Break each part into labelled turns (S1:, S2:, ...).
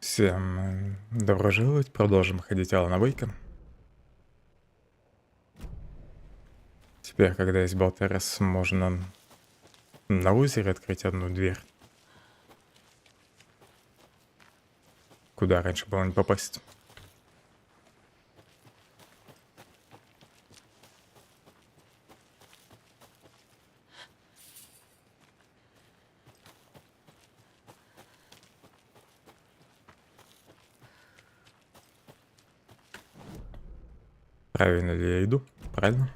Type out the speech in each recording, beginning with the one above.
S1: Всем добро пожаловать, продолжим ходить Алана Вейка. Теперь, когда есть болтерес, можно на озере открыть одну дверь, куда раньше было не попасть. Правильно ли я иду? Правильно.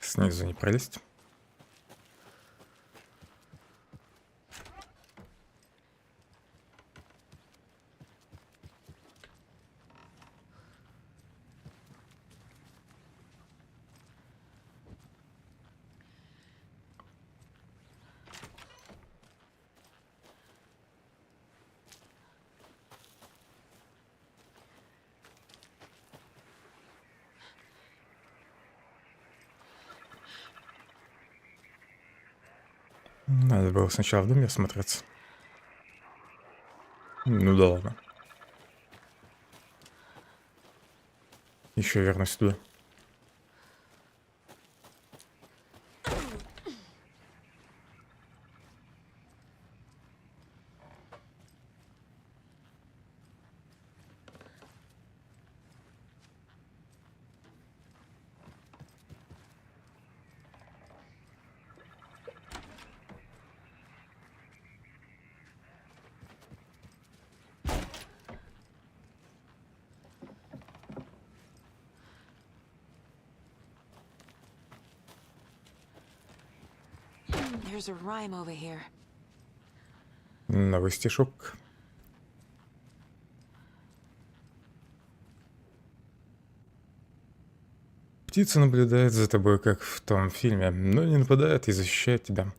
S1: Снизу не пролезть. Надо было сначала в доме осмотреться. Ну да ладно. Еще вернусь туда.
S2: There's a rhyme over here.
S1: Новый стишок. Птица наблюдает за тобой, как в том фильме, но не нападает и защищает тебя.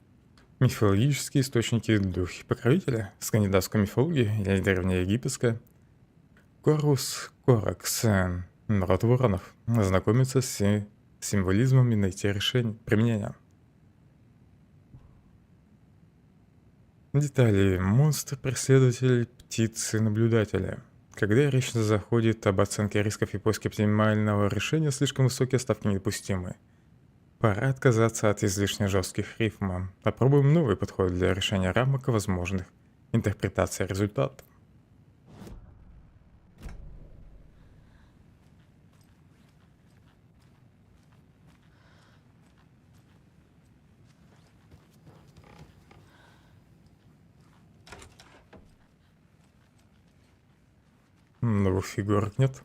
S1: Мифологические источники духи покровителя, скандинавская мифология или древнеегипетская. Корвус Коракс, народ воронов, знакомиться с символизмом и найти решение, применение. Детали. Монстр, преследователь, птицы, наблюдатели. Когда речь заходит об оценке рисков и поиске оптимального решения, слишком высокие ставки недопустимы. Пора отказаться от излишне жестких рифмов. Попробуем новый подход для решения рамок и возможных интерпретаций результата. Новых фигурок нет.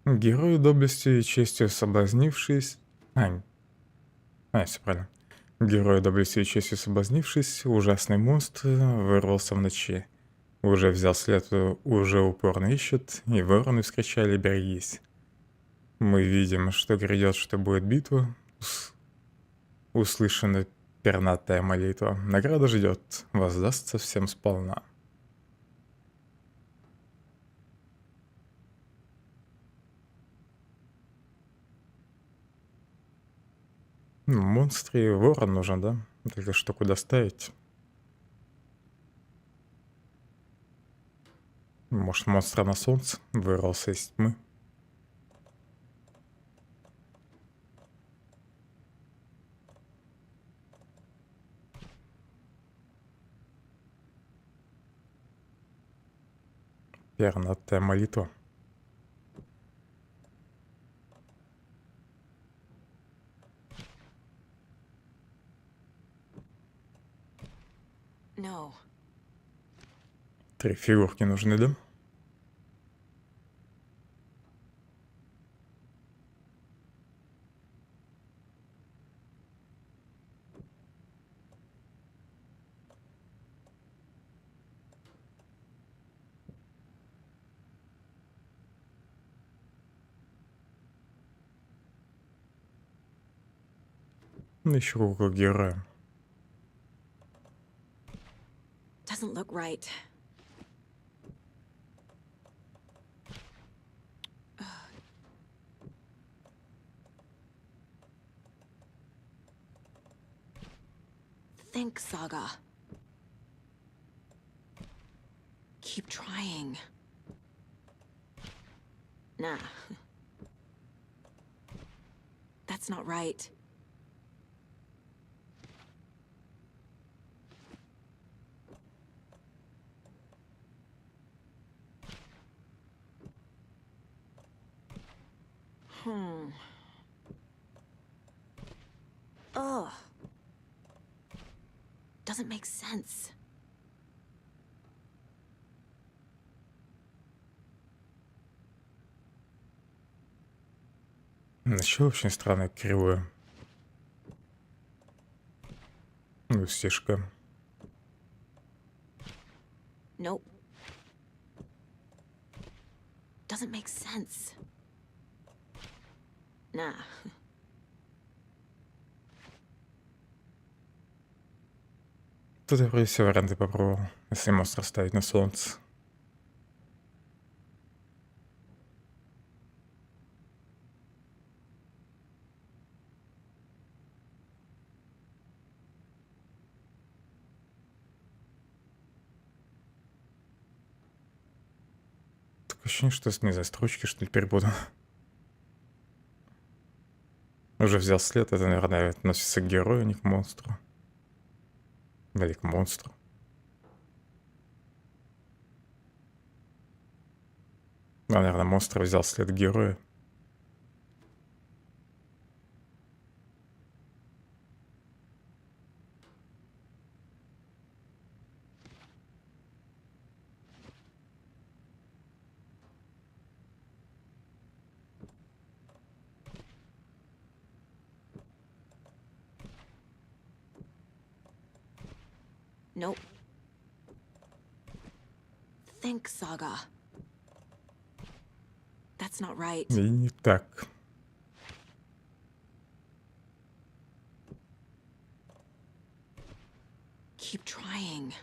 S1: Герою доблестью и честью соблазнившись... Все правильно. Герою доблестью и честью соблазнившись, ужасный монстр вырвался в ночи. Уже взял след, уже упорно ищет, и вороны вскричали «берегись». Мы видим, что грядет, что будет битва. Услышана пернатая молитва. Награда ждет, воздастся всем сполна. Монстр и ворон нужен, да? Только что куда ставить? Может, монстра на солнце вырвался из тьмы? Пернатая молитва.
S2: No.
S1: 3 фигурки нужны, да? Еще кукла героя.
S2: Doesn't look right. Think, Saga. Keep trying. Nah. That's not right. Ugh. Doesn't make sense.
S1: Начало очень странное, кривое. Стежка.
S2: Nope. Doesn't make sense. Nah.
S1: Тут я вроде все варианты попробовал, если монстра ставить на солнце. Такое ощущение, что не знаю, строчки, что ли, перепутал. Уже взял след, это, наверное, относится к герою, а не к монстру. Или к монстру. Наверное, монстр взял след героя.
S2: Nope. Think, Saga. That's not right.
S1: И не так.
S2: Keep trying.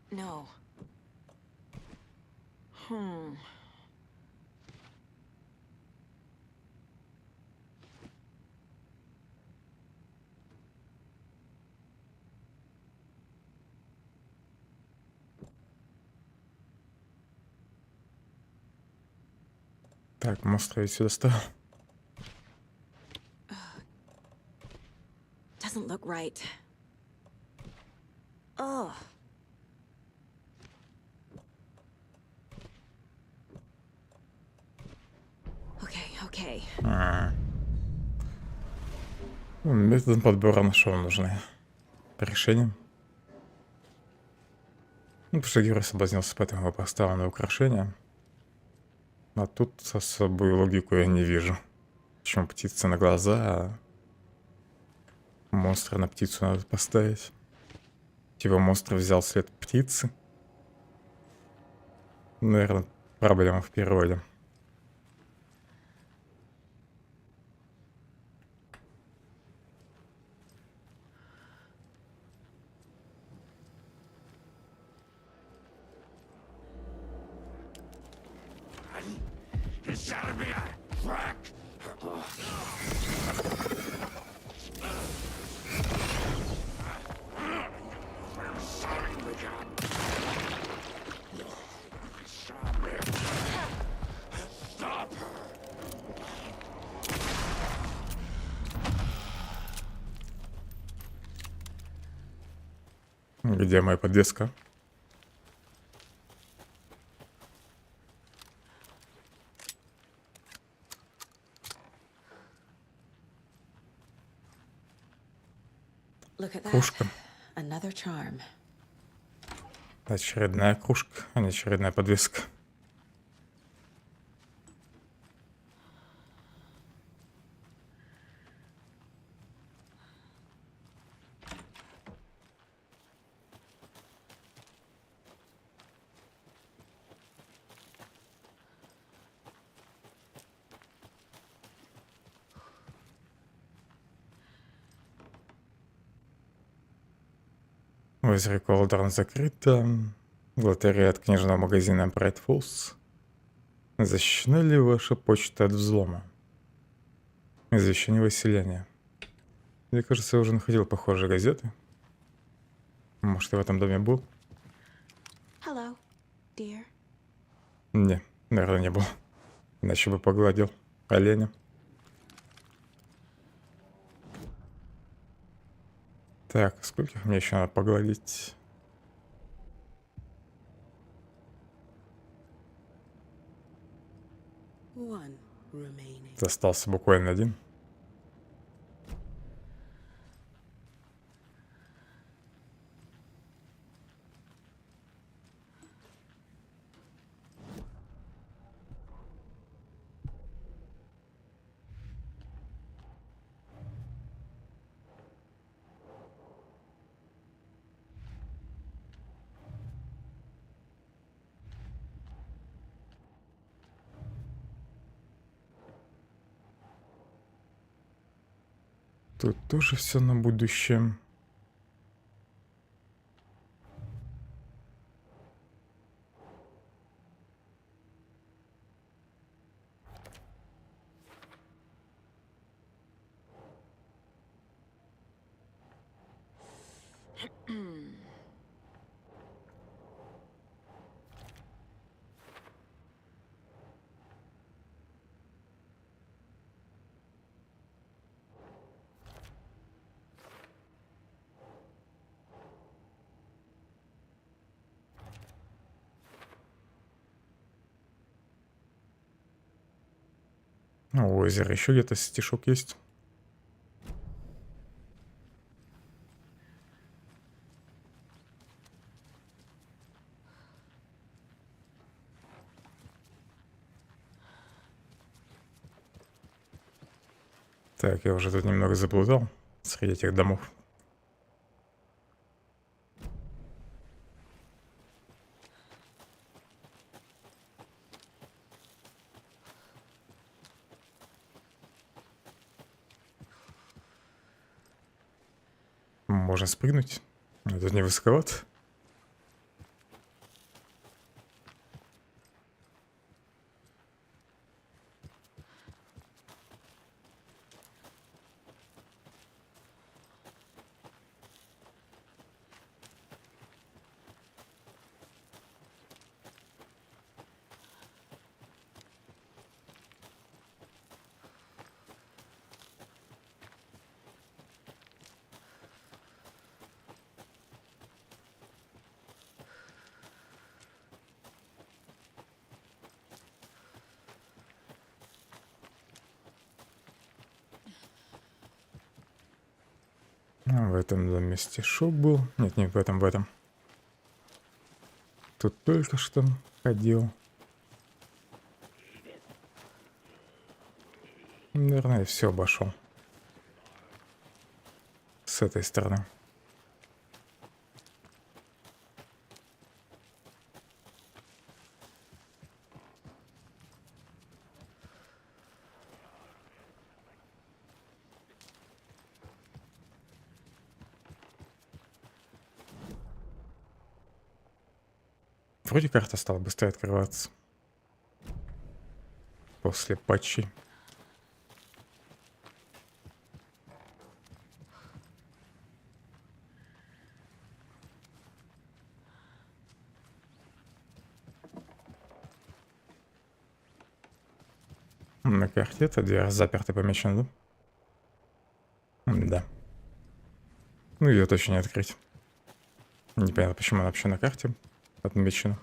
S2: No.
S1: Так, монстра ведь сюда ставил.
S2: Doesn't look right. Oh. Okay.
S1: Методом подбора нашел нужное решение. Ну, потому что герой соблазнился, поэтому его поставил на украшение. А тут особую логику я не вижу. Почему птица на глаза, а монстра на птицу надо поставить? Типа монстр взял след птицы. Наверное, проблема в переводе. Где моя подвеска?
S2: Look at that.
S1: Кружка.
S2: Another charm.
S1: Очередная кружка, а не очередная подвеска. Озеро Колдерн закрыто. Лотерея от книжного магазина Bright Falls. Защищена ли ваша почта от взлома? Извещение выселения. Мне кажется, я уже находил похожие газеты. Может, я в этом доме был?
S2: Hello, dear.
S1: Не, наверное, не был. Иначе бы погладил оленя. Так, сколько мне еще надо погладить?
S2: One remaining.
S1: Остался буквально один. Тут тоже все на будущее. Ну, озеро еще где-то стишок есть. Так, я уже тут немного заблудал среди этих домов. Можно спрыгнуть. Это не высоковато. В этом доме стишок был. Нет, не в этом, в этом. Тут только что ходил. Наверное, все обошел. С этой стороны. Вроде карта стала быстрее открываться. После патчей. На карте эта дверь заперта помечена, да? Да. Ну, ее точно не открыть. Непонятно, почему она вообще на карте отмечена.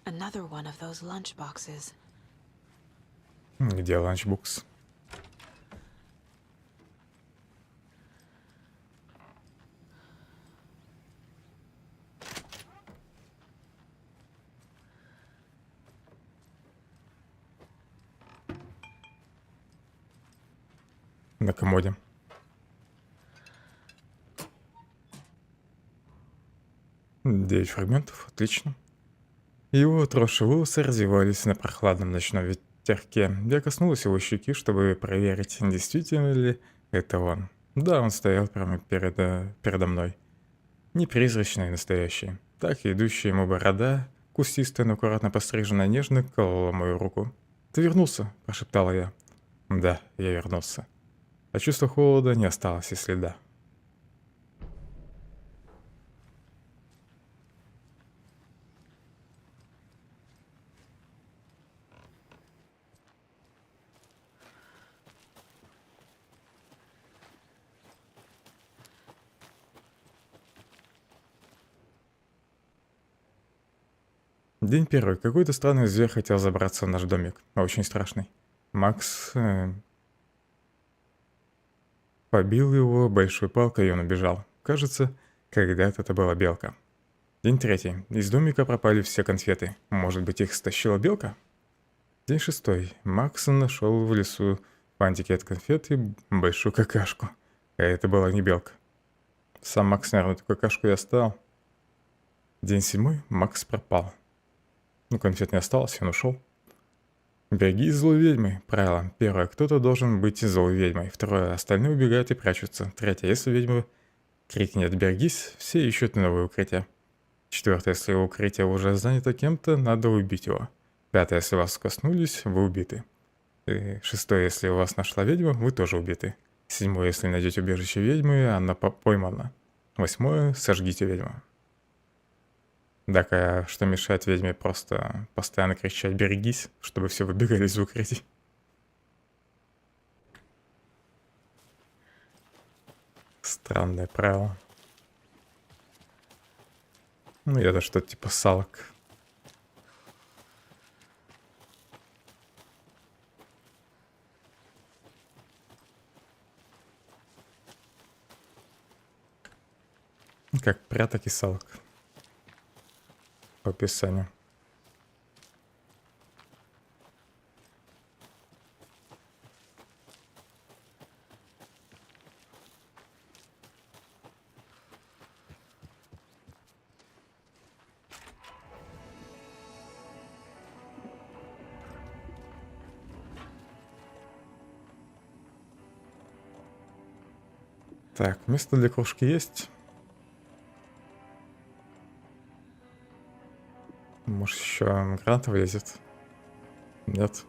S2: Another one of those lunch boxes.
S1: Где ланчбокс? На комоде. Девять фрагментов, отлично. Его отросшие волосы развивались на прохладном ночном ветерке. Я коснулась его щеки, чтобы проверить, действительно ли это он. Да, он стоял прямо передо мной. Не призрачный, настоящий. Так и идущая ему борода, кустистая, но аккуратно постриженная, нежно колола мою руку. «Ты вернулся?» – прошептала я. Да, я вернулся. А чувство холода не осталось и следа. День первый. Какой-то странный зверь хотел забраться в наш домик. Очень страшный. Макс побил его большой палкой, и он убежал. Кажется, когда-то это была белка. День третий. Из домика пропали все конфеты. Может быть, их стащила белка? День шестой. Макс нашел в лесу фантики от конфет и большую какашку. А это была не белка. Сам Макс, наверное, эту какашку и оставил. День седьмой. Макс пропал. Ну, конфет не осталось, и он ушел. Береги злой ведьмы. Правило. Первое. Кто-то должен быть злой ведьмой. Второе. Остальные убегают и прячутся. Третье. Если ведьма крикнет «берегись», все ищут новое укрытие. Четвертое. Если укрытие уже занято кем-то, надо убить его. Пятое. Если вас коснулись, вы убиты. И шестое. Если у вас нашла ведьма, вы тоже убиты. Седьмое. Если найдете убежище ведьмы, она поймана. Восьмое. Сожгите ведьму. Так, а что мешает ведьме просто постоянно кричать «берегись», чтобы все выбегали из укрытий? Странное правило. Ну, это что-то типа салок. Как пряток и салок. По описанию. Так, место для кружки есть. Может, еще гранат влезет? Нет.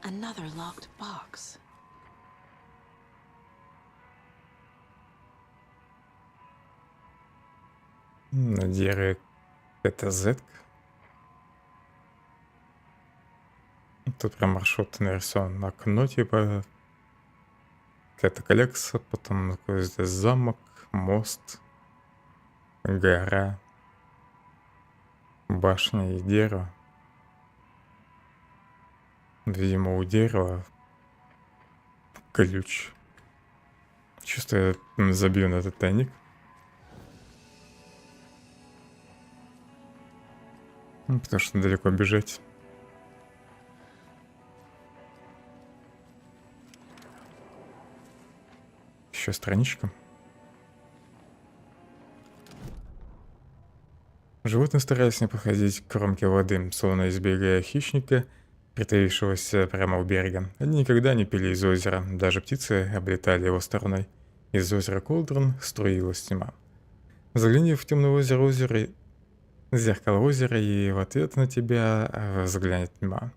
S2: Another locked box.
S1: На дереве это Z. Тут прям маршрут нарисован. Окно типа, какая-то коллекция, потом какой-то замок, мост, гора, башня и дерево. Видимо, у дерева ключ. Чисто я забью на этот тайник. Потому что далеко бежать. Еще страничка. Животные старались не подходить к кромке воды, словно избегая хищника, притаившегося прямо у берега. Они никогда не пили из озера, даже птицы облетали его стороной. Из озера Колдрон струилась тьма. Загляни в темное озеро, зеркало озера, и в ответ на тебя взглянет тьма.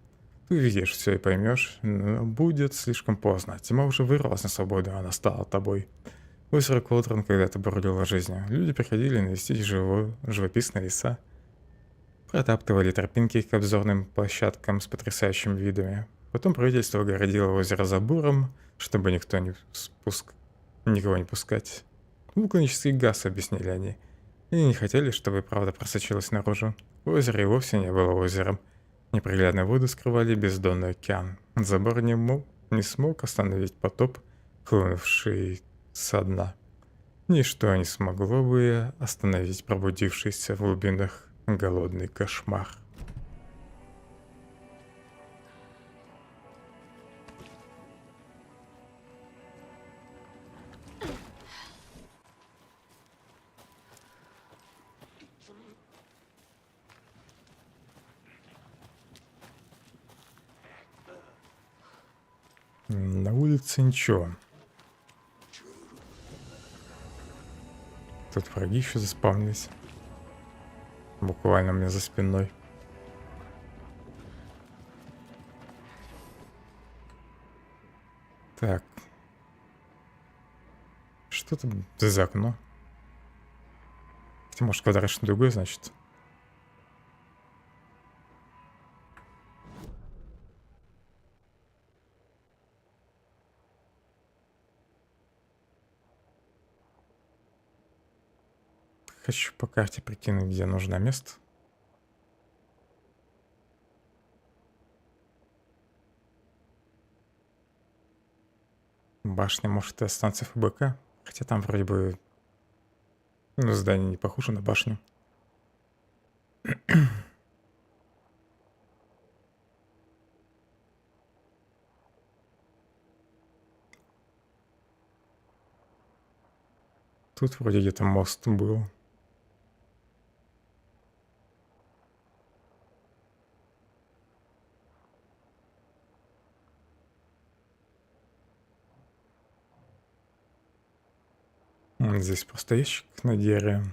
S1: Ты увидишь все и поймешь, но будет слишком поздно. Тьма уже вырвалась на свободу, она стала тобой. Озеро Колдрон когда-то бурлило жизнью. Люди приходили навестить живописные леса, протаптывали тропинки к обзорным площадкам с потрясающими видами. Потом правительство огородило озеро забором, чтобы никого не пускать. Вулканический газ, объяснили они. И не хотели, чтобы правда просочилась наружу. Озеро и вовсе не было озером. Неприглядные воды скрывали бездонный океан. Забор не смог остановить потоп, хлынувший со дна. Ничто не смогло бы остановить пробудившийся в глубинах голодный кошмар. На улице ничего. Тут враги еще заспавнились. Буквально у меня за спиной. Так. Что там за окно? Хотя, может, квадратный дугой, значит. Хочу по карте прикинуть, где нужно место. Башня, может, это станция ФБК. Хотя там вроде бы здание не похоже на башню. Тут вроде где-то мост был. Здесь просто ящик на дереве.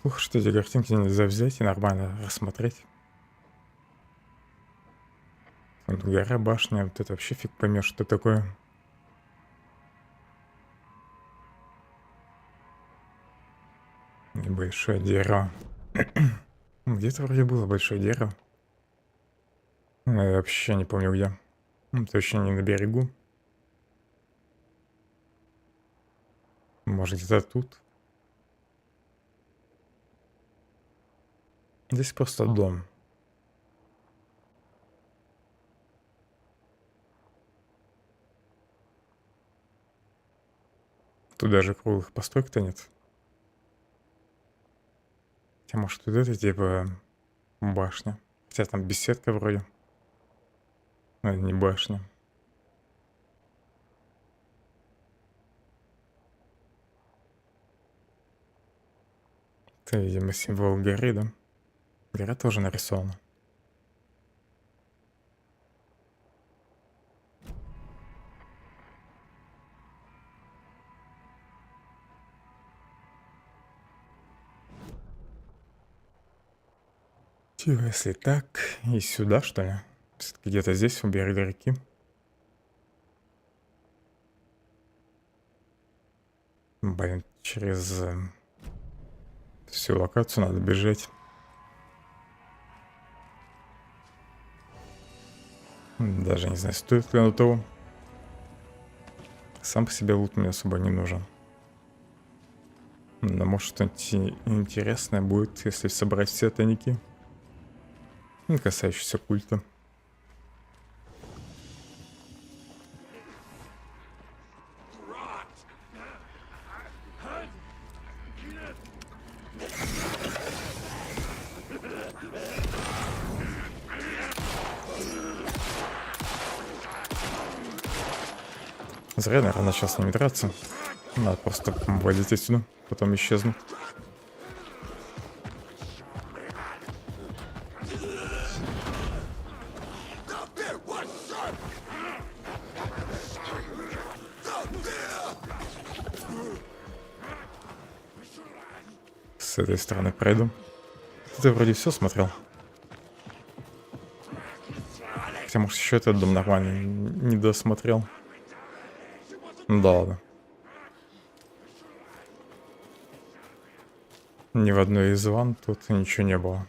S1: Плохо, что эти картинки нельзя взять и нормально рассмотреть. Вот гора, башня, вот это вообще фиг поймешь, что такое. Небольшое дерево. Где-то вроде было большое дерево. Но я вообще не помню где. Точно не на берегу. Может, где-то тут. Здесь просто дом. Тут даже круглых построек-то нет. Хотя, может, тут это типа башня. Хотя там беседка вроде. Но это не башня. Это, видимо, символ горы, да? Гора тоже нарисована. Чего, если так, и сюда, что ли? Все-таки где-то здесь, у берега реки. Блин, через всю локацию надо бежать. Даже не знаю, стоит ли оно того. Сам по себе лут мне особо не нужен. Но может что-нибудь интересное будет, если собрать все тайники, касающиеся культа. Зря, наверное, начал с ними драться. Надо просто валить отсюда, потом исчезнуть. С этой стороны пройду. Ты вроде все смотрел. Хотя, может, еще этот дом нормальный не досмотрел. Ну да ладно. Ни в одной из ванн тут ничего не было.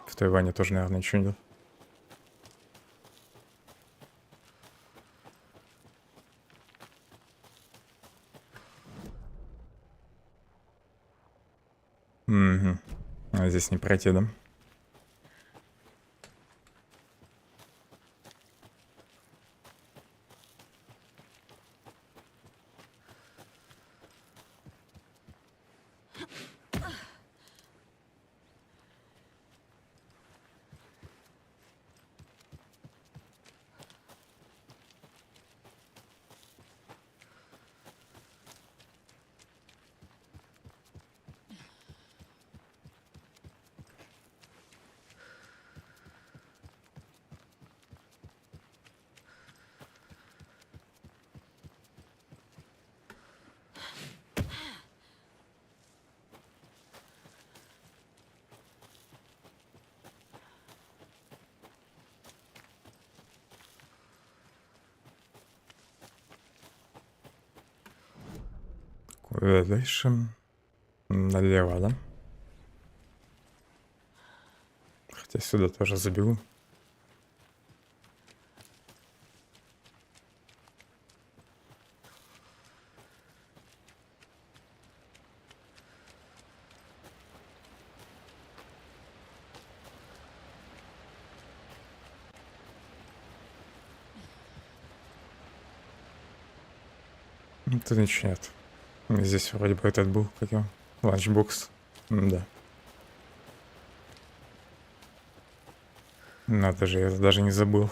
S1: В той ванне тоже, наверное, ничего нет. Угу. А здесь не пройти, да? Куда дальше? Налево, да? Хотя сюда тоже забегу. Тут ничего нет. Здесь вроде бы этот был, как его, ланчбокс. Да. Надо же, я даже не забыл.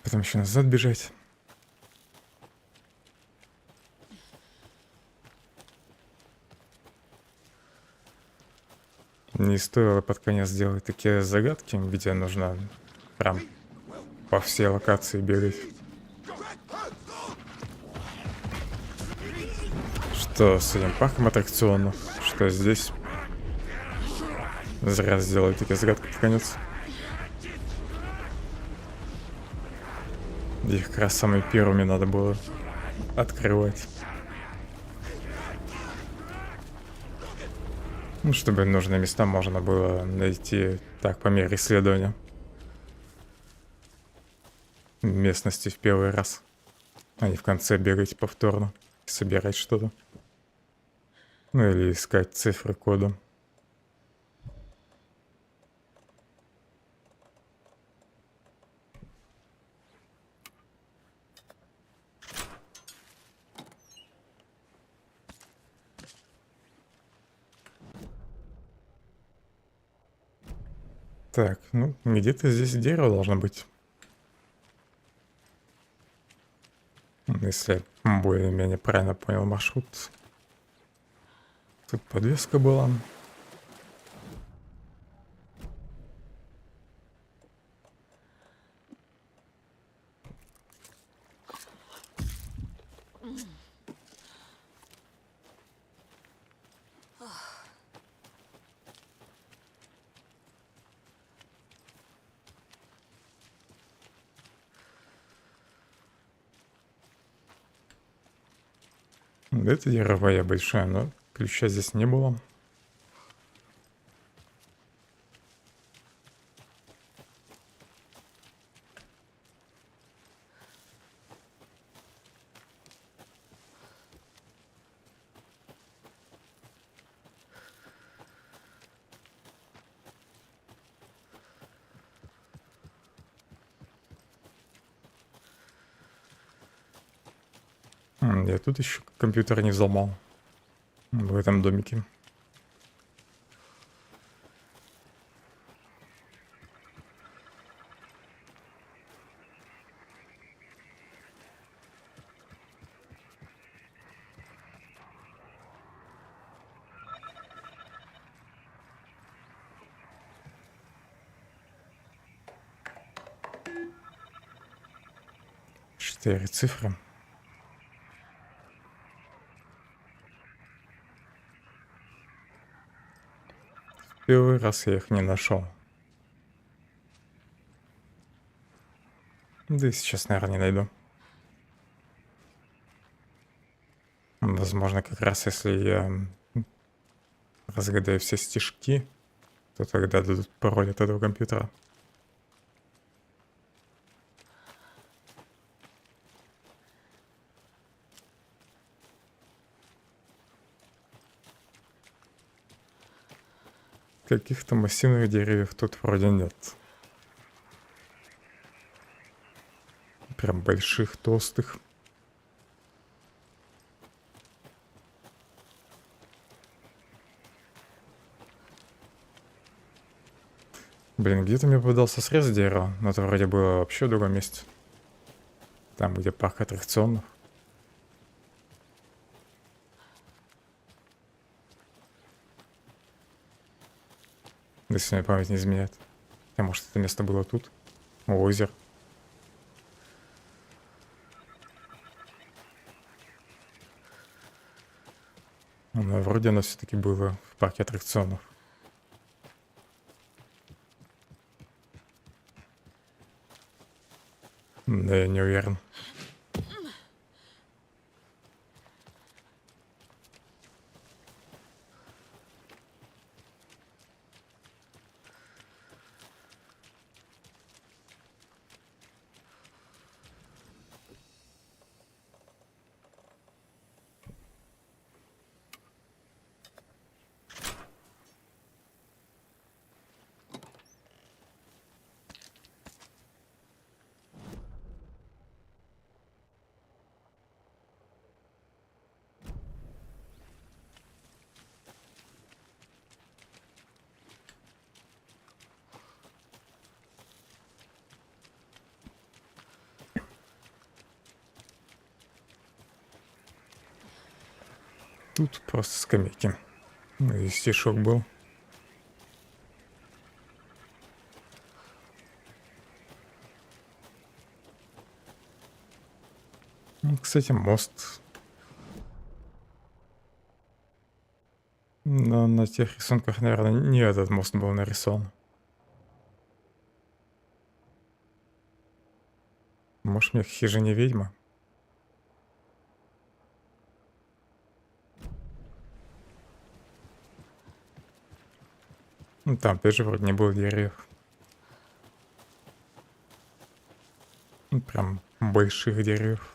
S1: Потом еще назад бежать. Не стоило под конец делать такие загадки, где нужно прям по всей локации бегать. Что с этим парком аттракционов, что здесь. Зря сделали такие загадки под конец. Их как раз самыми первыми надо было открывать. Ну, чтобы нужные места можно было найти так по мере исследования местности в первый раз, а не в конце бегать повторно и собирать что-то. Ну или искать цифры кода. Так, ну где-то здесь дерево должно быть. Если я более-менее правильно понял маршрут. Тут подвеска была. Это яровая большая, но ключа здесь не было. Я тут еще компьютер не взломал. В этом домике. Четыре цифры. Первый раз я их не нашел. Да и сейчас, наверное, не найду. Возможно, как раз если я разгадаю все стишки, то тогда дадут пароль от этого компьютера. Каких-то массивных деревьев тут вроде нет. Прям больших, толстых. Блин, где-то мне попадался срез дерева, но это вроде было вообще в другом месте. Там, где парк аттракционов. Если мне память не изменяет. А может, это место было тут? У озера. Но вроде оно все-таки было в парке аттракционов. Да, я не уверен. Тут просто скамейки. И стишок был. Кстати, мост. Но на тех рисунках, наверное, не этот мост был нарисован. Может, мне хижине ведьма? Там опять же вроде не было деревьев. Прям больших деревьев.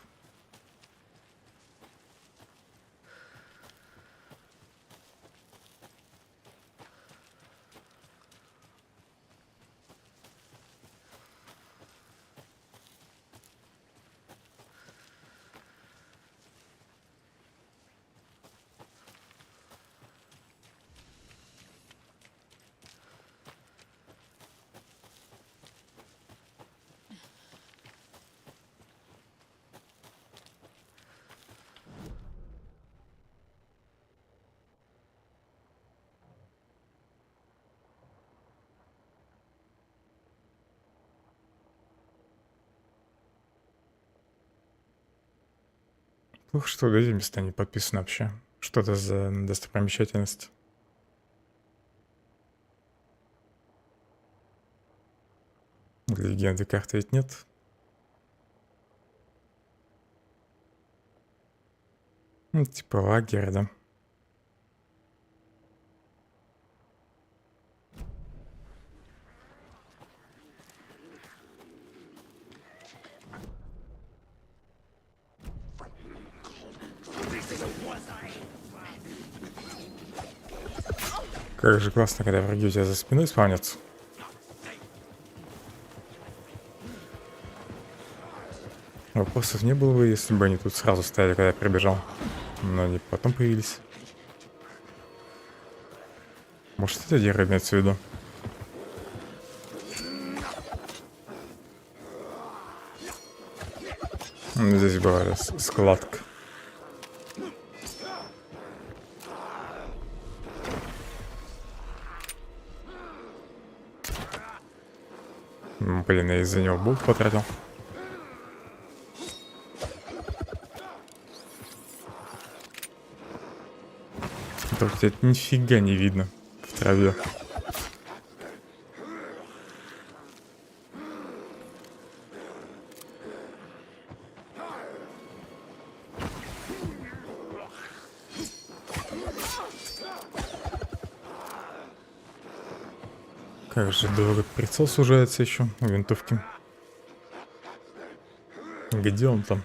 S1: Плохо, что вот эти места не подписаны вообще. Что это за достопримечательность? Легенды карты ведь нет. Ну, типа лагерь, да. Как же классно, когда враги у тебя за спиной спавнятся. Вопросов не было бы, если бы они тут сразу стояли, когда я прибежал. Но они потом появились. Может, это дерево имеется в виду? Здесь была складка. Блин, я из-за него булт потратил. Только тебя нифига не видно в траве. Как же долго прицел сужается еще у винтовки. Где он там?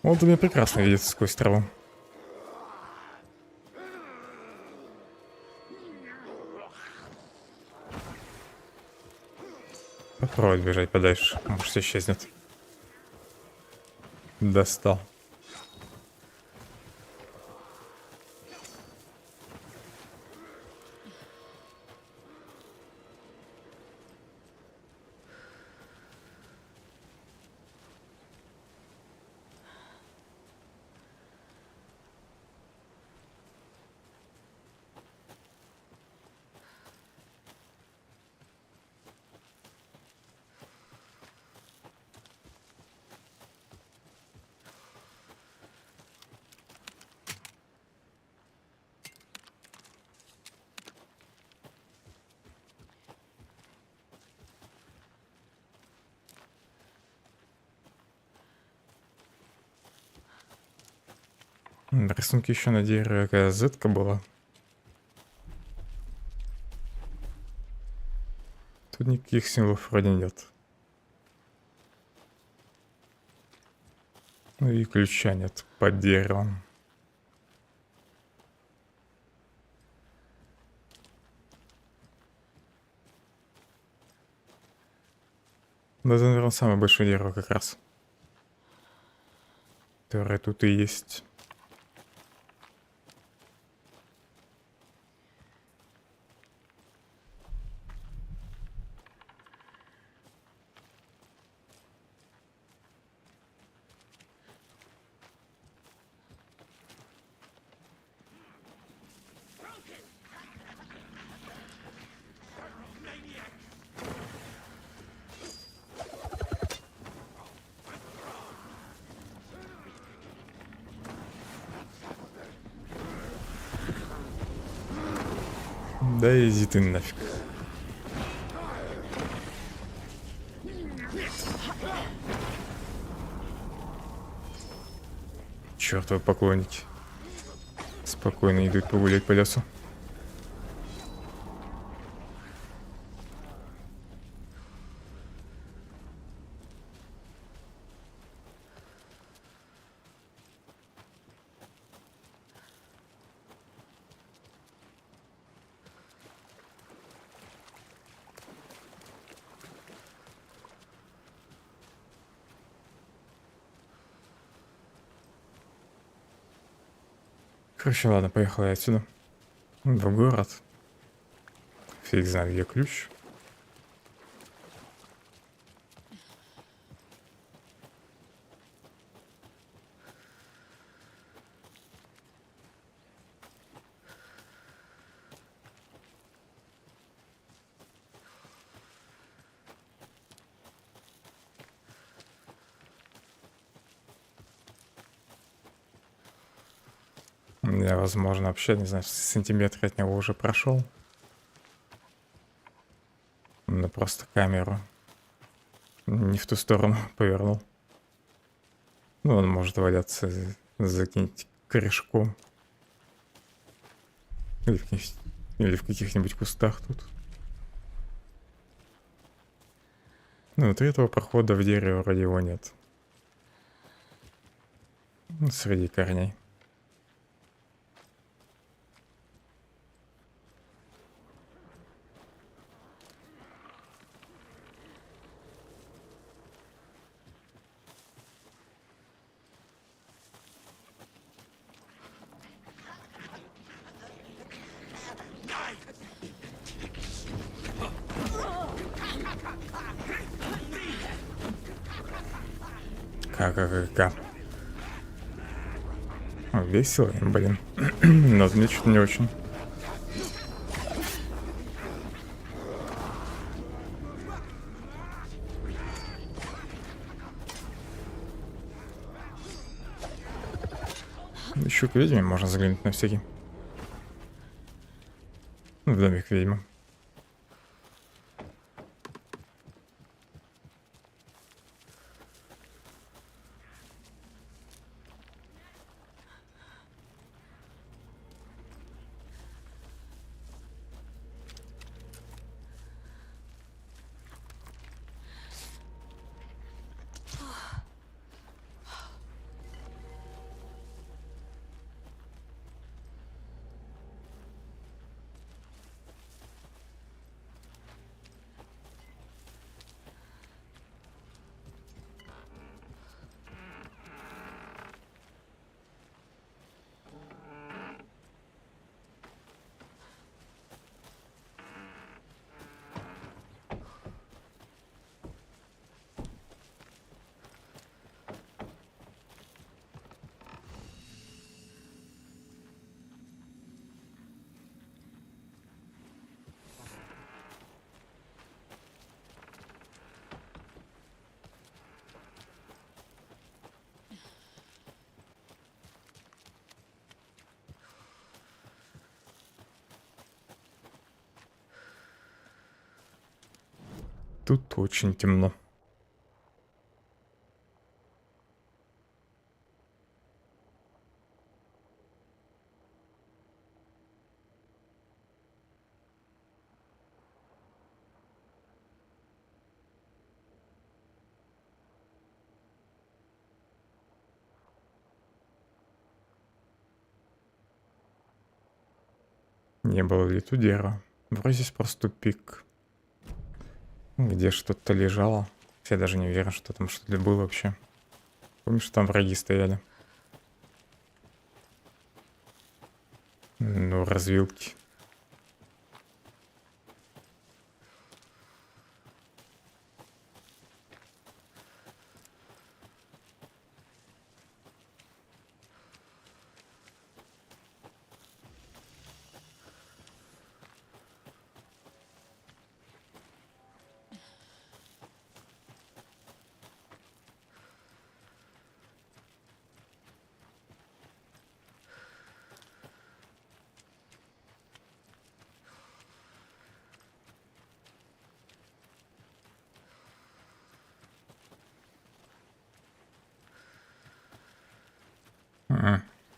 S1: Он-то меня прекрасно видит сквозь траву. Попробуй бежать подальше, может исчезнет. Достал. На рисунке еще на дереве какая зетка была. Тут никаких символов вроде нет. Ну и ключа нет под деревом. Да, это, наверное, самое большое дерево как раз. Которое тут и есть. Да иди ты нафиг. Чёртовы поклонники. Спокойно идут погулять по лесу. Короче, ладно, поехал я отсюда. В город. Фиг знает, где ключ. Я, возможно, вообще, не знаю, сантиметр от него уже прошел. Но просто камеру не в ту сторону повернул. Ну, он может валяться за каким-нибудь корешком. Или в каких-нибудь кустах тут. Ну, внутри этого прохода в дереве вроде его нет. Среди корней. Как. Весело, блин. Но мне что-то не очень. Еще к ведьме можно заглянуть на всякий. В домик ведьмы. Тут очень темно. Не было ли тут дерева? Вроде здесь просто тупик. Где что-то лежало. Я даже не уверен, что там что-то было вообще. Помнишь, что там враги стояли? Ну, развилки.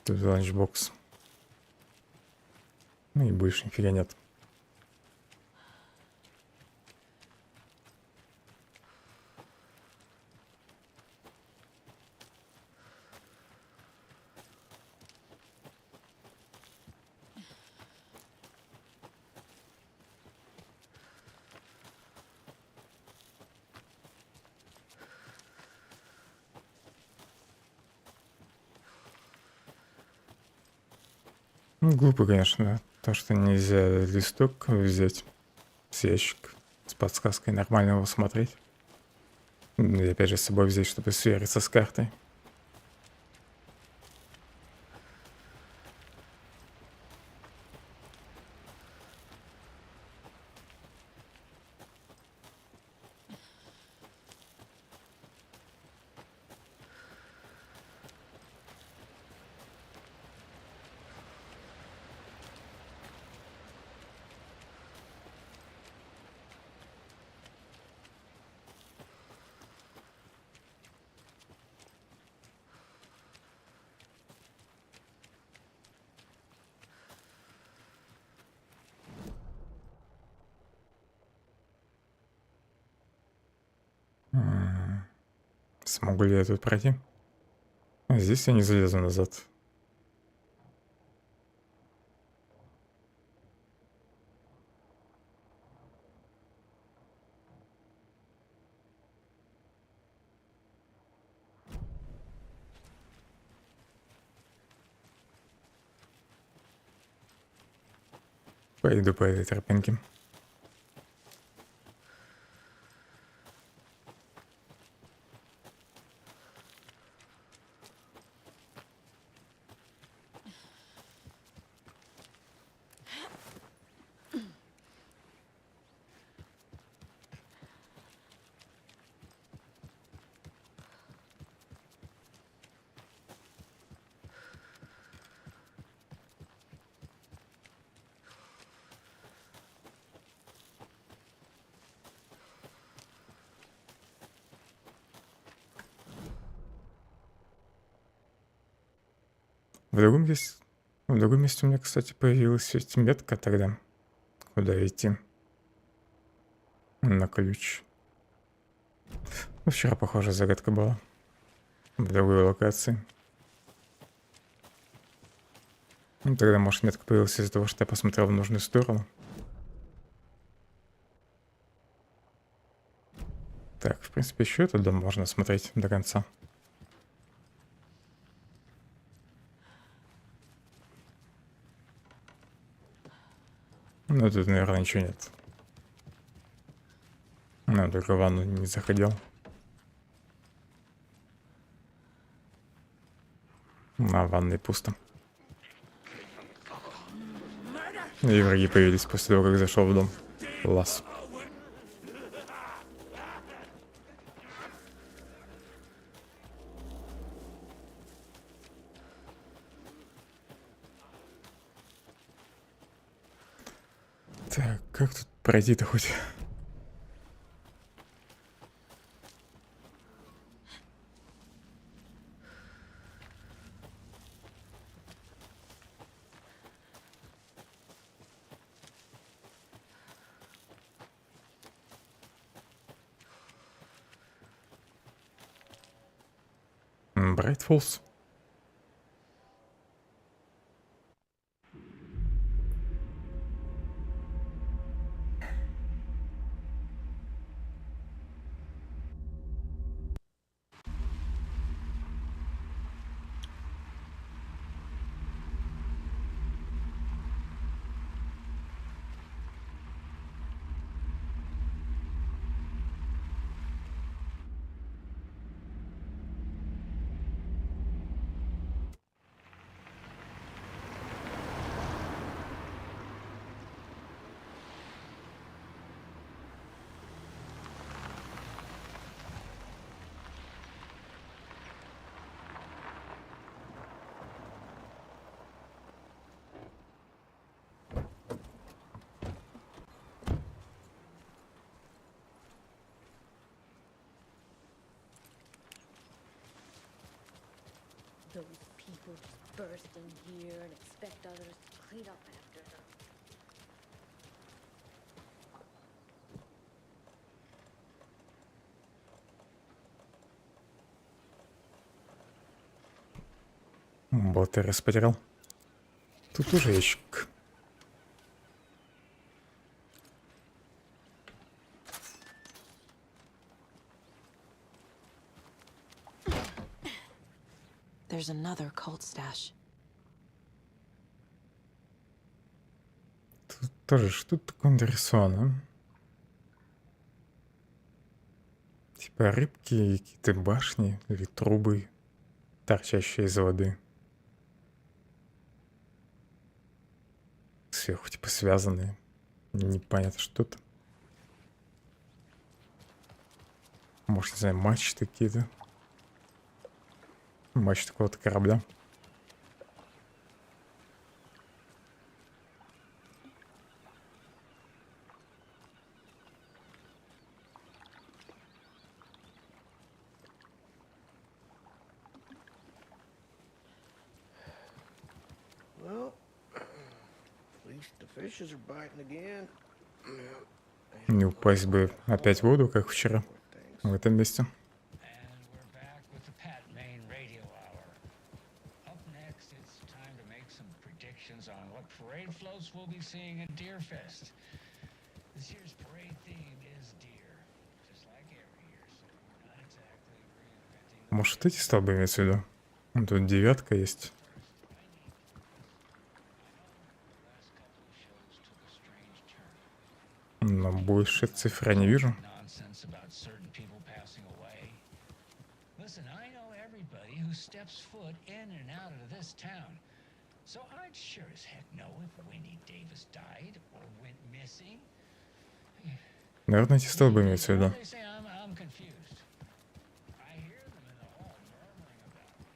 S1: Тут ланчбокс. Ну и больше нифига нет. Ну, глупо, конечно, то, что нельзя листок взять с ящик с подсказкой, нормально его смотреть. И опять же с собой взять, чтобы свериться с картой. Смогу ли я тут пройти? А здесь я не залезу назад. Пойду по этой тропинке. В другом месте у меня, кстати, появилась ведь метка тогда. Куда идти? На ключ. Ну, вчера, похоже, загадка была. В другой локации. Ну, тогда, может, метка появилась из-за того, что я посмотрел в нужную сторону. Так, в принципе, еще этот дом можно смотреть до конца. Ну, тут, наверное, ничего нет. Ну, только в ванну не заходил. На ванной пусто. И враги появились после того, как зашел в дом. Класс. Так, как тут пройти-то хоть? Брайтфолс.
S3: Those people just burst in here and expect others to clean up after them.
S1: Вот и распотерял. Тут тоже ящик.
S2: There's another cult stash.
S1: Тут тоже что-то такое нарисовано. Типа рыбки, какие-то башни или трубы, торчащие из воды. Сверху типа связанные. Непонятно что-то. Может, не знаю, мачты какие-то. Мачта какого-то корабля.
S4: Well, at least the fishes are biting again.
S1: Не упасть бы опять в воду, как вчера, в этом месте.
S5: on what parade floats we'll be seeing at Deer Fest. This year's parade theme is deer, just like every year, so we're not exactly reinventing the
S1: Может, эти столбы имеются в виду? Вон тут девятка есть.
S5: last couple of shows took a strange turn.
S1: Но больше цифр я не вижу.
S5: Nonsense about certain people passing away. Listen, I know everybody who steps foot in and out of this town. So I'd sure as heck know if Winnie Davis died or went missing.
S1: Наверное, эти столбы имеются в виду.
S5: They say I'm confused. I hear them in the hall murmuring about me.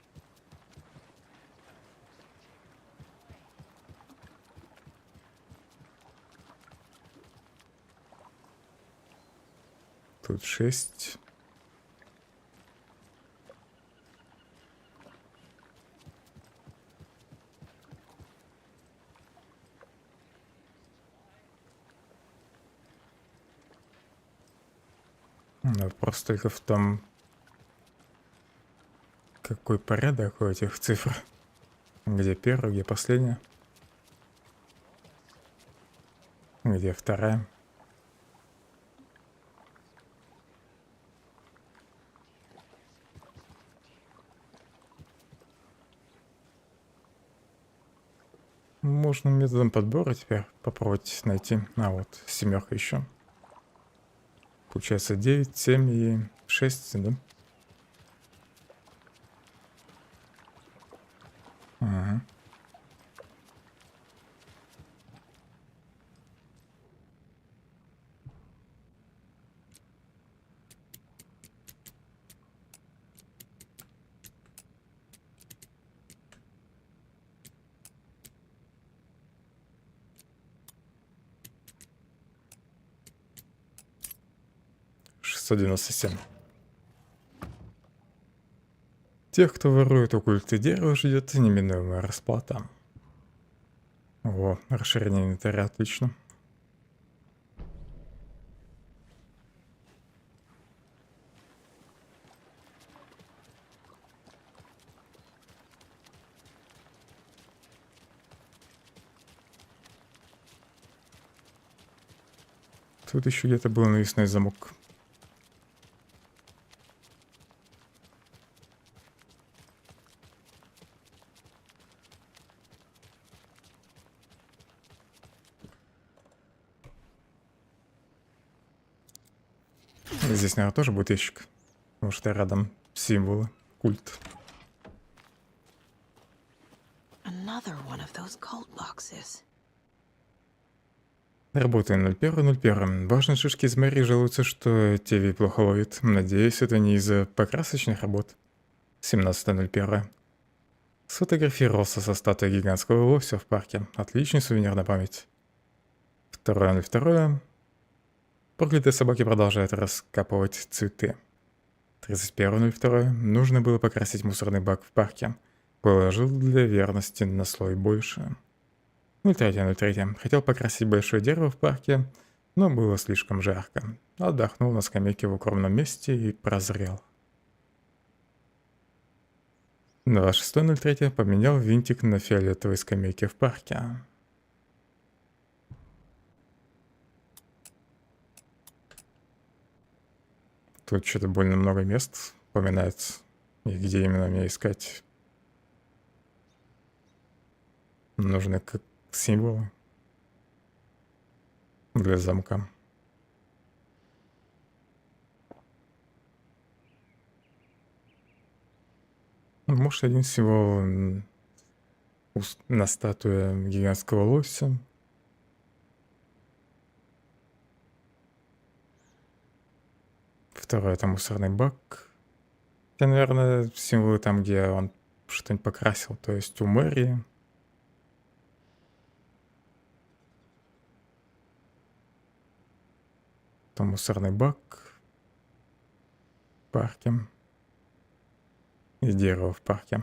S1: Тут 6. Вопрос только в том, какой порядок у этих цифр. Где первая, где последняя. Где вторая. Можно методом подбора теперь попробовать найти. А вот семерка еще. Получается 9, 7 и 6, да? Ага. $697. Тех, кто ворует у культа дерева, ждет неминуемая расплата. О, расширение инвентаря, отлично. Тут еще где-то был навесной замок. Здесь, наверное, тоже будет ящик. Потому что рядом символы, культ.
S2: Another one of those cult boxes.
S1: Работаю 01.01. Важные шишки из мэрии жалуются, что ТВ плохо ловит. Надеюсь, это не из-за покрасочных работ. 17.01. Сфотографировался со статуей гигантского лося в парке. Отличный сувенир на память. 2.02. Проклятые собаки продолжают раскапывать цветы. 31.02. Нужно было покрасить мусорный бак в парке. Положил для верности на слой больше. 03.03. Хотел покрасить большое дерево в парке, но было слишком жарко. Отдохнул на скамейке в укромном месте и прозрел. 26.03. Поменял винтик на фиолетовой скамейке в парке. Тут что-то больно много мест упоминается. И где именно мне искать. Нужны как символы для замка. Может, один символ на статуе гигантского лося. Второй — это мусорный бак. Это, наверное, символы там, где он что-нибудь покрасил, то есть у мэрии. Там мусорный бак в парке. И дерево в парке.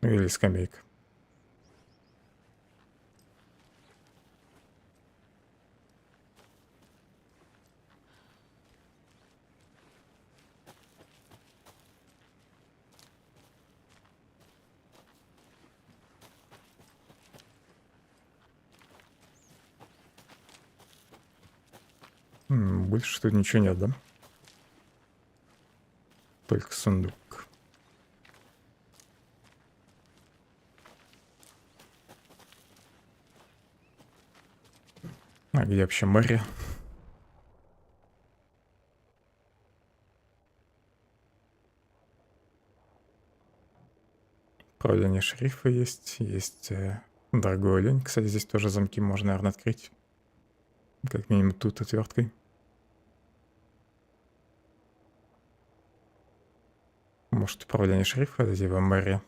S1: Ну или скамейка. Больше тут ничего нет, да? Только сундук. А где вообще море? Управление шерифа есть. Есть дорогой олень. Кстати, здесь тоже замки можно, наверное, открыть. Как минимум тут отверткой. Может, управление шерифа, это типа мэрия.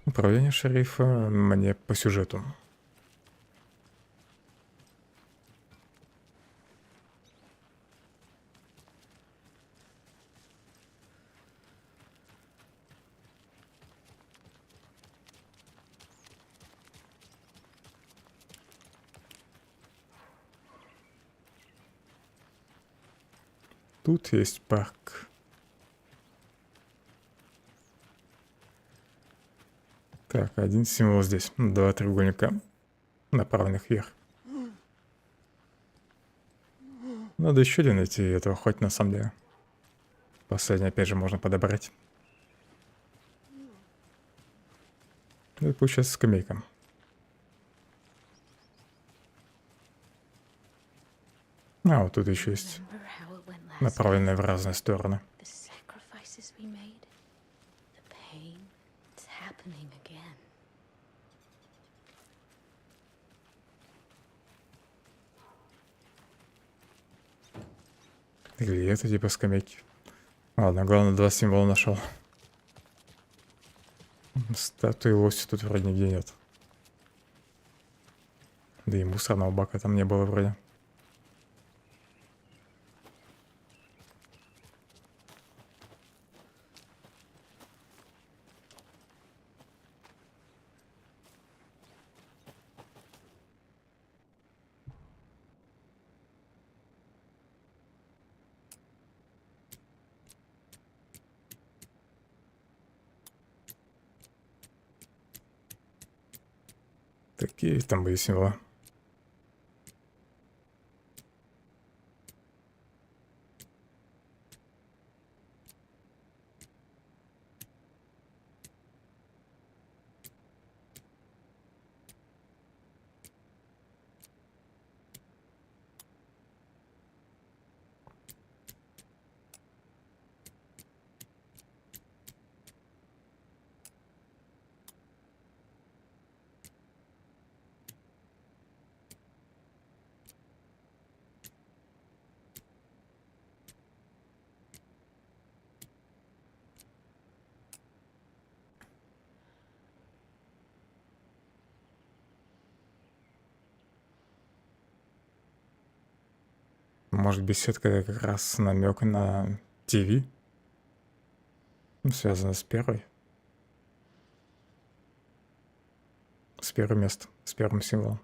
S1: Управление шерифа мне по сюжету. Тут есть парк. Так, один символ здесь. Два треугольника, направленных вверх. Надо еще один найти, этого хоть на самом деле. Последний, опять же, можно подобрать. Это получается скамейка. А, вот тут еще есть
S3: Remember how it went last
S1: направленные в разные стороны.
S3: The sacrifices we made, the pain, it's happening again.
S1: Или это типа скамейки. Ладно, главное, два символа нашел. Статуи лоси тут вроде нигде нет. Да и мусорного бака там не было вроде. Такие там были символы. Может, беседка как раз намек на ТВ? Связано с первой. С первым местом, с первым символом.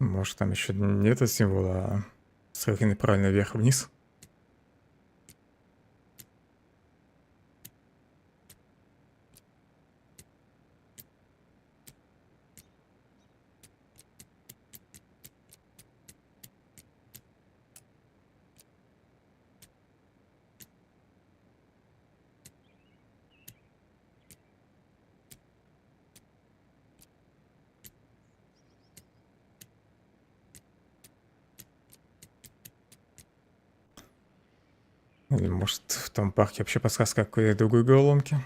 S1: Может, там еще не этот символ, а стрелки направлены вверх-вниз? Или может в том парке вообще подсказка какой-то другой головоломки?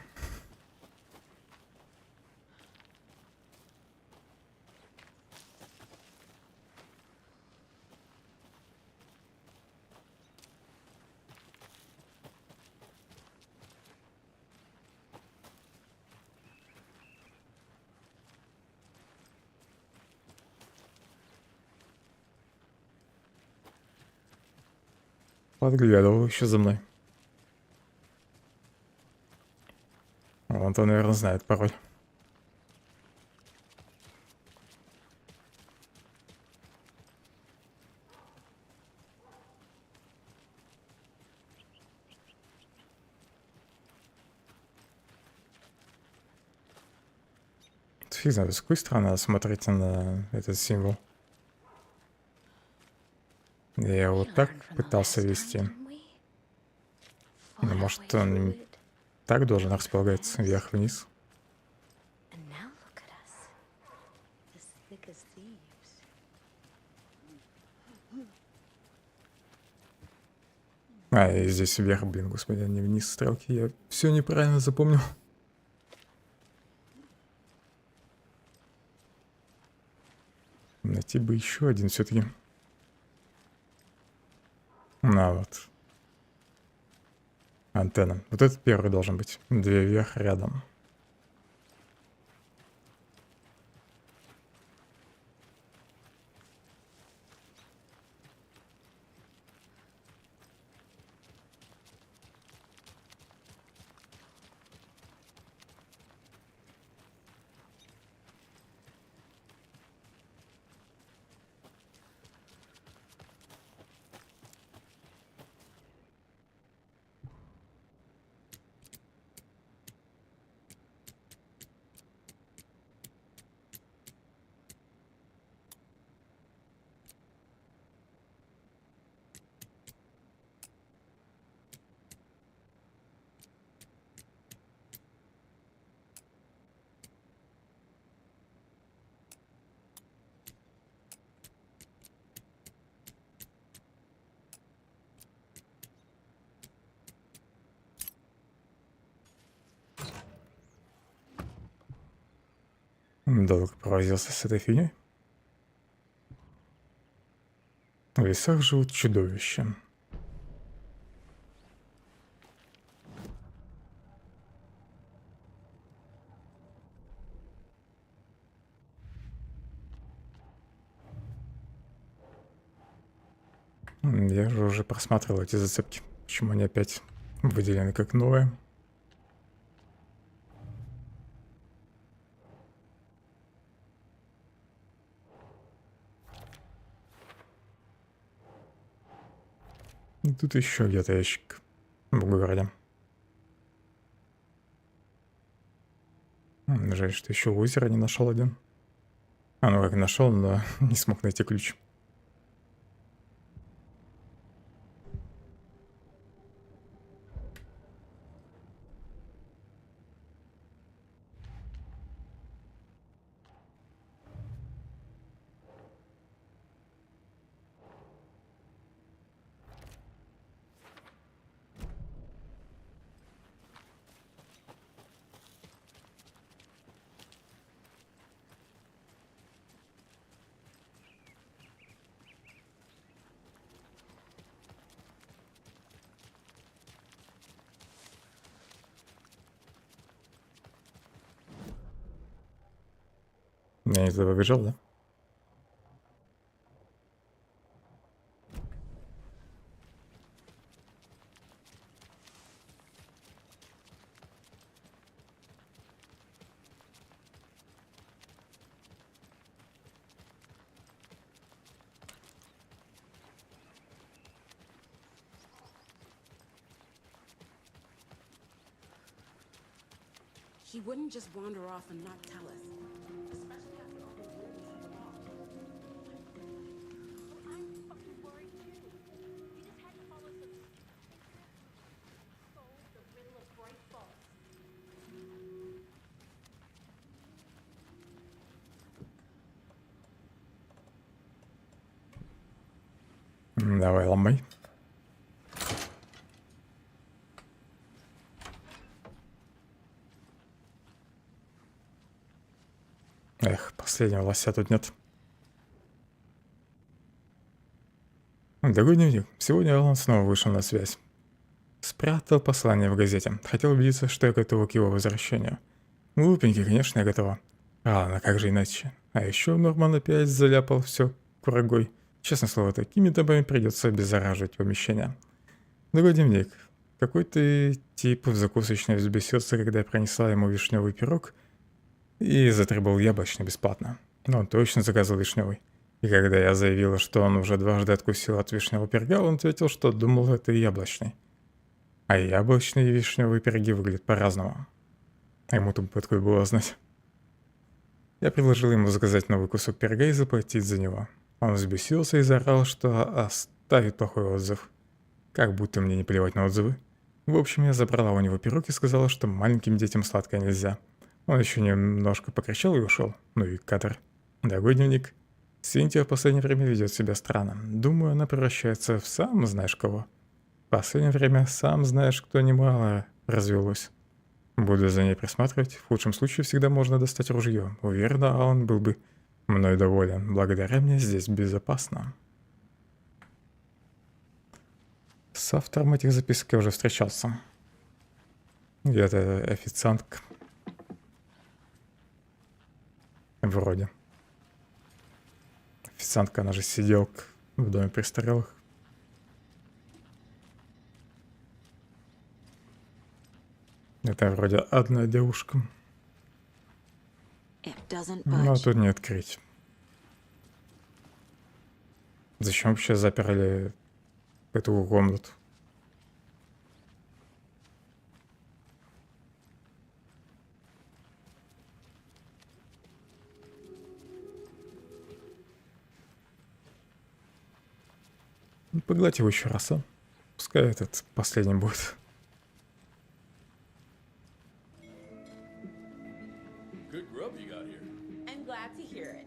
S1: Подглядывал еще за мной. Он-то, наверное, знает пароль. Фиг знает, с какой стороны надо смотреть на этот символ. Я вот так пытался вести. Но может он так должен располагаться, вверх-вниз. А, и здесь вверх, блин, господи, а не вниз стрелки. Я все неправильно запомнил. Найти бы еще один все-таки. На вот. Антенна. Вот этот первый должен быть. Две вверх рядом. Долго провозился с этой фигней. В лесах живут чудовища. Я же уже просматривал эти зацепки. Почему они опять выделены как новые? И тут еще где-то ящик в городе. Жаль, что еще озеро не нашел один. А ну как нашел, но не смог найти ключ. Я не туда побежал, да?
S6: She wouldn't just wander off and not tell us. Especially after all the years of the law. I'm fucking worried too. We just had to follow some solve the riddle of Bright Falls.
S1: Давай, ломай. последнего лося тут нет. Дорогой дневник. Сегодня Алан снова вышел на связь. Спрятал послание в газете. Хотел убедиться, что я готова к его возвращению. Глупенький, конечно, я готова. А как же иначе? А еще Норман опять заляпал все курагой. Честное слово, такими темпами придется обеззараживать помещение. Дорогой дневник. Какой-то тип в закусочной взбесился, когда я принесла ему вишневый пирог и затребовал яблочный бесплатно. Но он точно заказал вишневый. И когда я заявила, что он уже дважды откусил от вишневого пирога, он ответил, что думал, это яблочный. А яблочные и вишневые пироги выглядят по-разному. А ему-то такое было знать. Я предложил ему заказать новый кусок пирога и заплатить за него. Он взбесился и заорал, что оставит плохой отзыв. Как будто мне не плевать на отзывы. В общем, я забрала у него пирог и сказала, что маленьким детям сладкое нельзя. Он еще немножко покричал и ушел. Ну и кадр. Дорогой дневник. Синтия в последнее время ведет себя странно. Думаю, она превращается в сам знаешь кого. В последнее время сам знаешь, кто немало развелось. Буду за ней присматривать. В худшем случае всегда можно достать ружье. Уверена, он был бы мной доволен. Благодаря мне здесь безопасно. С автором этих записок я уже встречался. Где-то официантка. Вроде. Официантка, она же сиделка в доме престарелых. Это вроде одна девушка. Но тут не открыть. Зачем вообще заперли эту комнату? Погладь его еще раз, а? Пускай этот последний будет.
S6: I'm glad to hear it.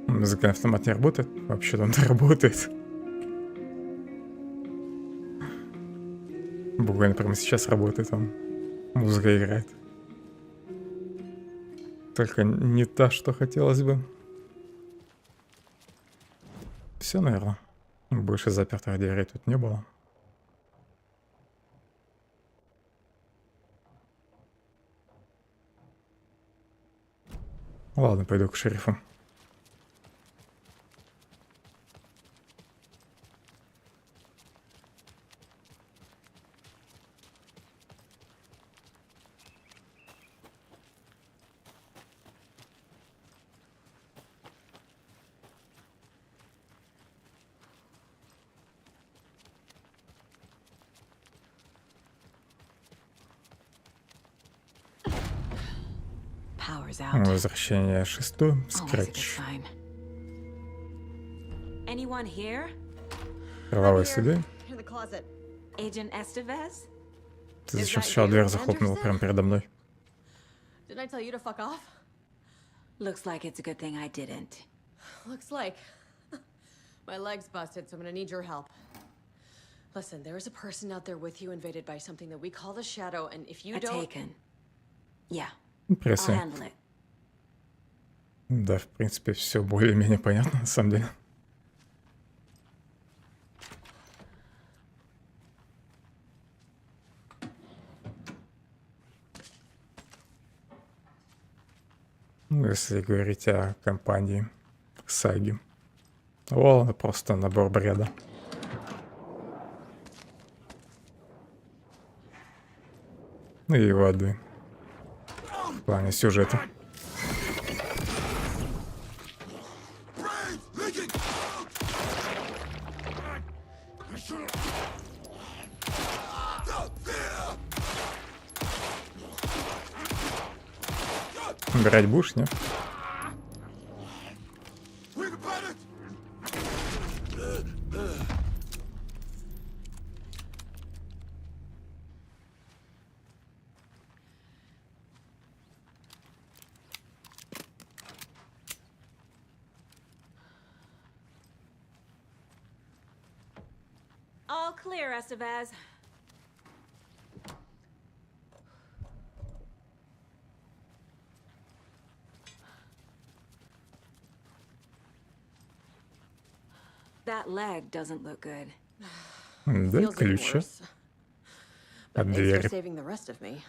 S1: Музыкальный автомат не работает? Вообще-то он не работает. Буквально прямо сейчас работает он. Музыка играет. Только не та, что хотелось бы. Все, наверное. Больше запертых дверей тут не было. Ладно, пойду к шерифу.
S2: Power's out.
S1: Возвращение 6.
S2: Always a good
S1: Скретч.
S2: sign. Anyone here?
S1: Кровавые следы.
S6: In the closet.
S2: Agent Estevez?
S1: Ты зачем сначала дверь захлопнула прямо передо мной?
S6: Didn't I tell you to fuck off?
S2: Looks like it's a good thing I didn't.
S6: Looks like. My leg's busted, so I'm gonna need your help. Listen, there is a person out there with you invaded by something that we call the Shadow, and if you
S2: A
S6: don't...
S2: taken. Yeah, I'll
S1: Импрессия.
S2: handle it.
S1: Да, в принципе, все более-менее понятно, на самом деле. Ну, если говорить о компании Саги. О, просто набор бреда. Ну и воды. В плане сюжета. Брать будешь, нет?
S3: clear, Estevez.
S2: That leg doesn't look good.
S1: Дай
S6: Feels even
S1: ключи
S6: worse.
S1: от
S6: But thanks for
S1: двери.
S6: saving the rest of me.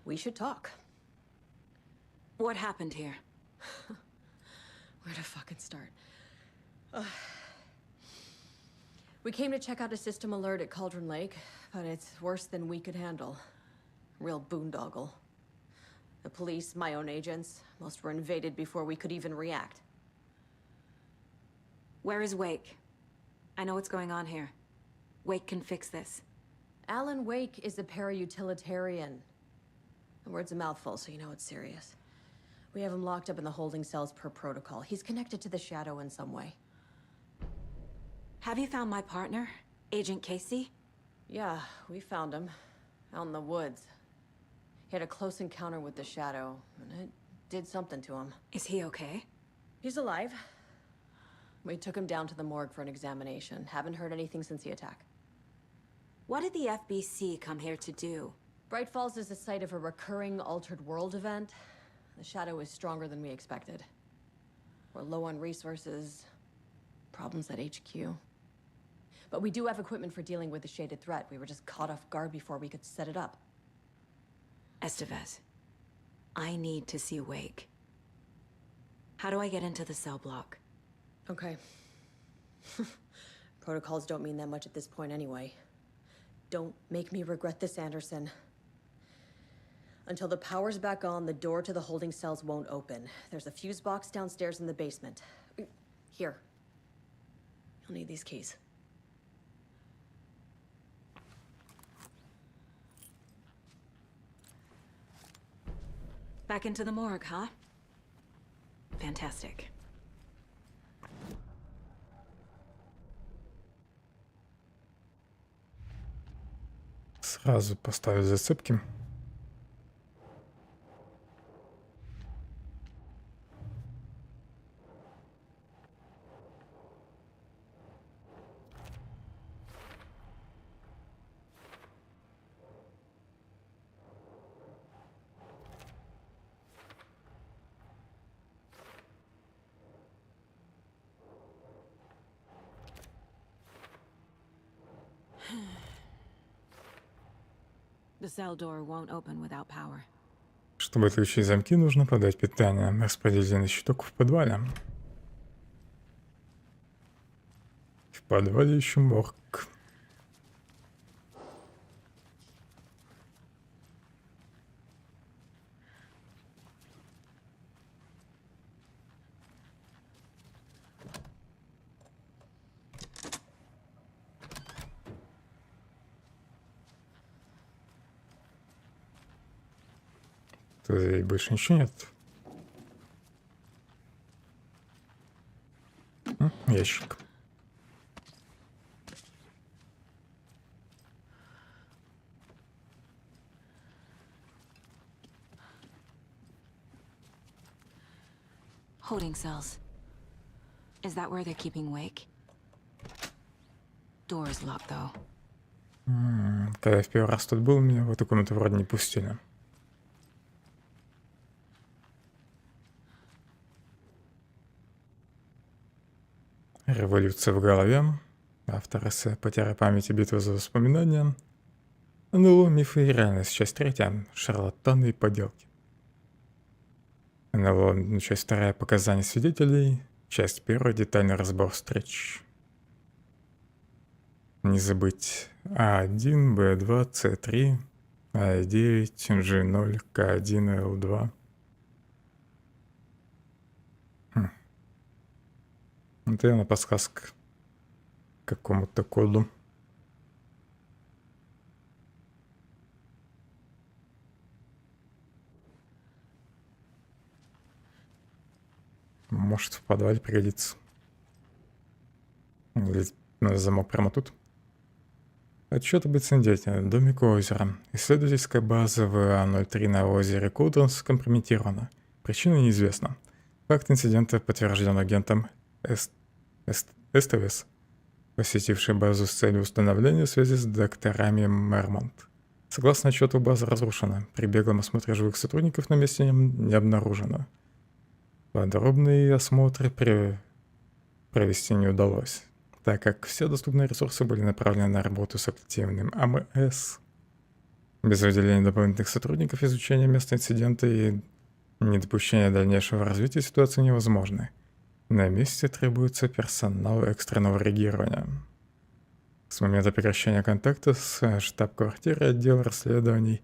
S6: We should talk.
S2: What happened here?
S6: Where to fucking start? We came to check out a system alert at Cauldron Lake, but it's worse than we could handle. Real boondoggle. The police, my own agents, most were invaded before we could even react.
S2: Where is Wake? I know what's going on here. Wake can fix this.
S6: Alan Wake is a para-utilitarian. The word's a mouthful, so you know it's serious. We have him locked up in the holding cells per protocol. He's connected to the Shadow in some way.
S2: Have you found my partner, Agent Casey?
S6: Yeah, we found him. Out in the woods. He had a close encounter with the Shadow, and it did something to him.
S2: Is he okay?
S6: He's alive. We took him down to the morgue for an examination. Haven't heard anything since the attack.
S2: What did the FBC come here to do?
S6: Bright Falls is the site of a recurring altered world event. The Shadow is stronger than we expected. We're low on resources. Problems at HQ. But we do have equipment for dealing with the shaded threat. We were just caught off guard before we could set it up.
S2: Estevez, I need to see Wake. How do I get into the cell block?
S6: Okay. Protocols don't mean that much at this point anyway. Don't make me regret this, Anderson. Until the power's back on, the door to the holding cells won't open. There's a fuse box downstairs in the basement. Here. You'll need these keys.
S2: Back into the morgue, huh? Fantastic.
S1: Сразу поставить зацепки.
S2: The cell door won't open without power.
S1: Чтобы отключить замки, нужно подать питание. Распределительный щиток в подвале. В подвале еще морг. Тут больше ничего нет. Ящик.
S2: Holding cells. Is that where they're keeping Wake? Door is locked, though.
S1: Когда я в первый раз тут был, меня в эту комнату вроде не пустили. Революция в голове. Автор эссе «Потеря памяти. Битва за воспоминания». НЛО, мифы и реальность. Часть 3. Шарлатаны и поделки. НЛО, часть 2. Показания свидетелей. Часть 1. Детальный разбор встреч. Не забыть А1, Б2, С3, А9, G0, К1, Л2. Это явно подсказка к какому-то коду. Может, в подвале пригодится. Или замок прямо тут. Отчет об инциденте. Домик у озера. Исследовательская база ВА-03 на озере Кулден скомпрометирована. Причина неизвестна. Факт инцидента подтвержден агентом СТВС. посетивший базу с целью установления связи с докторами Мермонт. Согласно отчету, база разрушена. При беглом осмотре живых сотрудников на месте не обнаружено. Подробные осмотры провести не удалось, так как все доступные ресурсы были направлены на работу с активным АМС. Без выделения дополнительных сотрудников изучения места инцидента и недопущения дальнейшего развития ситуации невозможно. На месте требуется персонал экстренного реагирования. С момента прекращения контакта с штаб-квартирой отдел расследований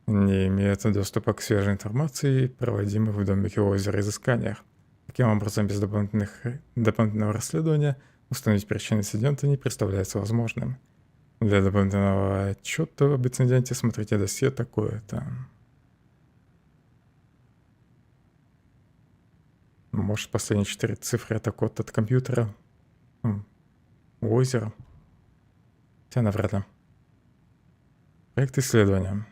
S1: не имеет доступа к свежей информации, проводимой в домике озера изысканиях. Таким образом, без дополнительного расследования установить причину инцидента не представляется возможным. Для дополнительного отчета об инциденте смотрите досье такое-то. Может, последние 4 цифры — это код от компьютера? Озеро? Хотя навряд ли. Проект исследования.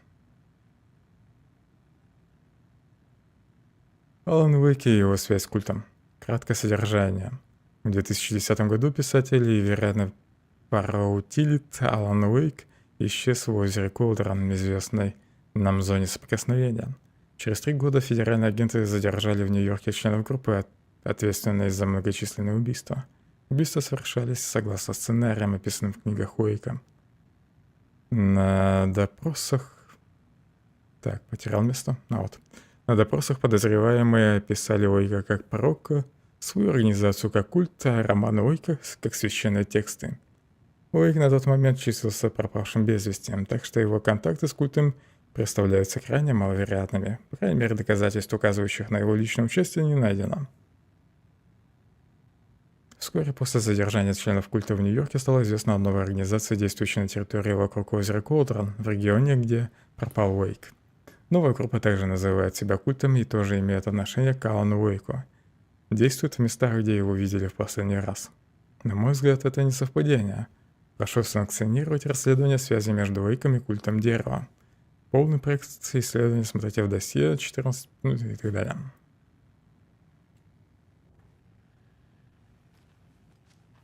S1: Алан Уэйк и его связь с культом. Краткое содержание. В 2010 году писатель и, вероятно, параутилит Алан Уэйк исчез в озере Колдеран, известной нам зоне соприкосновения. Через 3 года федеральные агенты задержали в Нью-Йорке членов группы, ответственной за многочисленные убийства. Убийства совершались согласно сценариям, описанным в книгах Уэйка. На допросах... Так, потерял место. На допросах подозреваемые описали Уэйка как пророка, свою организацию как культ, а романы Уэйка как священные тексты. Уэйк на тот момент числился пропавшим без вести, так что его контакты с культом представляются крайне маловероятными. По крайней мере, доказательств, указывающих на его личное участие, не найдено. Вскоре после задержания членов культа в Нью-Йорке стало известно о новой организации, действующей на территории вокруг озера Колдран, в регионе, где пропал Уэйк. Новая группа также называет себя культом и тоже имеет отношение к Алану Уэйку. Действует в местах, где его видели в последний раз. На мой взгляд, это не совпадение. Прошу санкционировать расследование связи между Уэйком и культом дерева. Полный проект исследования смотрите в досье 14 минут и так далее.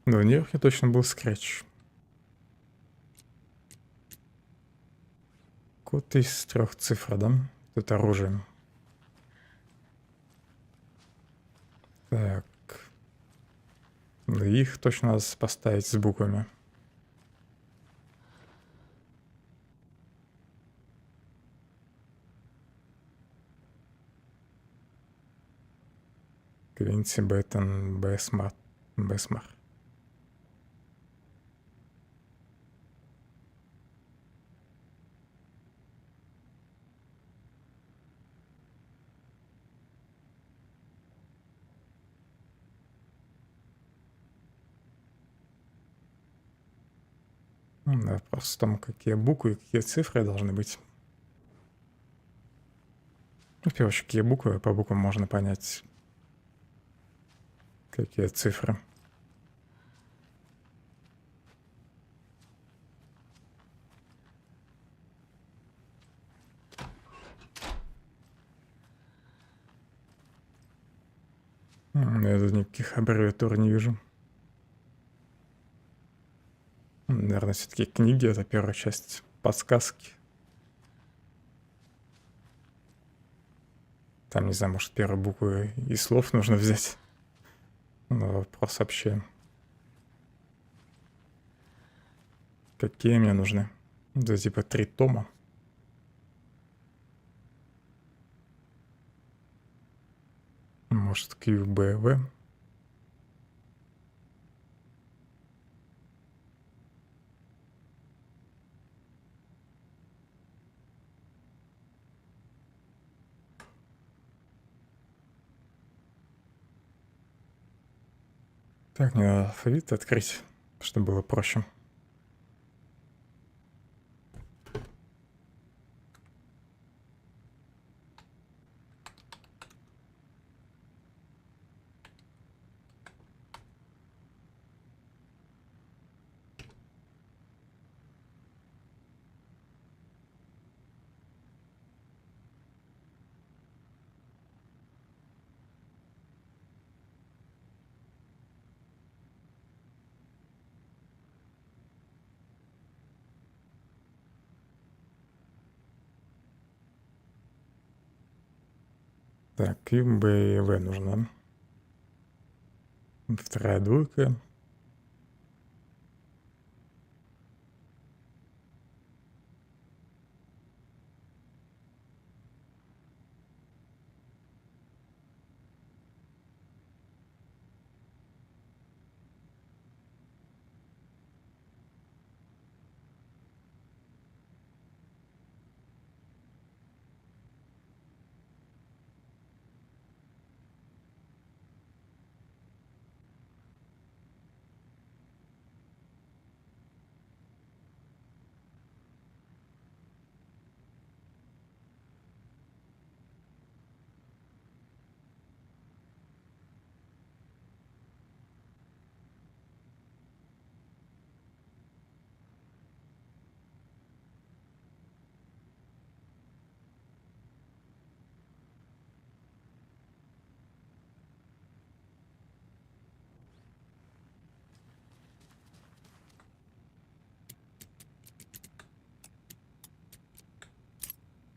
S1: Но в Нью-Йорке точно был скретч. Код из 3 цифр, да? Тут оружие. Так. Их точно надо поставить с буквами. Квинси, Беттон, Бесмар. Вопрос в том, какие буквы и какие цифры должны быть. В первую очередь, какие буквы, по буквам можно понять, какие цифры. Я тут никаких аббревиатур не вижу. Наверное, все-таки книги — это первая часть, подсказки. Там, не знаю, может, первые буквы и слов нужно взять. Но вопрос вообще. Какие мне нужны? Это типа 3 тома. Может, QBV. Так, мне надо алфавит открыть, чтобы было проще. Так, и Б и В нужна. Вторая двойка.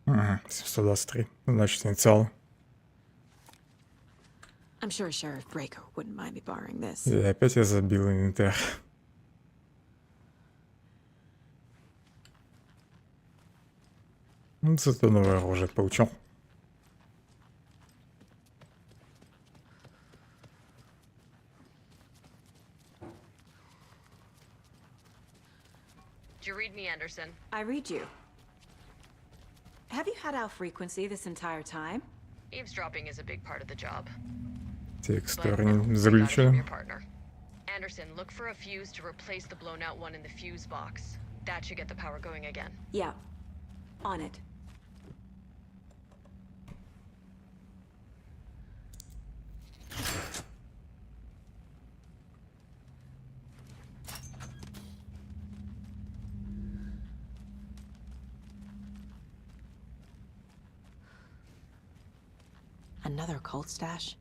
S1: Ага, 723. Значит, инициал.
S2: I'm sure Sheriff Breaker wouldn't mind me borrowing this.
S1: И опять я забил инвентарь. Ну, зато новое оружие получил.
S6: Did you read me, Anderson?
S2: I read you. Have you had our frequency this entire time?
S6: Eavesdropping is a big part of the job.
S1: Текст
S6: But
S1: не
S6: we got it from your
S1: заключен.
S6: partner. Anderson, look for a fuse to replace the blown out one in the fuse box. That should get the power going again.
S2: Yeah. On it. Another cult stash?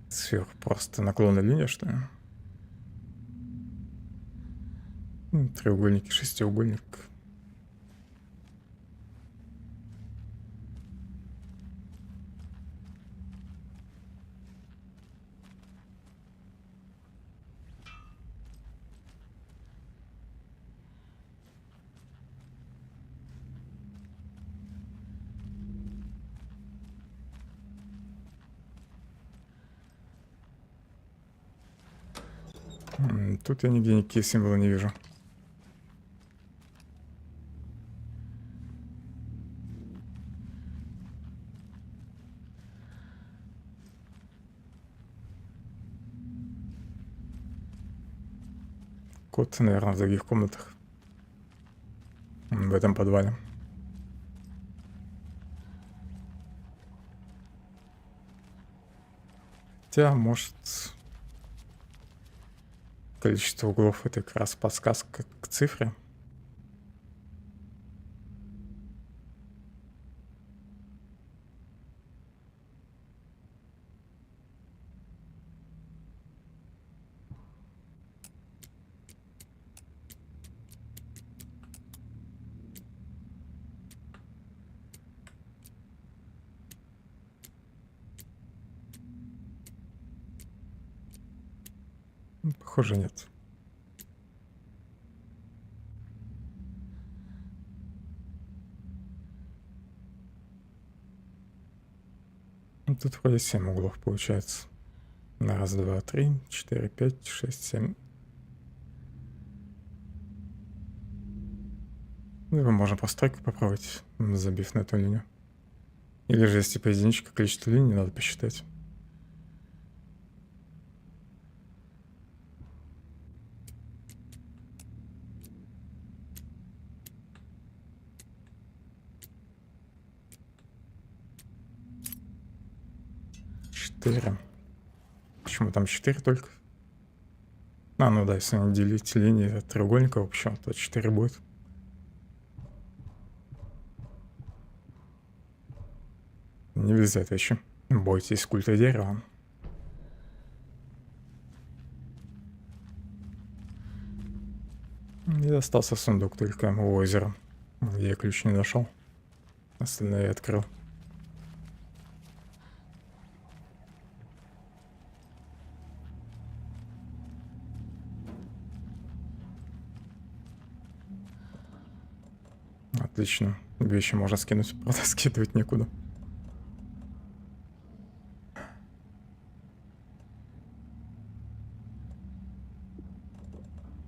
S1: Сверху просто наклонная линия, что ли? Треугольник и шестиугольник. Тут я нигде никакие символы не вижу. Код, наверное, в других комнатах. В этом подвале. Хотя, может, количество углов — это как раз подсказка к цифре. Похоже, нет. Тут вроде 7 углов получается. На раз, два, три, 4, 5, 6, 7. Ну, его можно постройку попробовать, забив на эту линию. Или же, если по единичке количество линий, надо посчитать. Почему там 4 только? А, ну да, если не делить линии от треугольника общего, то 4 будет. Не влезает еще. Бойтесь культа дерева. И остался сундук только у озера. Я ключ не нашел. Остальное я открыл. Отлично. Вещи можно скинуть, правда скидывать некуда.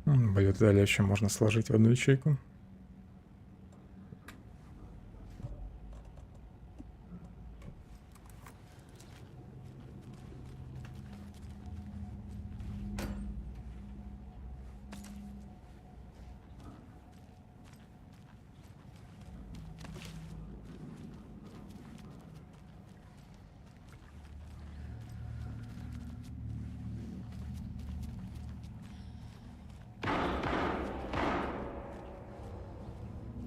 S1: Блюдо далее еще можно сложить в одну ячейку.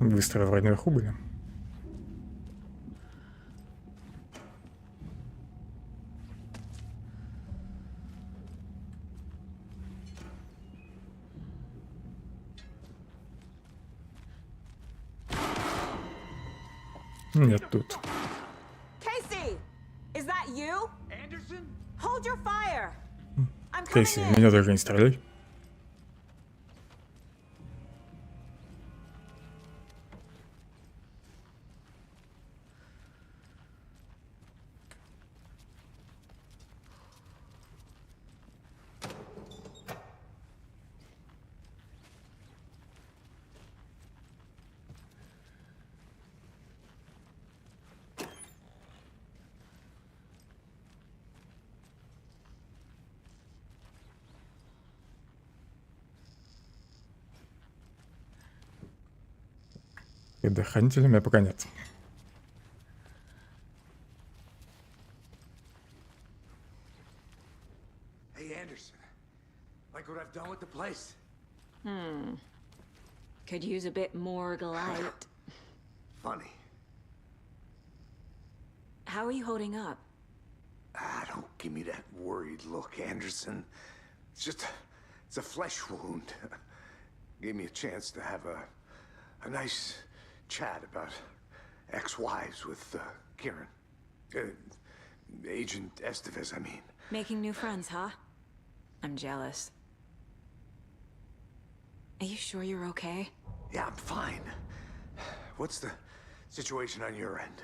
S1: Выстрелы вроде наверху были. Нет, тут.
S2: Casey! Is that you?
S4: Anderson?
S2: Hold your fire! I'm coming
S1: Кейси,
S2: in!
S1: меня даже не стреляй. Предохранителя меня пока нет.
S4: Hey, Anderson. Like what I've done with the place?
S2: Could use a bit more light.
S4: Funny.
S2: How are you holding up?
S4: Don't give me that worried look, Anderson. It's a flesh wound. Gave me a chance to have a nice chat about ex-wives with Kieran. Agent Estevez, I mean.
S2: Making new friends, huh? I'm jealous. Are you sure you're okay?
S4: Yeah, I'm fine. What's the situation on your end?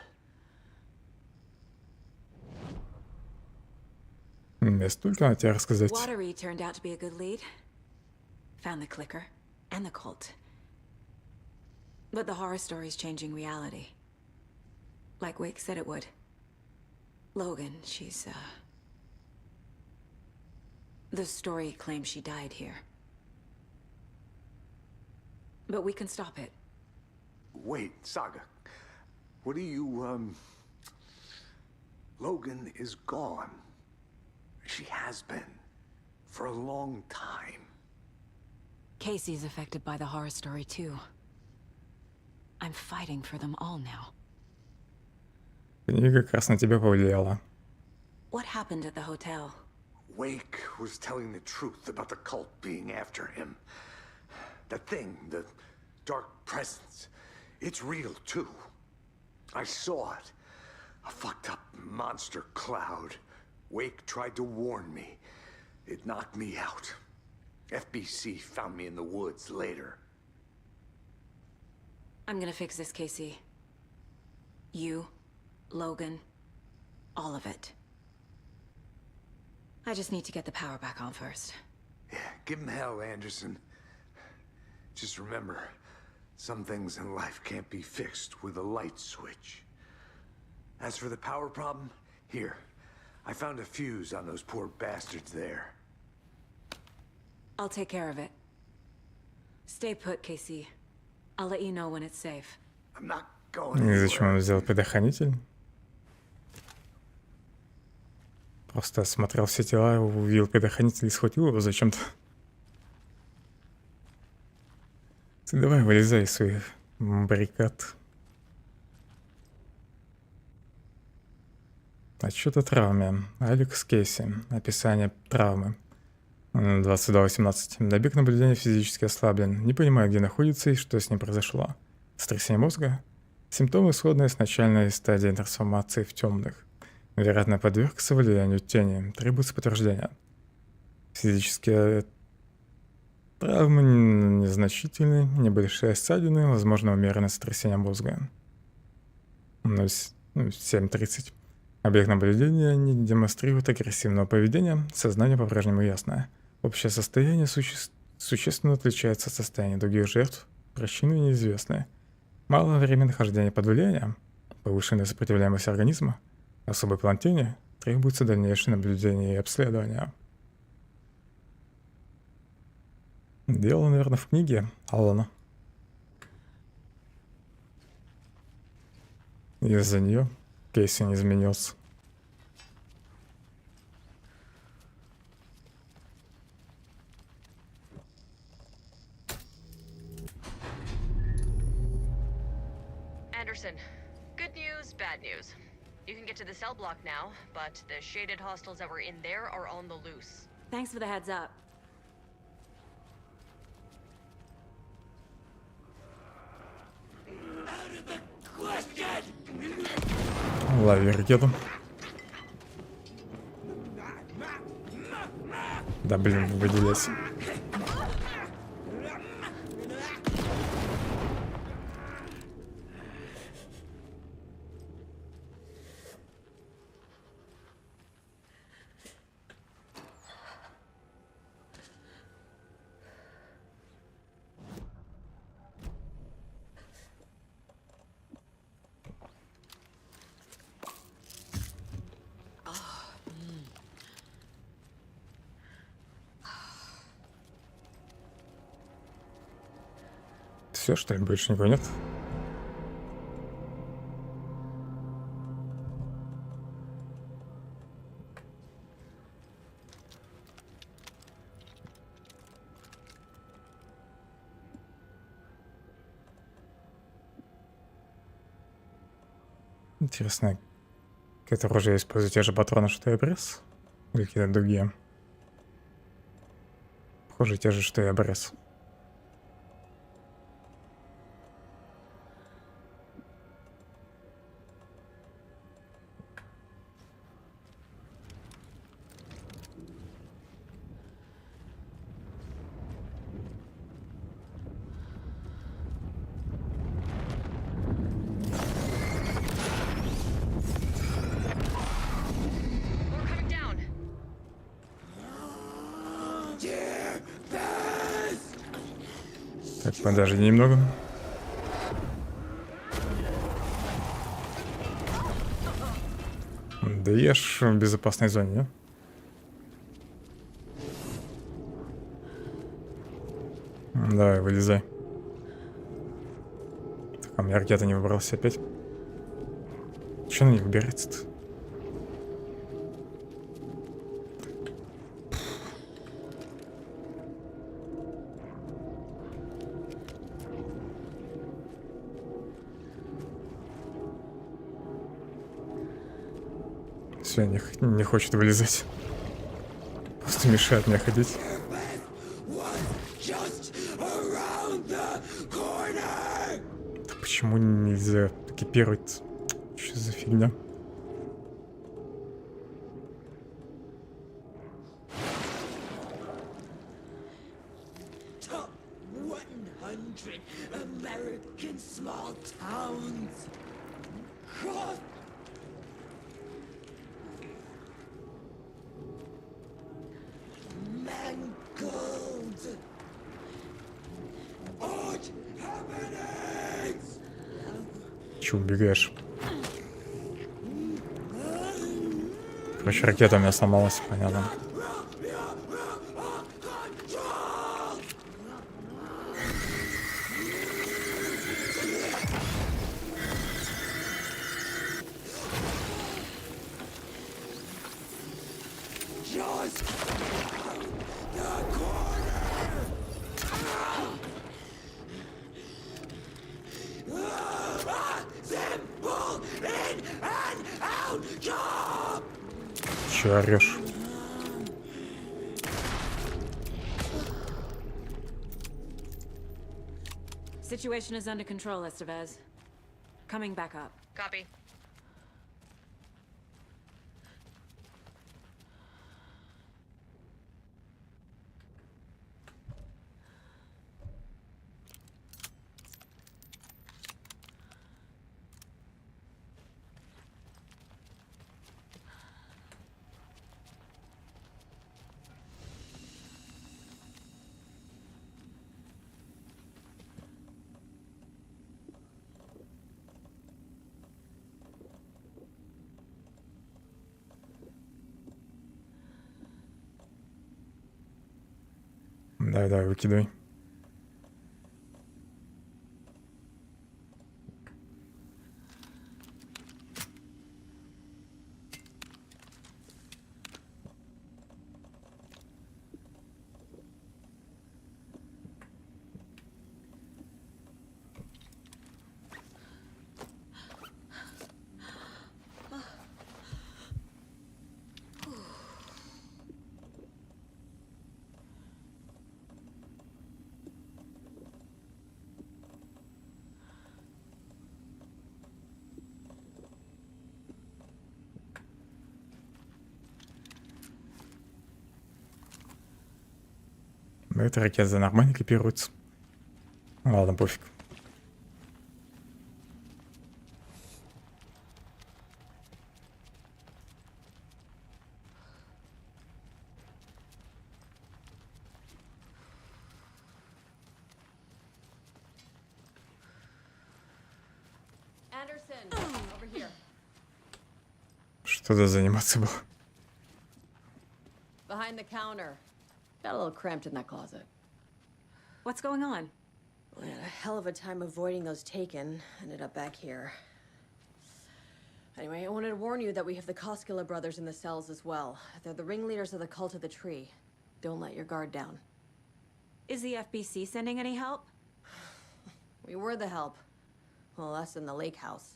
S1: Мне столько на тебя рассказать.
S2: Watery turned out to be a good lead. Found the clicker and the cult. But the horror story's changing reality. Like Wake said it would. Logan, she's, the story claims she died here. But we can stop it.
S4: Wait, Saga. What do you, Logan is gone. She has been. For a long time.
S2: Casey's affected by the horror story, too. I'm fighting for them all now.
S1: Книга как раз на тебя повлияла.
S2: What happened at the hotel?
S4: Wake was telling the truth about the cult being after him. That thing, the dark presence, it's real too. I saw it. A fucked up monster cloud. Wake tried to warn me. It knocked me out. FBC found me in the woods later.
S2: I'm gonna fix this, Casey. You, Logan, all of it. I just need to get the power back on first.
S4: Yeah, give him hell, Anderson. Just remember, some things in life can't be fixed with a light switch. As for the power problem, here. I found a fuse on those poor bastards there.
S2: I'll take care of it. Stay put, Casey. I'll let you know when it's safe.
S4: I'm not going
S1: И зачем он
S4: anywhere.
S1: взял предохранитель? Просто осмотрел все тела, увидел предохранитель и схватил его зачем-то. Ты давай вылезай из своих баррикад. Отчет о травме. Алекс Кейси. Описание травмы. 22:18. Добег наблюдения физически ослаблен. Не понимаю, где находится и что с ним произошло. Сотрясение мозга? Симптомы сходные с начальной стадией трансформации в темных. Вероятно, подвергся влиянию тени. Требуется подтверждение. Физические травмы незначительные, небольшие ссадины, возможно, умеренное сотрясение мозга. 7:30. Объект наблюдения не демонстрирует агрессивного поведения, сознание по-прежнему ясное. Общее состояние существенно отличается от состояния других жертв, причины неизвестны. Мало времени нахождения под влиянием, повышенная сопротивляемость организма, особое план тени, требуется дальнейшее наблюдение и обследование. Дело, наверное, в книге Алана. Из-за нее кейс не изменился.
S7: Anderson, good news, bad news. You can get to the cell block now, but the shaded hostiles that were in there are on the loose.
S2: Thanks for the heads up.
S1: Лови ракету. Да блин, выделяйся. Все, что ли, больше никого нет? Интересно, это оружие использует те же патроны, что и обрез? Или какие-то другие? Похоже, те же, что и обрез.
S7: We're coming down.
S1: Так, подожди немного. Да я ж в безопасной зоне, да? Давай, вылезай. Так, а у меня ракета не выбралась опять. Че на них выбирается-то? Все, не хочет вылезать. Просто мешает мне ходить. Да почему нельзя экипировать? Что за фигня?
S8: Top 100 American small towns. Cross. Mangled. Odd happenings.
S1: Че убегаешь? Короче, ракета у меня сломалась, понятно.
S8: Just the corner. Simple in and out job.
S1: Че орешь?
S2: Situation is under control, Estevez. Coming back up.
S7: Copy.
S1: Давай, выкидывай. Эта ракета нормально копируется. Ладно, пофиг.
S6: Anderson, over here.
S1: Что за заниматься было?
S6: Behind the counter. Got a little cramped in that closet.
S2: What's going on?
S6: We had a hell of a time avoiding those taken. Ended up back here. Anyway, I wanted to warn you that we have the Koskela brothers in the cells as well. They're the ringleaders of the cult of the tree. Don't let your guard down.
S2: Is the FBC sending any help?
S6: We were the help. Well, us in the lake house.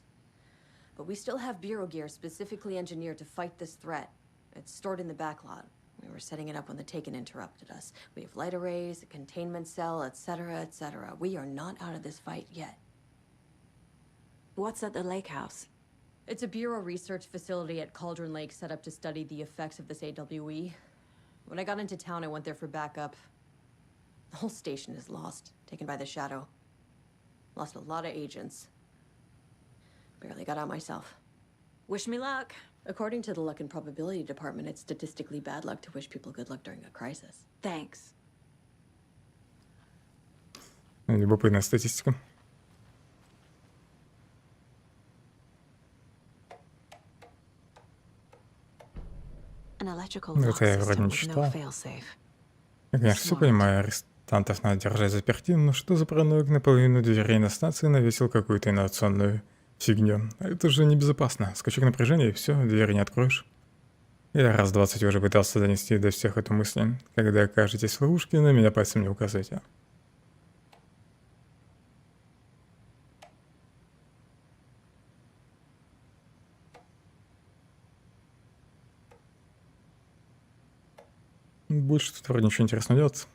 S6: But we still have bureau gear specifically engineered to fight this threat. It's stored in the backlot. We were setting it up when the Taken interrupted us. We have light arrays, a containment cell, etc., etc. We are not out of this fight yet.
S2: What's at the lake house?
S6: It's a bureau research facility at Cauldron Lake set up to study the effects of this AWE. When I got into town, I went there for backup. The whole station is lost, taken by the shadow. Lost a lot of agents. Barely got out myself.
S2: Wish me luck.
S6: According to the luck and probability department, it's statistically bad luck to wish people good luck during a crisis.
S2: Thanks.
S1: Любопытная статистика.
S2: An electrical
S1: Ну,
S2: lock
S1: это я
S2: system
S1: вроде не
S2: with no
S1: читал.
S2: failsafe.
S1: Я, конечно, все понимаю, арестантов надо держать заперти, но что за параноик наполовину дверей на станции навесил какую-то инновационную фигню? Это же небезопасно. Скачок напряжения и все, двери не откроешь. Я раз 20 уже пытался донести до всех эту мысль. Когда окажетесь в ловушке, на меня пальцем не указывайте. Больше тут вроде ничего интересного делать.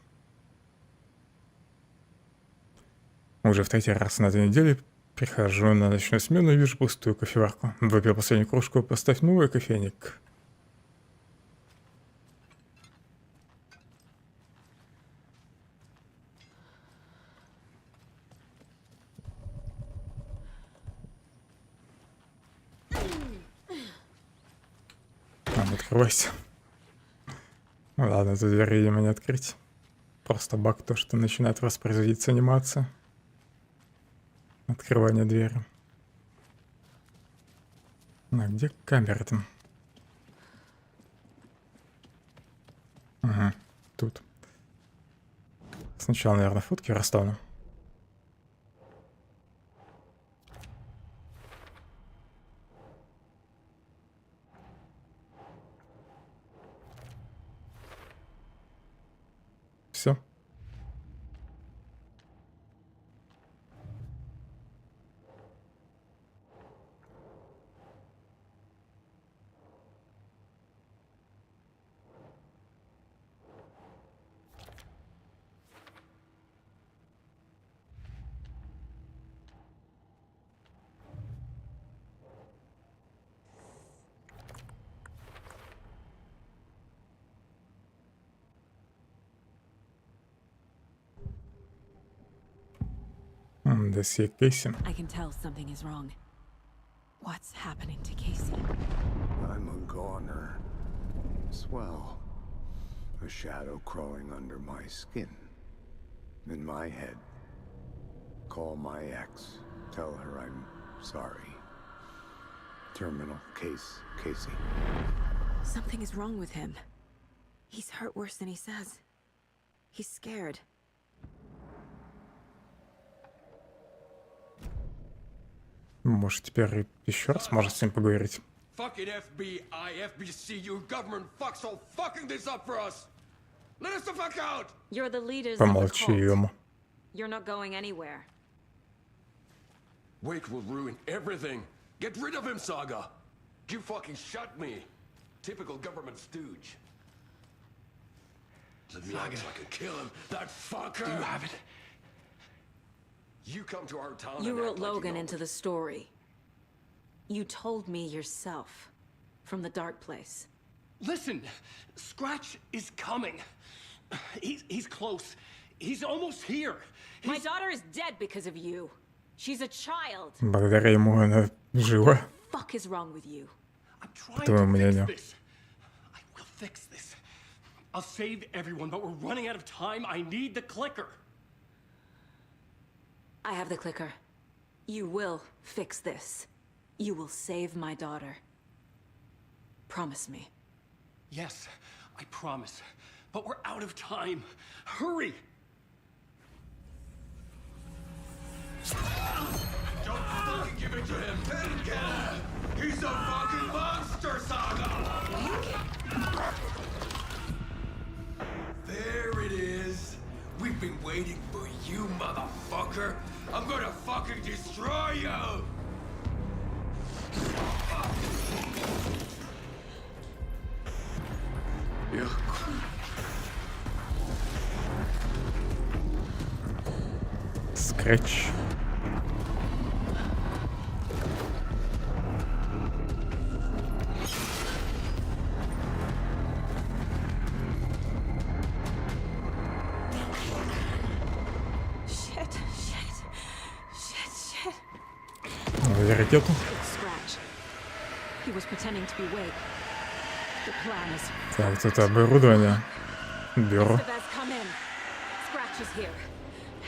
S1: Уже в третий раз на этой неделе прихожу на ночную смену и вижу пустую кофеварку. Выпил последнюю кружку, поставь новый кофейник. Открывайся. Ладно, эту дверь, видимо, не открыть. Просто баг то, что начинает воспроизводиться анимация. Открывание двери. А где камера там? Ага, тут. Сначала, наверное, фотки расставлю. Все. Досье Кейси.
S2: I can tell something is wrong. What's happening to Casey?
S4: I'm a goner. Swell. A shadow crawling under my skin. In my head. Call my ex. Tell her I'm sorry. Terminal case, Casey.
S2: Something is wrong with him. He's hurt worse than he says. He's scared.
S1: Может, теперь еще раз может с ним поговорить.
S8: Fucking FBI, FBC, your government fucks all fucking this up for us. Let us the fuck out.
S2: You're the leaders
S1: Помолчи
S2: of the cult.
S1: ему.
S2: You're not going anywhere.
S8: Wake will ruin everything. Get rid of him, Saga. You fucking shut me. Typical government stooge. Let me out so I can kill him. That fucker. Do you have it? You come to our town.
S2: You
S8: and
S2: wrote
S8: act like
S2: Logan
S8: you know
S2: into the story. You told me yourself. From the dark place.
S9: Listen, Scratch is coming. He's close. He's almost here.
S2: My daughter is dead because of you. She's a child.
S1: Благодаря ему она жива.
S2: What the fuck is wrong with you?
S9: I'm trying
S1: твоему
S9: to
S1: мнению.
S9: fix this. I will fix this. I'll save everyone, but we're running out of time. I need the clicker.
S2: I have the clicker. You will fix this. You will save my daughter. Promise me.
S9: Yes, I promise. But we're out of time. Hurry!
S8: Don't fucking give it to him. He's a fucking monster, Saga. There it is. We've been waiting for you, motherfucker. I'm gonna fucking destroy you.
S1: Скретч.
S2: Shit.
S1: Ракету.
S2: Scratch. He was pretending to be awake. The plan is.
S1: Так, тут оборудование. Бюро.
S2: Estevez, come in. Scratch is here.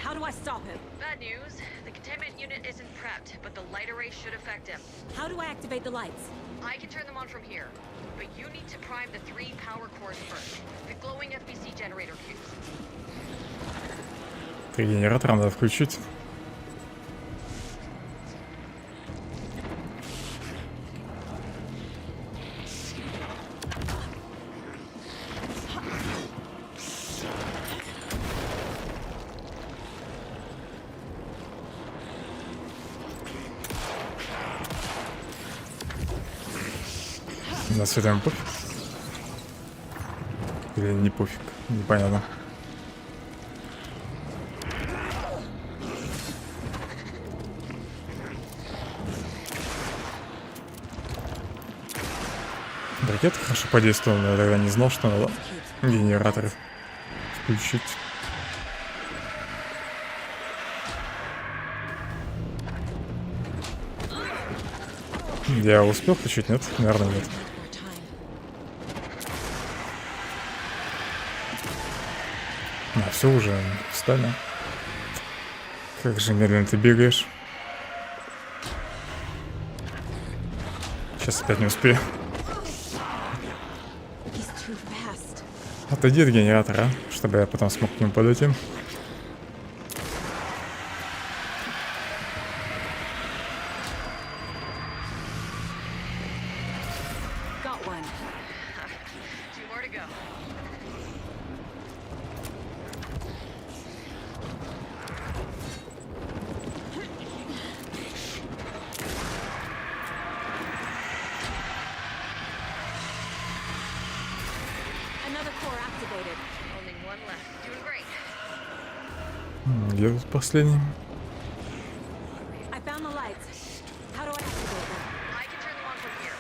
S2: How do I stop him?
S7: Bad news. The containment unit isn't prepped, but the light array should affect him.
S2: How do I activate the lights?
S7: I can turn them on from here, but you need to prime the 3 power cores first. The glowing FBC generator cubes.
S1: 3 генератора надо включить. На все ему пофиг? Или не пофиг? Непонятно. Ракета хорошо подействовала, но я тогда не знал, что надо генераторы включить. Я успел включить? Нет? Наверное, нет. А, все уже встали. Как же медленно ты бегаешь. Сейчас опять не успею. Отойди от генератора, чтобы я потом смог к нему подойти.
S7: Got one. 2 more to go.
S2: Another core activated.
S7: Only 1 left. Doing great.
S1: Где тут последний?
S2: I found the lights. How do I activate them?
S7: I can turn them on from here.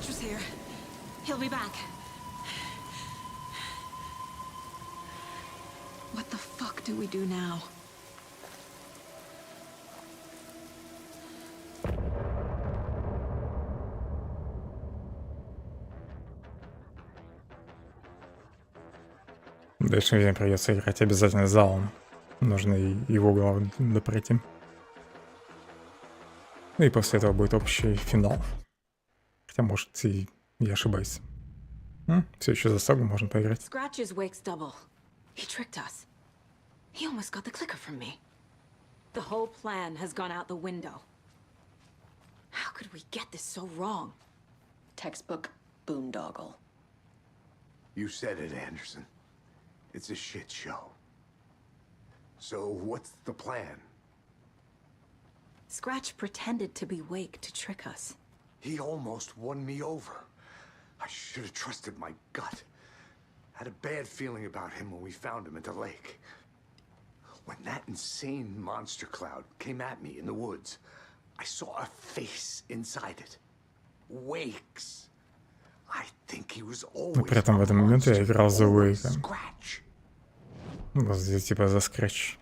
S2: Scratch was here. He'll be back. What the fuck do we do now?
S1: Дальше мне придется играть обязательно с залом. Нужно и его главу допройти. Ну и после этого будет общий финал. Хотя, может, и я ошибаюсь. Все еще за сагу можно поиграть.
S2: Scratch's Wake's double. He tricked us. He almost got the clicker from me. The whole plan has gone out the window. How could we get this so wrong?
S6: Textbook boondoggle.
S4: You said it, Anderson. It's a shit show. So what's the plan?
S2: Scratch pretended to be Wake to trick us.
S4: He almost won me over. I should have trusted my gut. Had a bad feeling about him when we found him at the lake. When that insane monster cloud came at me in the woods, I saw a face inside it. Wake's. I think he was always
S1: При этом в этом моменте я играл за Уэйка.
S4: Scratch.
S1: Вот здесь типа за Scratch.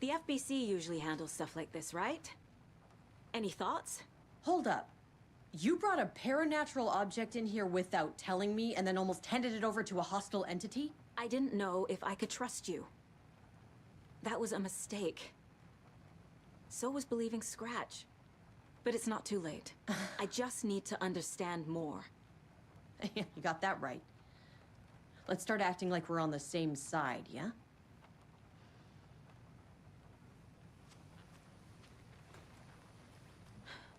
S2: The FBC usually handles stuff like this, right? Any thoughts?
S6: Hold up. You brought a paranatural object in here without telling me and then almost handed it over to a hostile entity?
S2: I didn't know if I could trust you. That was a mistake. So was believing Scratch. But it's not too late. I just need to understand more.
S6: You got that right. Let's start acting like we're on the same side, yeah?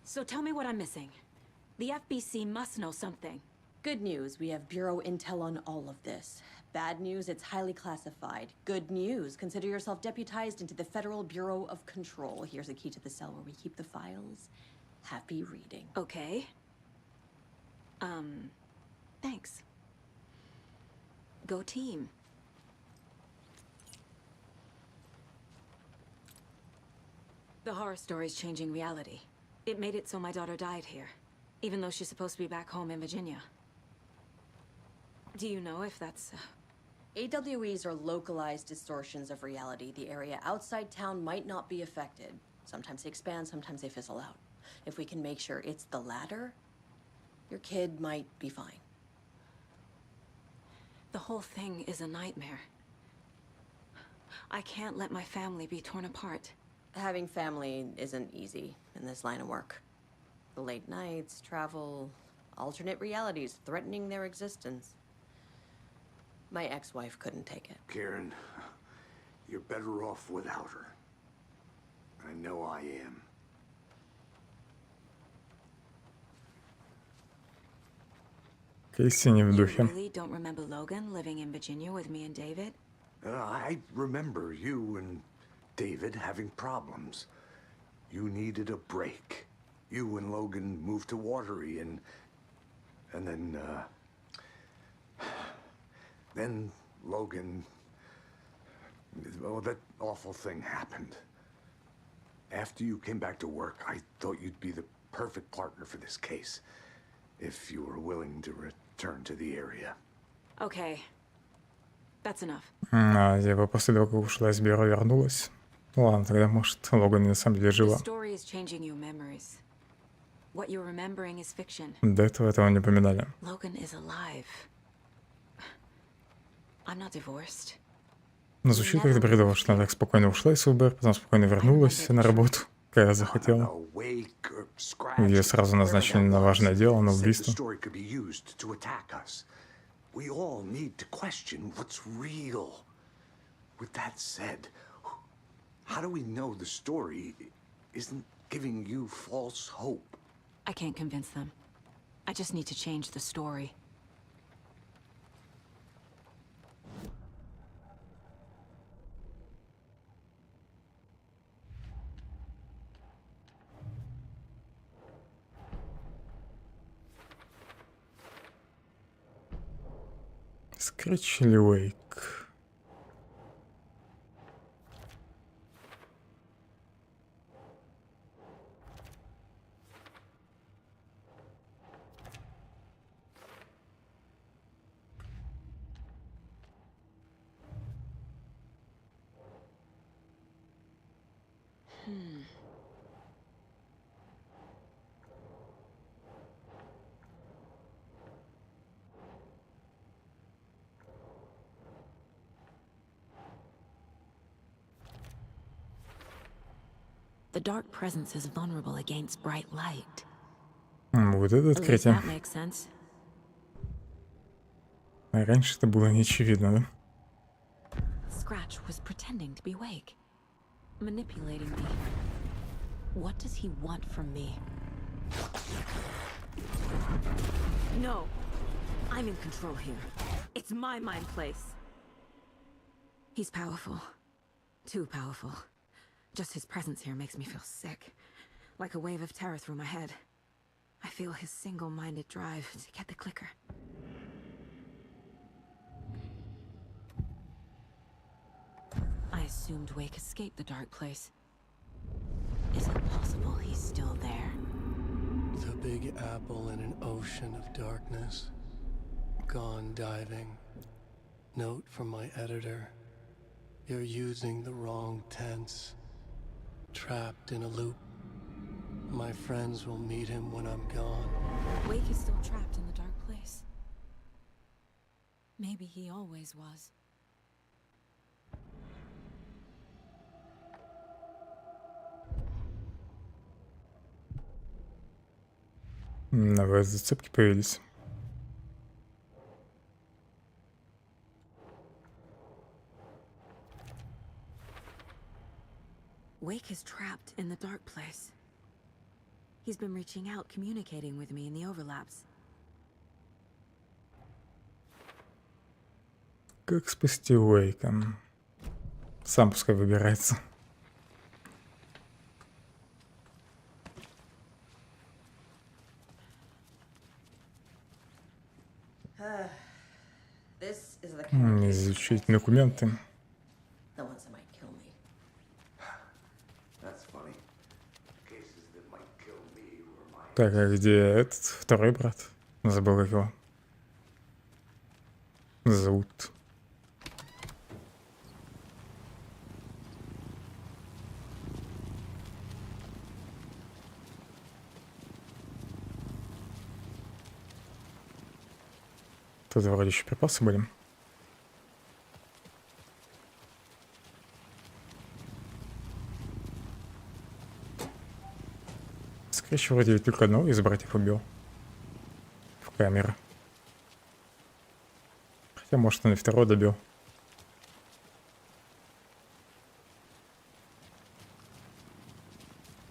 S2: So tell me what I'm missing. The FBC must know something.
S6: Good news, we have Bureau intel on all of this. Bad news, it's highly classified. Good news, consider yourself deputized into the Federal Bureau of Control. Here's a key to the cell where we keep the files. Happy reading.
S2: Okay. Thanks. Go team. The horror story's changing reality. It made it so my daughter died here, even though she's supposed to be back home in Virginia. Do you know if that's...
S6: AWEs are localized distortions of reality. The area outside town might not be affected. Sometimes they expand, sometimes they fizzle out. If we can make sure it's the latter, your kid might be fine.
S2: The whole thing is a nightmare. I can't let my family be torn apart.
S6: Having family isn't easy in this line of work. The late nights, travel, alternate realities threatening their existence. My ex-wife couldn't take it.
S4: Karen, you're better off without her. I know I am.
S1: Кейси не в
S2: You
S1: духе.
S2: really don't remember Logan living in Virginia with me and David?
S4: I remember you and David having problems. You needed a break. You and Logan moved to Watery and then Logan, well, that awful thing happened. After you came back to work, I thought you'd be the perfect partner for this case, if you were willing to return to the area.
S2: Okay. That's enough.
S1: Типа после того, как ушла из бюро, вернулась. Ладно, тогда может Логан на самом деле
S2: The
S1: жива.
S2: story is changing your memories. What you're remembering is fiction.
S1: До этого не упоминали.
S2: Logan is alive. I'm not divorced.
S1: Но звучит как-то бредово, что она так спокойно ушла из ФБР, потом спокойно вернулась на работу, когда захотела. Ее сразу назначили на важное дело, на убийство.
S4: We all need to question what's real. With that said, how do we know the story isn't giving you false hope?
S2: I can't convince them. I just need to change the story.
S1: Scratch или Wake?
S2: The dark presence is vulnerable against bright light.
S1: Вот это
S2: At least
S1: открытие.
S2: that makes sense.
S1: А раньше это было не очевидно, да?
S2: Scratch was pretending to be awake, manipulating me. What does he want from me? No, I'm in control here. It's my mind place. He's powerful. Too powerful. Just his presence here makes me feel sick. Like a wave of terror through my head. I feel his single-minded drive to get the clicker. I assumed Wake escaped the dark place. Is it possible he's still there?
S10: The big apple in an ocean of darkness. Gone diving. Note from my editor. You're using the wrong tense. Trapped in a loop. My friends will meet him when I'm gone.
S2: Wake is still trapped in the dark place. Maybe he always was.
S1: Новые зацепки появились.
S2: Wake is trapped in the dark place. He's been reaching out, communicating with me in the overlaps.
S1: Как спасти Уэйка? Сам пускай выбирается.
S6: This is the kind of case
S1: Изучить документы.
S6: the ones that might kill me.
S4: That's funny. Cases that might kill me were my...
S1: Так, а где этот второй брат? Забыл, как его зовут. Тут вроде еще припасы были. Скорее всего, вроде ведь только одного из братьев убил. В камеру. Хотя, может, он и второго добил.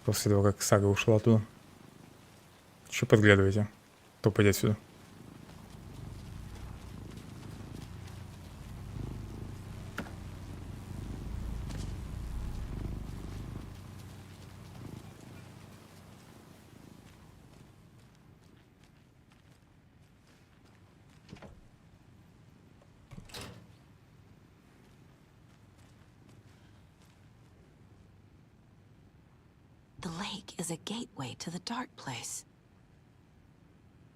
S1: После того, как Сага ушла оттуда. Че подглядываете? Топайте отсюда.
S2: The lake is a gateway to the dark place.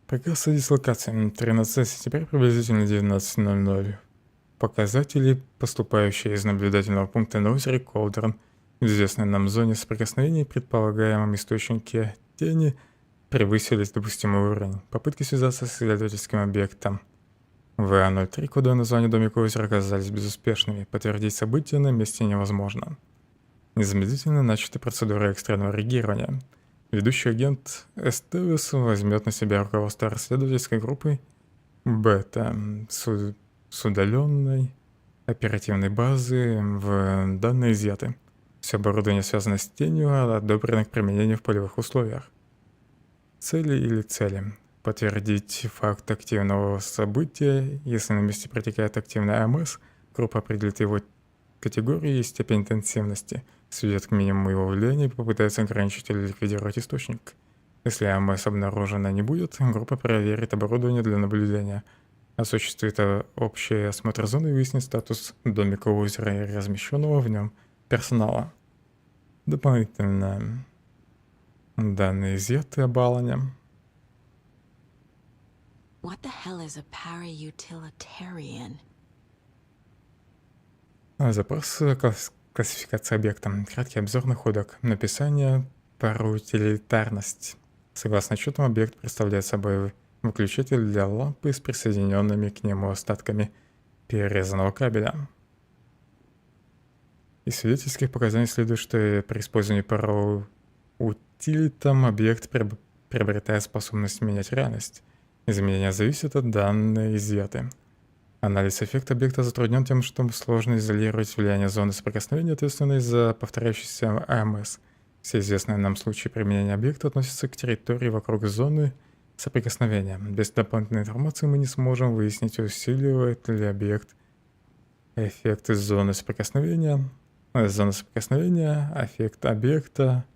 S1: Приказ о дислокации. 13 сентября, приблизительно 19:00. Показатели, поступающие из наблюдательного пункта на озере Колдерн, в известной нам зоне соприкосновений предполагаемом источнике тени, превысили допустимый уровень. Попытки связаться с исследовательским объектом ВА-03, кодовое название домика озера, оказались безуспешными. Подтвердить события на месте невозможно. Незамедлительно начата процедура экстренного реагирования. Ведущий агент Эстевес возьмет на себя руководство расследовательской группой Бета с удаленной оперативной базы в данные изъяты. Все оборудование связано с тенью, одобрено к применению в полевых условиях. Цели или цели. Подтвердить факт активного события. Если на месте протекает активный АМС, группа определит его категорию и степень интенсивности, сведет к минимуму его влияния и попытается ограничить или ликвидировать источник. Если АМС обнаружено не будет, группа проверит оборудование для наблюдения, осуществит общий осмотр зоны и выяснит статус домика у озера и размещенного в нем персонала. Дополнительно данные изъяты об Алане.
S2: What the hell is a para-utilitarian?
S1: Запрос Классификация объекта. Краткий обзор находок. Написание. Параутилитарность. Согласно отчетам, объект представляет собой выключатель для лампы с присоединенными к нему остатками перерезанного кабеля. Из свидетельских показаний следует, что при использовании параутилитом объект приобретает способность менять реальность. Изменения зависят от данных изъяты. Анализ эффекта объекта затруднен тем, что сложно изолировать влияние зоны соприкосновения, ответственной за повторяющийся АМС. Все известные нам случаи применения объекта относятся к территории вокруг зоны соприкосновения. Без дополнительной информации мы не сможем выяснить, усиливает ли объект эффект зоны соприкосновения, эффект объекта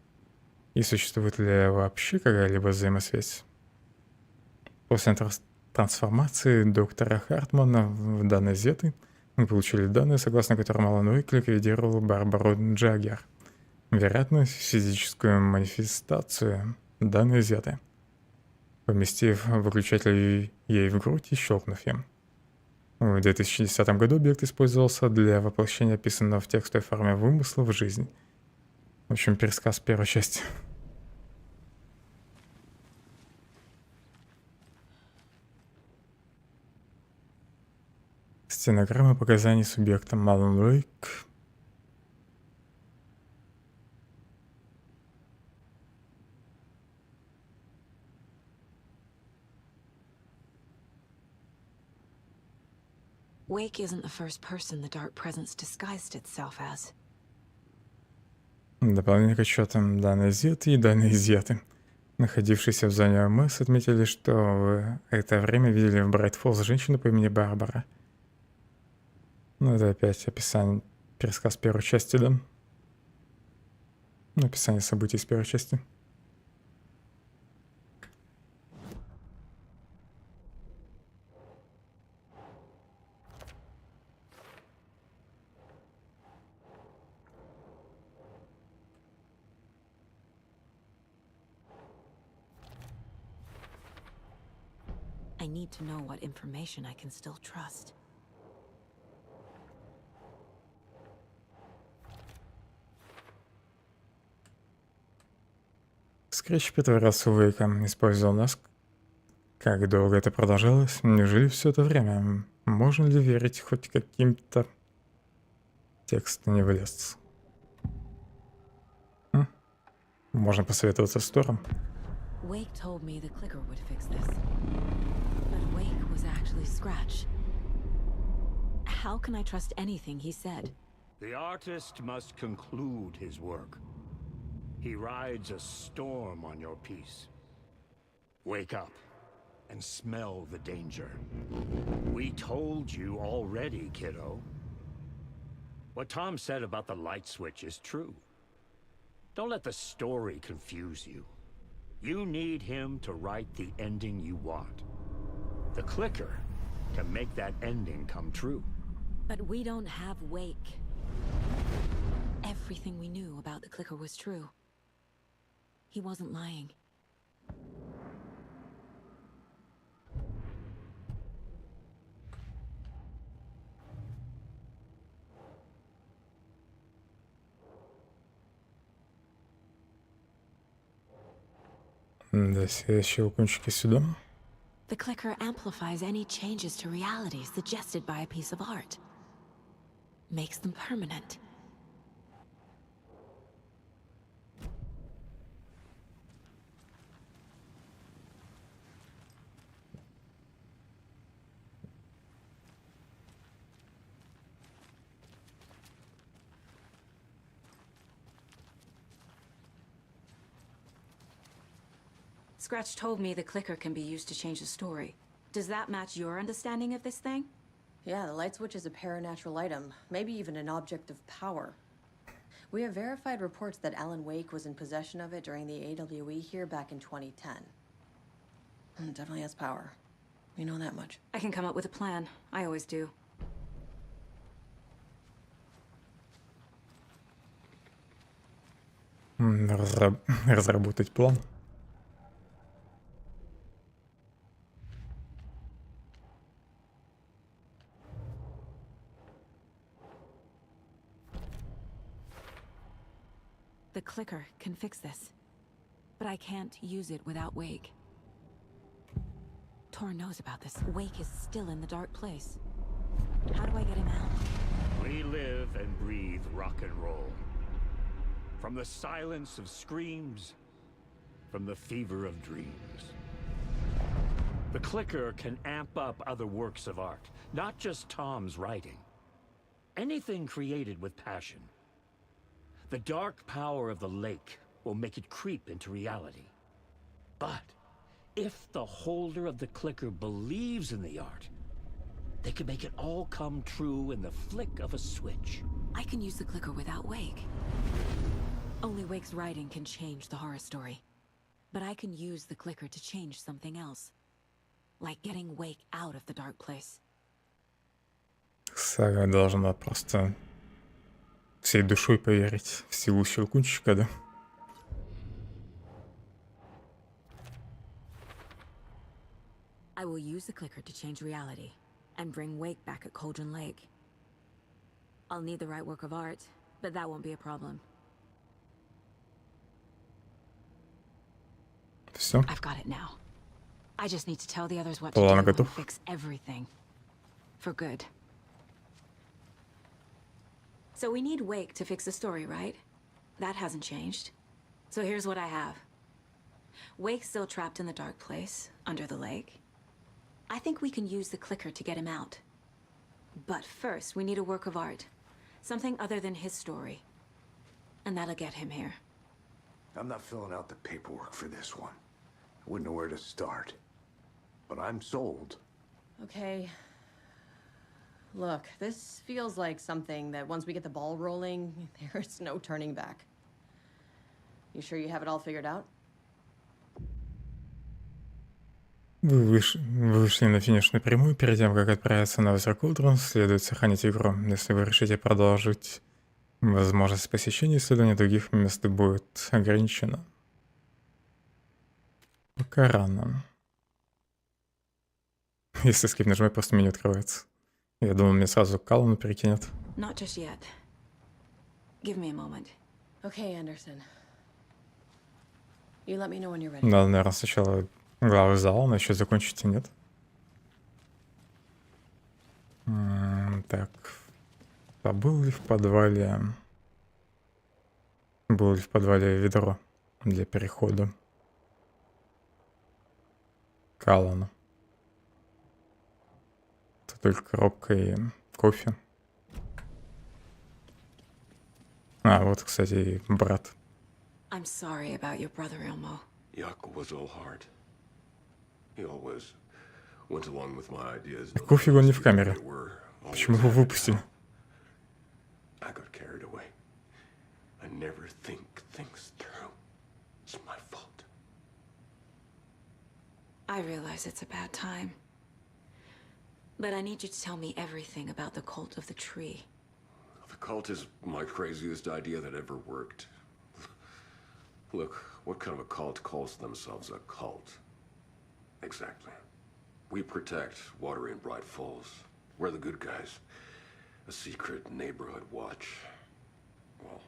S1: и существует ли вообще какая-либо взаимосвязь. После трансформации доктора Хартмана в данные зеты мы получили данные, согласно которым Алан Уэйк ликвидировал Барбару Джаггер. Вероятно, физическую манифестацию данные зеты, поместив выключатель ей в грудь и щелкнув им. В 2010 году объект использовался для воплощения описанного в текстовой форме вымысла в жизнь. В общем, пересказ первой части. Стенограмма показаний субъекта Алан Уэйк.
S2: Wake isn't the first person the dark presence disguised itself as.
S1: Дополнение к отчетам данные изъяты и данные изъяты. Находившиеся в зоне ОМС отметили, что в это время видели в Брайт-Фоллс женщину по имени Барбара. Ну, это опять описание, пересказ первой части, да? Описание событий из первой части.
S2: I need to know what information I can still trust.
S1: Скретч притворялся Уэйком, использовал нас. Как долго это продолжалось? Неужели все это время? Можно ли верить хоть каким-то текстам не влез? Можно посоветоваться с Тором.
S2: Wake told me the clicker would fix this. But Wake was actually Scratch. How can I trust anything he said?
S11: The artist must conclude his work. He rides a storm on your piece. Wake up and smell the danger. We told you already, kiddo. What Tom said about the light switch is true. Don't let the story confuse you. You need him to write the ending you want. The clicker can make that ending come true.
S2: But we don't have Wake. Everything we knew about the clicker was true. He wasn't lying.
S1: Да, щелкунчики сюда.
S2: The clicker amplifies any changes to reality suggested by a piece of art. Makes them permanent. Scratch told me the clicker can be used to change the story. Does that match your understanding of this thing?
S6: Yeah, the light switch is a paranatural item, maybe even an object of power. We have verified reports that Alan Wake was in possession of it during the AWE here back in 2010. It definitely has power. We know that much.
S2: I can come up with a plan. I always do.
S1: Разработать план.
S2: clicker can fix this. But I can't use it without Wake. Tor knows about this. Wake is still in the dark place. How do I get him out?
S11: We live and breathe rock and roll. From the silence of screams, from the fever of dreams. The clicker can amp up other works of art, not just Tom's writing. Anything created with passion. The dark power of the lake will make it creep into reality. But if the holder of the clicker believes in the art, they can make it all come true in the flick of a switch.
S2: I can use the clicker without Wake. Only Wake's writing can change the horror story. But I can use the clicker to change something else. Like getting Wake out of the dark place.
S1: Сага должна просто всей душой поверить в силу Щелкунчика, да?
S2: I will use the clicker to change reality and bring Wake back at Cauldron Lake. I'll need the right work of art, but that won't be a problem.
S1: Все.
S2: I've got it now. I just need to tell the others what
S1: План
S2: to do
S1: готов.
S2: and fix everything. For good. So we need Wake to fix the story, right? That hasn't changed. So here's what I have. Wake's still trapped in the dark place, under the lake. I think we can use the clicker to get him out. But first, we need a work of art. Something other than his story. And that'll get him here.
S4: I'm not filling out the paperwork for this one. I wouldn't know where to start. But I'm sold.
S6: Okay. Look, this feels like something that once we get the ball rolling, there's no turning back. You sure you have it all figured out?
S1: Вы вышли на финишную прямую. Перед тем, как отправиться на озеро Колдрон, следует сохранить игру. Если вы решите продолжить, возможность посещения исследования других мест будет ограничена. Пока рано. Если скип нажимать, просто меню открывается. Я думал, мне сразу к Каллану перекинет.
S2: Not just yet. Give me a moment.
S6: Okay, Anderson. You let me know when you're ready.
S1: Надо, наверное, сначала главы зала, но еще закончить и нет. Так. А был ли в подвале... Было ли в подвале ведро для перехода к Аллану? Это только коробка и кофе. А, вот, кстати, и брат.
S2: I'm sorry about your brother, Ilmo.
S8: Yaakov was all heart. He always went along with my ideas.
S1: Кофе он не в камере. Почему его выпустили?
S8: I got carried away. I never think things through. It's my fault.
S2: I realize it's a bad time. But I need you to tell me everything about the cult of the tree.
S8: The cult is my craziest idea that ever worked. Look, what kind of a cult calls themselves a cult? Exactly. We protect Watery and Bright Falls. We're the good guys. A secret neighborhood watch. Well,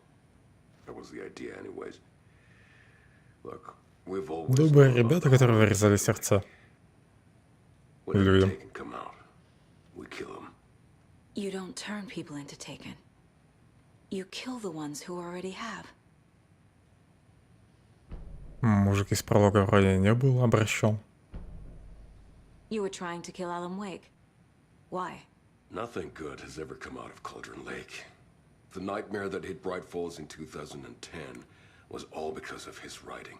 S8: that was the idea anyways. Look, we've always...
S1: Добрые ребята, которые вырезали сердца людям.
S8: Come out. We kill them.
S2: You don't turn people into Taken. You kill the ones who already have.
S1: Мужик из пролога вроде не был обращен.
S2: You were trying to kill Alan Wake. Why?
S8: Nothing good has ever come out of Cauldron Lake. The nightmare that hit Bright Falls in 2010 was all because of his writing.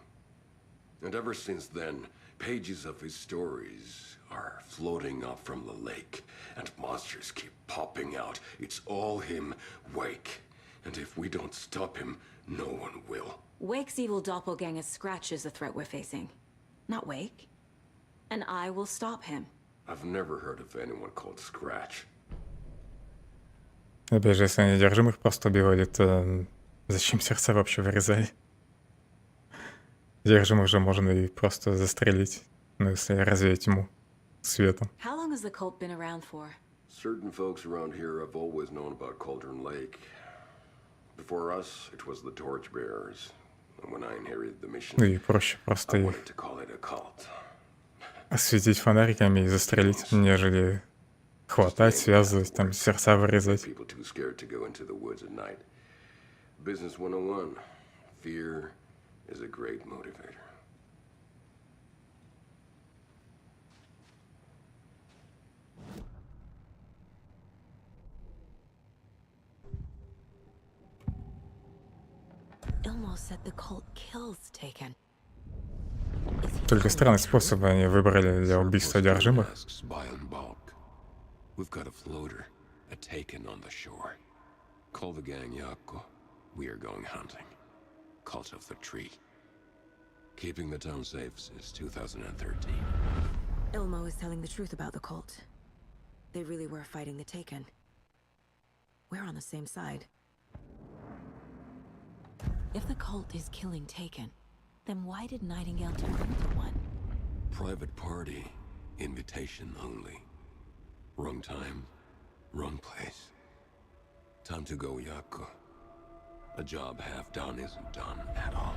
S8: And ever since then, pages of his stories are floating up from the lake, and monsters keep popping out. It's all him, Wake. And if we don't stop him, no one will.
S2: Wake's evil doppelganger Scratch is the threat we're facing. Not Wake. And I will stop him.
S8: I've never heard of anyone called Scratch.
S1: Опять же, если они одержимых просто убивали, то зачем сердца вообще вырезали? Одержимых же можно и просто застрелить, ну если развеять ему светом.
S2: How long has the cult been around for?
S8: Certain folks around here have always known about Cauldron Lake. Before us, it was the Torchbearers. When I inherited the mission,
S1: Ну и проще просто
S8: I
S1: их
S8: wanted to call it a cult.
S1: осветить фонариками и застрелить, нежели хватать, связывать, там сердца вырезать.
S8: People too scared to go into the woods at night. Business 101. Fear is a great motivator.
S2: Ilmo said the cult kills Taken.
S1: Только странный способ они выбрали для убийства одержимых.
S8: Buy in bulk. We've got a floater, a taken on the shore. Call the gang Yakko. We are going hunting. Cult of the tree. Keeping the town safe since 2013.
S2: Ilmo is telling the truth about the cult. They really were fighting the Taken. We're on the same side. If the cult is killing Taken, then why did Nightingale turn into one?
S8: Private party. Invitation only. Wrong time. Wrong place. Time to go, Yakko. A job half done isn't done at all.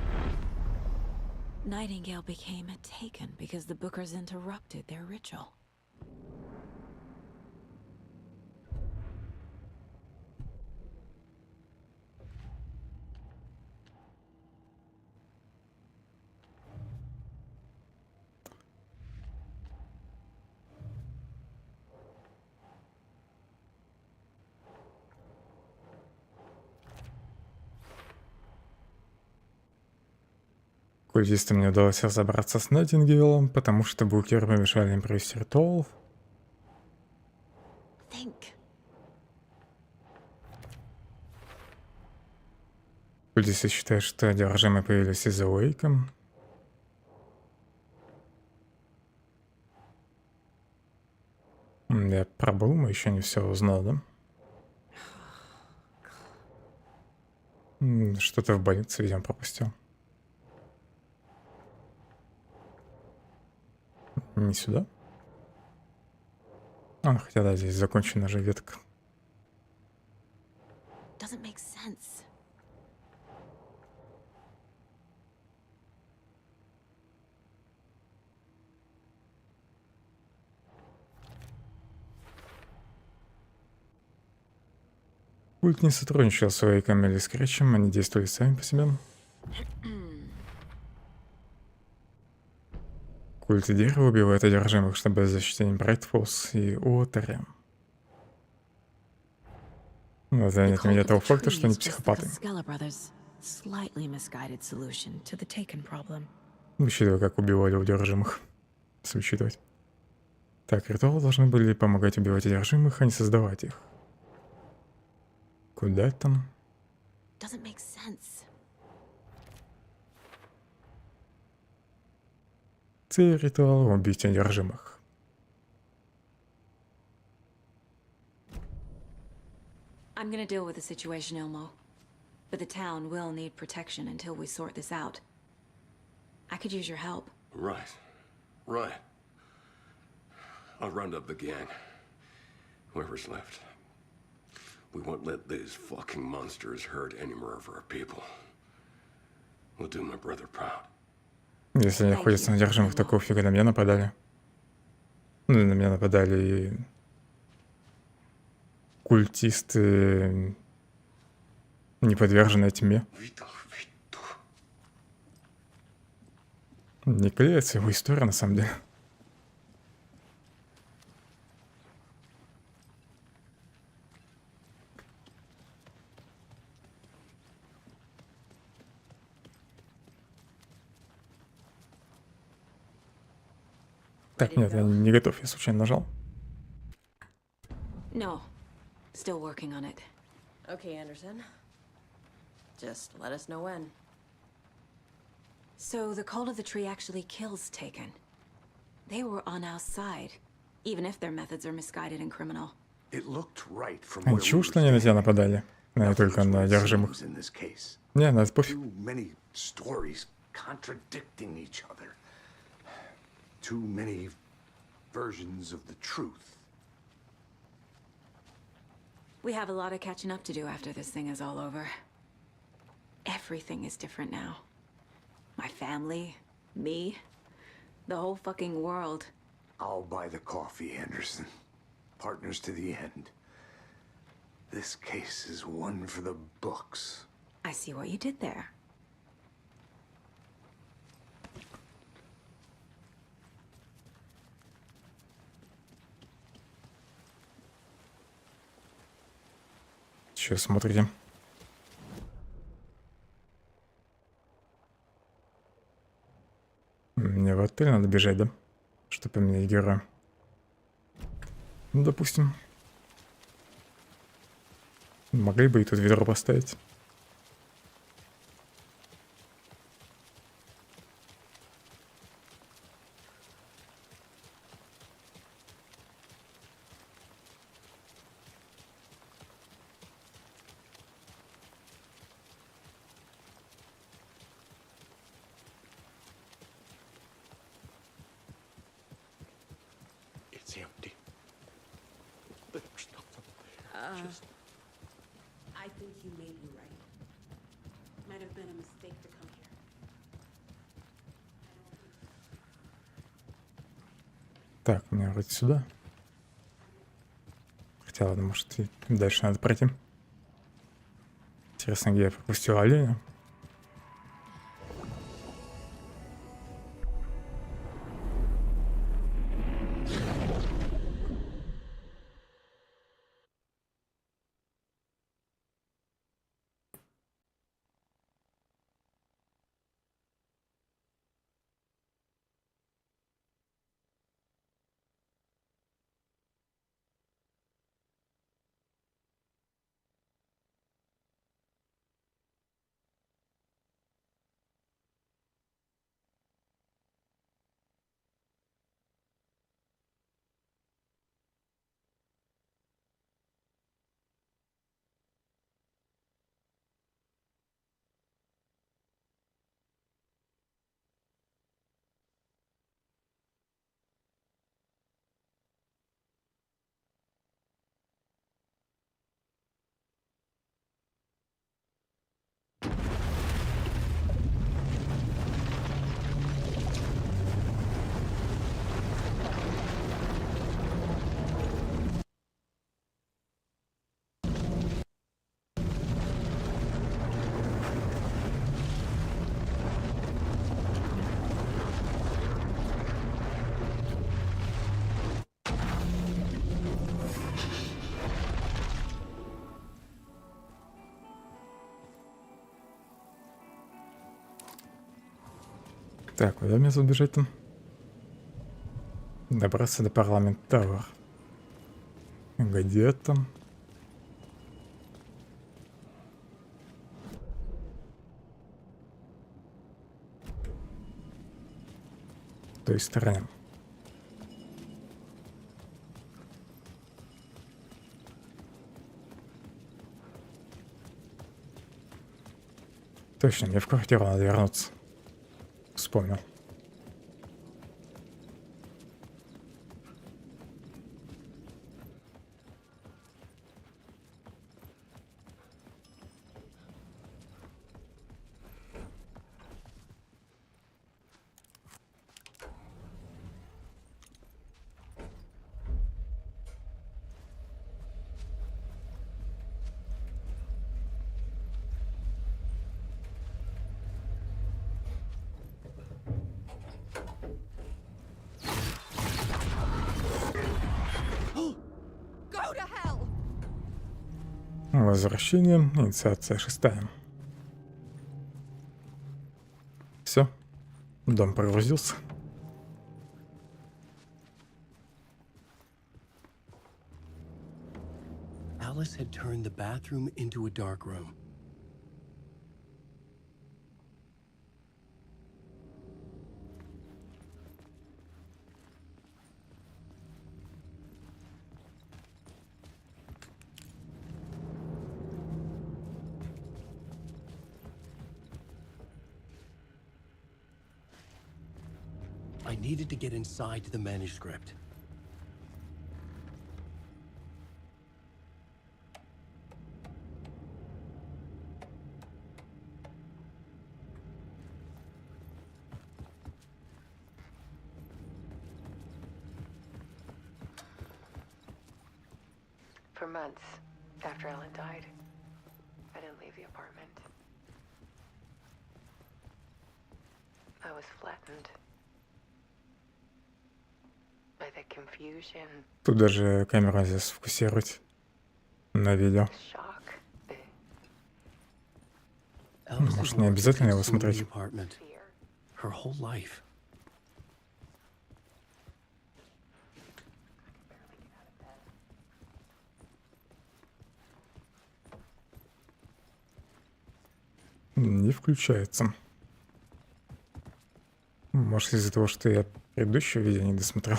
S2: Nightingale became a Taken because the Bookers interrupted their ritual.
S1: Культистам не удалось разобраться с Найтингейлом, потому что букеры помешали им провести ритуал. Культисты считают, что одержимые появились из-за Уэйка. Я пробыл, мы еще не все узнал, да? Что-то в больнице, видимо, пропустил. Не сюда? А, хотя да, здесь закончена же ветка.
S2: Doesn't make sense.
S1: Культ не сотрудничал с Уэйком или Скретчем, они действовали сами по себе. Культ дерева убивает одержимых, чтобы защитить Брайтфолс и Уотери. Но это нет меня того факта, что они психопаты. Учитывая, как убивали одержимых. Учитывать. Так, ритуалы должны были помогать убивать одержимых, а не создавать их. Куда там? Цель ритуала — убить одержимых.
S2: I'm gonna deal with the situation, Ilmo. But the town will need protection until we sort this out. I could use your help.
S8: Right. Right. I'll round up the gang. Whoever's left. We won't let these fucking monsters hurt any more of our people. We'll do my brother proud.
S1: Если они находятся на одержимых, такого фига на меня нападали. Ну, на меня нападали и культисты, не подверженные тьме. Не клеится его история, на самом деле. Так, нет, я не готов, я случайно нажал.
S2: No. Still working on it.
S6: Okay, Anderson. Just let us know when.
S2: So the cult of the tree actually kills Taken. They were on our side, even if their methods are misguided and criminal.
S4: It looked right from
S1: А ничего, что они на тебя нападали? Не только на одержимых. Не, на это пофиг.
S4: Too many stories contradicting each other. Too many versions of the truth.
S2: We have a lot of catching up to do after this thing is all over. Everything is different now. family, me, the whole fucking world.
S4: I'll buy the coffee, Anderson. Partners to the end. This case is one for the books.
S2: I see what you did there.
S1: Че смотрите? Мне в отель надо бежать, да? Чтобы поменять героя. Ну, допустим. Могли бы и тут ведро поставить.
S9: It's empty. There's nothing there. Just...
S12: I think you may be right. Might have been a mistake to come here.
S1: Так, мне вроде сюда. Хотя ладно, может и дальше надо пройти. Интересно, где я пропустил оленя. Так, куда мне тут бежать там? Добраться до парламента Тауэр. Где там? То есть стороне. Точно, мне в квартиру надо вернуться. Вспомнил. Возвращение, инициация 6. Все, дом прогрузился.
S10: Alice had turned the bathroom into a dark room. I needed to get inside the manuscript.
S13: For months after Ellen died, I didn't leave the apartment. I was flattened by the confusion,
S1: Тут даже камера здесь сфокусировать на видео.
S13: shock, the
S1: Может, не обязательно его смотреть.
S13: fear.
S10: Her whole life.
S1: Не включается. Может, из-за того, что я предыдущее видео не досмотрел.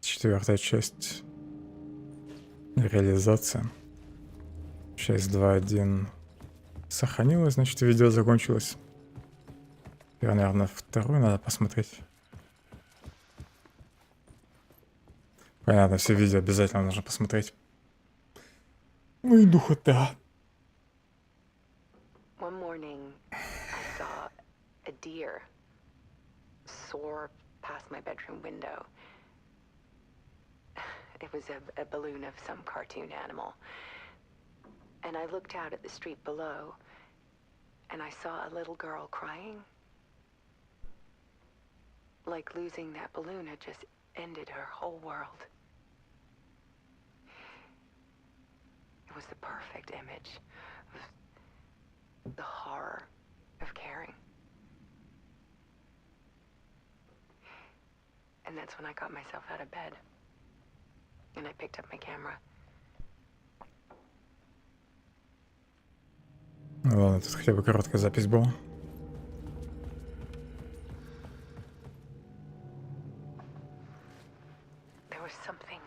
S1: Четвертая часть. Реализация. Часть 2.1 сохранилась, значит, видео закончилось. И, наверное, вторую надо посмотреть. Понятно, все видео обязательно нужно посмотреть. Ну и духота.
S13: One morning, I saw a deer soar past my bedroom window. It was a balloon of some cartoon animal. And I looked out at the street below, and I saw a little girl crying. Like losing that balloon had just ended her whole world. It was the perfect image of the horror of caring. And that's when I got myself out of bed. And I picked up my camera.
S1: Ну ладно, тут хотя бы короткая запись была.
S13: There was something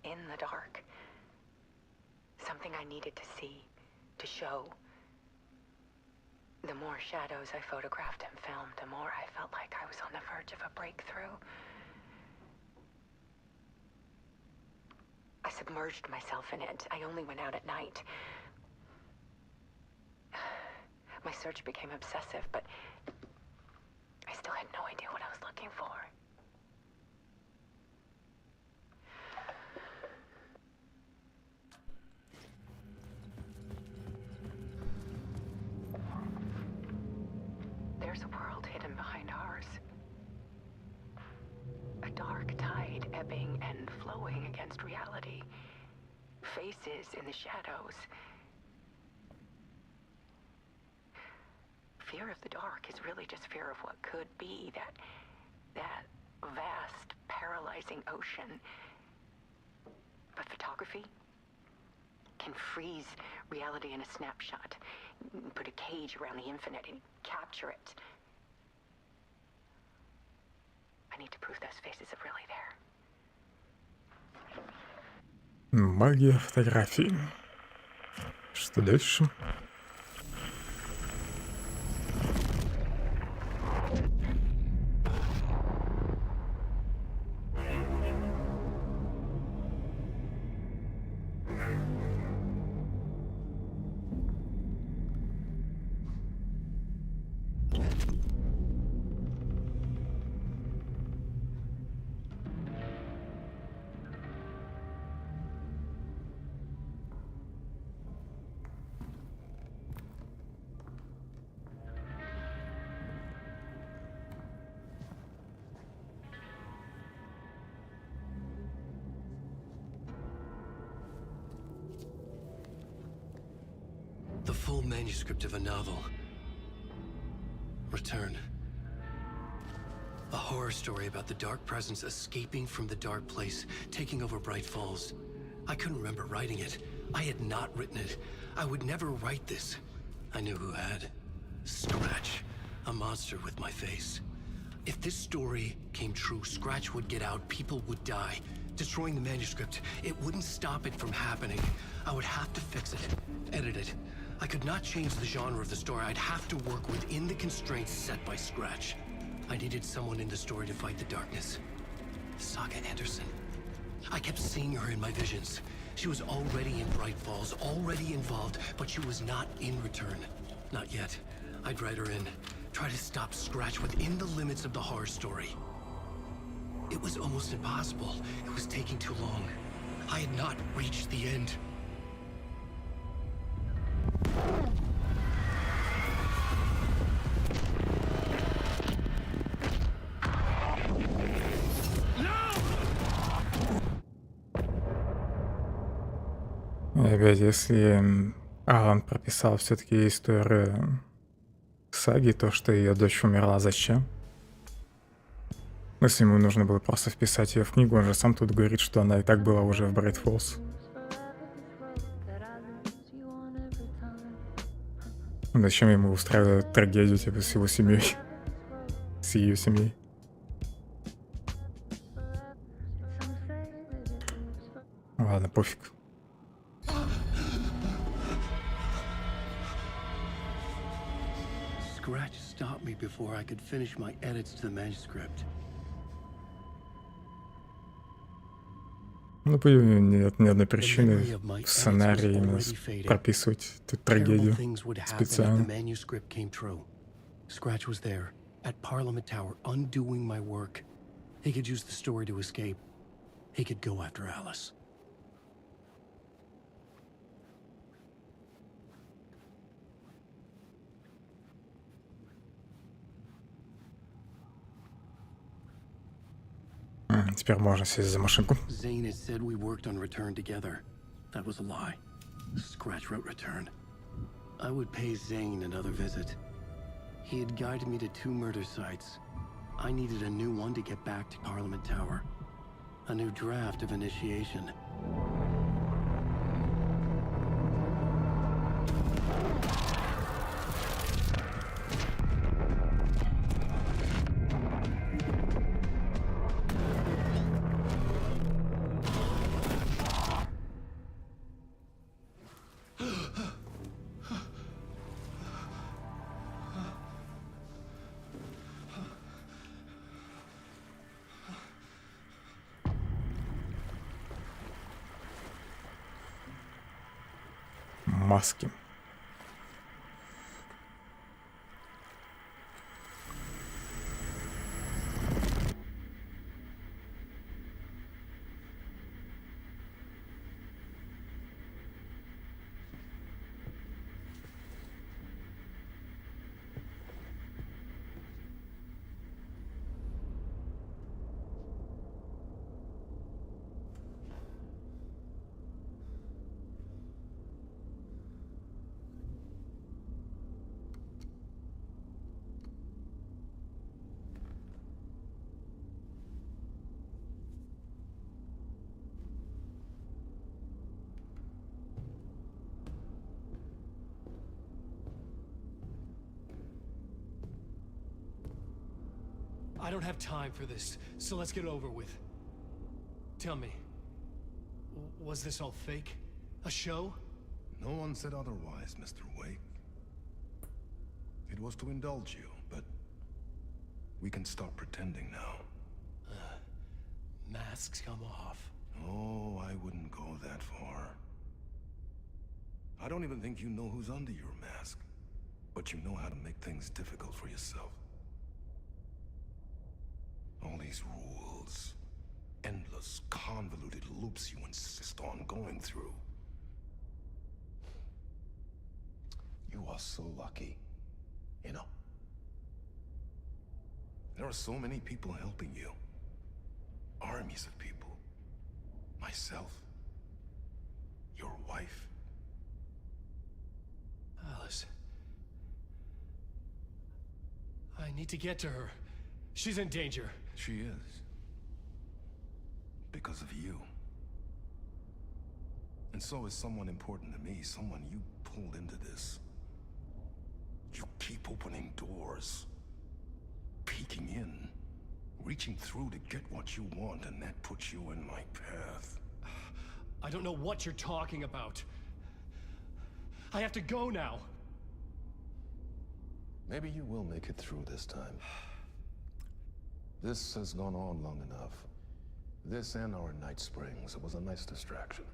S13: in the dark. Something I needed to see, to show. The more shadows I photographed and filmed, the more I felt like I was on the verge of a breakthrough. I submerged myself in it. I only went out at night. My search became obsessive, but I still had no idea what I was looking for. There's a world hidden behind ours. A dark tide ebbing and flowing against reality. Faces in the shadows. Fear of the dark is really just fear of what could be, that vast, paralyzing ocean. But photography can freeze reality in a snapshot, put a cage around the infinite and capture it. I need to prove those faces are really there.
S1: Магия фотографии. Что дальше?
S10: The full manuscript of a novel. Return. A horror story about the dark presence escaping from the dark place, taking over Bright Falls. I couldn't remember writing it. I had not written it. I would never write this. I knew who had. Scratch. A monster with my face. If this story came true, Scratch would get out, people would die. Destroying the manuscript, it wouldn't stop it from happening. I would have to fix it, edit it. I could not change the genre of the story. I'd have to work within the constraints set by Scratch. I needed someone in the story to fight the darkness. Saga Anderson. I kept seeing her in my visions. She was already in Bright Falls, already involved, but she was not in return. Not yet. I'd write her in. Try to stop Scratch within the limits of the horror story. It was almost impossible. It was taking too long. I had not reached the end.
S1: И опять, если Алан прописал все-таки историю саги, то, что ее дочь умерла, зачем? Если ему нужно было просто вписать ее в книгу, он же сам тут говорит, что она и так была уже в Брайт Фоллс. Зачем ему устраивать трагедию типа с его семьей? С ее семьей? Ладно, пофиг.
S10: Scratch stopped me before I could finish my edits to the manuscript.
S1: Ну, нет ни одной причины в сценарии именно прописывать эту трагедию специально.
S10: Scratch was there, at Parliament Tower, undoing my work. He could use the story to escape. He could go after Alice.
S1: Теперь можно сесть за машинку.
S10: Zane had said we worked on Return together. That was a lie. Scratch wrote Return. I would pay Zane another visit. He had guided me to 2 murder sites. I needed a new one to get back to Parliament Tower. A new draft of initiation.
S1: Маски.
S10: I don't have time for this, so let's get it over with. Tell me, was this all fake? A show?
S14: No one said otherwise, Mr. Wake. It was to indulge you, but we can stop pretending now.
S10: Masks come off.
S14: Oh, I wouldn't go that far. I don't even think you know who's under your mask, but you know how to make things difficult for yourself. All these rules, endless, convoluted loops you insist on going through. You are so lucky, you know. There are so many people helping you. Armies of people. Myself. Your wife.
S10: Alice. I need to get to her. She's in danger.
S14: She is. Because of you. And so is someone important to me, someone you pulled into this. You keep opening doors. Peeking in. Reaching through to get what you want, and that puts you in my path.
S10: I don't know what you're talking about. I have to go now.
S14: Maybe you will make it through this time. This has gone on long enough. This and our night springs. It was a nice distraction.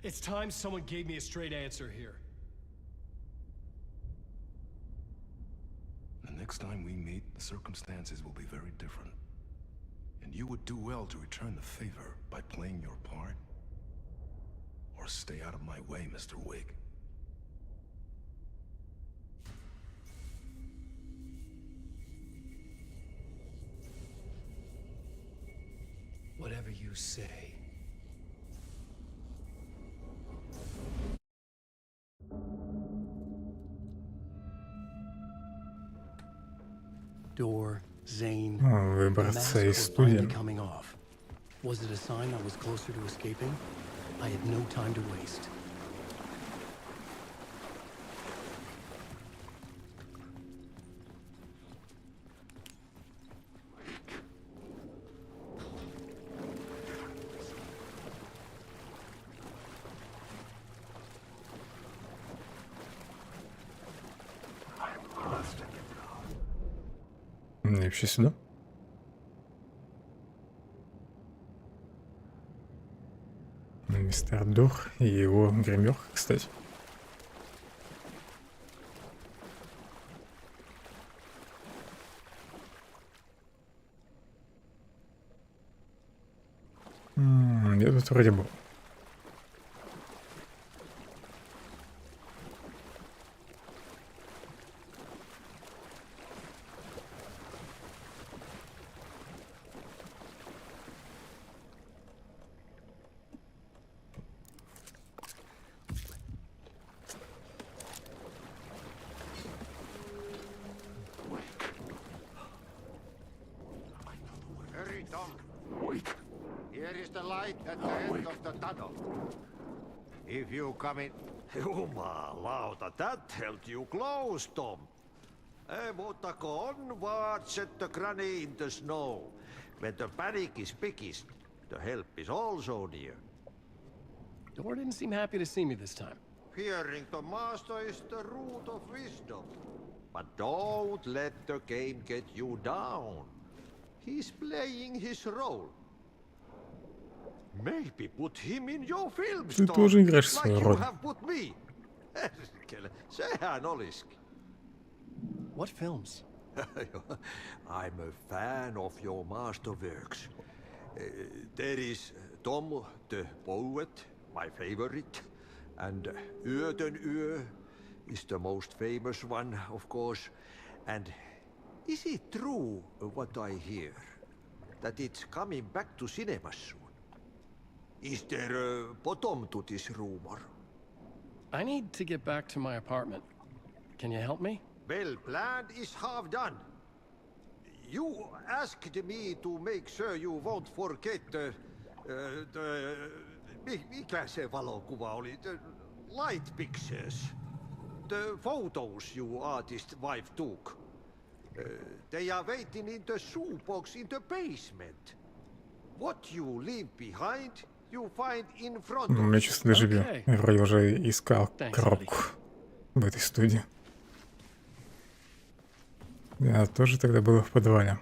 S9: It's time someone gave me a straight answer here.
S14: The next time we meet, the circumstances will be very different. And you would do well to return the favor by playing your part. Or stay out of my way, Mr. Wig.
S10: Whatever you say. Door, Zane.
S1: Выбраться из студии.
S10: Coming off. Was it a sign I was closer to escaping? I had no time to waste.
S1: Мне вообще сюда? Мистер Дух и его гримерка, кстати. Я тут вроде был.
S15: Hurry, Tom. Here is the light at the end of the tunnel. If you come in...
S16: Jumalauta, that held you close, Tom. Mutta on vaat set the granny in the snow. When the panic is biggest, the help is also near.
S9: Door didn't seem happy to see me this time.
S16: Fearing the master is the root of wisdom. But don't let the game get you down. He's playing his role. Maybe put him in your films,
S1: Ты
S16: Tom,
S1: тоже играешь свою
S16: like you
S1: роль.
S16: have put me. Sehän olisikin.
S9: What films?
S16: I'm a fan of your masterworks. There is Tom the Poet, my favorite, and Yöden Yö is the most famous one, of course. And is it true what I hear, that it's coming back to cinemas soon? Is there a bottom to this rumor?
S9: I need to get back to my apartment. Can you help me?
S16: Well, planned is half done. You asked me to make sure you won't forget mikä se valokuva oli? The light pictures. The photos your artist wife took. They are waiting in the shoebox in the basement. What you leave behind, you find in front of
S1: Я чувствую дежавю. Я вроде уже искал коробку в этой студии. Я тоже тогда был в подвале.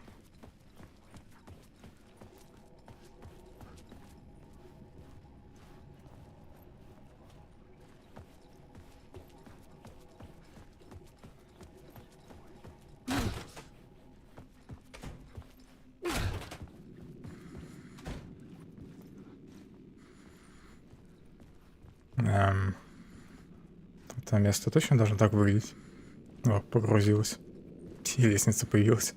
S1: Это место точно должно так выглядеть. О, погрузилось. И лестница появилась.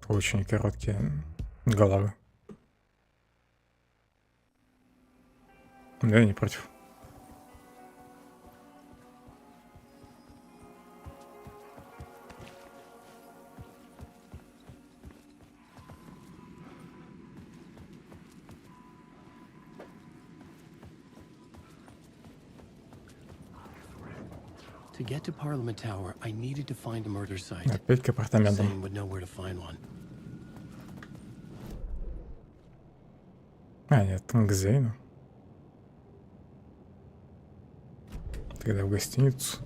S1: Очень короткие головы. Да, я не против.
S10: To get to Parliament Tower, I needed to find a murder site.
S1: Опять к апартаментам.
S10: Zane would know where to find one.
S1: А, нет, к Зейну. Тогда в гостиницу.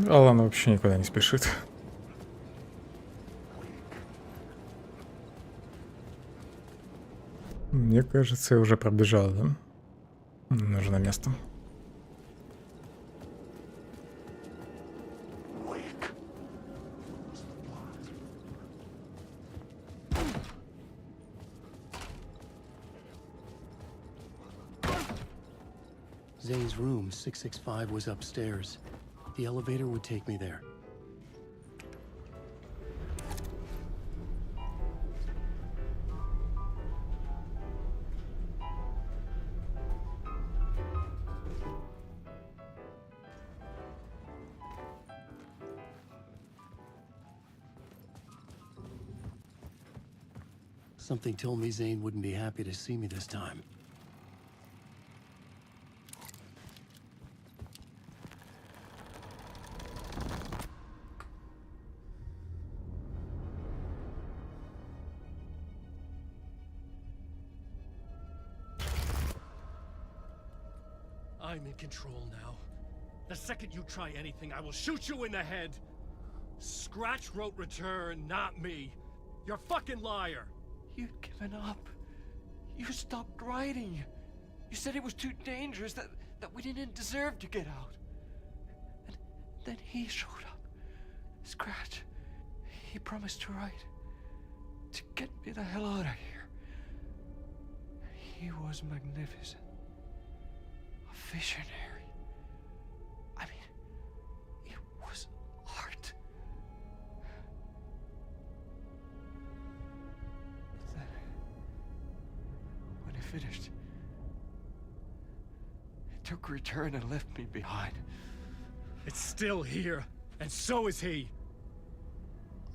S1: Алан вообще никуда не спешит. Мне кажется, я уже пробежал, да? Нужно место.
S10: Zane's room, 665, was upstairs. The elevator would take me there. Something told me Zane wouldn't be happy to see me this time.
S9: I'm in control now. The second you try anything, I will shoot you in the head. Scratch wrote return, not me. You're a fucking liar.
S10: You'd given up. You stopped writing. You said it was too dangerous, that we didn't deserve to get out. And then he showed up. Scratch. He promised to write. To get me the hell out of here. He was magnificent. A visionary. I mean, it was art. But then, when he finished, he took a return and left me behind.
S9: It's still here, and so is he.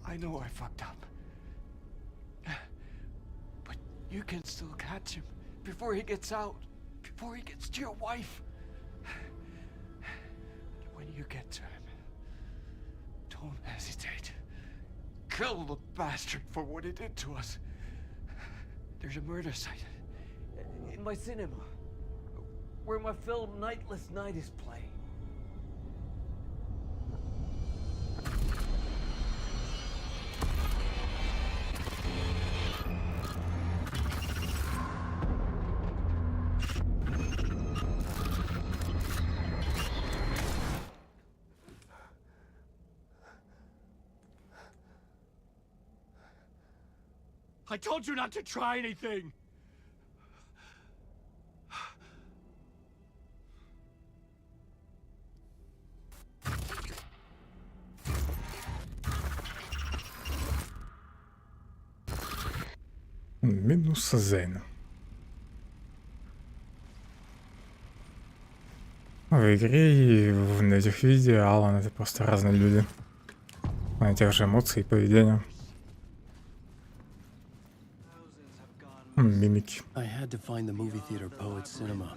S10: I know I fucked up. But you can still catch him before he gets out, before he gets to your wife. When you get to him, don't hesitate. Kill the bastard for what he did to us. There's a murder site in my cinema where my film Nightless Night is playing.
S9: I told you not to try anything!
S1: Минус Зейн. В игре и на этих видео Алан — это просто разные люди. На тех же эмоций и поведения. Мимики.
S10: I had to find the movie theater Poet's Cinema.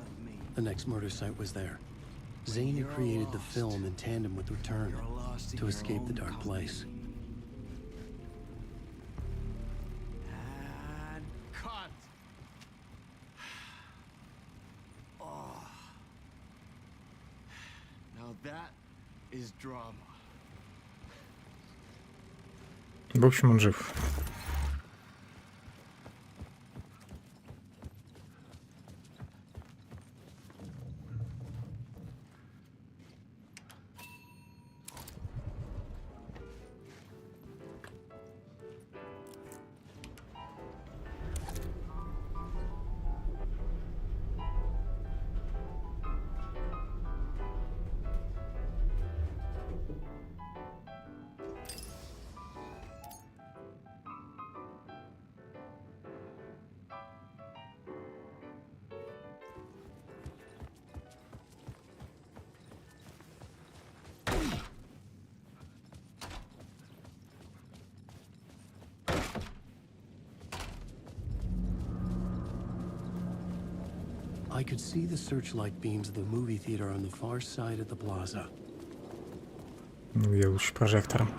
S10: The next murder site was there. Zane had created the film in tandem with Return to escape the dark place.
S9: And cut! Oh. Now that is drama.
S1: В общем, он жив.
S10: I could see the searchlight beams of the movie theater on the far side of the plaza.
S1: Где лучше прожектором?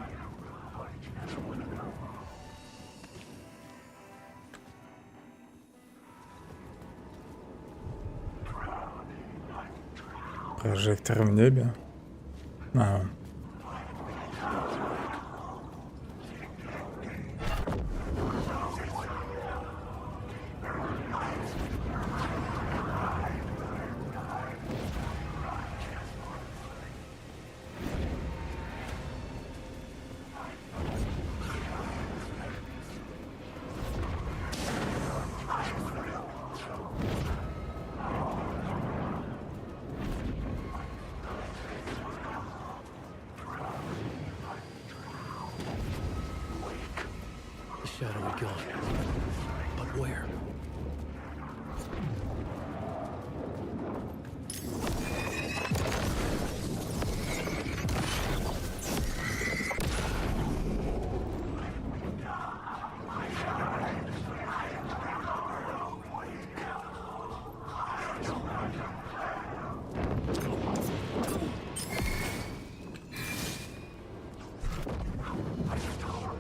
S1: Прожектор в небе. Ага.
S10: shadowy gone. But where?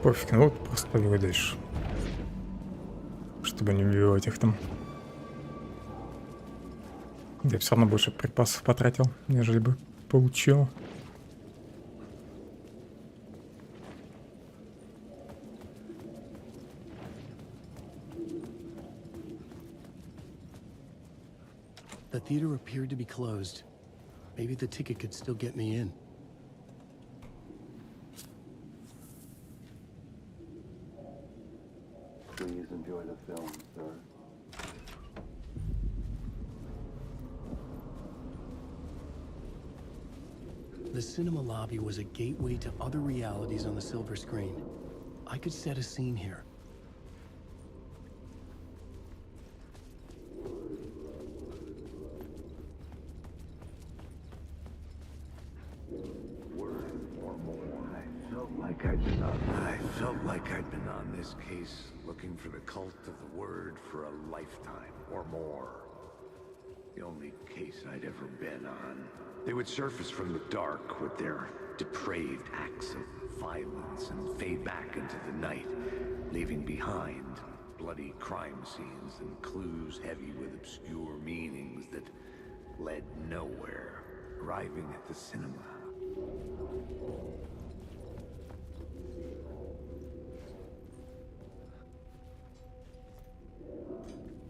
S1: Пофиг, ну вот просто побегу дальше. Чтобы не убивать их там. Я все равно больше припасов потратил, нежели бы получил.
S10: The theater appeared to be closed. Maybe the ticket could still get me in.
S17: Please enjoy the film, sir.
S10: The cinema lobby was a gateway to other realities on the silver screen. I could set a scene here.
S4: I felt like I'd been on this case, looking for the cult of the word for a lifetime or more. The only case I'd ever been on. They would surface from the dark with their depraved acts of violence and fade back into the night, leaving behind bloody crime scenes and clues heavy with obscure meanings that led nowhere, arriving at the cinema.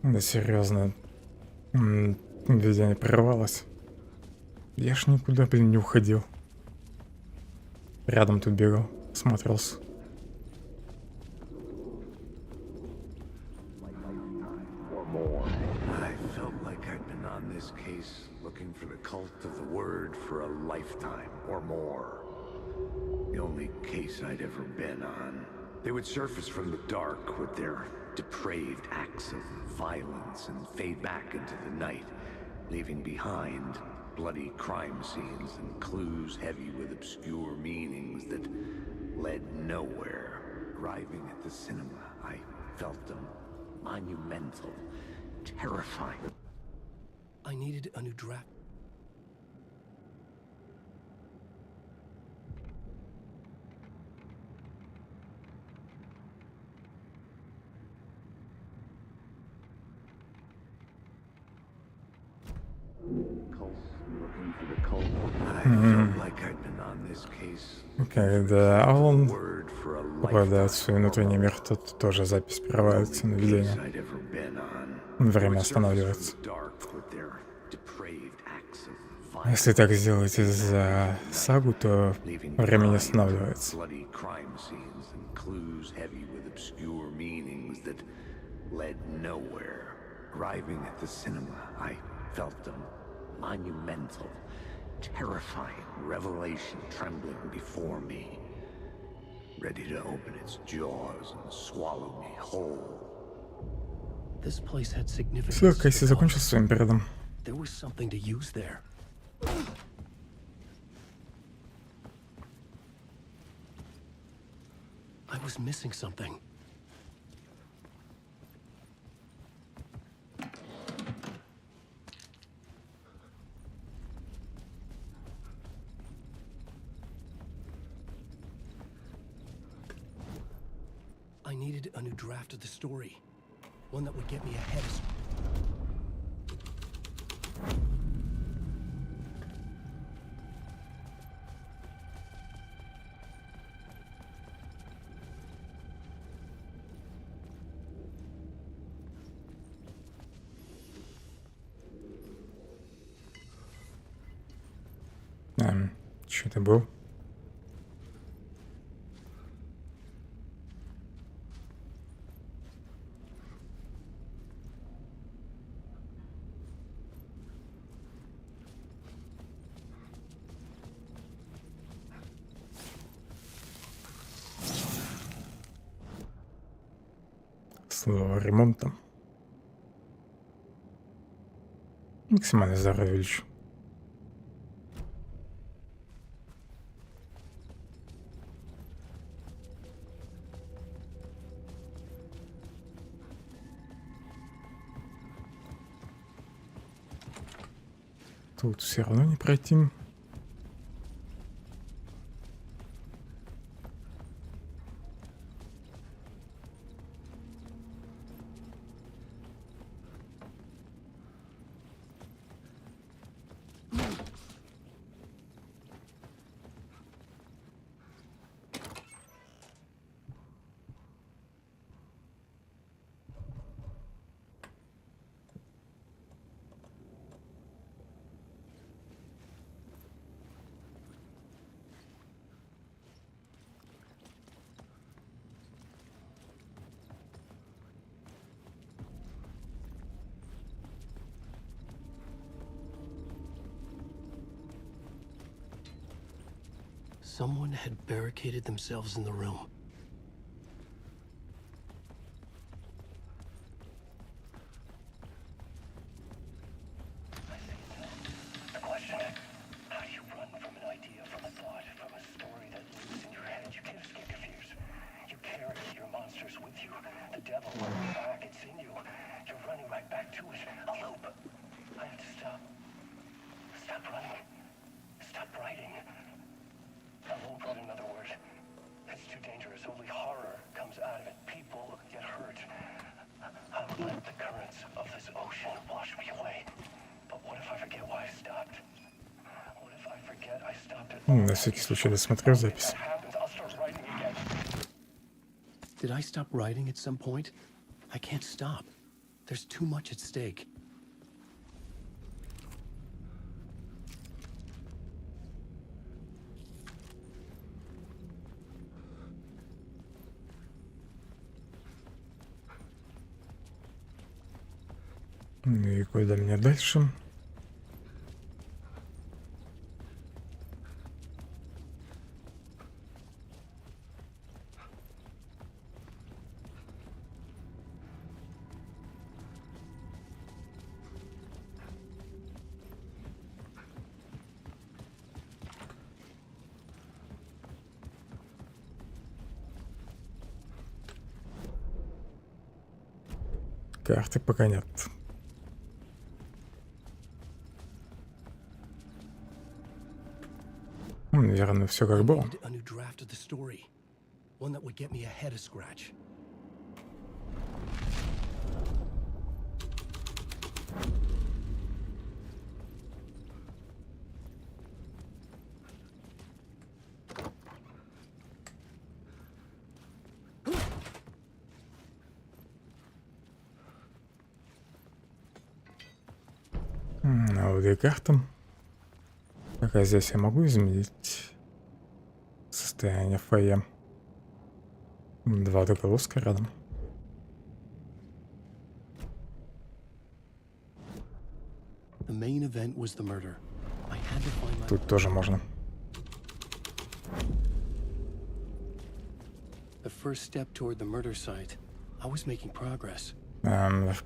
S1: Да серьезно, видео не прервалось. Я ж никуда, блин, не уходил. Рядом тут бегал, смотрелся.
S4: I felt like I'd been on this case, looking for the cult of the word for a lifetime or more. The only case I'd ever been on. They would surface from the dark with their depraved acts of violence and fade back into the night, leaving behind bloody crime scenes and clues heavy with obscure meanings that led nowhere. Arriving at the cinema, I felt them monumental, terrifying.
S10: I needed a new draft.
S1: Когда он попадает в свой внутренний мир, тут тоже запись прерывается на видео. Время останавливается. Если так сделать за сагу, то время не останавливается.
S4: Monumental, terrifying revelation trembling before me, ready to open its jaws and swallow me whole.
S10: This place had significance.
S1: Все, Кайси закончил своим передом.
S10: There was something to use there. I was missing something. I needed a new draft of the story. One that would get me ahead of...
S1: Что это был? Слово ремонта. Максимальное здоровье лечу. Тут все равно не пройти.
S10: Someone had barricaded themselves in the room.
S9: The question, how do you run from an idea, from a thought, from a story that lives in your head? You can't escape your fears. You carry your monsters with you. The devil running back, it's in you. You're running right back to it. A loop. I have to stop. Stop running. Stop writing. I won't put another word. It's too dangerous. Only horror comes out of it. People get hurt. I'll let the currents of this ocean wash me away. But what if I forget why I stopped? What if I forget I stopped at...
S1: На всякий случай досмотрел запись.
S10: Did I stop writing at some point? I can't stop. There's too much at stake.
S1: Ну и куда мне дальше? Карты пока нет. Наверное, все как было. Аудиокарта. Пока здесь я могу изменить состояние фойе. Два доголоска рядом. Тут тоже можно. В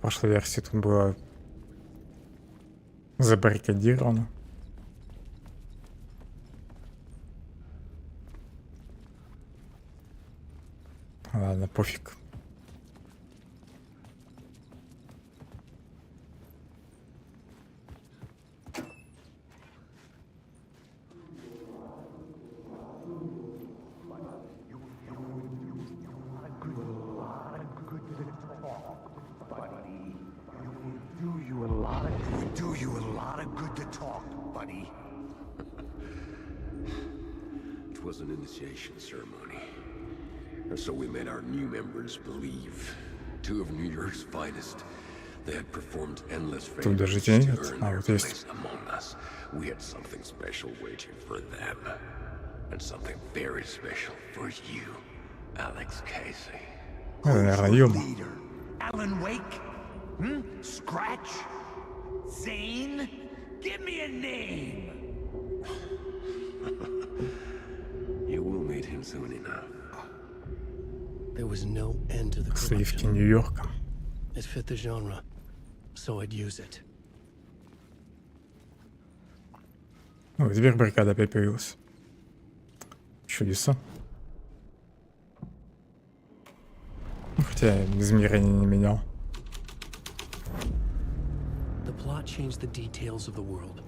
S1: прошлой версии тут было забаррикадировано. Ладно, пофиг.
S8: It was an initiation ceremony. And so we made our new members believe. Two of New York's finest. They had performed endless favors to earn their place among us. We had something special waiting for them. And something very special for you, Alex Casey.
S1: Who's the
S15: leader? Alan Wake? Scratch? Zane? Give me a name!
S8: You will meet him soon enough.
S10: There was no end to the
S1: Сливки
S10: corruption.
S1: Нью-Йорка.
S10: It fit the genre, so I'd use it.
S1: О, теперь баррикада опять появилась. Чудеса. Ну, хотя измерения не менял.
S10: The plot changed the details of the world.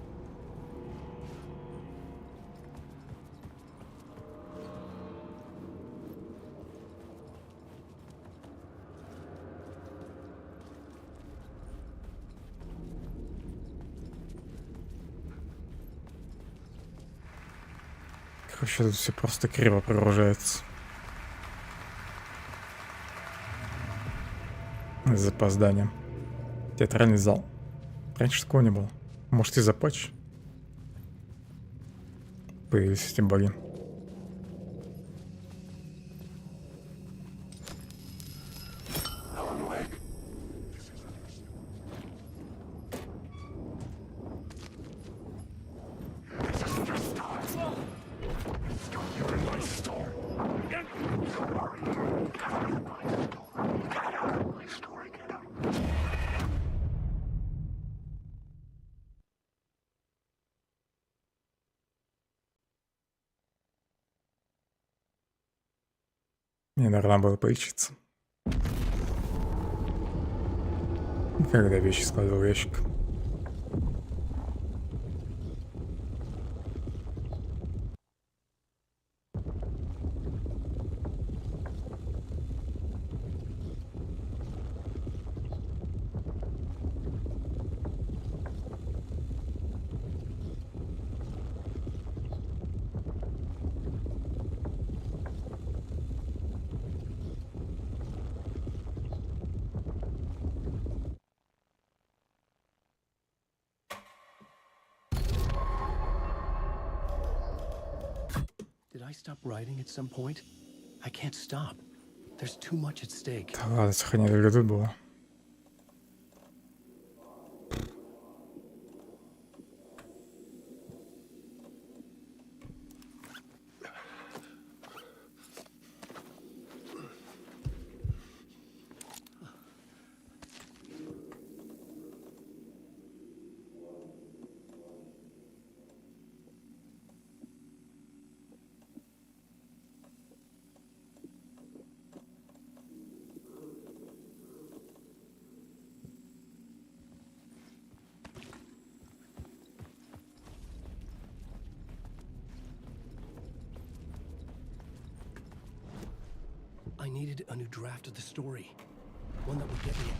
S1: Короче, тут все просто криво прогружается. С запозданием. Театральный зал. Раньше такого не было. Может, из-за патча появились эти баги. Мне, наверное, было поучиться. Когда вещи складывал в ящик.
S10: Did I stop writing at some point? I can't stop. There's too much at stake.
S1: Да ладно, сохранять только тут было.
S10: I needed a new draft of the story. One that would get me...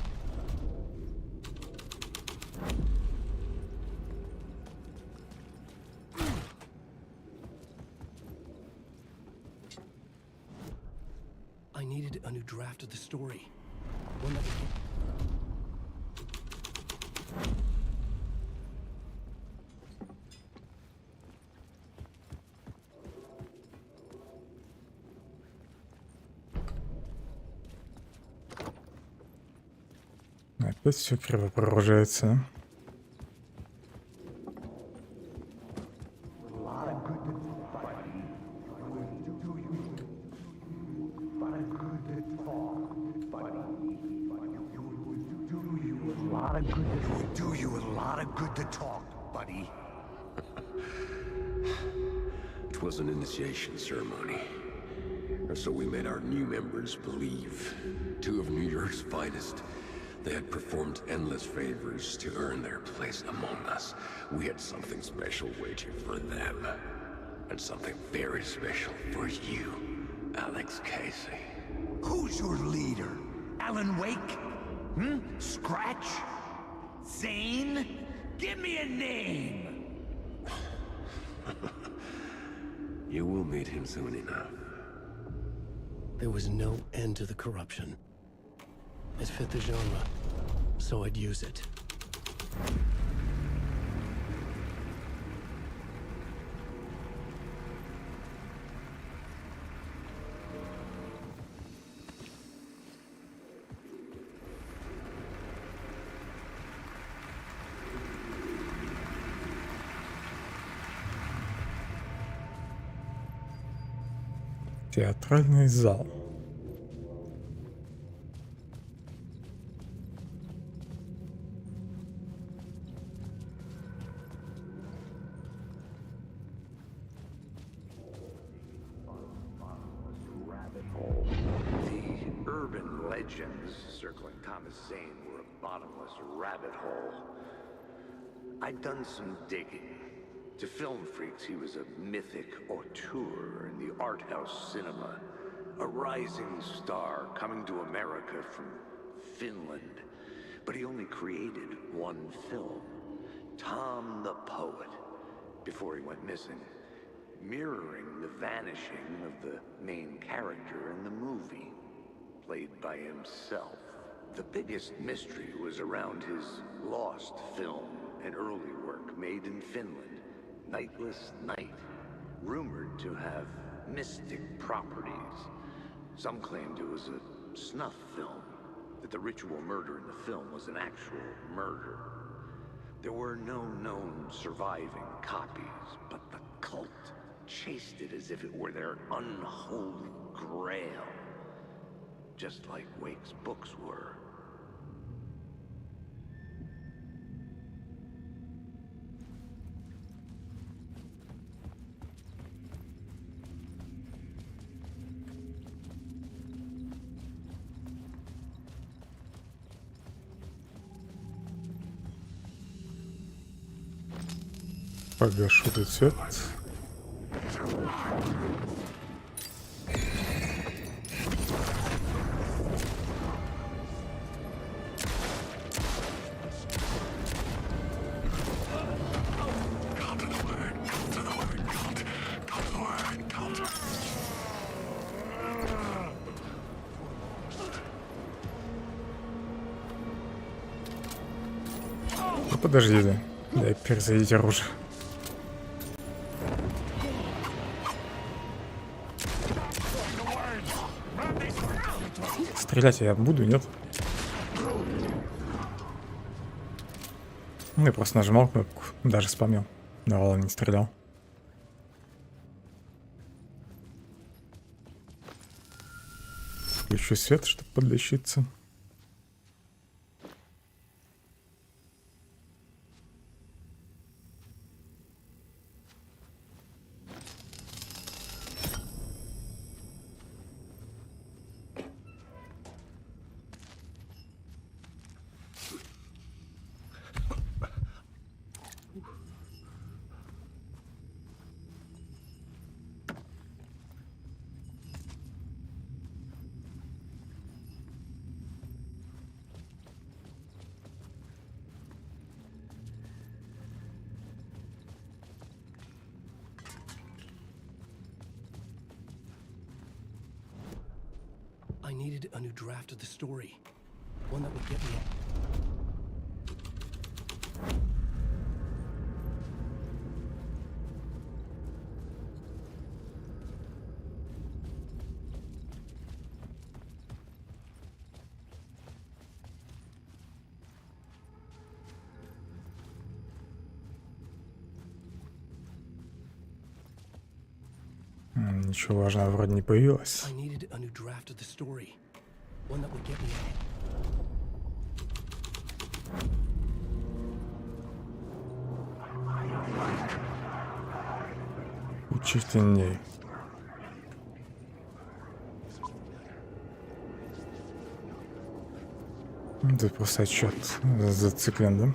S10: I needed a new draft of the story. One that would get...
S1: Опять все криво прогружается.
S4: Do you a lot of good to talk, buddy.
S8: It was an initiation ceremony. Or so we made our new members believe. Two of New York's finest. They had performed endless favors to earn their place among us. We had something special waiting for them. And something very special for you, Alex Casey.
S18: Who's your leader? Alan Wake? Scratch? Zane? Give me a name!
S8: You will meet him soon enough.
S10: There was no end to the corruption. It fit the genre, so I'd use it.
S1: Театральный зал.
S4: legends circling Thomas Zane were a bottomless rabbit hole. I'd done some digging. To film freaks, he was a mythic auteur in the art house cinema. A rising star coming to America from Finland. But he only created one film, Tom the Poet, before he went missing, mirroring the vanishing of the main character in the movie, played by himself. The biggest mystery was around his lost film, an early work made in Finland, Nightless Night, rumored to have mystic properties. Some claimed it was a snuff film, that the ritual murder in the film was an actual murder. There were no known surviving copies, but the cult chased it as if it were their unholy grail, just like Wake's books were.
S1: Погашу тут свет. Ну подожди, дай перезарядить оружие. Стрелять я буду, нет? Я просто нажимал кнопку, даже спамил. Да ладно, не стрелял. Включу свет, чтобы подлечиться.
S10: I needed a new draft of the story. One that would get me
S1: Ничего важного вроде не появилось.
S10: I needed a new draft of the story. One that would get me
S1: Учительней. Тут просто отчет зациклен, да?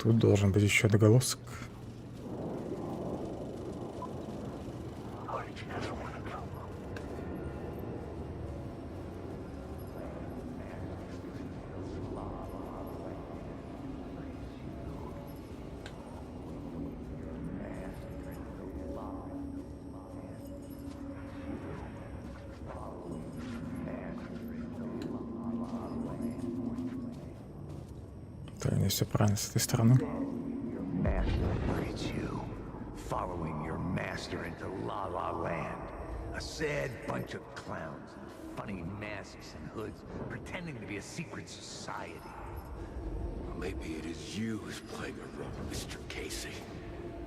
S1: Тут должен быть еще отголосок. Правильно, все правильно с этой стороны.
S4: It's you, following your master into La La Land.
S18: A sad bunch of clowns in funny masks and hoods, pretending to be a secret society.
S8: Maybe it is you who's playing a role, Mr. Casey.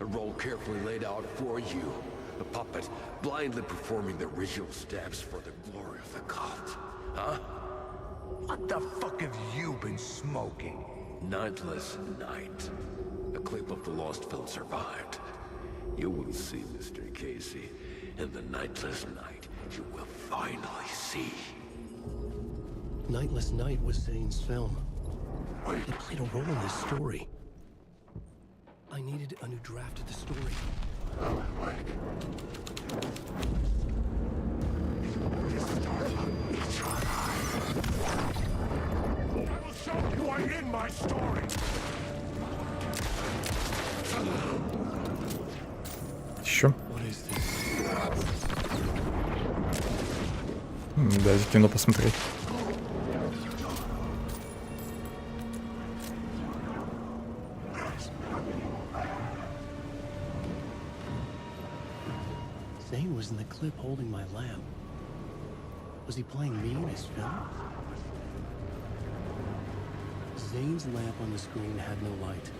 S8: A role carefully laid out for you. A puppet blindly performing the ritual steps for the glory of the cult. Huh?
S18: What the fuck have you been smoking?
S8: Nightless Night. A clip of the lost film survived. You will see, Mr. Casey. In the Nightless Night, you will finally see.
S10: Nightless Night was Zane's film. It played a role in this story. I needed a new draft of the story.
S18: I will show you I'm in my story.
S1: Еще. Дайте кино посмотреть.
S10: Zane was in the clip holding my lamp. Was he playing me in his film? Zane's lamp on the screen had no light.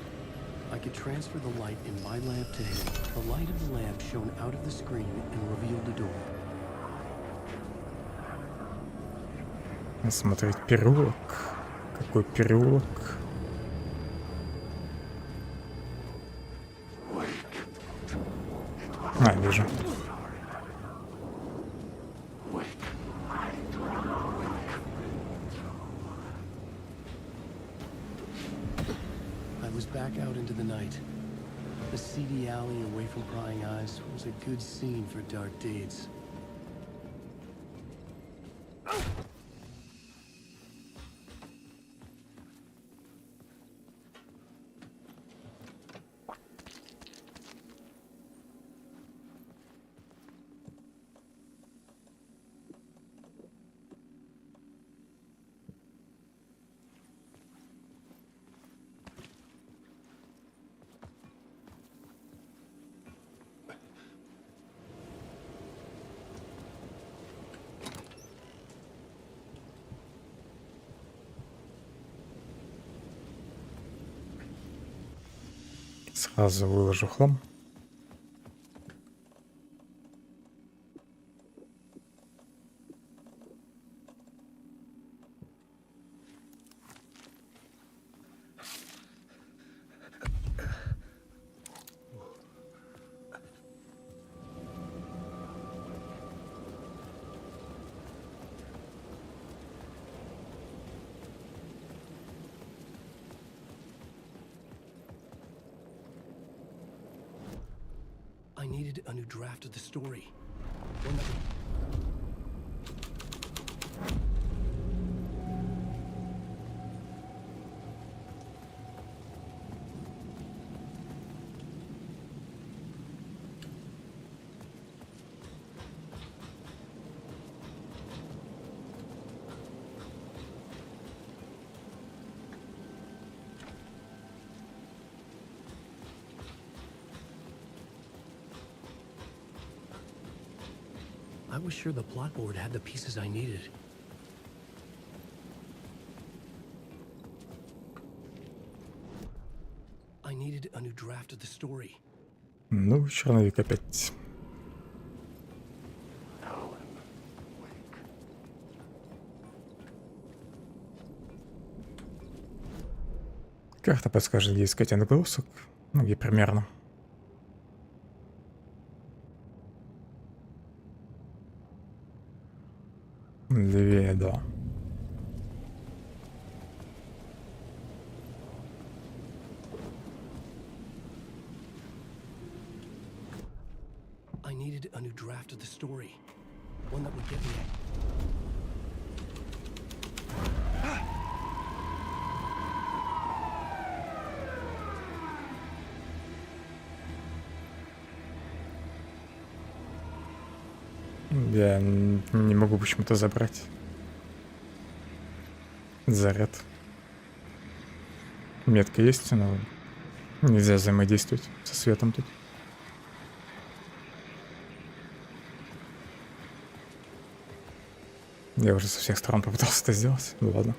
S10: I could transfer the light in my lamp to him. The light of the lamp shone out of the screen and revealed the door.
S1: Смотреть переулок. Какой переулок? А, вижу.
S10: I was back out into the night. The seedy alley away from prying eyes was a good scene for dark deeds.
S1: Сразу выложу хлам.
S10: I needed a new draft of the story. One that I was sure the plot board had the pieces I needed. I needed a new draft of the story.
S1: Ну, черновик опять. Карта подскажет, где искать отголосок. Ну, где примерно. Левее, да.
S10: I needed a new draft of the story. One that would get me
S1: Я не могу почему-то забрать заряд. Метка есть, но нельзя взаимодействовать со светом тут. Я уже со всех сторон попытался это сделать. Ну ладно.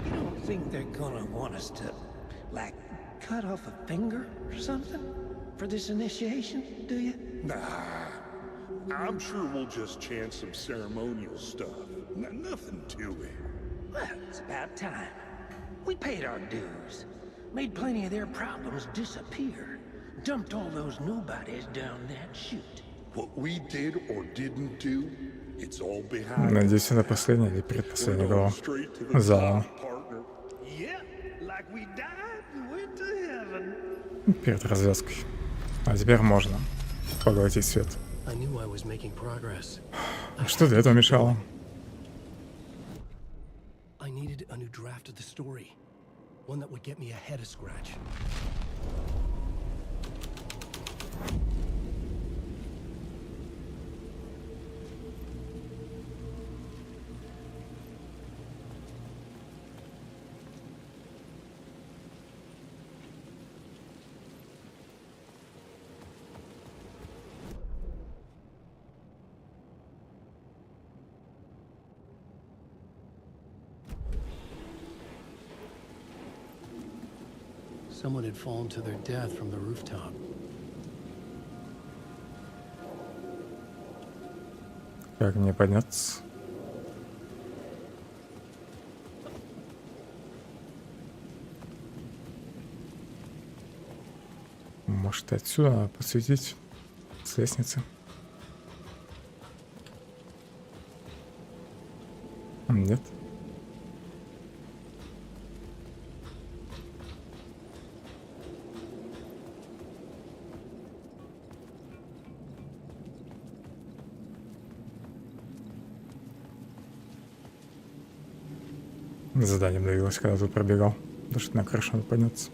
S9: You don't think they're gonna want us to, like, cut off a finger or something for this initiation, do you?
S14: Nah. I'm sure we'll just chant some ceremonial stuff. Nothing to it.
S9: Well, it's about time. We paid our dues. Made plenty of their problems disappear. Dumped all those nobodies down that chute.
S14: What we did or didn't do, it's all behind.
S1: Надеюсь, это последняя или предпоследняя глава. Заново.
S9: Yeah, like we died and went to heaven.
S1: Перед развязкой. А теперь можно поглотить свет.
S10: I knew I was making progress.
S1: Что для этого мешало?
S10: I needed a new draft of the story. One that would get me ahead of scratch. Someone had fallen to their death from the rooftop.
S1: Как мне подняться? Может, отсюда посветить с лестницы? Нет. Заданием давилось, когда тут пробегал. Потому что на крышу надо подняться.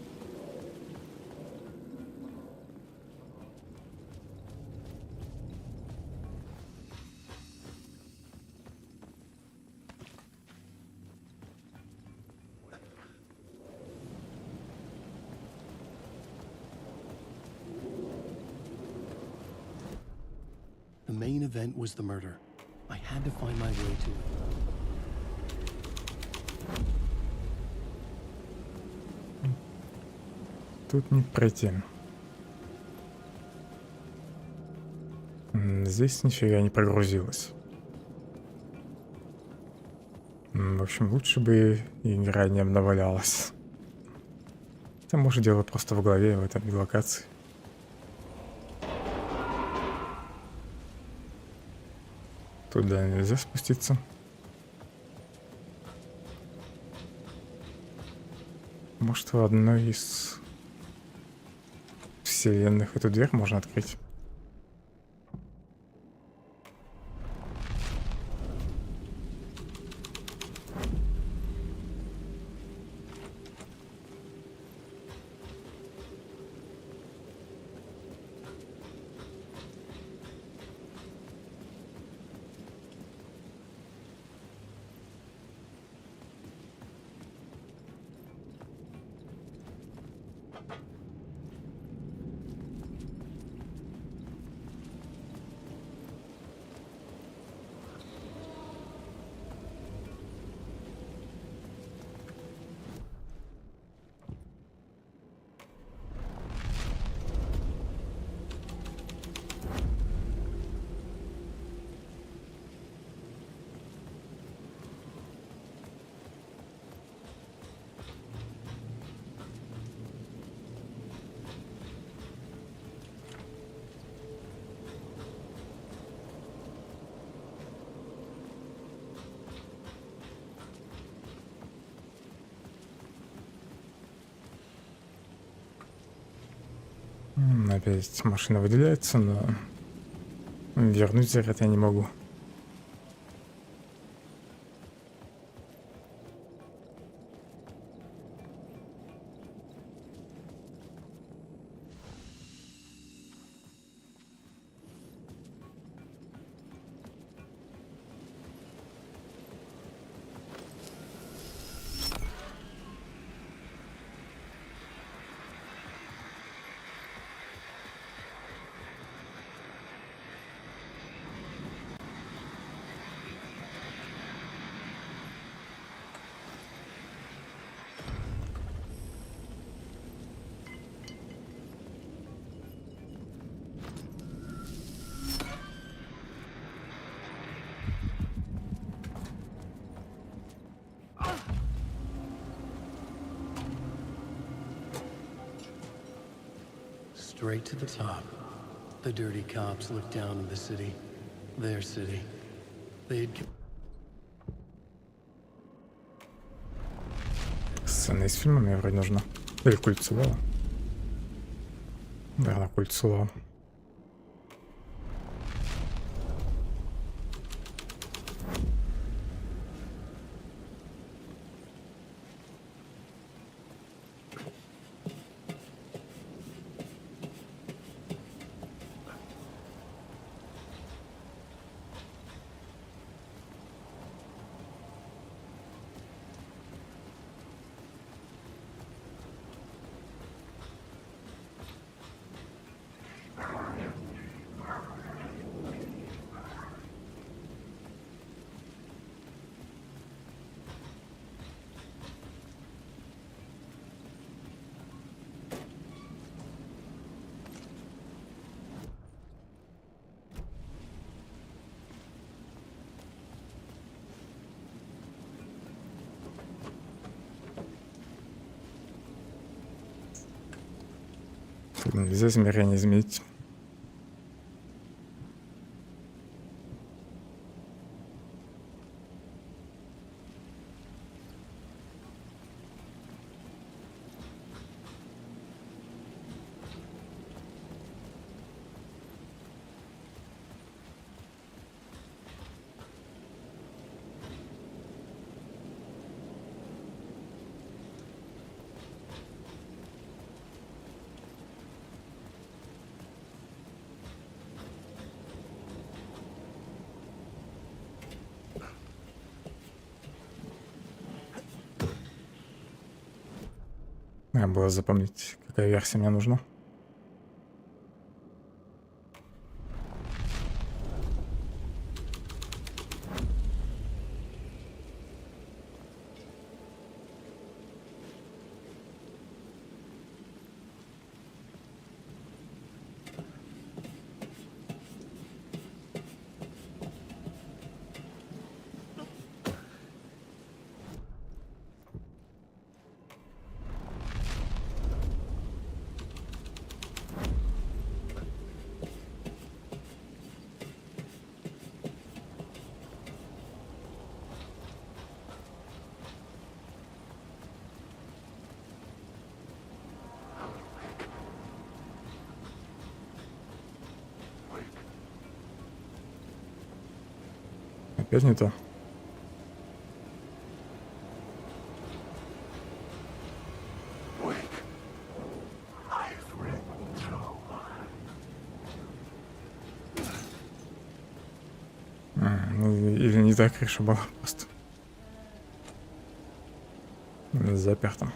S10: The main event was the murder. I had to find my way to it.
S1: Тут не пройти. Здесь нифига не прогрузилось. В общем, лучше бы игра не обновлялась. Это может дело просто в голове, в этой локации. Туда нельзя спуститься. Может, в одной из вселенных эту дверь можно открыть? Опять машина выделяется, но вернуть заряд я не могу.
S10: straight to the top. The dirty cops looked down on the city. Their city. They'd...
S1: Сцена из фильма мне вроде нужна. Или кольцо. Да, кольцо. Нельзя измерение изменить. Надо было запомнить, какая версия мне нужна. Опять не то. Или не так крыша была просто. Заперта.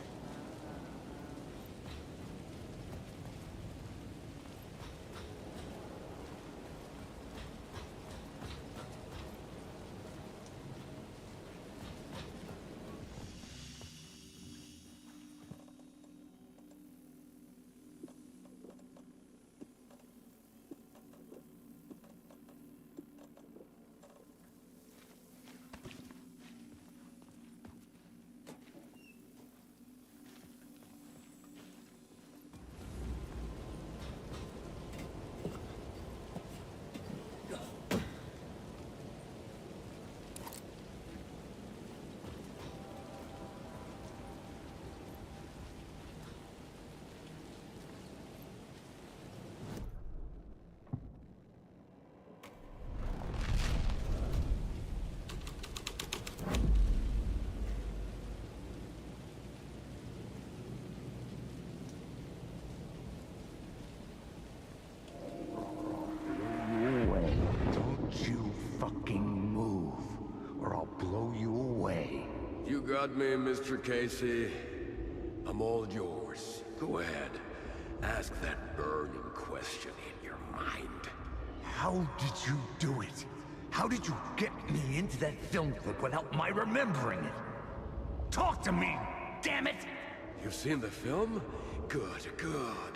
S8: Got me, Mr. Casey. I'm all yours. Go ahead. Ask that burning question in your mind.
S18: How did you do it? How did you get me into that film clip without my remembering it? Talk to me, damn it!
S8: You've seen the film? Good, good.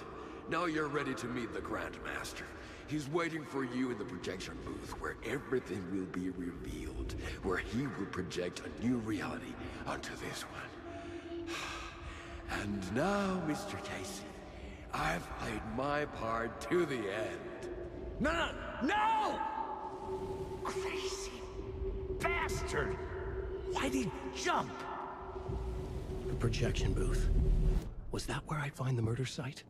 S8: Now you're ready to meet the Grandmaster. He's waiting for you in the projection booth where everything will be revealed, where he will project a new reality onto this one. And now, Mr. Casey,
S15: I've played my part to the end. No! Crazy bastard! Why'd he jump?
S10: The projection booth. Was that where I'd find the murder site?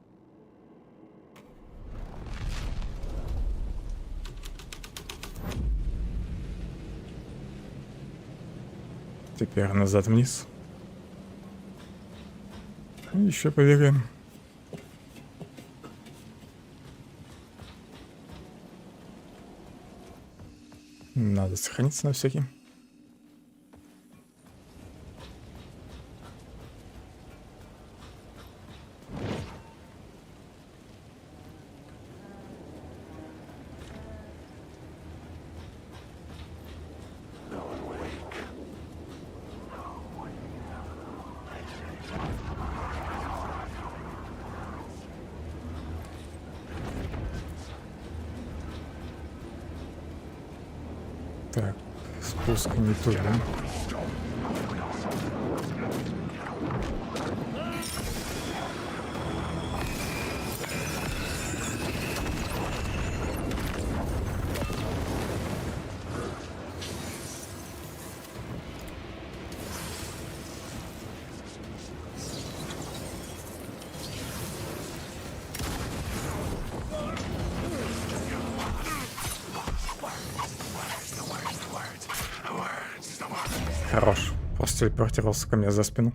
S1: Теперь назад вниз. Еще проверяем. Надо сохраниться на всякий. Так, спуск не туда. Хорош. Просто телепортировался ко мне за спину.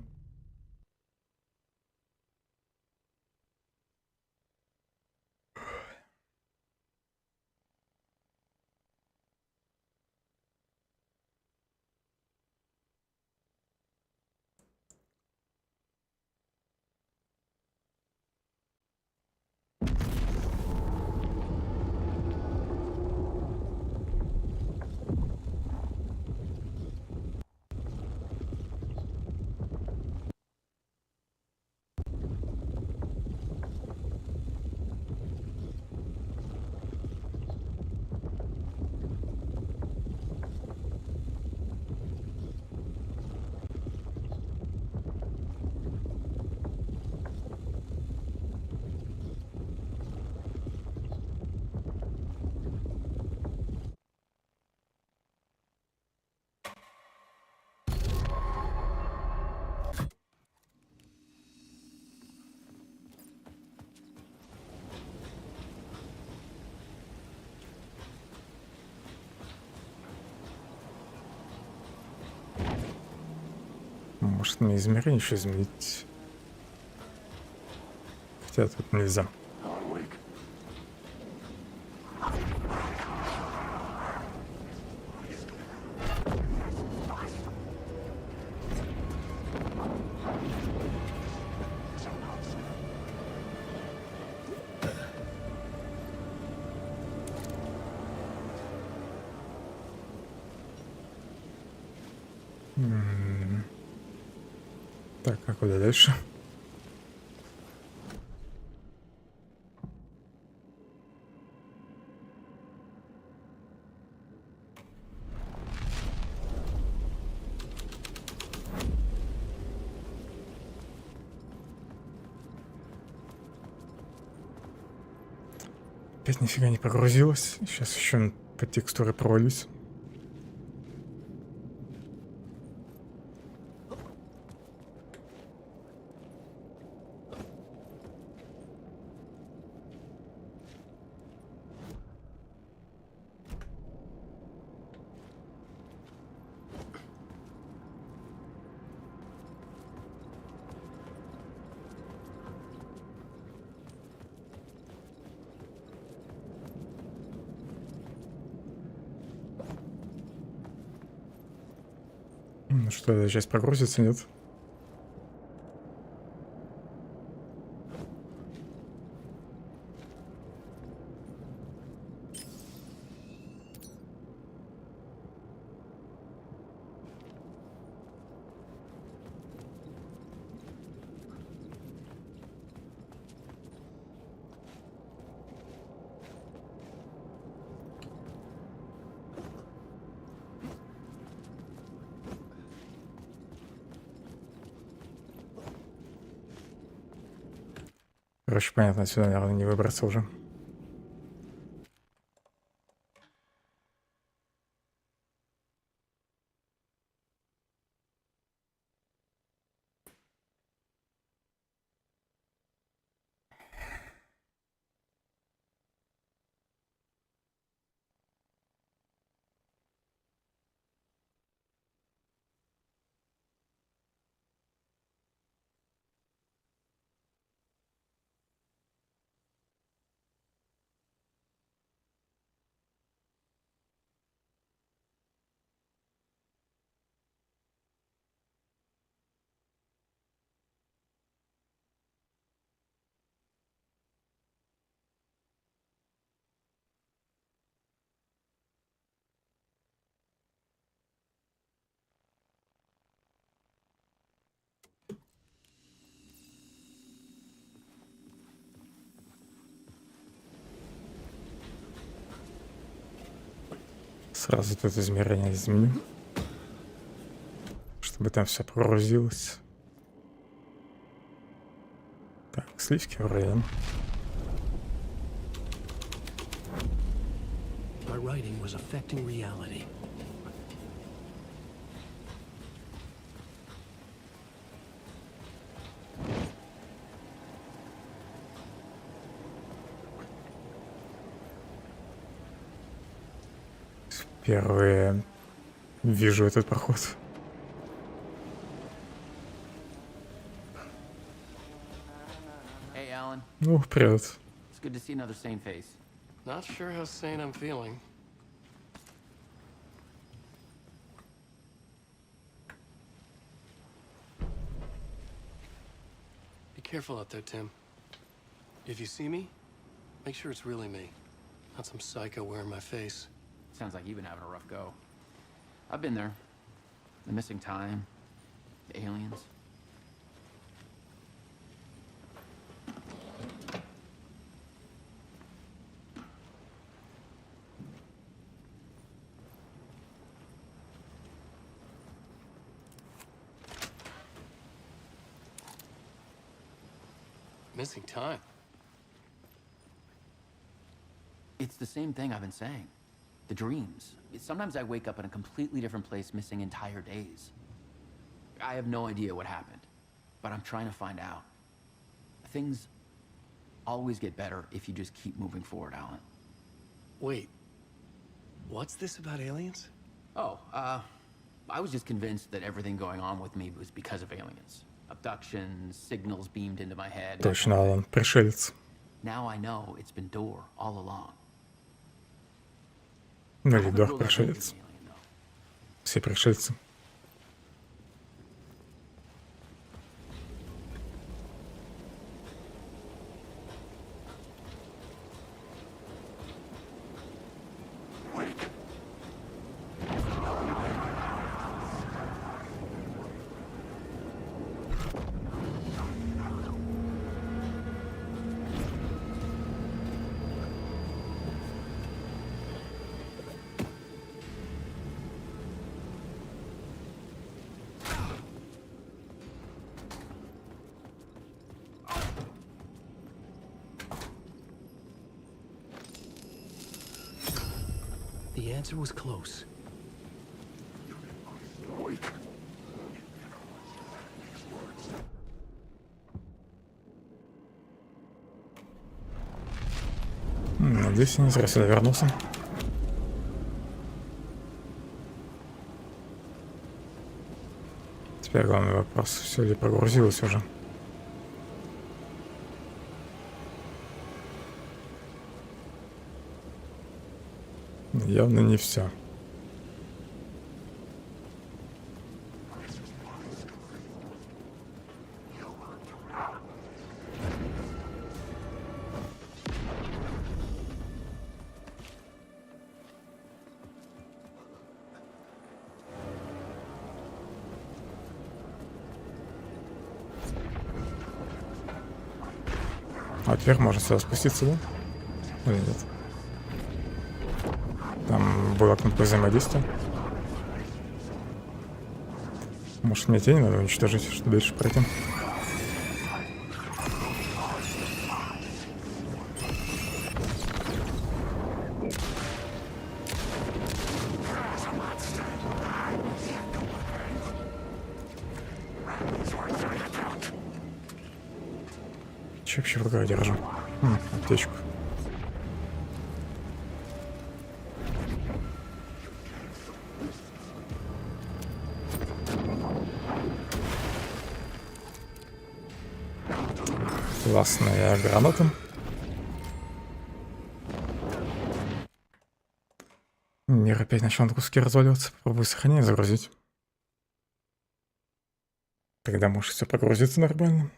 S1: Может, мне измерение еще изменить? Хотя тут нельзя. Так, а куда дальше? Опять нифига не прогрузилось. Сейчас еще по текстуре пролюсь. Ну что, эта часть прогрузится, нет? Короче, понятно, отсюда, наверное, не выбраться уже. Сразу тут измерение изменю, чтобы там все прогрузилось. Так, сливки вроде.
S10: My writing was affecting reality.
S1: Впервые вижу этот проход.
S19: Hey, Alan.
S1: Ну, привет.
S19: It's good to see another sane face.
S10: Not sure how sane I'm feeling. Be careful out there, Tim. If you see me, make sure it's really me, not some psycho wearing my face.
S19: Sounds like you've been having a rough go. I've been there. The missing time, the aliens.
S10: Missing time?
S19: It's the same thing I've been saying. The dreams. Sometimes I wake up in a completely different place, missing entire days. I have no idea what happened, but I'm trying to find out. Things always get better if you just keep moving forward, Alan.
S10: Wait. What's this about aliens?
S19: Oh, I was just convinced that everything going on with me was because of aliens. Abductions, signals beamed into my head.
S1: Точно, Алан, пришелец.
S19: Now I know it's been Door all along.
S1: Ну или Дор пришелец. Все пришельцы.
S10: The answer was close.
S1: Надеюсь, я не зря сюда вернулся. Теперь главный вопрос, все ли прогрузилось уже. Явно не все. А теперь можно сюда спуститься, да? Или нет? Там была кнопка взаимодействия. Может, мне тени надо уничтожить, чтобы дальше пройти? Что вообще в руках держу? Аптечку. Классная граната. Мир опять начал на куски разваливаться. Попробую сохранять, загрузить. Тогда может все прогрузится нормально.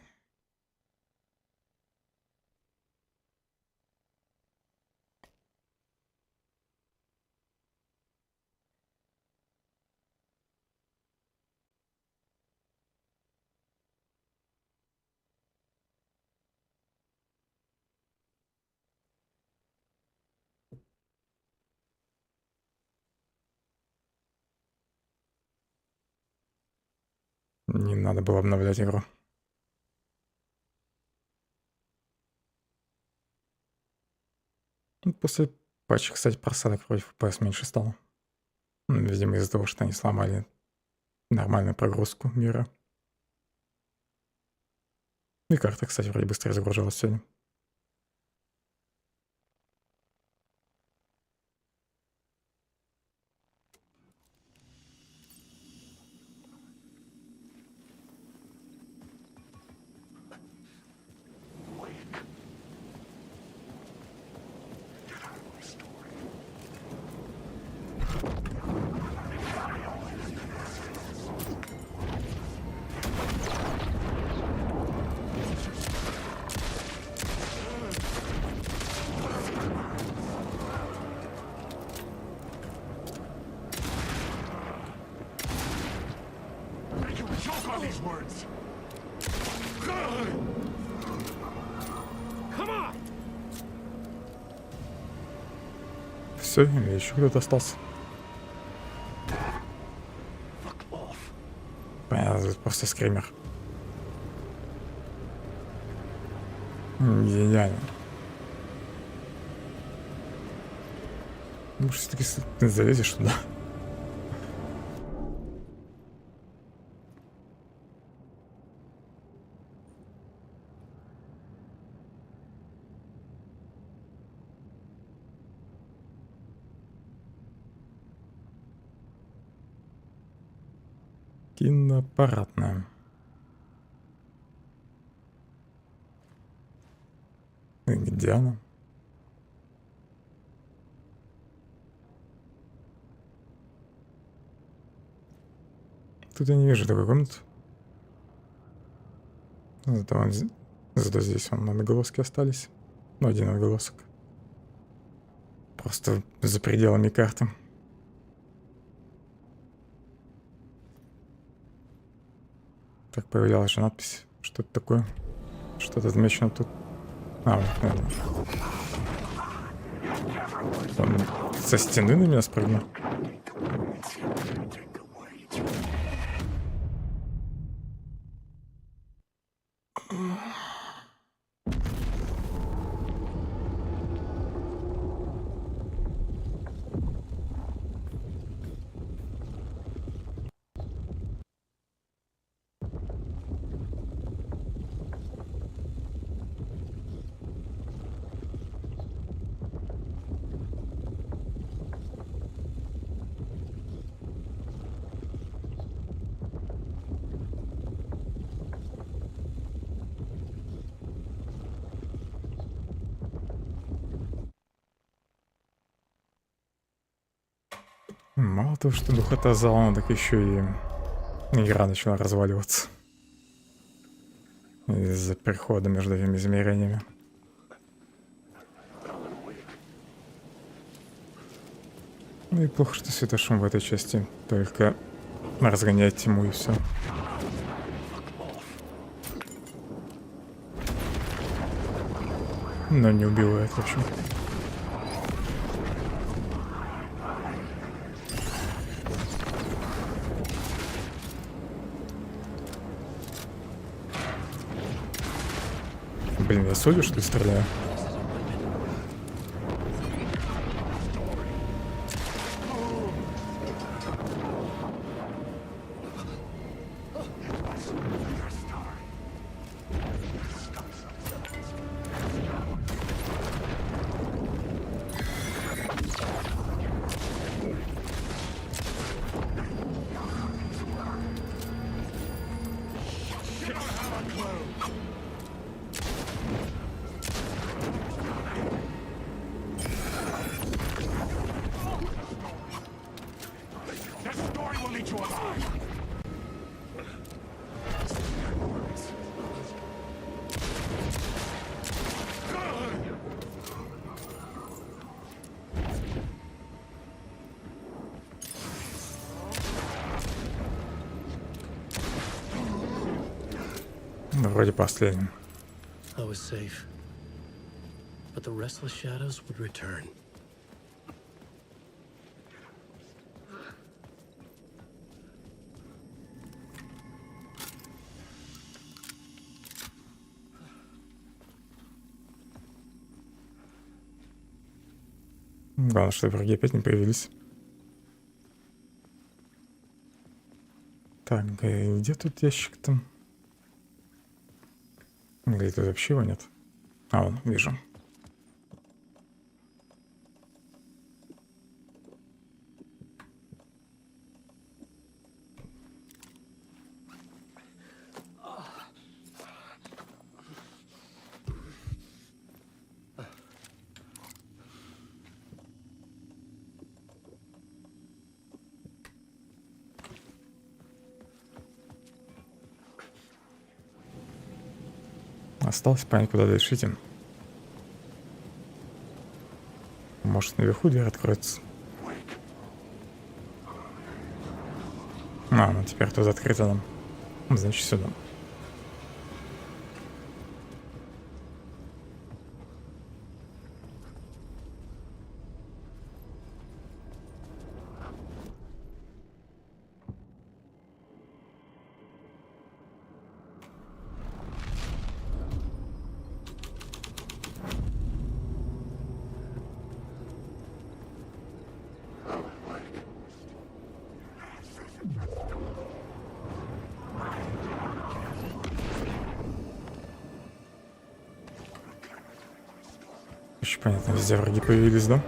S1: Не надо было обновлять игру. После патча, кстати, просадок вроде FPS меньше стало. Видимо, из-за того, что они сломали нормальную прогрузку мира. И карта, кстати, вроде быстрее загружалась сегодня. Все, или еще кто-то остался? Понятно, это просто скример. Гениально. Ну, все-таки ты залезешь туда. Киноаппаратная. И где она? Тут я не вижу такой комнаты. Зато здесь вон отголоски остались. Ну, один отголосок. Просто за пределами карты. Так, появлялась же надпись. Что это такое? Что-то отмечено тут. А, вот, наверное. Он со стены на меня спрыгнул. Мало того, что духота зала, так еще и игра начала разваливаться из-за перехода между этими измерениями. Ну и плохо, что светошум в этой части только разгоняет тьму и все. Но не убивает, в общем. Блин, я солью, что ли, стреляю? вроде последним.
S10: I was safe, but the restless shadows would return.
S1: Главное, чтобы враги опять не появились. Так, где тут ящик там? Или тут вообще его нет? А, вон, вижу. Осталось понять, куда дальше идти. Может, наверху дверь откроется. А, ну теперь тут открыто нам. Значит, сюда. Очень понятно, везде враги появились, да?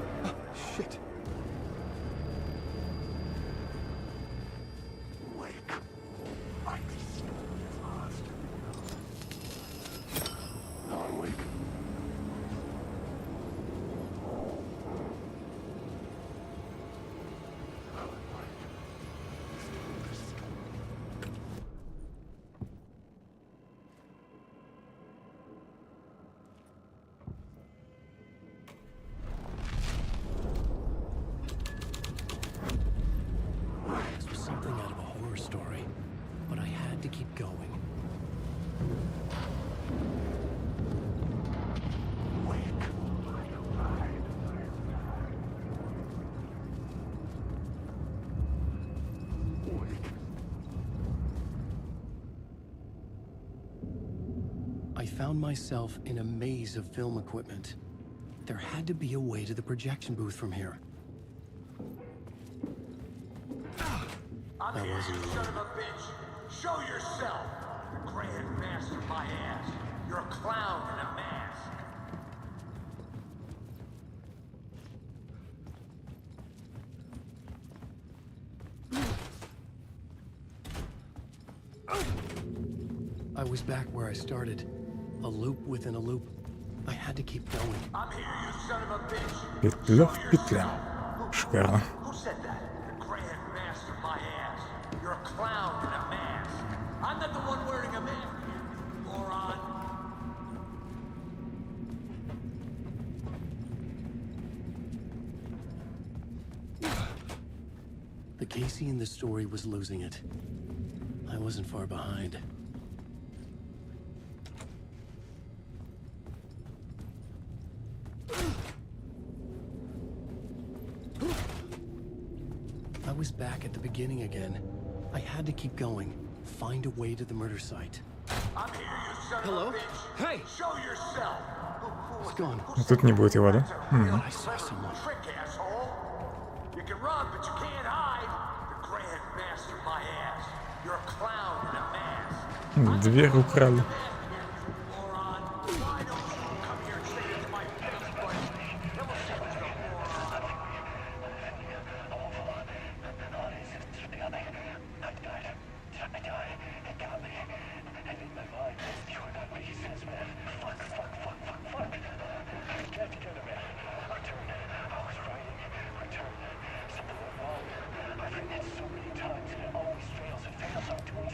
S10: I found myself in a maze of film equipment. There had to be a way to the projection booth from here.
S18: I'm here, you son of a bitch! Show yourself! The Grand Master, my ass! You're a clown in a mask!
S10: I was back where I started. A loop within a loop. I had to keep going.
S18: I'm here, you son of a bitch!
S1: Петля в петле. Шикарно.
S18: Who said that? The Grand Master, my ass! You're a clown in a mask! I'm not the one wearing a mask, you moron!
S10: The Casey in the story was losing it. I wasn't far behind. I was back at the beginning again. I had to keep going. Find a way to the murder site.
S18: I'm here, you son
S10: Hello?
S18: of a bitch!
S10: Hey!
S18: Show yourself!
S10: It's gone.
S1: Тут не будет его, да?
S10: I saw someone.
S18: Trick, asshole! You can run, but you can't hide! The Grand Master, my ass! You're a clown in a mask!
S1: Дверь украли.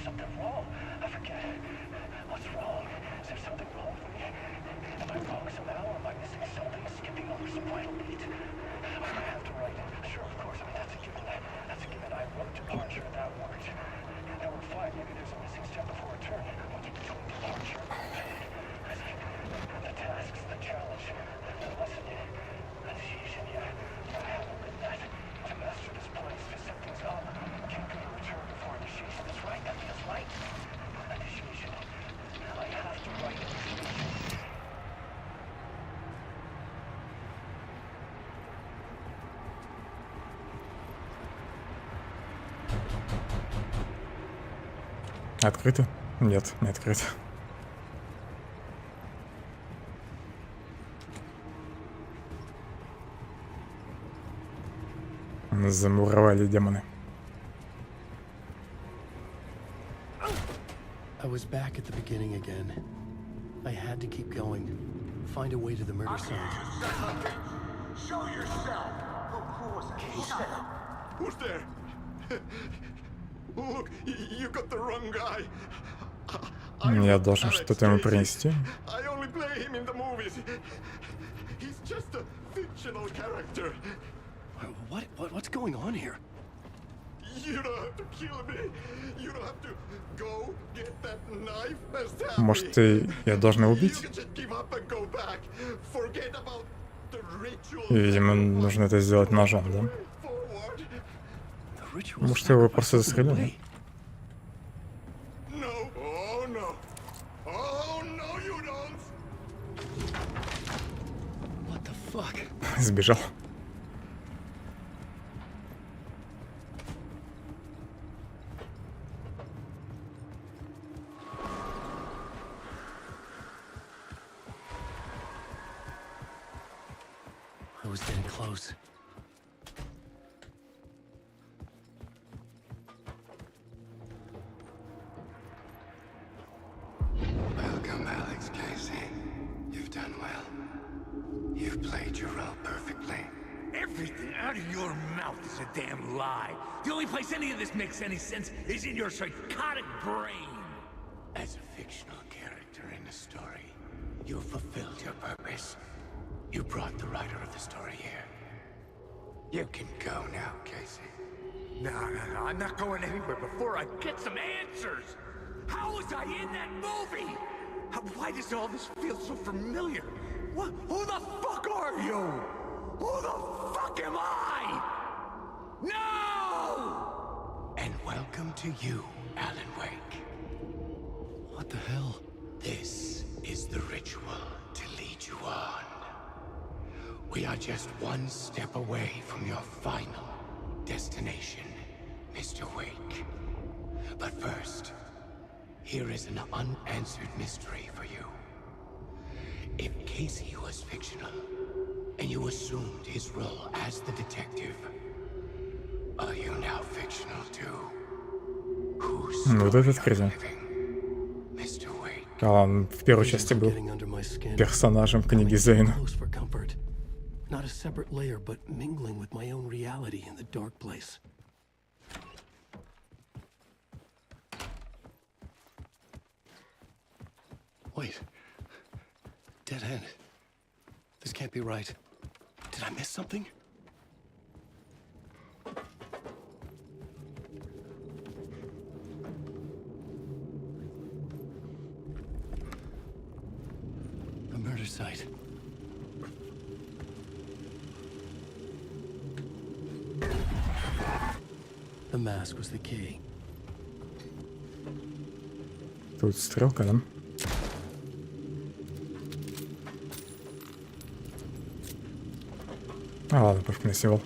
S9: Something wrong. I forget. What's wrong?
S1: Открыто? Нет, не открыто. Замуровали демоны.
S10: I was back at the beginning again. I had to keep going. Find a way to the murder site.
S18: Show yourself! Who was that?
S8: Who's there? Look, you got the wrong guy.
S1: Я должен что-то ему принести.
S8: I only play him in the movies. He's just a fictional character.
S10: What's going on here?
S8: You don't have to kill me. You don't have to go get that knife and stab
S1: Может,
S8: me.
S1: я должен его убить?
S8: You can just give up and go back. Forget about the ritual.
S1: И, видимо, нужно это сделать ножом, да? Может, я его просто застрелю?
S8: No. Oh no. Oh no, you don't.
S10: What the fuck?
S1: Сбежал.
S10: I was getting close.
S15: Welcome, Alex Casey. You've done well. You've played your role perfectly.
S18: Everything out of your mouth is a damn lie. The only place any of this makes any sense is in your psychotic brain. As a fictional character in a story, you fulfilled your purpose. You brought the writer of the story here.
S15: You can go now, Casey.
S18: No, I'm not going anywhere before I get some answers. How was I in that movie? Why does all this feel so familiar? What? Who the fuck are you? Who the fuck am I? No!
S15: And welcome to you, Alan Wake.
S10: What the hell?
S15: This is the ritual to lead you on. We are just one step away from your final destination, Mr. Wake. But first, here is an unanswered mystery for you. If Casey was fictional, and you assumed his role as the detective, are you now fictional too? Who's
S1: Вот это открытие. Он в первой части был персонажем книги Зейна.
S10: Not a separate layer, but mingling with my own reality in the dark place. Wait. Dead end. This can't be right. Did I miss something? A murder site. The mask was the key.
S1: Тут стрелка, да? А, ладно, пофиг на символ.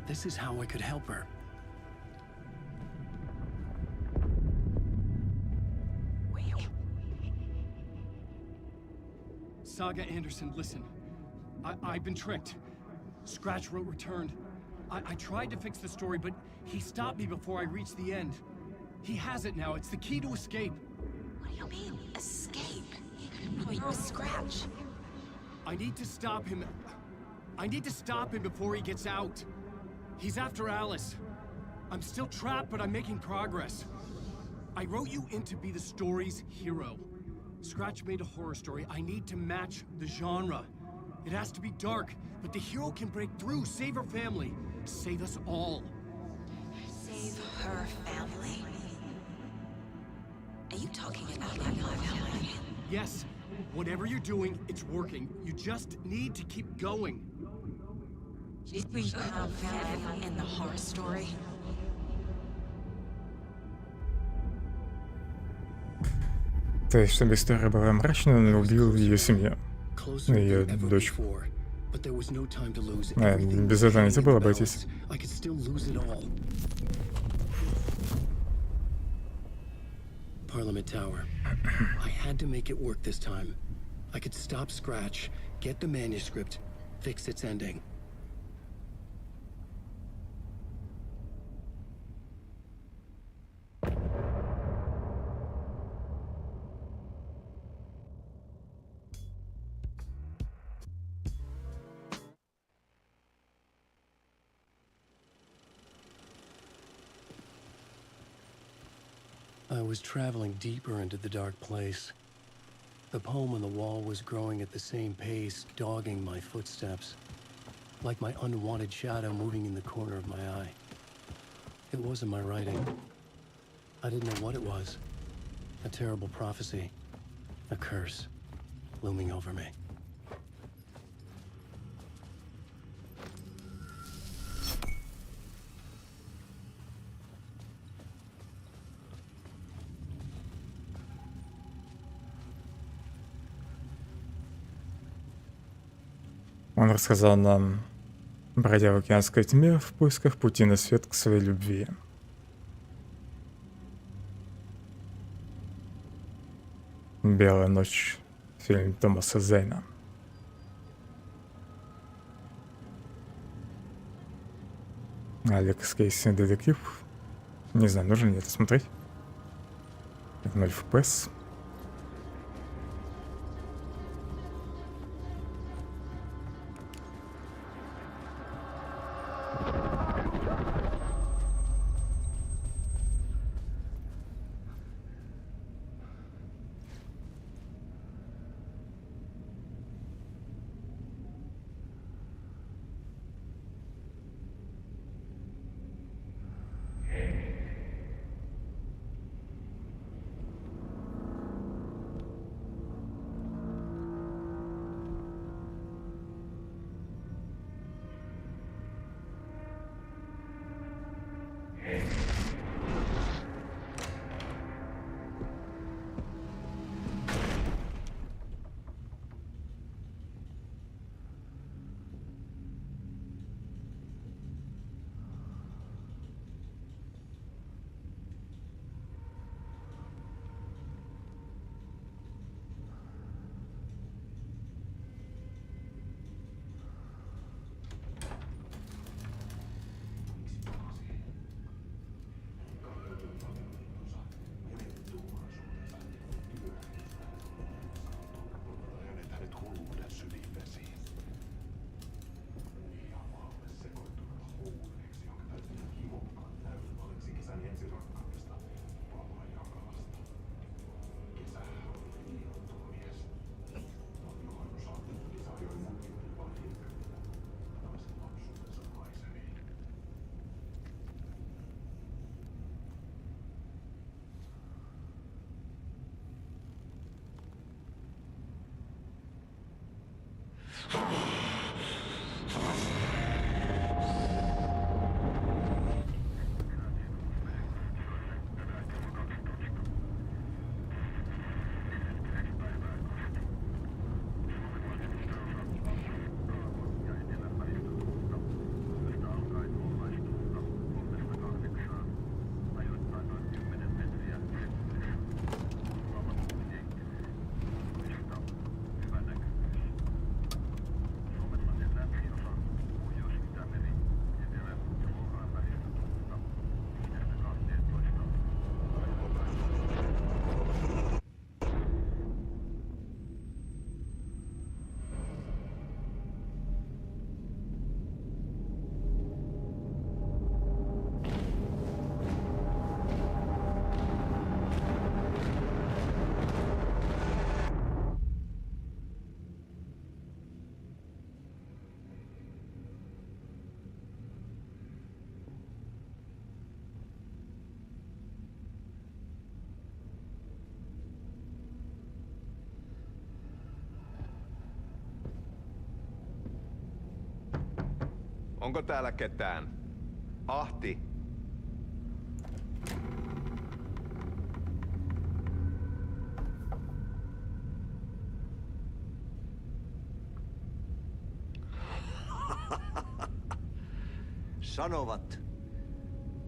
S10: This is how I could help her.
S20: Saga Anderson, listen. I've been tricked. Scratch wrote returned. I tried to fix the story, but he stopped me before I reached the end. He has it now. It's the key to escape.
S2: What do you mean, escape? Oh, you're a Scratch.
S20: I need to stop him. I need to stop him before he gets out. He's after Alice. I'm still trapped, but I'm making progress. I wrote you in to be the story's hero. Scratch made a horror story. I need to match the genre. It has to be dark, but the hero can break through, save her family, save us all.
S2: Save her family? Are you talking about my family?
S20: Yes, whatever you're doing, it's working. You just need to keep going.
S2: Did we have family in the horror story?
S1: То есть, чтобы история была мрачной, он убил ее семью, ее дочку. Без этого нельзя было обойтись.
S20: Parliament Tower. I had to make it work this time. I could stop Scratch, get the manuscript, fix its ending. I was traveling deeper into the dark place. The poem on the wall was growing at the same pace, dogging my footsteps, like my unwanted shadow moving in the corner of my eye. It wasn't my writing. I didn't know what it was. A terrible prophecy. A curse looming over me.
S1: Он рассказал нам, бродя в океанской тьме в поисках пути на свет к своей любви. «Белая ночь», фильм Томаса Зейна. Алекс Кейси, детектив. Не знаю, нужно ли это смотреть. 0 FPS.
S16: Onko täällä ketään? Ahti. sanovat,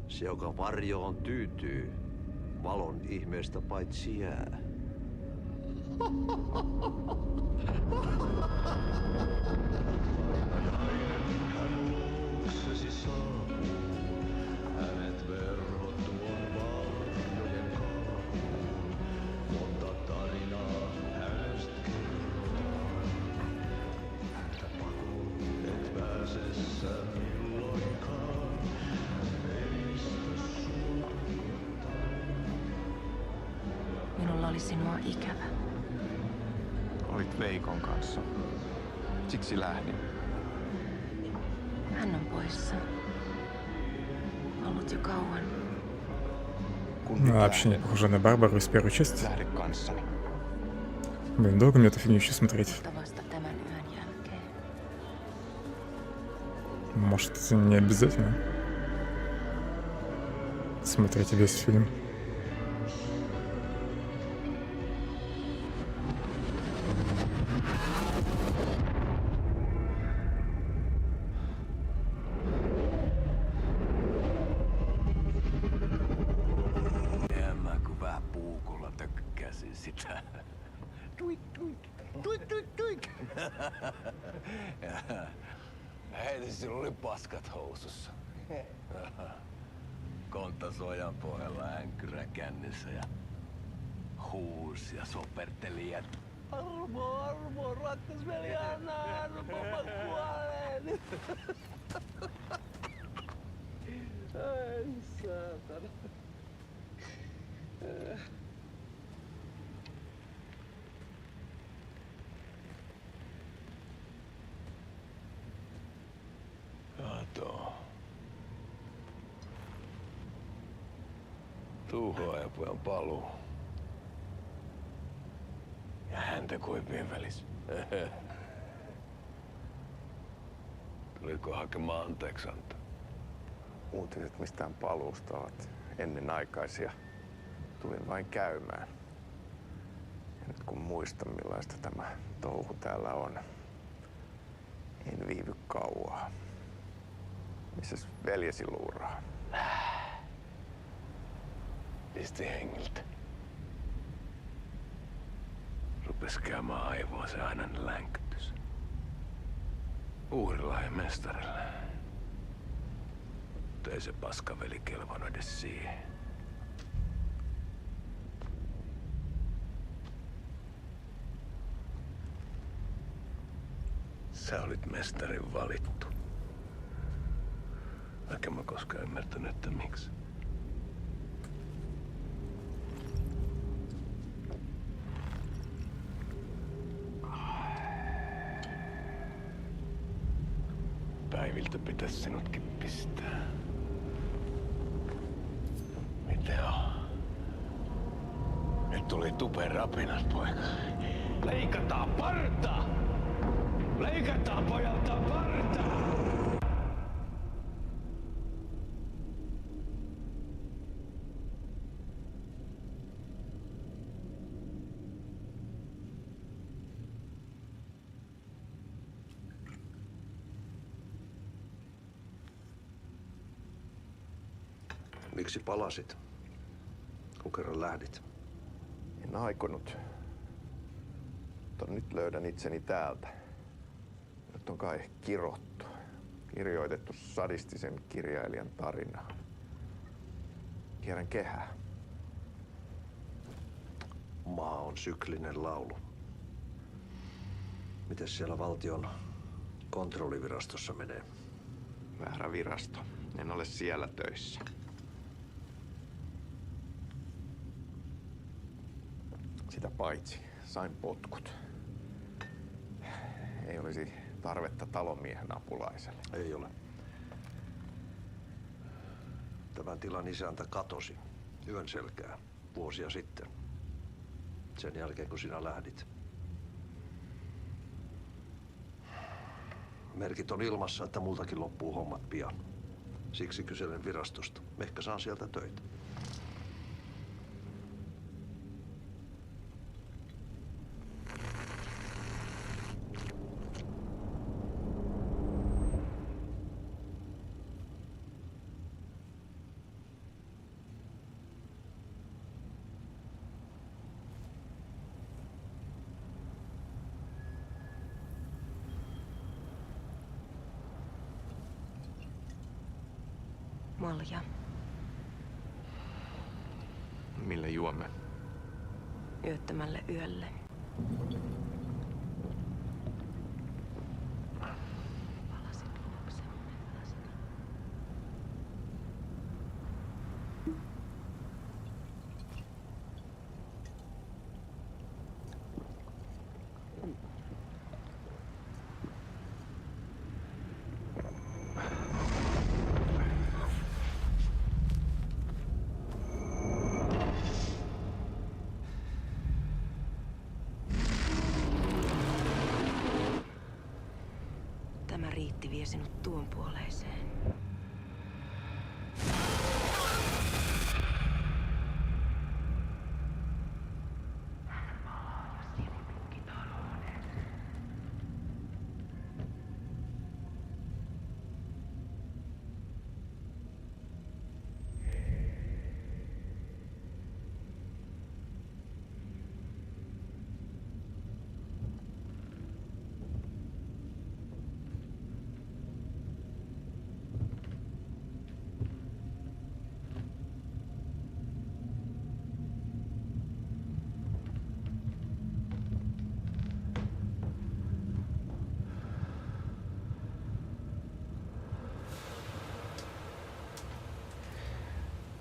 S16: se joka varjoon tyytyy, valon ihmeestä paitsi jää.
S3: Minulla oli sinua ikävä.
S21: Olit Veikon kanssa. Siksi lähdin.
S3: Hän on poissa. Ollut jo kauan.
S1: Ну, вообще не похоже на Барбару из первой части.
S21: Lähde kanssani.
S1: Блин, долго мне эту фигню еще смотреть?
S3: Vasta tämän yön jälkeen.
S1: Может, это не обязательно смотреть весь фильм.
S22: Hei, sillä oli paskat housussa. Kontas ojan pohjalla änkyrä kännissä ja huusi ja soperteli, että armo, rakkas veli, anna armo, mä kuolen. Ai saatana. Kato. Tuhoajapojan paluu. Ja häntä koipien välissä. Tuliko hakemaan anteeksiantoa?
S23: Uutiset mistään paluusta ovat ennenaikaisia. Tulin vain käymään. Ja nyt kun muistan millaista tämä touhu täällä on, en viivy kauaa. Missäs veljesi luuraa?
S22: Pisti hengiltä. Rupes käymään aivoa se aina länkytys. Uhrilla ja mestarilla. Mutta ei se paskaveli kelvannut edes siihen. Sä olit mestarin valittu. Vaikka mä koskaan ymmärtänyt, että miksi. Päiviltä pitäisi sinutkin pistää. Miten on? Nyt tuli tupen rapinat, poika. Leikataan partaa! Leikataan pojalta partaa!
S16: Miksi palasit, kun kerran lähdit?
S23: En aikonut. Mutta nyt löydän itseni täältä. Nyt on kai kirottu. Kirjoitettu sadistisen kirjailijan tarinaa. Kierrän kehää.
S16: Maa on syklinen laulu. Mites siellä valtion kontrollivirastossa menee?
S23: Väärä virasto. En ole siellä töissä. Sitä paitsi sain potkut. Ei olisi tarvetta talonmiehen apulaiselle.
S16: Ei ole. Tämän tilan isäntä katosi yön selkää vuosia sitten. Sen jälkeen kun sinä lähdit. Merkit on ilmassa, että multakin loppuu hommat pian. Siksi kyselen virastosta. Ehkä saan sieltä töitä.
S13: Malja.
S23: Millä juomme?
S13: Yöttömälle yölle. Tämä riitti vie sinut tuon puoleiseen.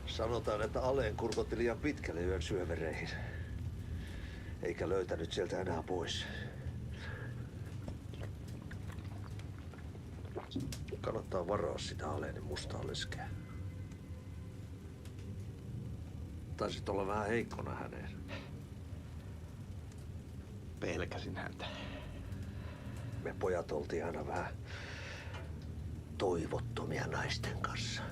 S16: Sanotaan, että Aleen kurkotti liian pitkälle yön syövereihin. Eikä löytänyt sieltä enää pois. Kannattaa varaa sitä Aleen mustaa leskeä. Taisit olla vähän heikkona häneen.
S23: Pelkäsin häntä.
S16: Me pojat oltiin aina vähän toivottomia naisten kanssa.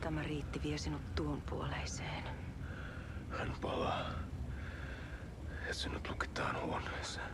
S13: Tämä riitti vie sinut tuon puoleiseen.
S23: Hän palaa. Ja sinut lukitaan huoneeseen.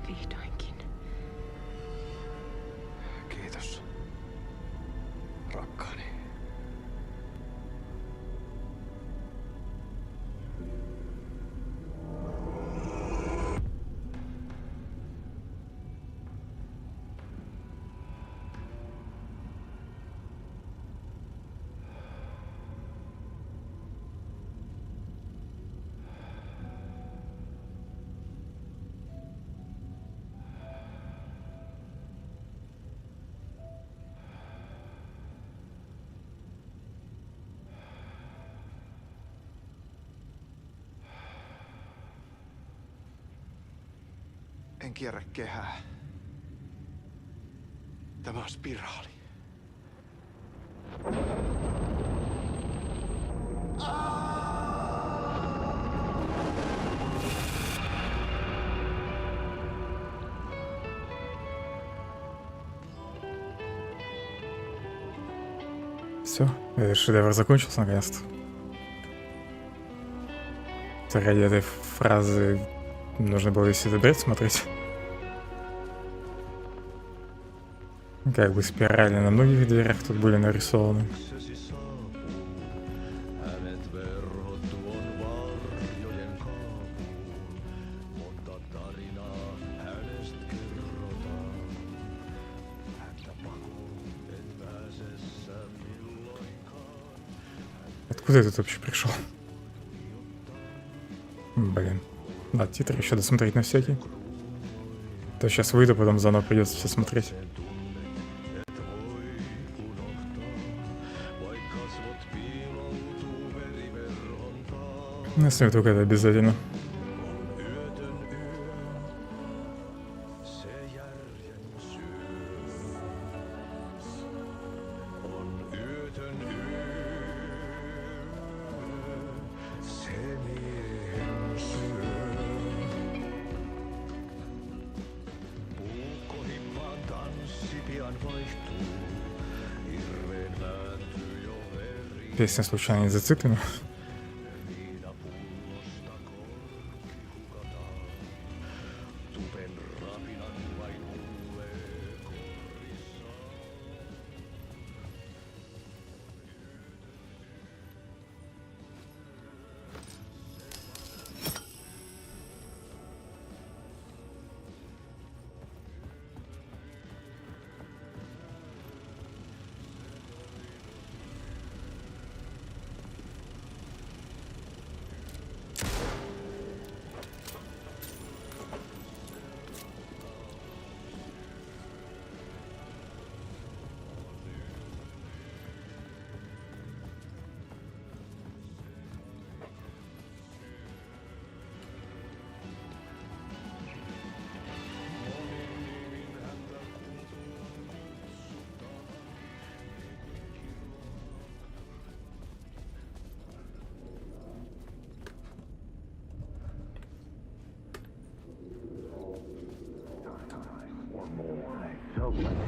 S23: Vihdoinkin. Kiitos, rakkaani. En kierrä kehää. Tämä on spiraali.
S1: Все, этот шедевр закончился наконец-то. Ради этой фразы нужно было весь этот бред смотреть. Как бы спирали на многих дверях тут были нарисованы. Откуда я тут вообще пришел? Блин. Надо титры еще досмотреть на всякий. То сейчас выйду, потом заново придется все смотреть. Если только это обязательно. Песня случайно не зациклена.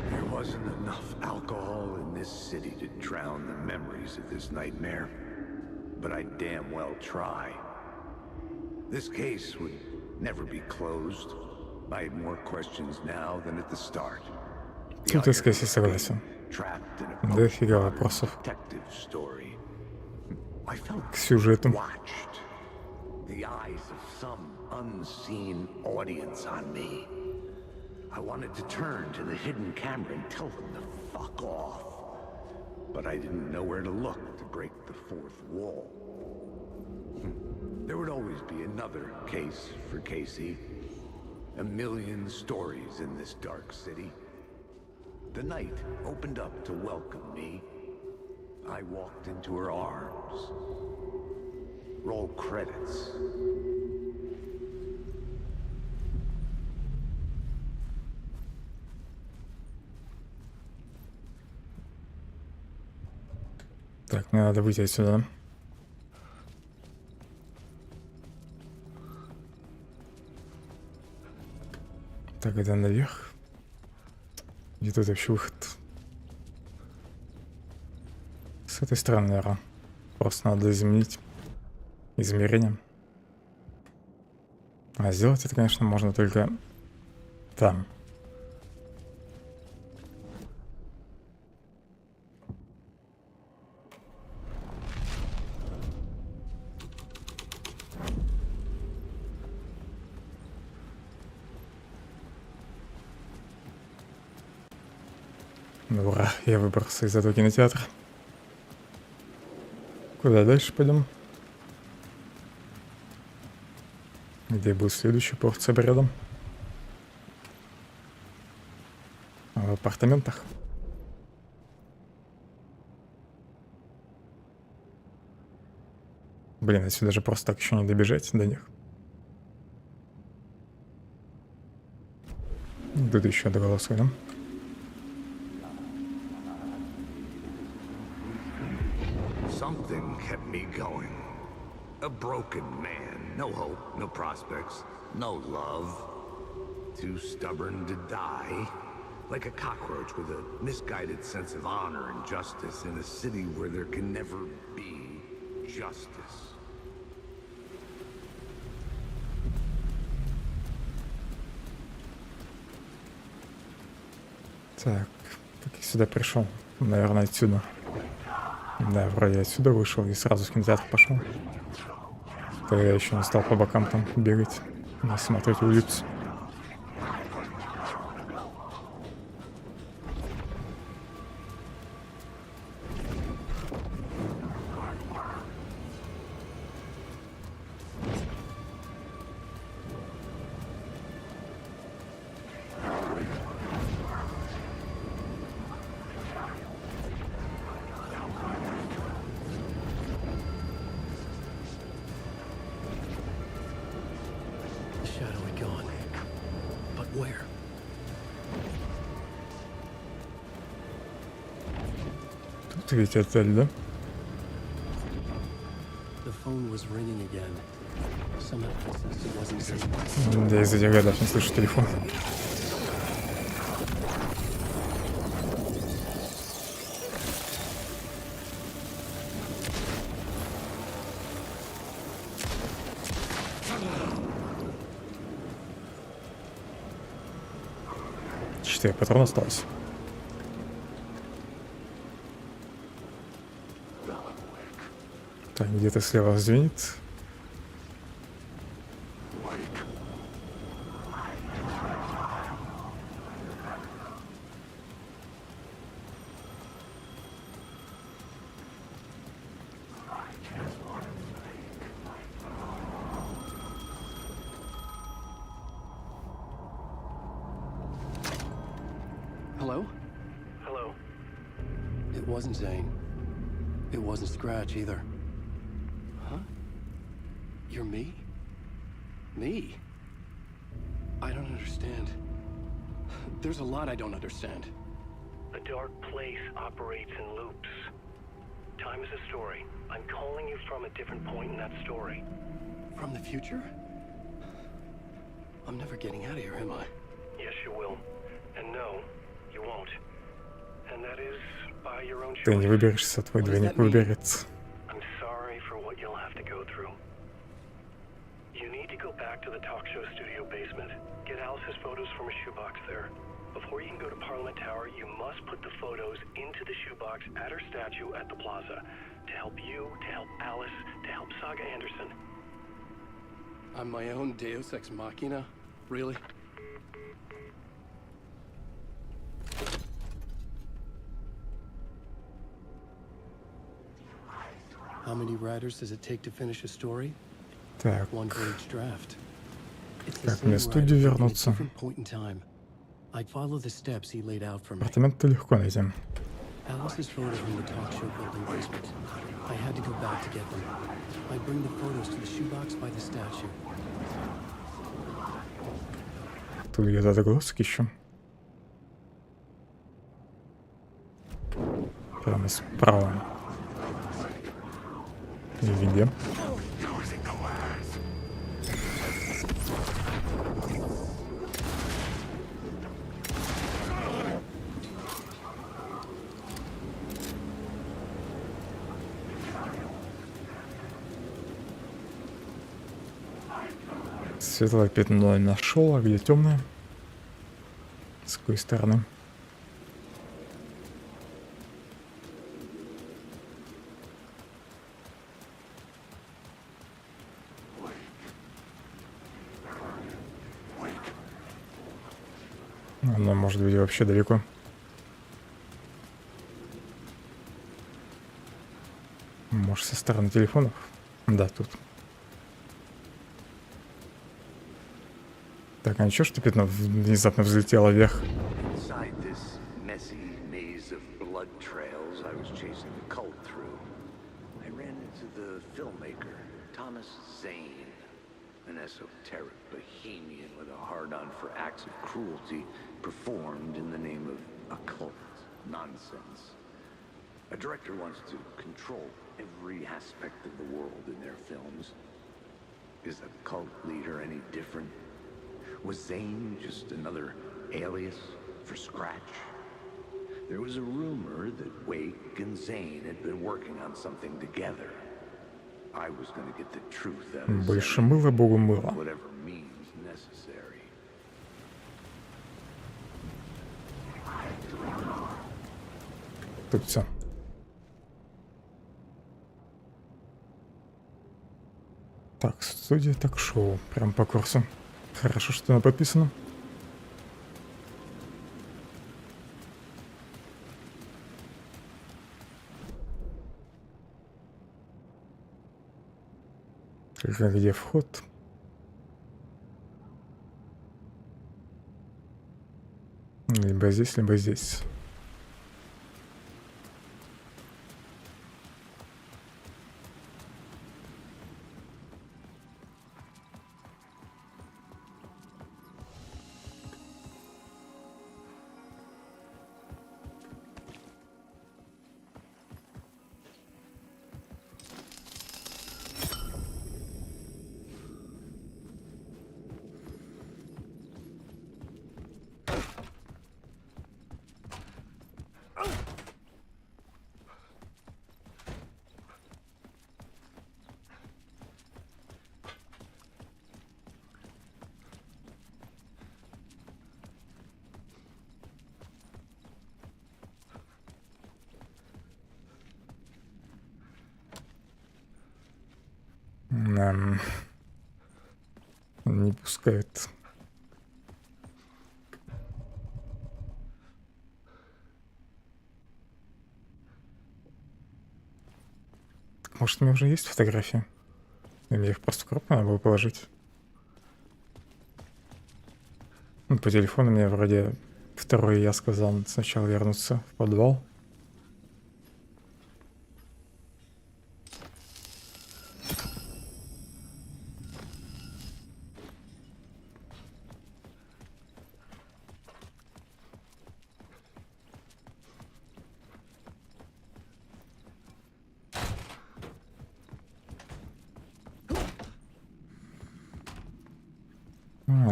S4: There wasn't enough alcohol in this city to drown the memories of this nightmare, but I damn well try. This case would never be closed. I had more questions now than at the start.
S1: Тут я скорее согласен. Дофига вопросов к сюжету.
S4: The eyes of some unseen audience on me. I wanted to turn to the hidden camera and tell them to fuck off. But I didn't know where to look to break the fourth wall. There would always be another case for Casey. A million stories in this dark city. The night opened up to welcome me. I walked into her arms. Roll credits.
S1: Так, мне надо выйти отсюда. Так, это наверх. Где тут вообще выход? С этой стороны, наверное. Просто надо изменить измерение. А сделать это, конечно, можно только там. Ну, ура, я выбрался из этого кинотеатра. Куда дальше пойдем? Где будет следующая порция бреда? В апартаментах. Блин, отсюда же просто так еще не добежать до них. Тут еще доголосуем.
S4: Something kept me going. A broken man. No hope, no prospects, no love. Too stubborn to die. Like a cockroach with a misguided sense of honor and justice in a city where there can never be justice.
S1: Так, как я сюда пришел? Наверное, отсюда. Да, вроде отсюда вышел и сразу в кинотеатр пошел. То я еще не стал по бокам там бегать, смотреть улицу. Тут ведь отель, да? Да, из этих годов не слышу телефон. Четыре патрона осталось. Так, где-то слева звенит.
S20: Hello? Hello. It wasn't Zane. It wasn't Scratch either. Huh? You're me? Me? I don't understand. There's a lot I don't understand.
S9: The dark place operates in loops. Time is a story. I'm calling you from a different point in that story.
S20: From the future? I'm never getting out of here, am I?
S9: Yes, you will. And no, you won't. And that is by your own choice.
S1: Ты не выберешься, твой двойник выберется.
S9: I'm sorry for what you'll have to go through. You need to go back to the talk show studio basement. Get Alice's photos from a shoebox there. Before you can go to Parliament Tower, you must put the photos into the shoebox at her statue at the plaza. To help you, to help Alice, to help Saga Anderson.
S20: I'm my own Deus Ex Machina? Really? How many writers does it take to finish a story?
S1: Так.
S20: One for each draft.
S1: Как мне в студию вернуться?
S20: I follow the steps he laid out for me.
S1: Апартаменты легко найти.
S10: Alice's photos from the talk show building basement. I had to go back to get them. I bring the photos to the shoebox by the statue.
S1: Тут где-то отголоски еще. Прямо справа. И где? Светлое пятно нашел, а где темное? С какой стороны? Она может быть вообще далеко. Может, со стороны телефонов? Да, тут. Так, а ничего, что пятно внезапно взлетело вверх?
S4: Inside this messy maze of blood trails I was chasing the cult through, I ran into the filmmaker, Thomas Zane, an esoteric bohemian with a hard-on for acts of cruelty performed in the name of occult nonsense. A director wants to control every aspect of the world in their films. Is a cult leader any different? Was Zane just another alias for Scratch? There was a rumor that Wake and Zane had been working on something together. I was going to get the truth out of
S1: Больше мыла, богу мыла.
S4: whatever means necessary.
S1: Тут все. Так, студия так-шоу. Прям по курсу. Хорошо, что она подписана. Где вход? Либо здесь, либо здесь. Не пускает. Так, может, у меня уже есть фотографии? И мне их просто в коробку надо было положить. Ну, по телефону мне вроде второй я сказал сначала вернуться в подвал.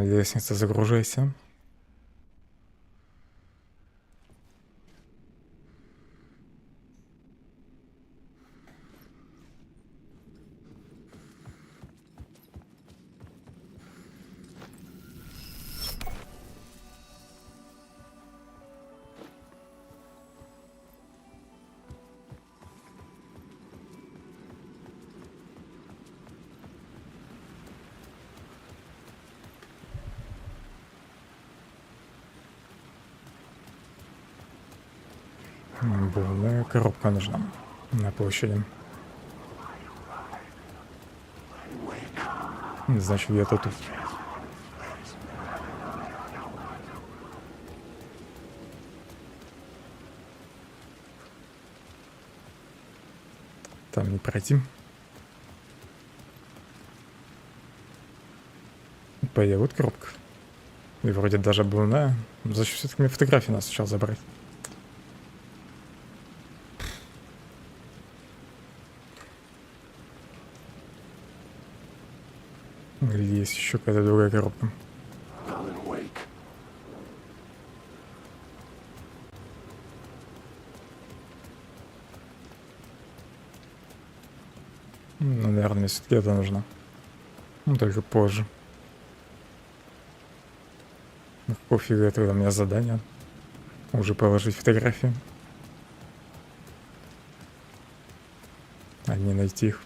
S1: Лестница, загружайся. Полная коробка нужна на площади. Значит, где-то тут. Там не пройти. По идее, вот коробка. И вроде даже обувная. Зачем все-таки мне фотографии надо сначала забрать? Или есть еще какая-то другая коробка? Ну, наверное, мне все-таки это нужно. Ну, только позже. Ну, какого фига это у меня задание? Уже положить фотографии. А не найти их.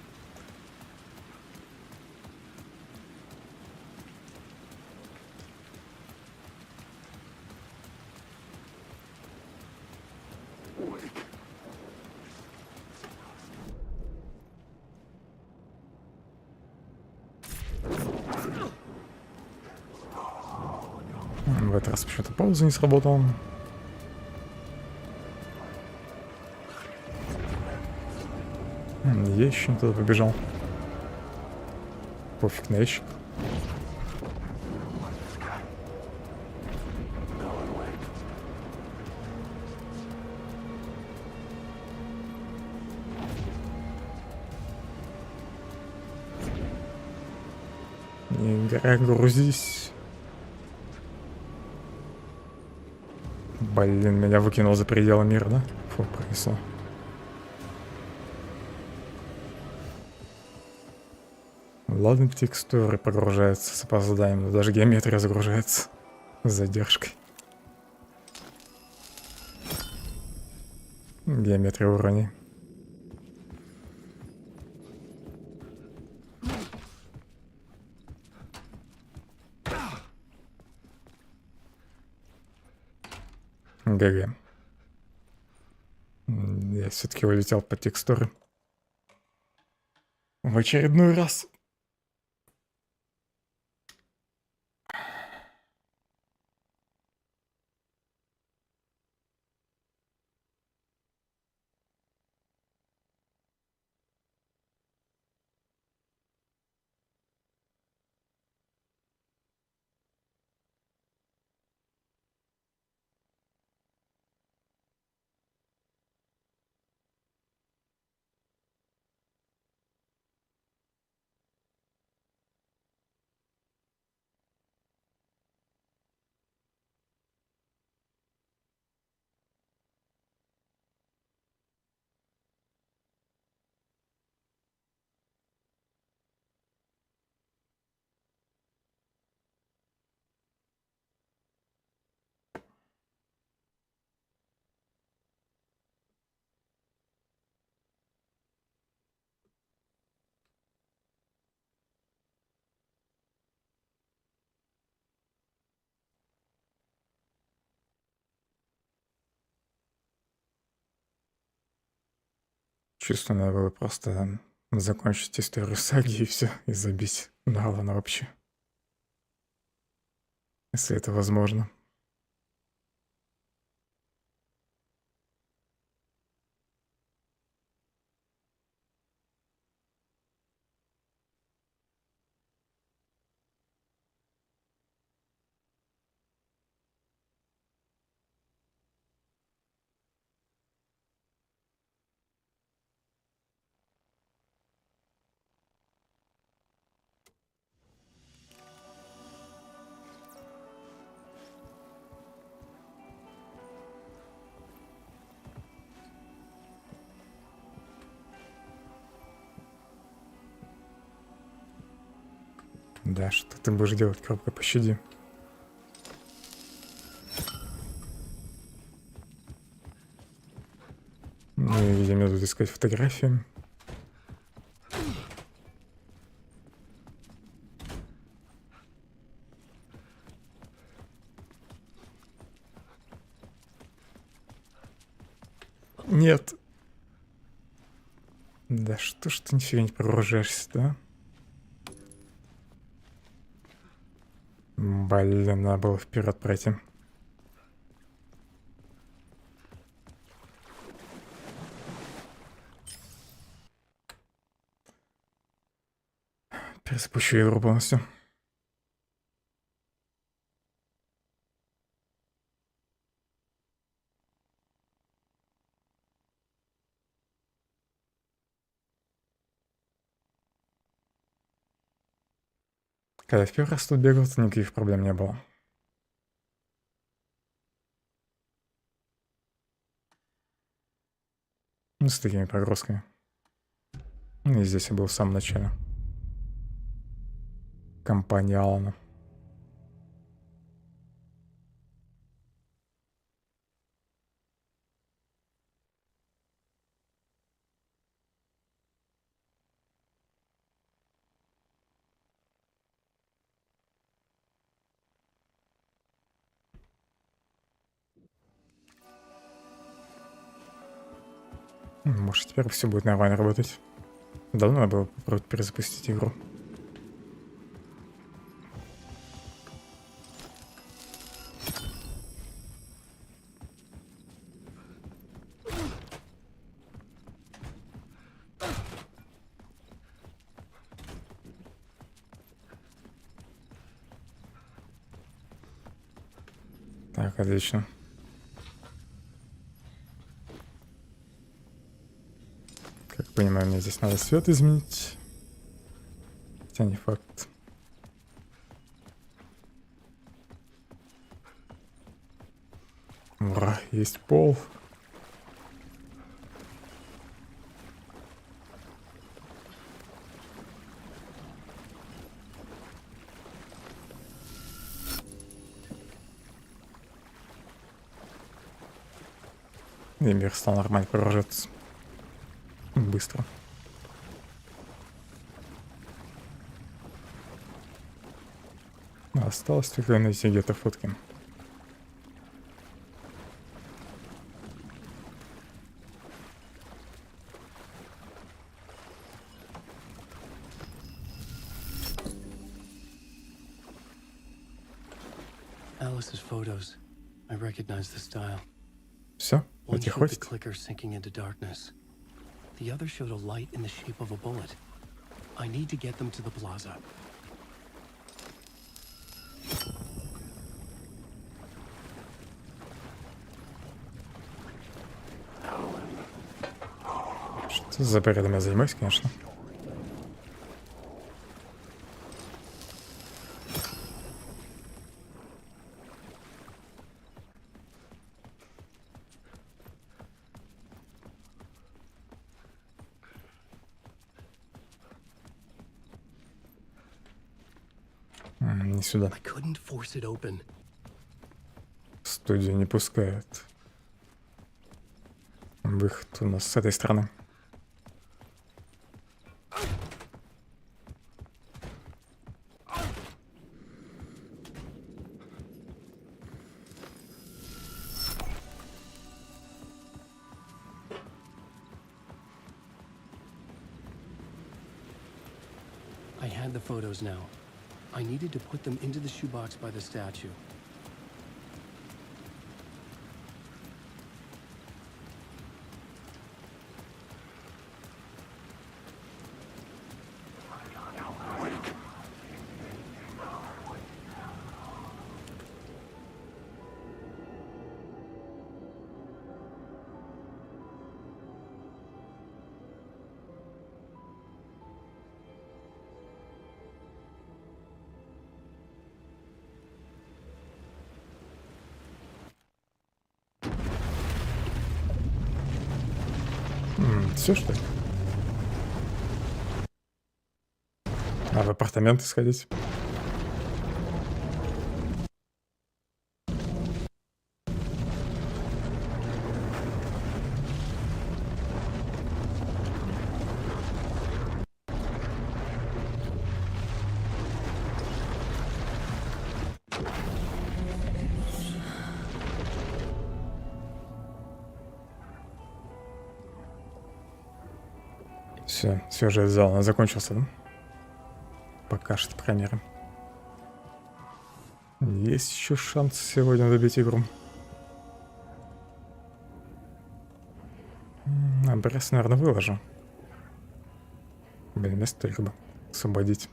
S1: В этот раз почему-то пауза не сработала. Я еще не туда побежал. Пофиг на ящик. Игра, грузись. Блин, меня выкинул за пределы мира, да? Фу, пронесло. Ладно, текстуры прогружаются с опозданием, но даже геометрия загружается с задержкой. Геометрия уровней. ГГ. Я все-таки улетел по текстуре. В очередной раз. Чувствую, надо было просто закончить историю саги и все, и забить на Алана вообще. Если это возможно. Да, что ты будешь делать, коробка, пощади. Ну и, видимо, тут искать фотографии. Нет. Да что ж ты нифига не прогружаешься, да? Блин, надо было вперед пройти. Перезапущу игру полностью. Когда в первый раз тут бегал, то никаких проблем не было. Ну, с такими прогрузками. Ну, и здесь я был в самом начале. Компания Алана. Может, теперь все будет нормально работать. Давно надо было попробовать перезапустить игру. Так, отлично. Как понимаю, мне здесь надо свет изменить. Хотя не факт. Ура, есть пол. И мир стал нормально прогружаться. Быстро. Осталось только найти где-то фотки.
S10: Alice's photos. I recognize the style.
S1: Все,
S10: One
S1: эти
S10: showed the
S1: хватит.
S10: clicker sinking into darkness. The other showed a light in the shape of a bullet. I need to get them to the plaza.
S1: Что за порядом я занимаюсь, конечно. Не сюда.
S10: I couldn't force it open.
S1: Студию не пускают. Выход у нас с этой стороны.
S10: I had the photos now. I needed to put them into the shoebox by the statue.
S1: Все, что ли? А в апартаменты сходить? Все, сюжет зала закончился, да? Пока что, по крайней мере. Есть еще шанс сегодня добить игру. Обрез, наверное, выложу. Блин, место только бы освободить.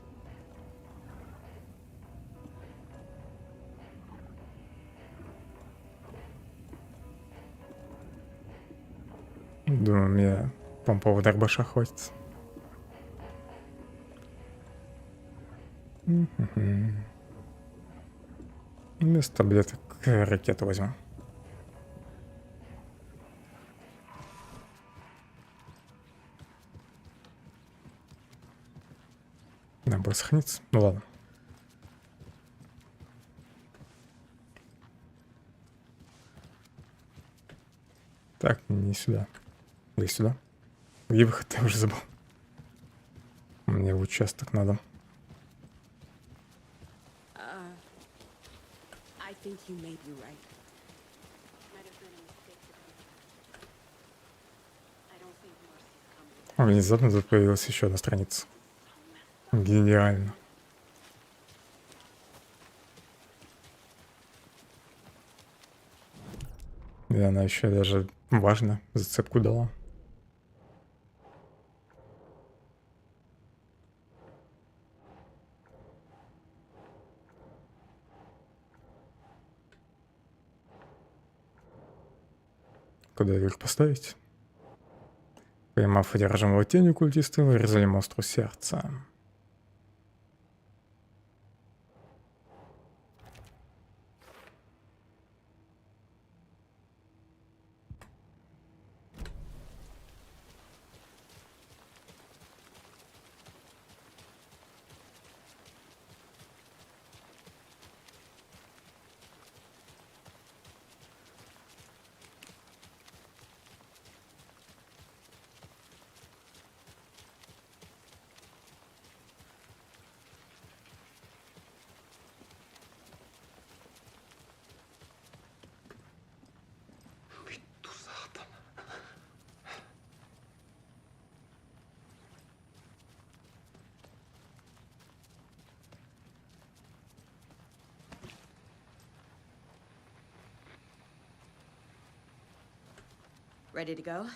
S1: Думаю, мне помпового дробаша хватит. Вместо таблеток ракету возьму. Надо было сохраниться. Ну ладно. Так, не сюда. Или сюда. Где выход, я уже забыл. Мне в участок надо.
S12: I think you may be right. Might have been a mistake to come. I don't think Morse is coming.
S1: Внезапно тут появилась еще одна страница. Гениально. И она еще даже важно зацепку дала. Куда их поставить? Поймав одержимого тенью культиста, вырезали монстру сердце.
S6: Ready to go?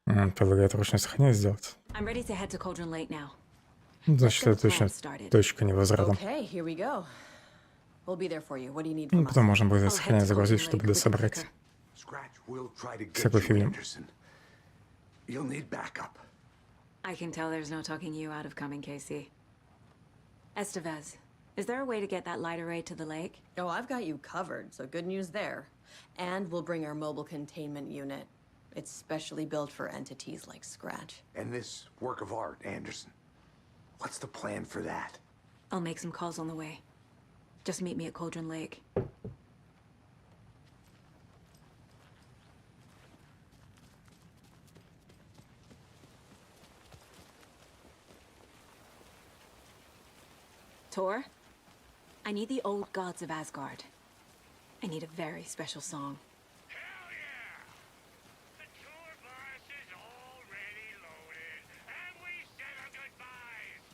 S1: Предлагает ручное сохранение сделать.
S2: I'm ready to head to Cauldron Lake now.
S1: Значит, это точно точка невозврата.
S6: Okay, here we go. We'll be there for you. What do you need
S1: Ну,
S6: from us?
S1: потом можно будет сохранение загрузить, чтобы дособрать всякую фигню.
S4: You'll need backup.
S2: I can tell there's no talking you out of coming, Casey. Estevez, is there a way to get that light array to the lake?
S6: Oh, I've got you covered, so good news there. And we'll bring our mobile containment unit. It's specially built for entities like Scratch.
S4: And this work of art, Anderson. What's the plan for that?
S2: I'll make some calls on the way. Just meet me at Cauldron Lake. Tor, I need the old gods of Asgard. I need a very special song.
S18: Hell yeah! The tour bus is already loaded, and we said our goodbyes.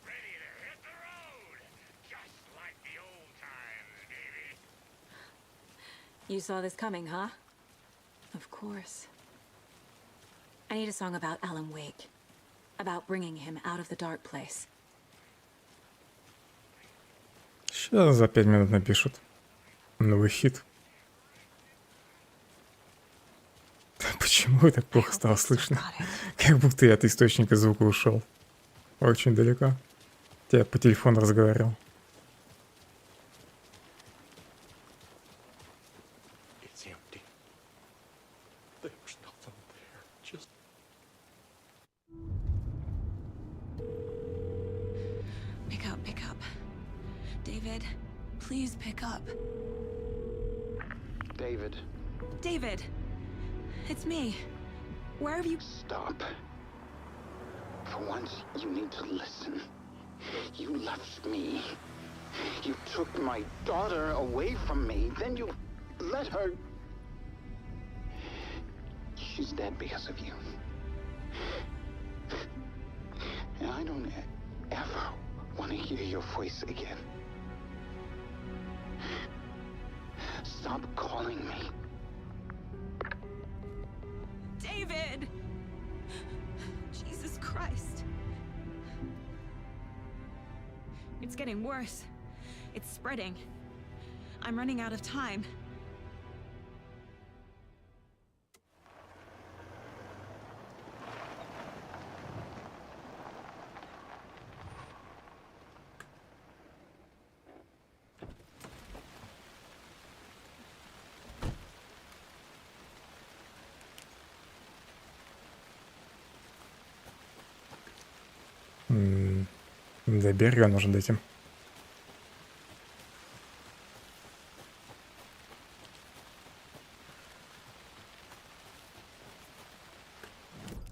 S18: Ready to hit the road, just like the old times, baby.
S2: You saw this coming, huh? Of course. I need a song about Alan Wake. About bringing him out of the dark place.
S1: Сейчас за 5 минут напишут. Новый хит. Почему так плохо стало слышно? Как будто я от источника звука ушел. Очень далеко. Я по телефону разговаривал.
S14: It's empty. There's nothing there. Just...
S2: Pick up. David, please pick up.
S23: David.
S2: David! It's me. Where have you...
S15: Stop. For once, you need to listen. You left me. You took my daughter away from me. Then you let her... She's dead because of you. And I don't ever want to hear your voice again. Stop calling me.
S2: David! Jesus Christ. It's getting worse. It's spreading. I'm running out of time.
S1: До берега нужно дойти.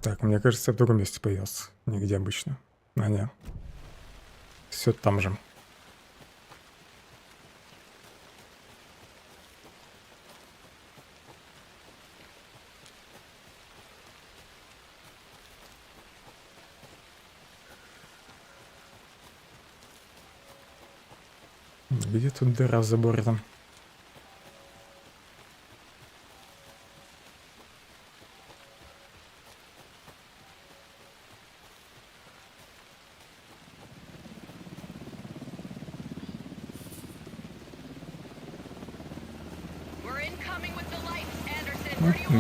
S1: Так, мне кажется, я в другом месте появился. Нигде обычно. А, нет. Все там же. Где тут дыра в заборе там?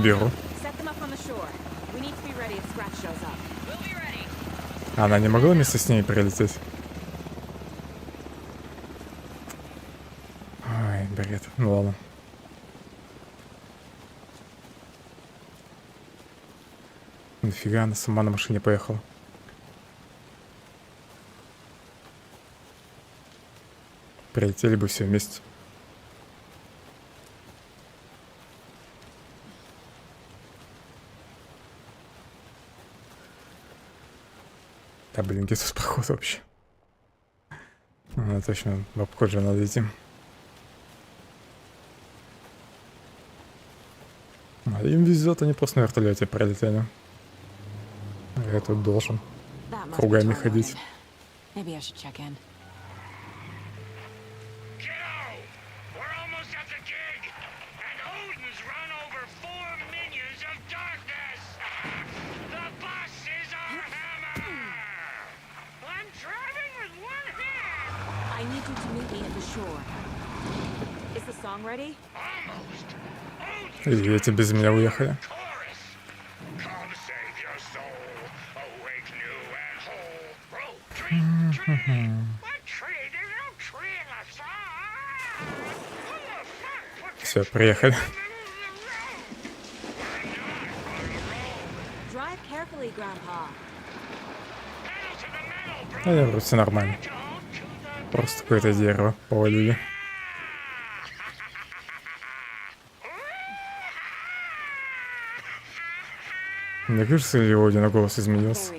S1: Беру. Она не могла вместе с ней прилететь? Ай, бред. Ну ладно. Нафига она сама на машине поехала? Прилетели бы все вместе. Да блин, где тут проход вообще? Ну, точно, в обход же надо идти. А им везет, они просто на вертолете пролетели. Я тут должен кругами ходить. И эти без меня уехали. Все, приехали. А я вроде все нормально. Просто какое-то дерево повалили. Мне кажется, его один голос изменился.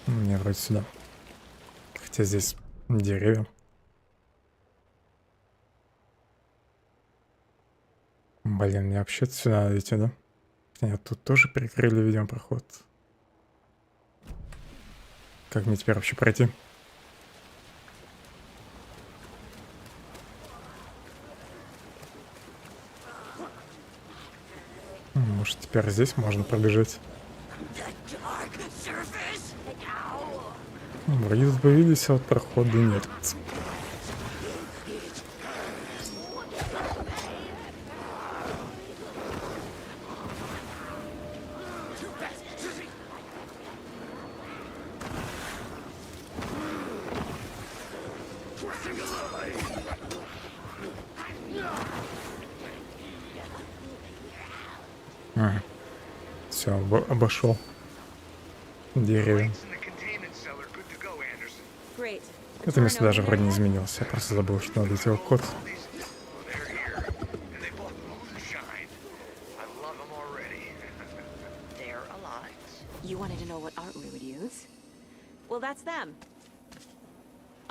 S1: Мне вроде сюда. Хотя здесь деревья. Блин, мне вообще-то сюда надо идти, да? Нет, тут тоже прикрыли, видимо, проход. Как мне теперь вообще пройти? Может, теперь здесь можно пробежать? Вроде тут появились, а вот прохода нет. Все, обошел деревья. Это место даже вроде не изменилось. Я просто забыл, что надо идти в код.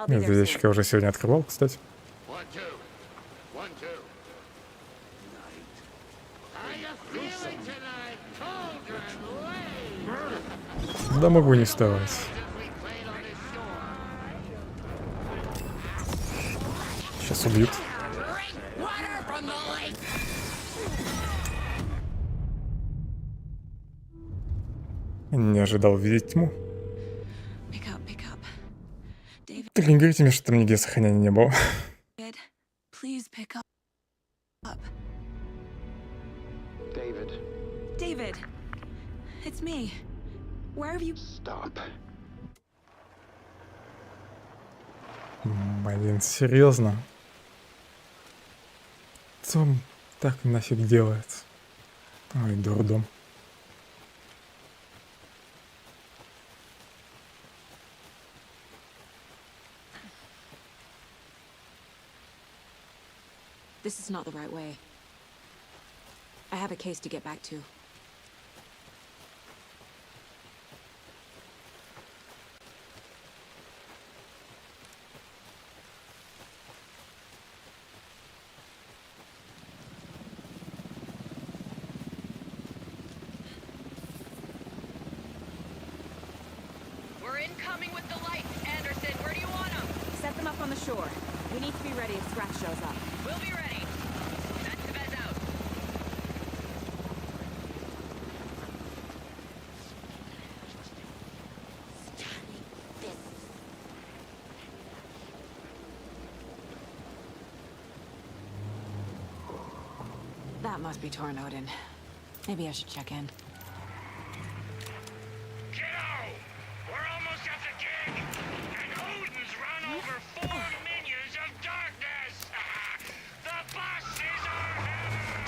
S1: Этот ящик я уже сегодня открывал, кстати. Да могу не вставать. Сейчас убьют. Не ожидал видеть тьму. Так не говорите мне, что там нигде сохранения не было.
S2: It's me. Where have you...
S23: Stop.
S1: Блин, серьезно? Что он так нафиг делает? Ой, дурдом.
S2: This is not the right way. I have a case to get back to.
S6: We're incoming with the lights, Anderson. Where do you want them?
S2: Set them up on the shore. We need to be ready if Scratch shows up.
S6: We'll be ready. That's the best out.
S2: That must be Tornodin. Maybe I should check in.
S18: We're almost at the gig, and Odin's run over 4 minions of darkness. The boss is our hammer.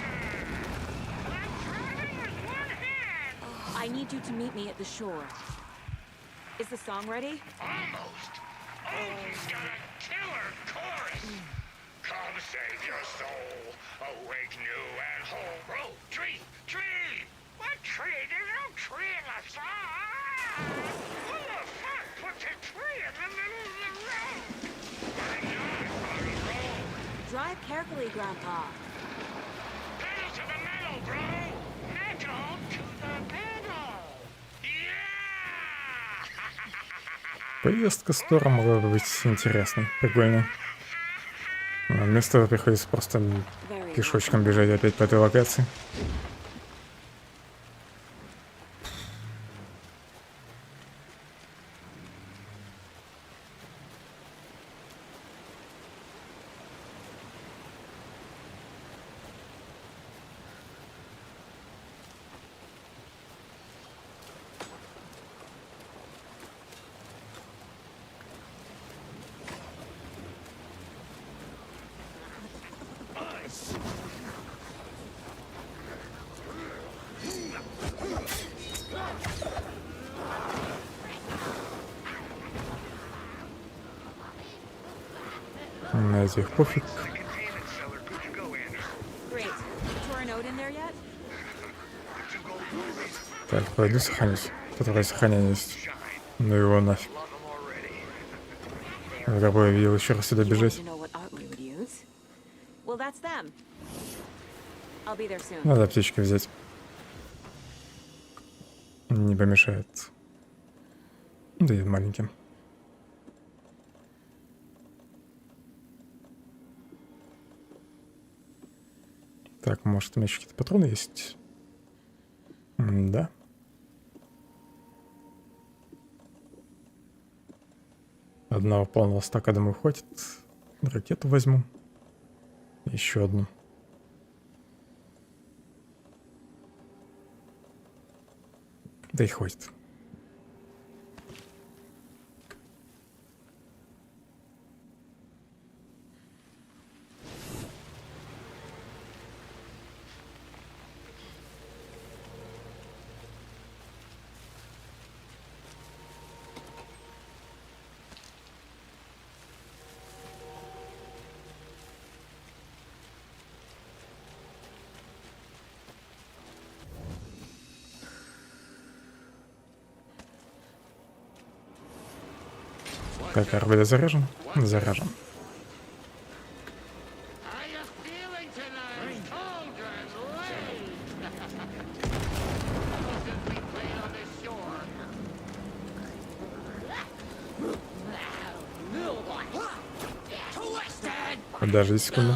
S18: I'm driving with one hand.
S2: I need you to meet me at the shore. Is the song ready?
S18: Almost. Odin's got a killer chorus. Come save your soul. Awake new and whole. Bro, tree. What tree? There's no tree in the song. Who the fuck puts a tree in the middle of the road? We're not on the road.
S2: Drive carefully, Grandpa.
S18: Pedal to the metal, bro. Metal to the pedal.
S1: Поездка с Тором могла бы быть интересной, прикольной. Но вместо этого приходится просто пешочком бежать опять по этой локации. На этих пофиг.
S2: Great. Tornodin there yet?
S1: Так, пойду сохранюсь. Которое сохранение есть. Ну его нафиг. Рабой я видел еще раз сюда бежать.
S2: Well, that's them. I'll be there soon.
S1: Надо аптечки взять. Не помешает. Да и маленьким. Так, может, у меня еще какие-то патроны есть? Да. Одного полного стака, думаю, хватит. Ракету возьму. Еще одну. Да и хватит. Так, РБД заряжен? Заряжен. Подожди секунду.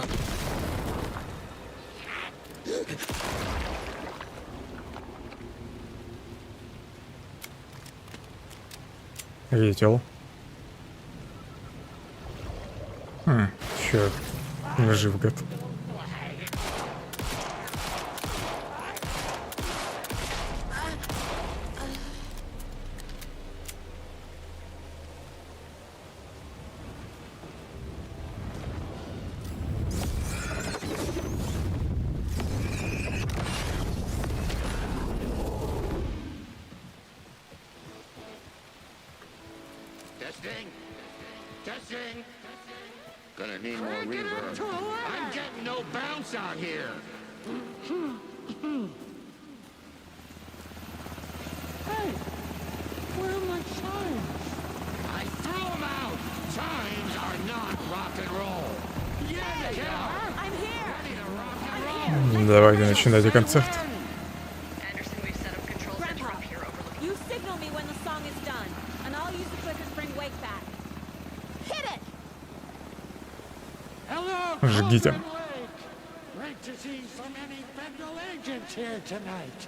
S1: Видел. Чё, жив, гад.
S15: Testing. Testing. Gonna need more reverb. I'm getting no bounce out here. Hey, where are my chimes? I threw them out. Chimes are not rock and roll. Yeah, they are. I'm here. Ready to rock and roll.
S1: Давайте начинайте концерт.
S2: You signal me when the song is done, and I'll use the clicker to bring Wake back. Hit it!
S15: Hello,
S1: Жгите.
S15: great to see so many federal agents here tonight.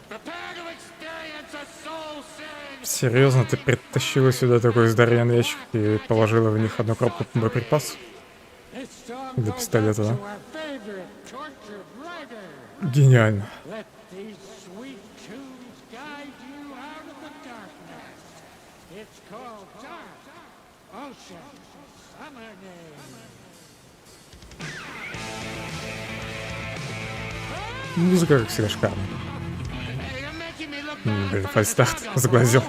S15: Prepare to experience a soul-searing.
S1: Серьезно, ты притащила сюда такой здоровенный ящик и положила в них одну коробку боеприпасов? Для пистолета, да? Гениально.
S15: Let these sweet tunes guide you out of the darkness. It's called Dark Ocean Summer Day.
S1: Музыка, как всегда, шикарная. Блин, фальстарт заглазил.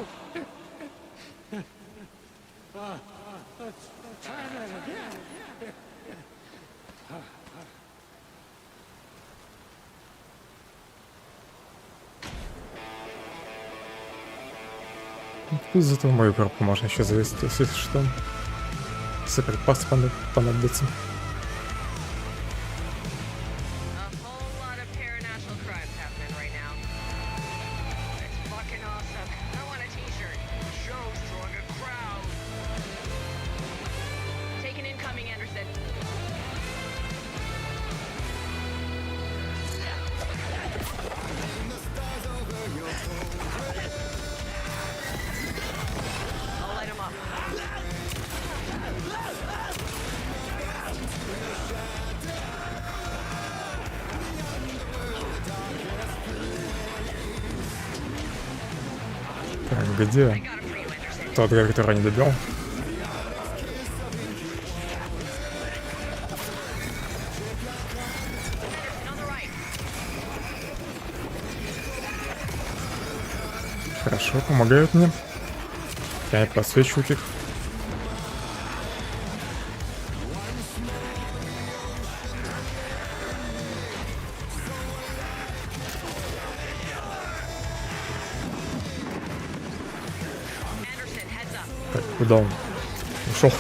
S1: Из этого мою коробку можно еще завести, если что. Если припас понадобится. Так, где тот, который не добил? Хорошо, помогают мне. Я подсвечиваю их. Так, куда он? Ушел.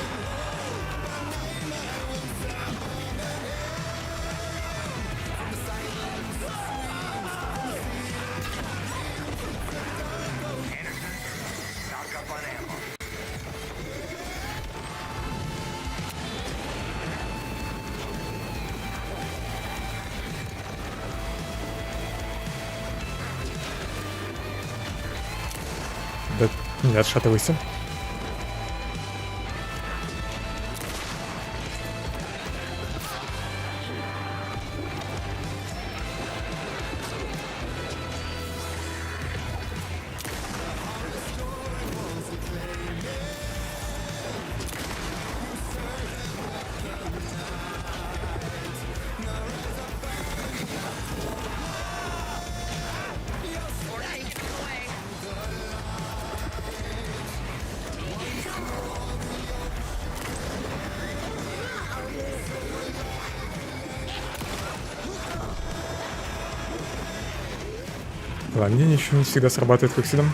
S1: Да не отшатывайся. Ладно, ничего не всегда срабатывает, как всегда.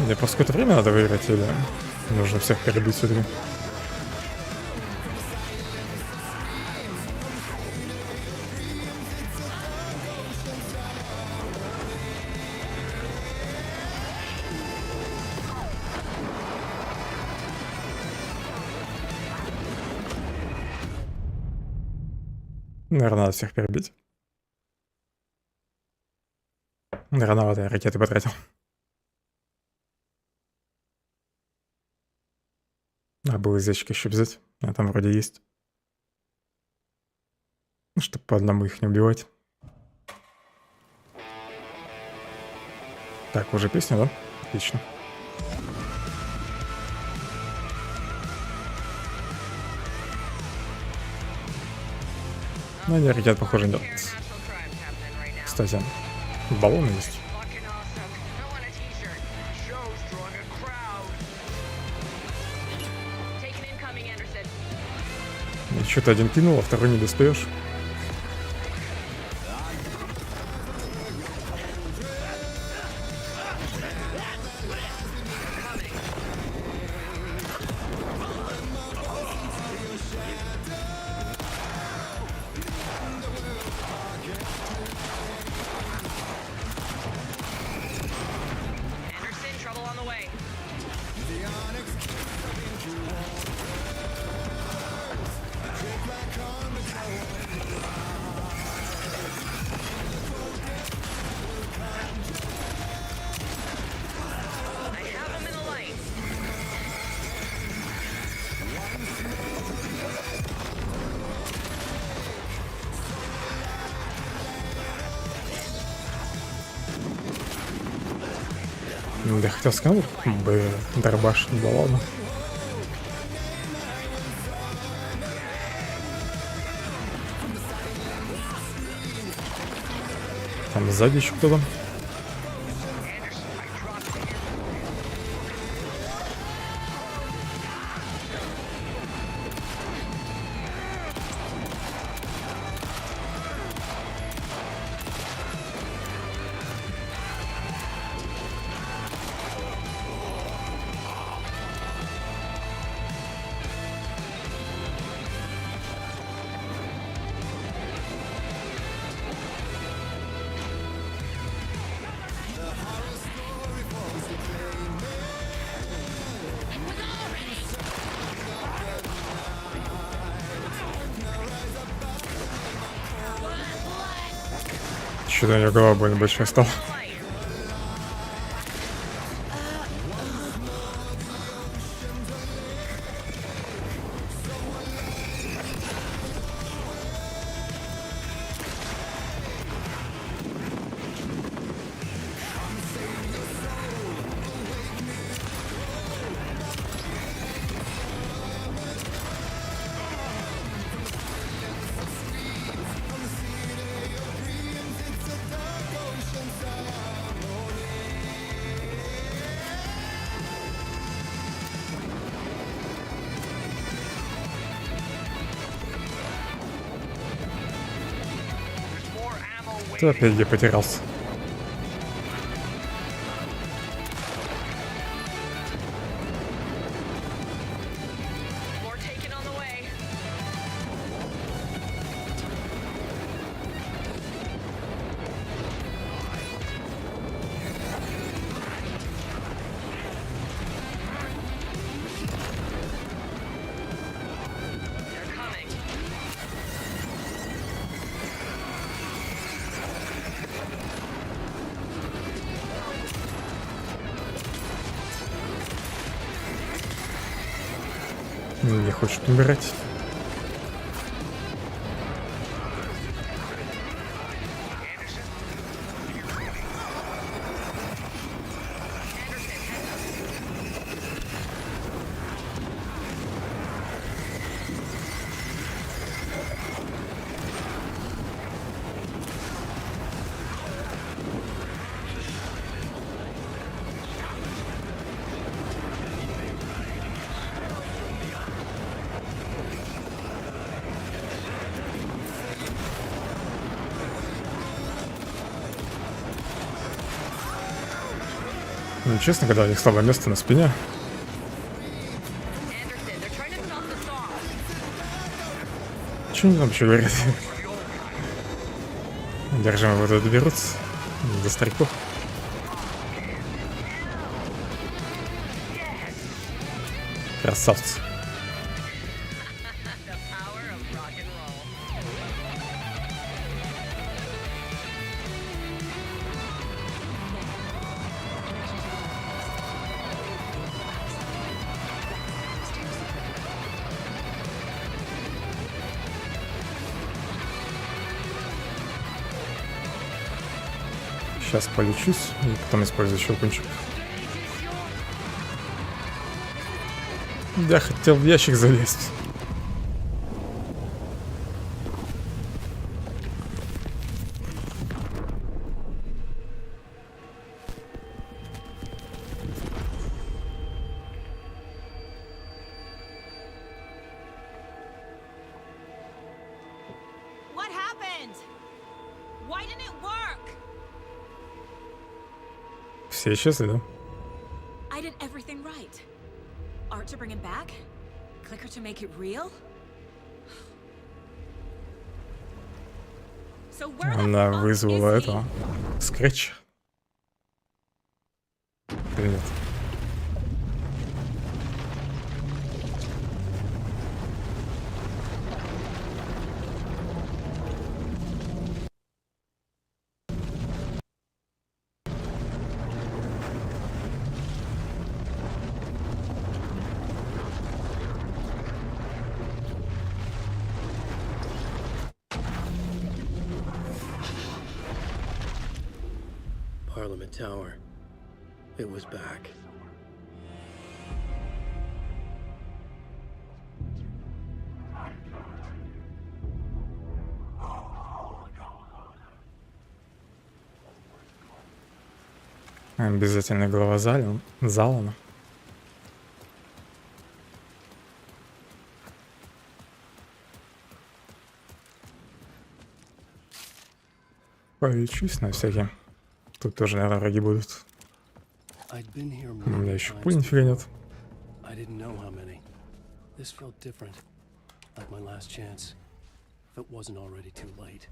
S1: Мне просто какое-то время надо выиграть, или нужно всех перебить все-таки? Наверное, надо всех перебить. Рановато я ракеты потратил. А было из ящика еще взять. А там вроде есть. Ну, чтобы по одному их не убивать. Так, уже песня, да? Отлично. Ну, не, ракет, похоже, нет. Кстати, баллоны есть. что-то один кинул, а второй не достаешь. Я хотел сказать, дробаш, да ладно. Там сзади еще кто-то. Что-то у него голова больно большая стала. Ты опять где потерялся? Не хочет умирать. Ну, честно, когда у них слабое место на спине. Че они там еще говорят? Держим его, вот доберутся до стариков. Красавцы. Сейчас полечусь и потом использую щелкунчик. Я хотел в ящик залезть. Все исчезли, да?
S2: I did everything right. Art to bring him back? Clicker to make it real? So where the
S1: Она
S2: fuck
S1: вызвала
S2: is he?
S1: этого. Скретч. Привет.
S10: Parliament Tower. It was back.
S1: Обязательно глава зала. Полечусь на всякий. Тут тоже, наверное, враги будут.
S10: I'd been here
S1: У меня
S10: many
S1: еще
S10: times
S1: пуль нифига нет.
S10: I didn't know how many. This felt different, like my last chance, if it wasn't already too late.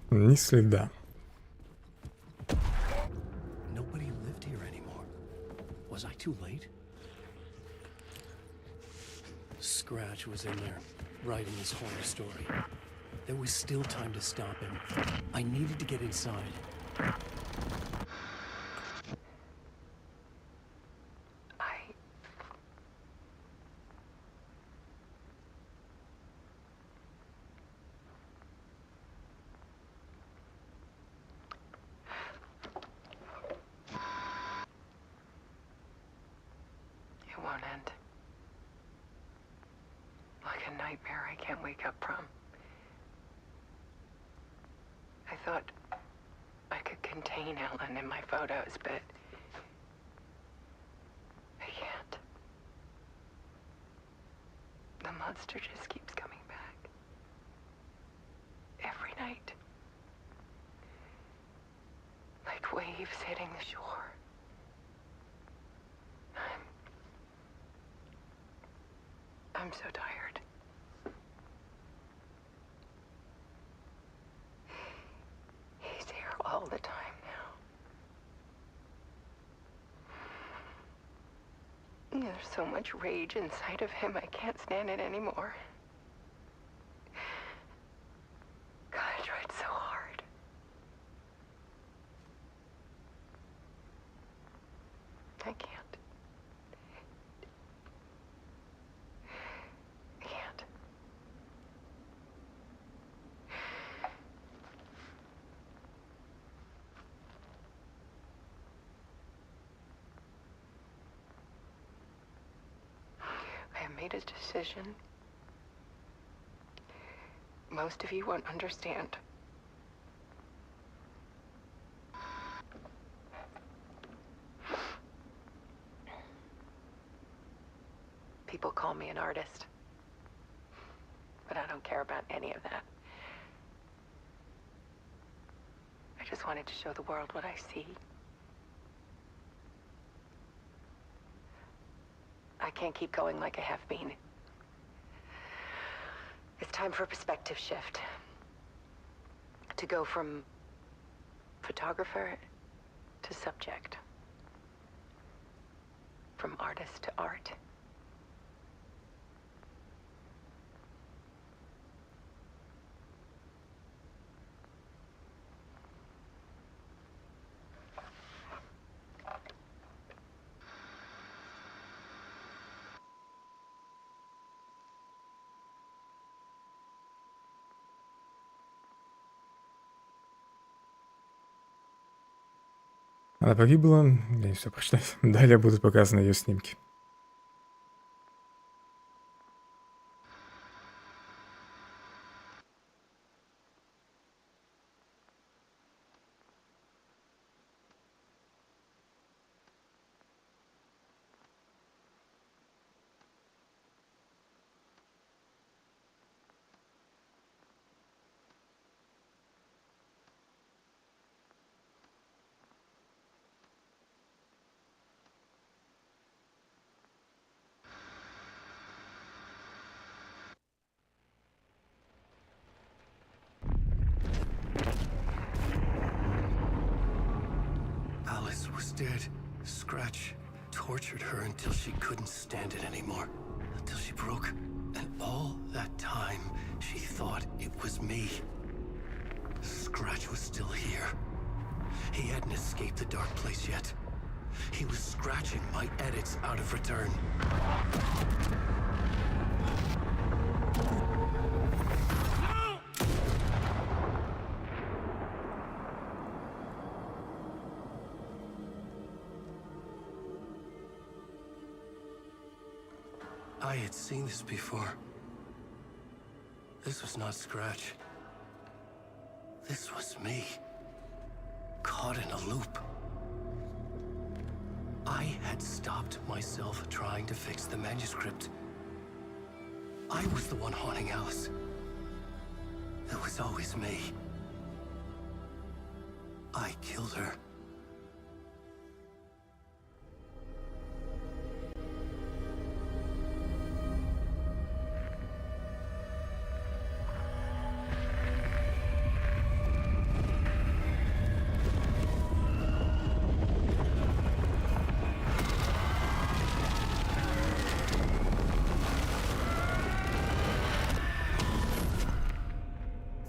S1: Ни следа.
S10: Nobody lived here anymore. Was I too late? Scratch was in there, writing his horror story. There was still time to stop him. I needed to get inside.
S13: It won't end. Like a nightmare I can't wake up from. I thought I could contain Ellen in my photos, but I can't. The monster just keeps coming back. Every night. Like waves hitting the shore. I'm so tired. He's here all the time now. There's so much rage inside of him, I can't stand it anymore. God, I tried so hard. I can't. I have made a decision. Most of you won't understand. People call me an artist, but I don't care about any of that. I just wanted to show the world what I see. I can't keep going like I have been. It's time for a perspective shift. To go from photographer to subject. From artist to art.
S1: Она погибла, я не все прочитать. Далее будут показаны ее снимки.
S10: Instead, Scratch tortured her until she couldn't stand it anymore. Until she broke. And all that time, she thought it was me. Scratch was still here. He hadn't escaped the dark place yet. He was scratching my edits out of return. I had seen this before. This was not Scratch. This was me. Caught in a loop. I had stopped myself trying to fix the manuscript. I was the one haunting Alice. It was always me. I killed her.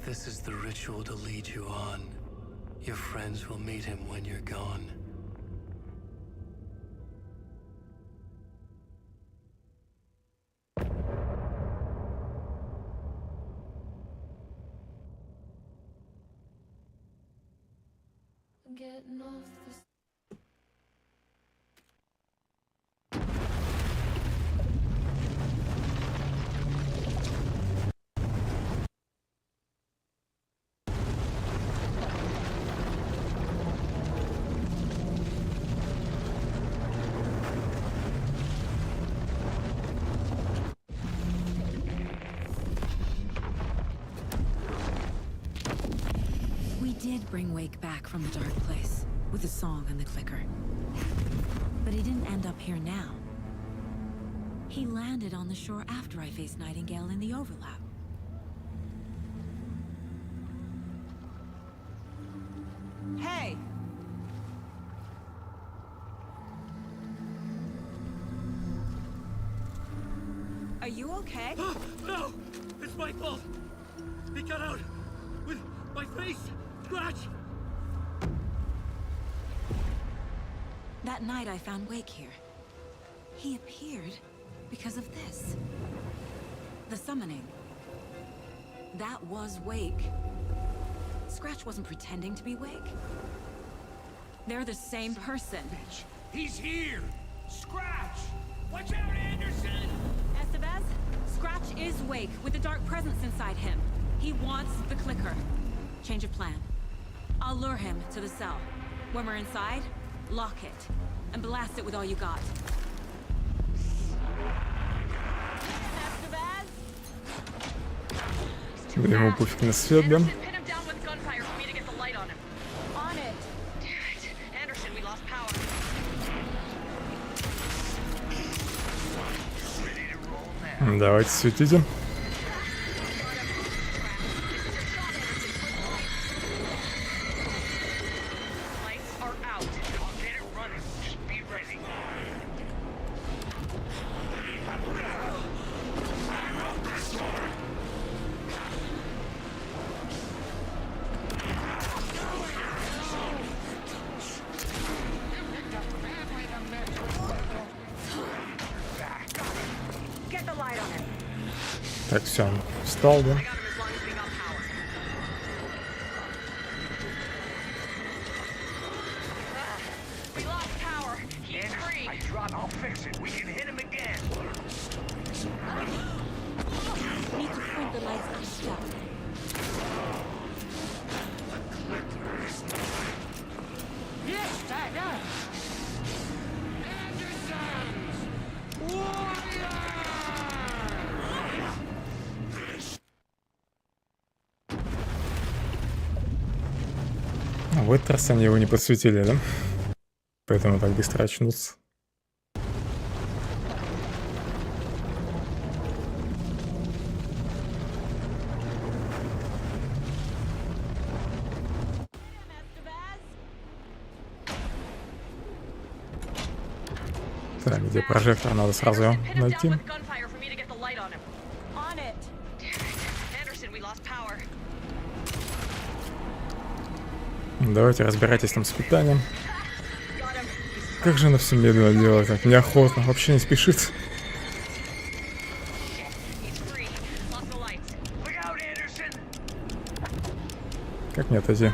S10: This is the ritual to lead you on. Your friends will meet him when you're gone.
S3: Getting off this.
S2: Did bring Wake back from the dark place with a song and the clicker. But he didn't end up here now. He landed on the shore after I faced Nightingale in the overlap. Hey! Are you okay?
S18: No! It's my fault! He got out with my face! Scratch!
S2: That night I found Wake here. He appeared because of this. The summoning. That was Wake. Scratch wasn't pretending to be Wake. They're the same person.
S18: Bitch. He's here! Scratch! Watch out, Anderson!
S2: Estevez, Scratch is Wake with the dark presence inside him. He wants the clicker. Change of plan. I'll lure him to the cell. When we're inside, lock it. And blast it with all you got.
S1: Ему пофиг на свет, да? Давайте светите. Так, все, он встал, да? В этот раз они его не подсветили, да? Поэтому так быстро очнутся. Так, где прожектор, надо сразу его найти. Давайте разбирайтесь там с питанием. Как же она все медленно делает, так неохотно, вообще не спешит. Как мне отойти?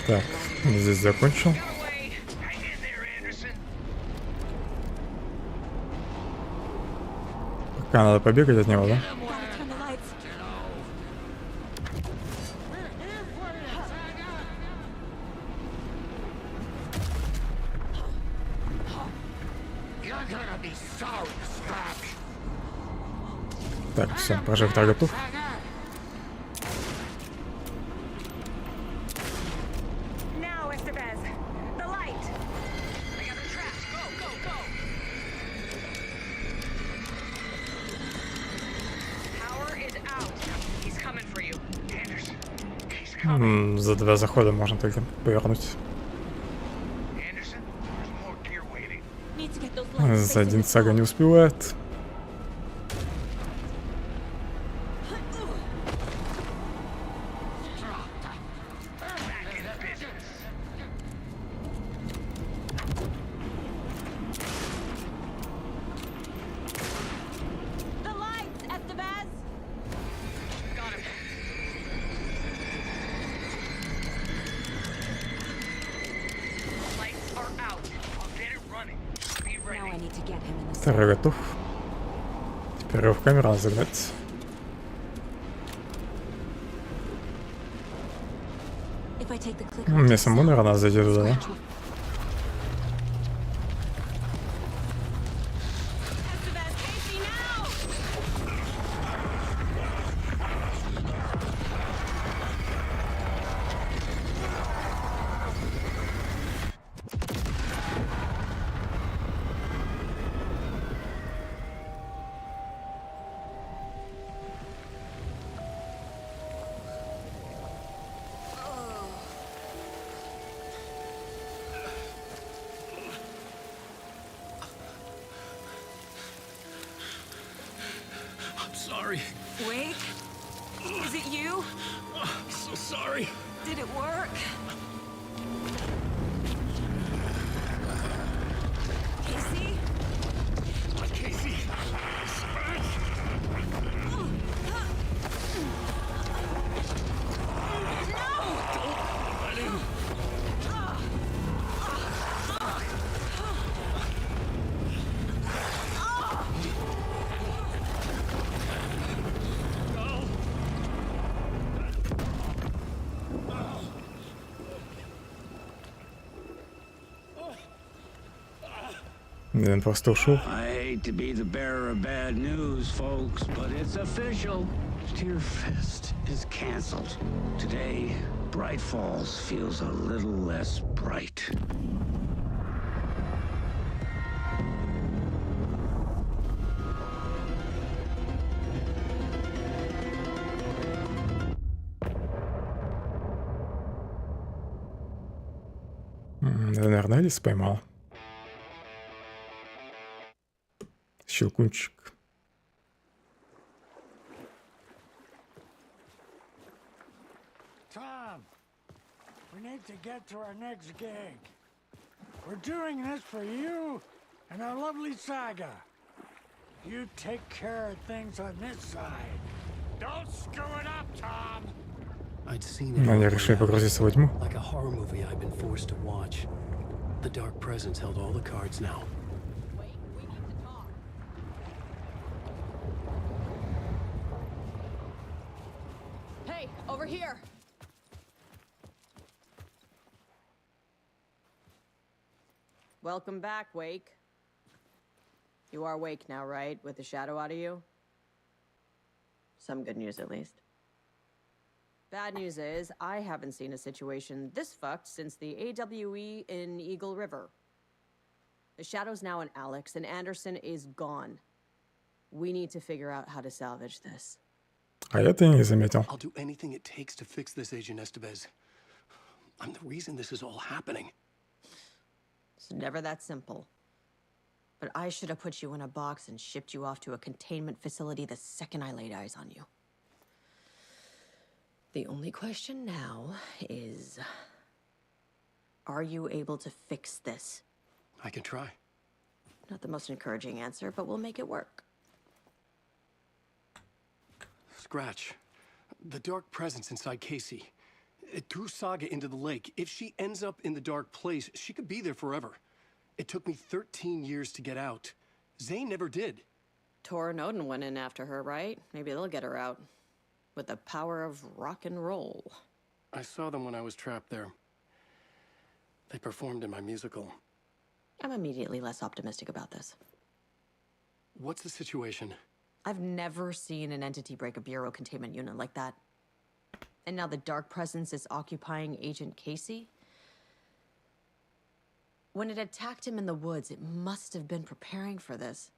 S1: Так, здесь закончил. Пока надо побегать от него, да? Так, все, прожектор готов. За 2 захода можно только повернуть. За 1 сага не успевает. Второй готов. Теперь его в камеру надо загнать. Мне самому, наверное, надо зайти туда, да?
S18: Sorry.
S2: Wait. Is it you?
S18: I'm so sorry.
S2: Did it work? Casey?
S18: Casey.
S1: Он просто ушел.
S22: I hate to be the bearer of bad news, folks, but it's official. Tear Fest is canceled. Today, Bright Falls feels a little less bright.
S1: Наверное, Алис поймал. Щелкунчик.
S5: Tom, we need to get to our next gig. We're doing this for you and our lovely saga. You take care of things on this side. Don't screw it up, Tom.
S10: I'd seen it
S1: Они решили погрузиться во тьму.
S10: like a horror movie I've been forced to watch. The dark presence held all the cards now.
S6: Hey, over here! Welcome back, Wake. You are Wake now, right? With the shadow out of you? Some good news, at least. Bad news is, I haven't seen a situation this fucked since the AWE in Eagle River. The Shadow's now in Alex, and Anderson is gone. We need to figure out how to salvage this.
S1: А это я не заметил.
S20: I'll do anything it takes to fix this, Agent Estevez. I'm the reason this is all happening.
S6: It's never that simple. But I should have put you in a box and shipped you off to a containment facility the second I laid eyes on you. The only question now is, are you able to fix this?
S20: I can try.
S6: Not the most encouraging answer, but we'll make it work.
S20: Scratch. The dark presence inside Casey. It threw Saga into the lake. If she ends up in the dark place, she could be there forever. It took me 13 years to get out. Zane never did.
S6: Tor and Odin went in after her, right? Maybe they'll get her out. With the power of rock and roll.
S20: I saw them when I was trapped there. They performed in my musical.
S6: I'm immediately less optimistic about this.
S20: What's the situation?
S6: I've never seen an entity break a bureau containment unit like that. And now the dark presence is occupying Agent Casey? When it attacked him in the woods, it must have been preparing for this.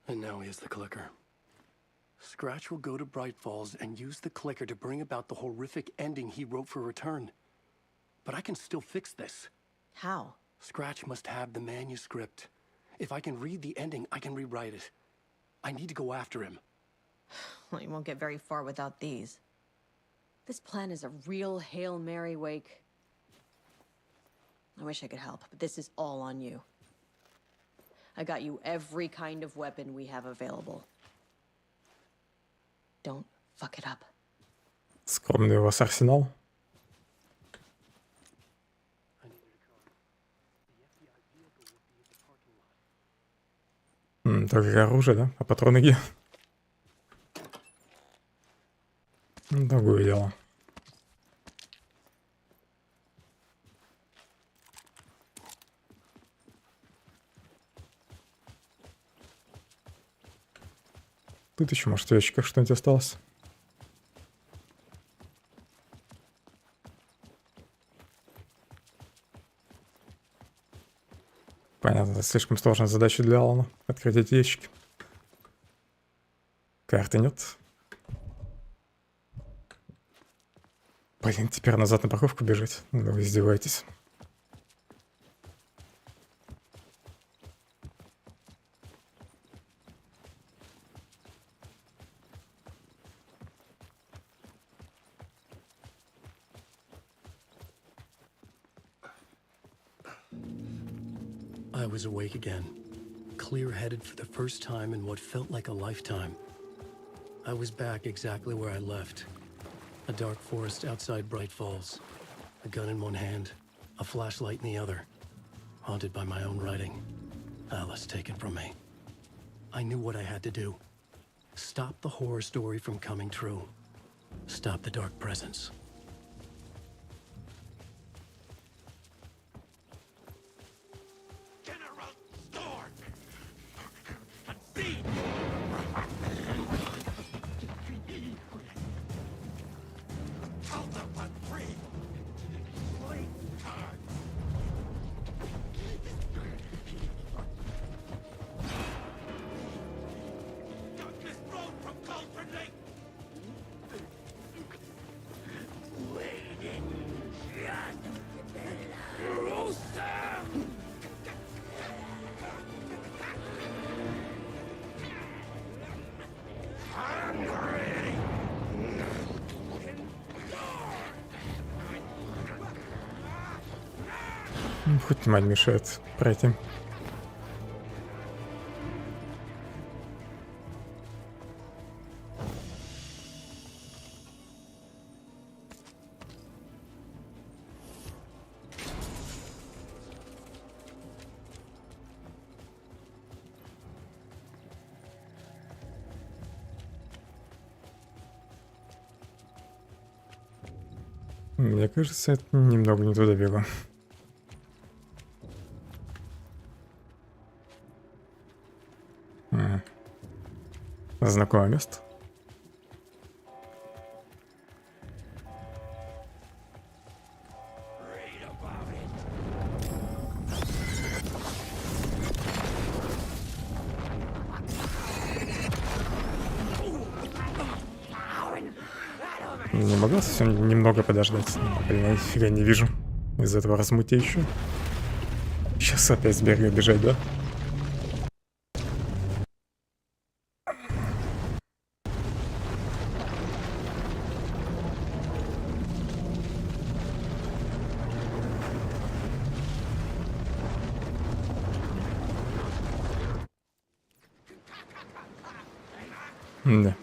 S20: And now he has the clicker. Scratch will go to Bright Falls and use the clicker to bring about the horrific ending he wrote for Return. But I can still fix this.
S6: How?
S20: Scratch must have the manuscript. If I can read the ending, I can rewrite it. I need to go after him.
S6: Well, you won't get very far without these. This plan is a real Hail Mary, Wake. I wish I could help, but this is all on you. I got you every kind of weapon we have available. Don't fuck it up.
S1: Скромный у вас арсенал. Только оружие, да? А патроны где? Другое дело. Тут еще, может, в ящиках что-нибудь осталось. Понятно, это слишком сложная задача для Алана. Открыть эти ящики. Карты нет. Блин, теперь назад на парковку бежать. Ну, вы издеваетесь.
S20: I was awake again, clear-headed for the first time in what felt like a lifetime. I was back exactly where I left. A dark forest outside Bright Falls. A gun in one hand, a flashlight in the other. Haunted by my own writing. Alice taken from me. I knew what I had to do. Stop the horror story from coming true. Stop the dark presence.
S1: Хоть тьма не мешает пройти. Мне кажется, это немного не туда бегу. Знакомое место. Не могла совсем немного подождать. Блин, я нифига не вижу. Из этого размытия еще. Сейчас опять с берега бежать, да? Да,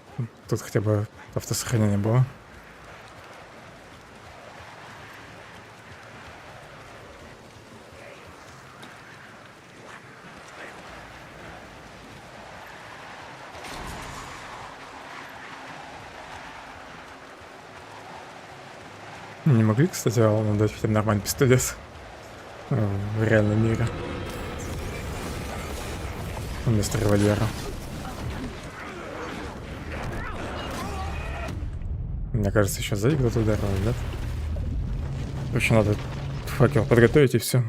S1: тут хотя бы автосохранение было. Не могли, кстати, Алану дать хотя бы нормальный пистолет в реальном мире вместо револьвера. Мне кажется, еще сзади кто-то ударил, нет? Короче, надо факел подготовить и все.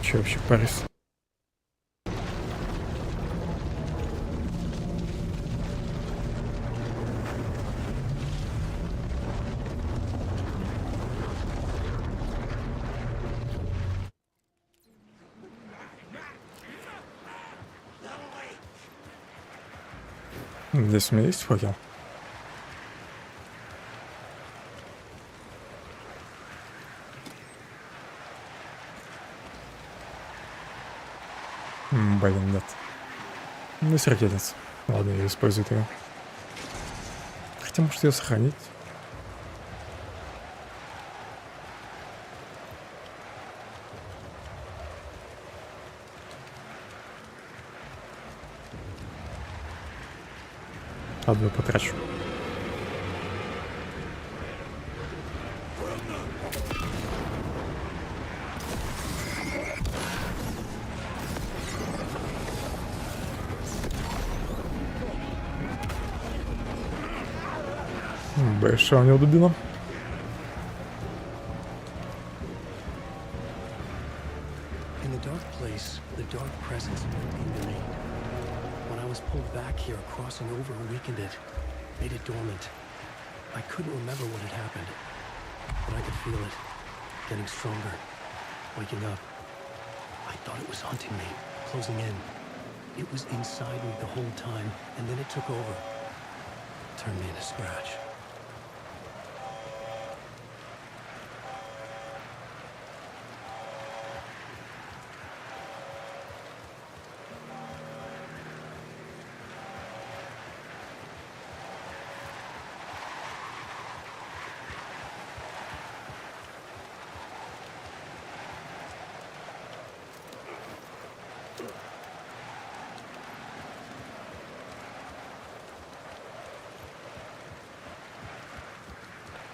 S1: Че вообще парюсь? Здесь у меня есть факел? Блин, нет. Ну, сракетец. Ладно, я использую его. Хотя, может, ее сохранить. Одну потрачу. Большая у него дубина.
S10: In the dark place, the dark presence weakened me. When I was pulled back here, crossing over weakened it, made it dormant. I couldn't remember what had happened, but I could feel it, getting stronger, waking up. I thought it was hunting me, closing in. It was inside me the whole time, and then it took over. Turned me into scratch.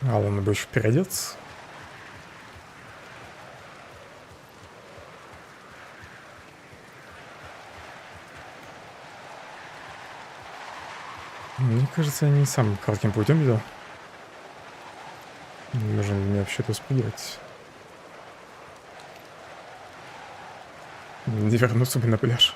S1: Алан бы еще переодеться. Мне кажется, я не самым коротким путем иду. Нужно ли мне вообще-то успевать? Не вернуться бы на пляж.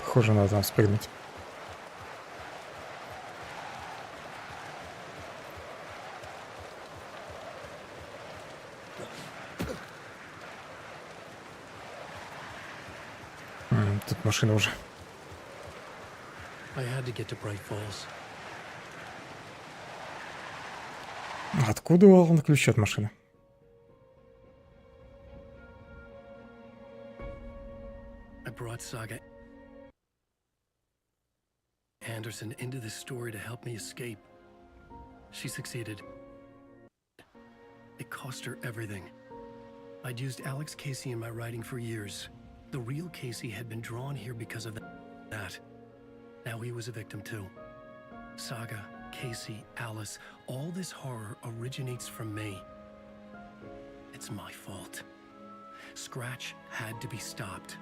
S1: Похоже, надо там спрыгнуть. Тут машина уже. Откуда у Алана ключи от машины?
S10: Saga Anderson into this story to help me escape. She succeeded. It cost her everything. I'd used Alex Casey in my writing for years. The real Casey had been drawn here because of that. Now he was a victim too. Saga, Casey, Alice, all this horror originates from me. It's my fault. Scratch had to be stopped.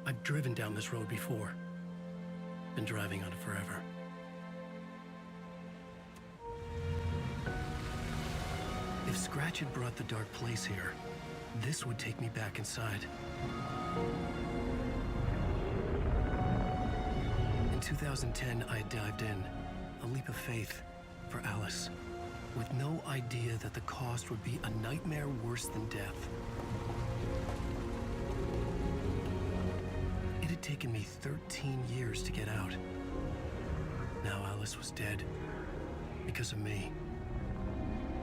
S10: I've driven down this road before. Been driving on it forever. If Scratch had brought the dark place here, this would take me back inside. In 2010, I had dived in, a leap of faith for Alice, with no idea that the cost would be a nightmare worse than death. It had taken me 13 years to get out. Now Alice was dead, because of me.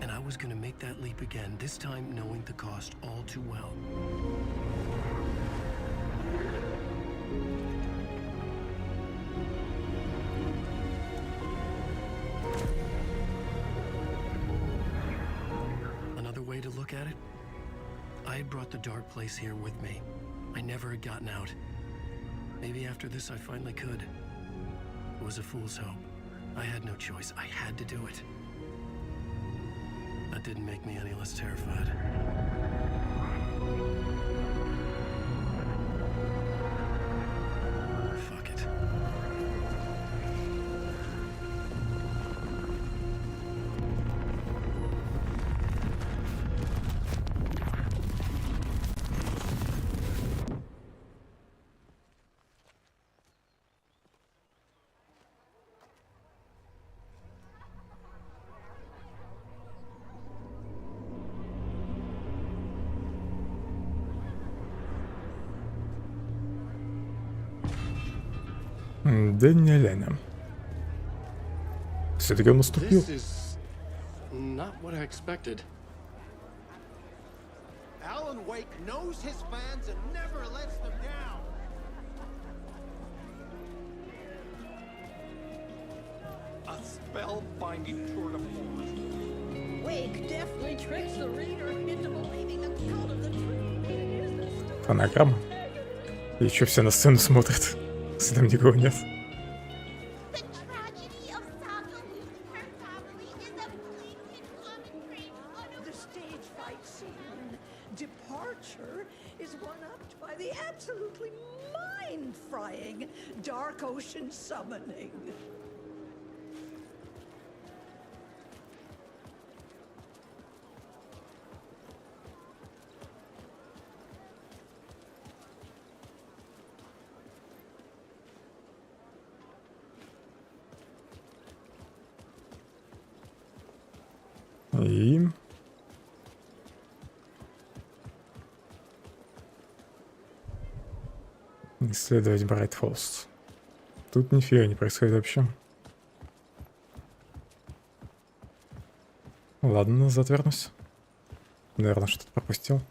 S10: And I was gonna make that leap again, this time knowing the cost all too well. Another way to look at it, I had brought the dark place here with me. I never had gotten out. Maybe after this I finally could. It was a fool's hope. I had no choice. I had to do it. That didn't make me any less terrified. Fuck it.
S1: День оленя. Все-таки он наступил.
S10: This is not what I expected.
S7: Alan Wake knows his fans and never lets them down.
S16: A spellbinding tour de force.
S11: Wake definitely tricks the reader into believing the cult of the truth.
S1: Фонограмма. И еще все на сцену смотрят. Если там никого нет.
S11: The stage fight scene, Departure, is one-upped by the absolutely mind-frying Dark Ocean summoning.
S1: И... исследовать Брайт Фоллс. Тут нифига не происходит вообще. Ладно, назад вернусь. Наверное, что-то пропустил.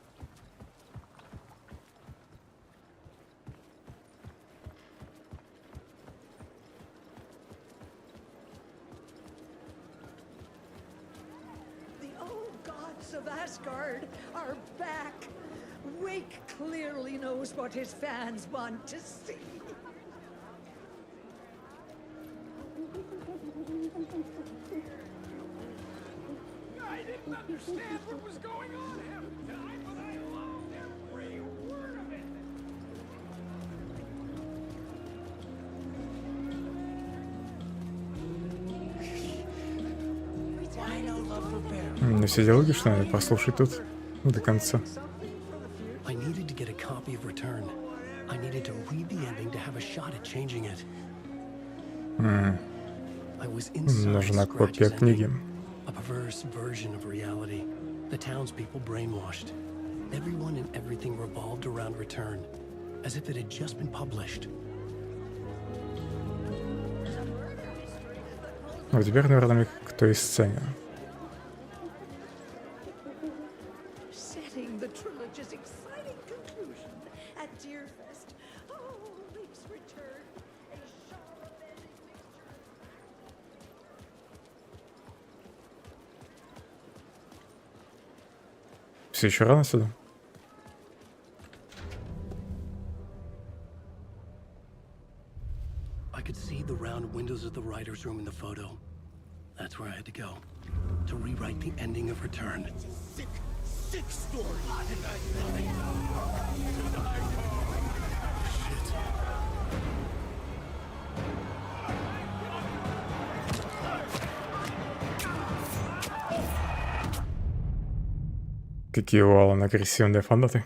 S11: Wake clearly knows what his fans want to see.
S18: I didn't understand what was going on half the time, but I loved every word of it.
S1: Не все диалоги, что надо послушать тут до конца.
S10: I needed to get a copy of Return. I needed to read the ending to have a shot at changing it. I was
S1: Нужна копия книги.
S10: A perverse version of reality. The townspeople brainwashed. Everyone and everything revolved around Return, as if it had just been published.
S1: Ну, теперь, наверное, к той сцене.
S11: Setting the trilogy's exciting conclusion at Deerfest. Oh, Wake's return. A sharp-edged
S1: Все еще рано сюда?
S10: I could see the round windows of the writer's room in the photo. That's where I had to go, to rewrite the ending of Return.
S7: It's a sick, sick story.
S10: Shit.
S1: Какие у Алана агрессивные фанаты.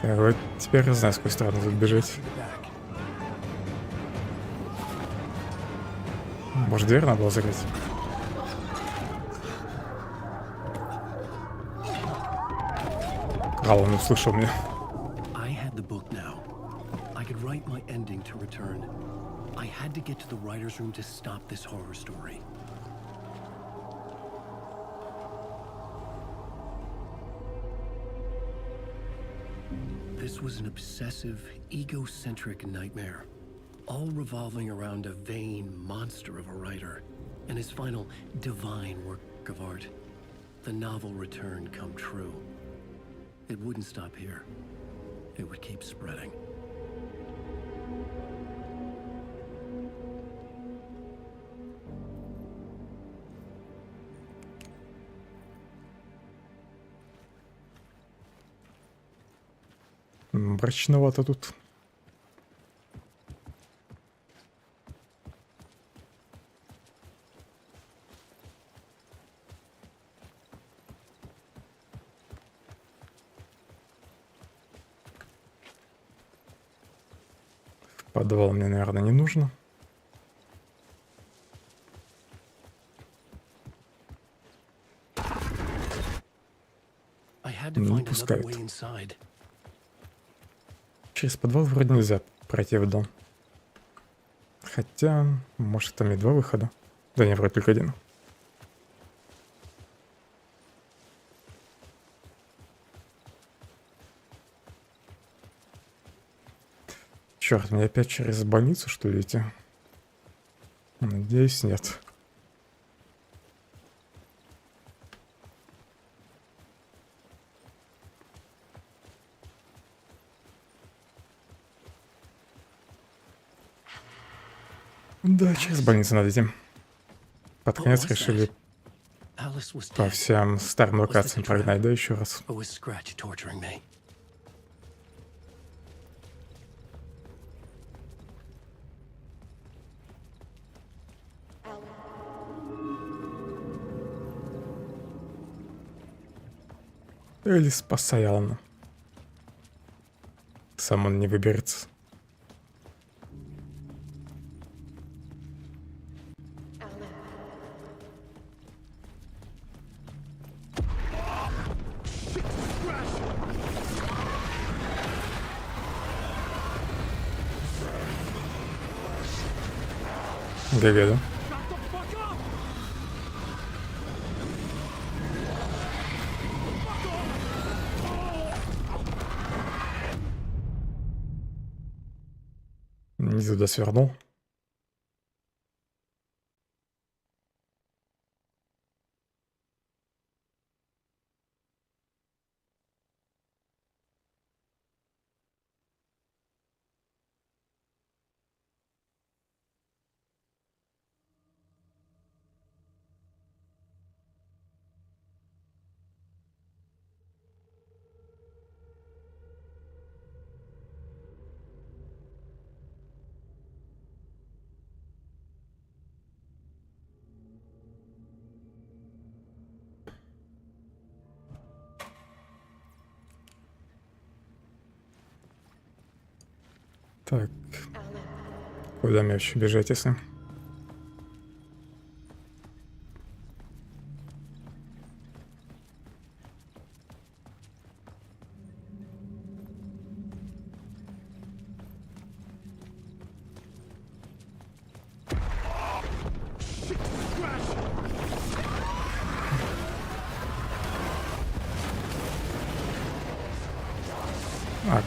S1: Вот теперь я знаю, с какой стороны тут бежать. Может, дверь надо было закрыть? Алан услышал меня.
S20: I had the book now. I could write my ending to return. I had to get to the writer's room to stop this horror story. This was an obsessive, egocentric nightmare, all revolving around a vain monster of a writer and his final divine work of art. The novel return come true. It wouldn't stop here. It would keep spreading.
S1: Мрачновато тут. Подвал мне, наверное, не нужно. Не пускают. Через подвал вроде нельзя пройти в дом. Хотя, может, там и два выхода. Да не, вроде только один. Черт, мне опять через больницу, что ли, идти? Надеюсь, нет. Да, через больницу надо идти. Под конец решили по всем старым локациям прогнать, да, еще раз. Или спасай Алана. Сам он не выберется. ГГ, да? Не туда свернул. Так, куда мне вообще бежать, если?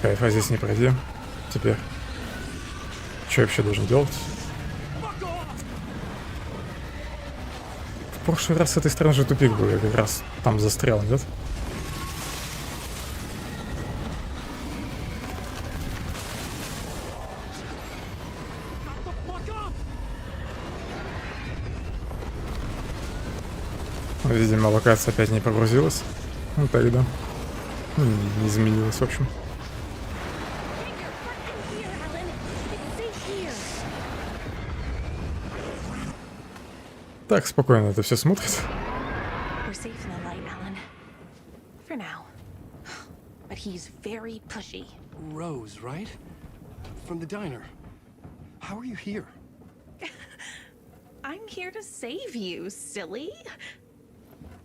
S1: Кайф, а здесь не пройди. Теперь. Что я вообще должен делать? В прошлый раз с этой стороны же тупик был, я как раз там застрял, нет? Видимо, локация опять не прогрузилась. Ну тогда. Не изменилась, в общем. Так спокойно это все смотрит.
S8: We're safe in the light, Alan. For now. But he's very pushy.
S20: Rose, right? From the diner. How are you here?
S8: I'm here to save you, silly.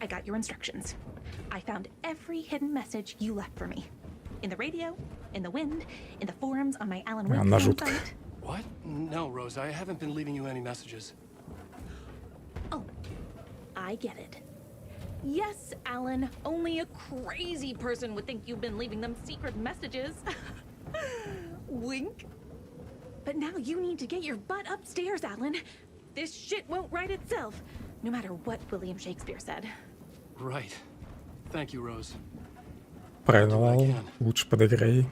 S8: I got your instructions. I found every hidden message you left for me. In the radio, in the wind, in the forums on my Alan Wake fan site.
S20: What? No, Rose, I haven't been leaving you any messages.
S8: Oh, I get it. Yes, Alan, only a crazy person would think you've been leaving them secret messages. Wink. But now you need to get your butt upstairs, Alan. This shit won't right itself, no matter what William Shakespeare said.
S20: Right. Thank you, Rose.
S1: Правильно, Лал. Лучше подыграй.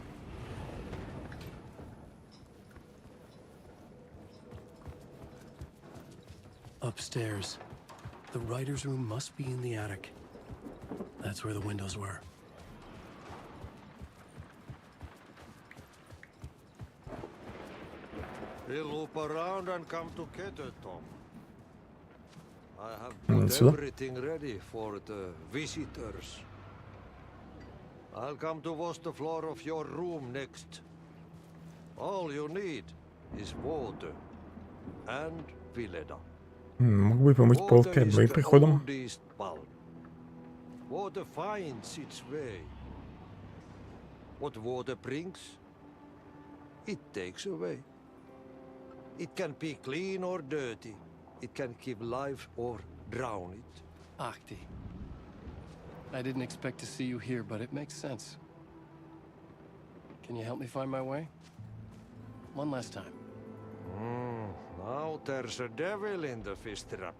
S10: Upstairs. The writer's room must be in the attic. That's where the windows were.
S16: We'll loop around and come together, Tom. I have put everything ready for the visitors. I'll come to wash the floor of your room next. All you need is water and Phellon.
S1: Мог бы помыть пол перед моим приходом.
S16: Water finds its way. What water brings, it takes away. It can be clean or dirty. It can give life or drown it.
S20: Ahti. I didn't expect to see you here, but it makes sense. Can you help me find my way? One last time.
S16: Now there's a devil in the fish trap.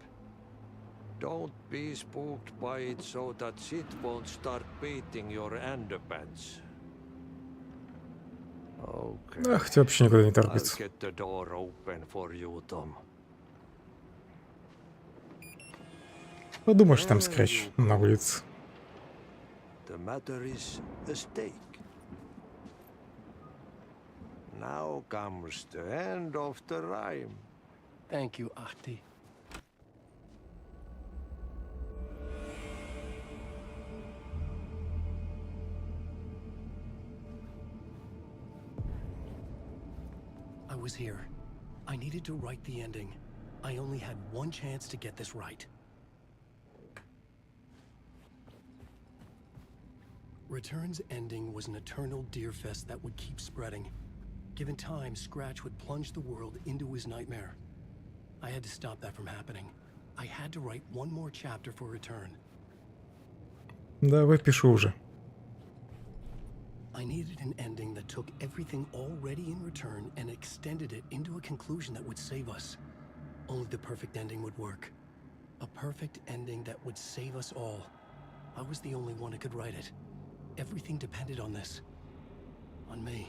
S16: Don't be spooked by it so that shit won't start beating your underpants. Okay.
S1: Ах, ты вообще никуда не торопится.
S16: I'll get the door open for you, Tom.
S1: Подумаешь, там скретч на улице.
S16: The matter is a stake. Now comes the end of the rhyme.
S20: Thank you, Ahti.
S10: I was here. I needed to write the ending. I only had one chance to get this right. Return's ending was an eternal deerfest that would keep spreading. Given time, Scratch would plunge the world into his nightmare. I had to stop that from happening. I had to write one more chapter for Return.
S1: Давай пишу уже.
S10: I needed an ending that took everything already in Return and extended it into a conclusion that would save us. Only the perfect ending would work. A perfect ending that would save us all. I was the only one who could write it. Everything depended on this. On me.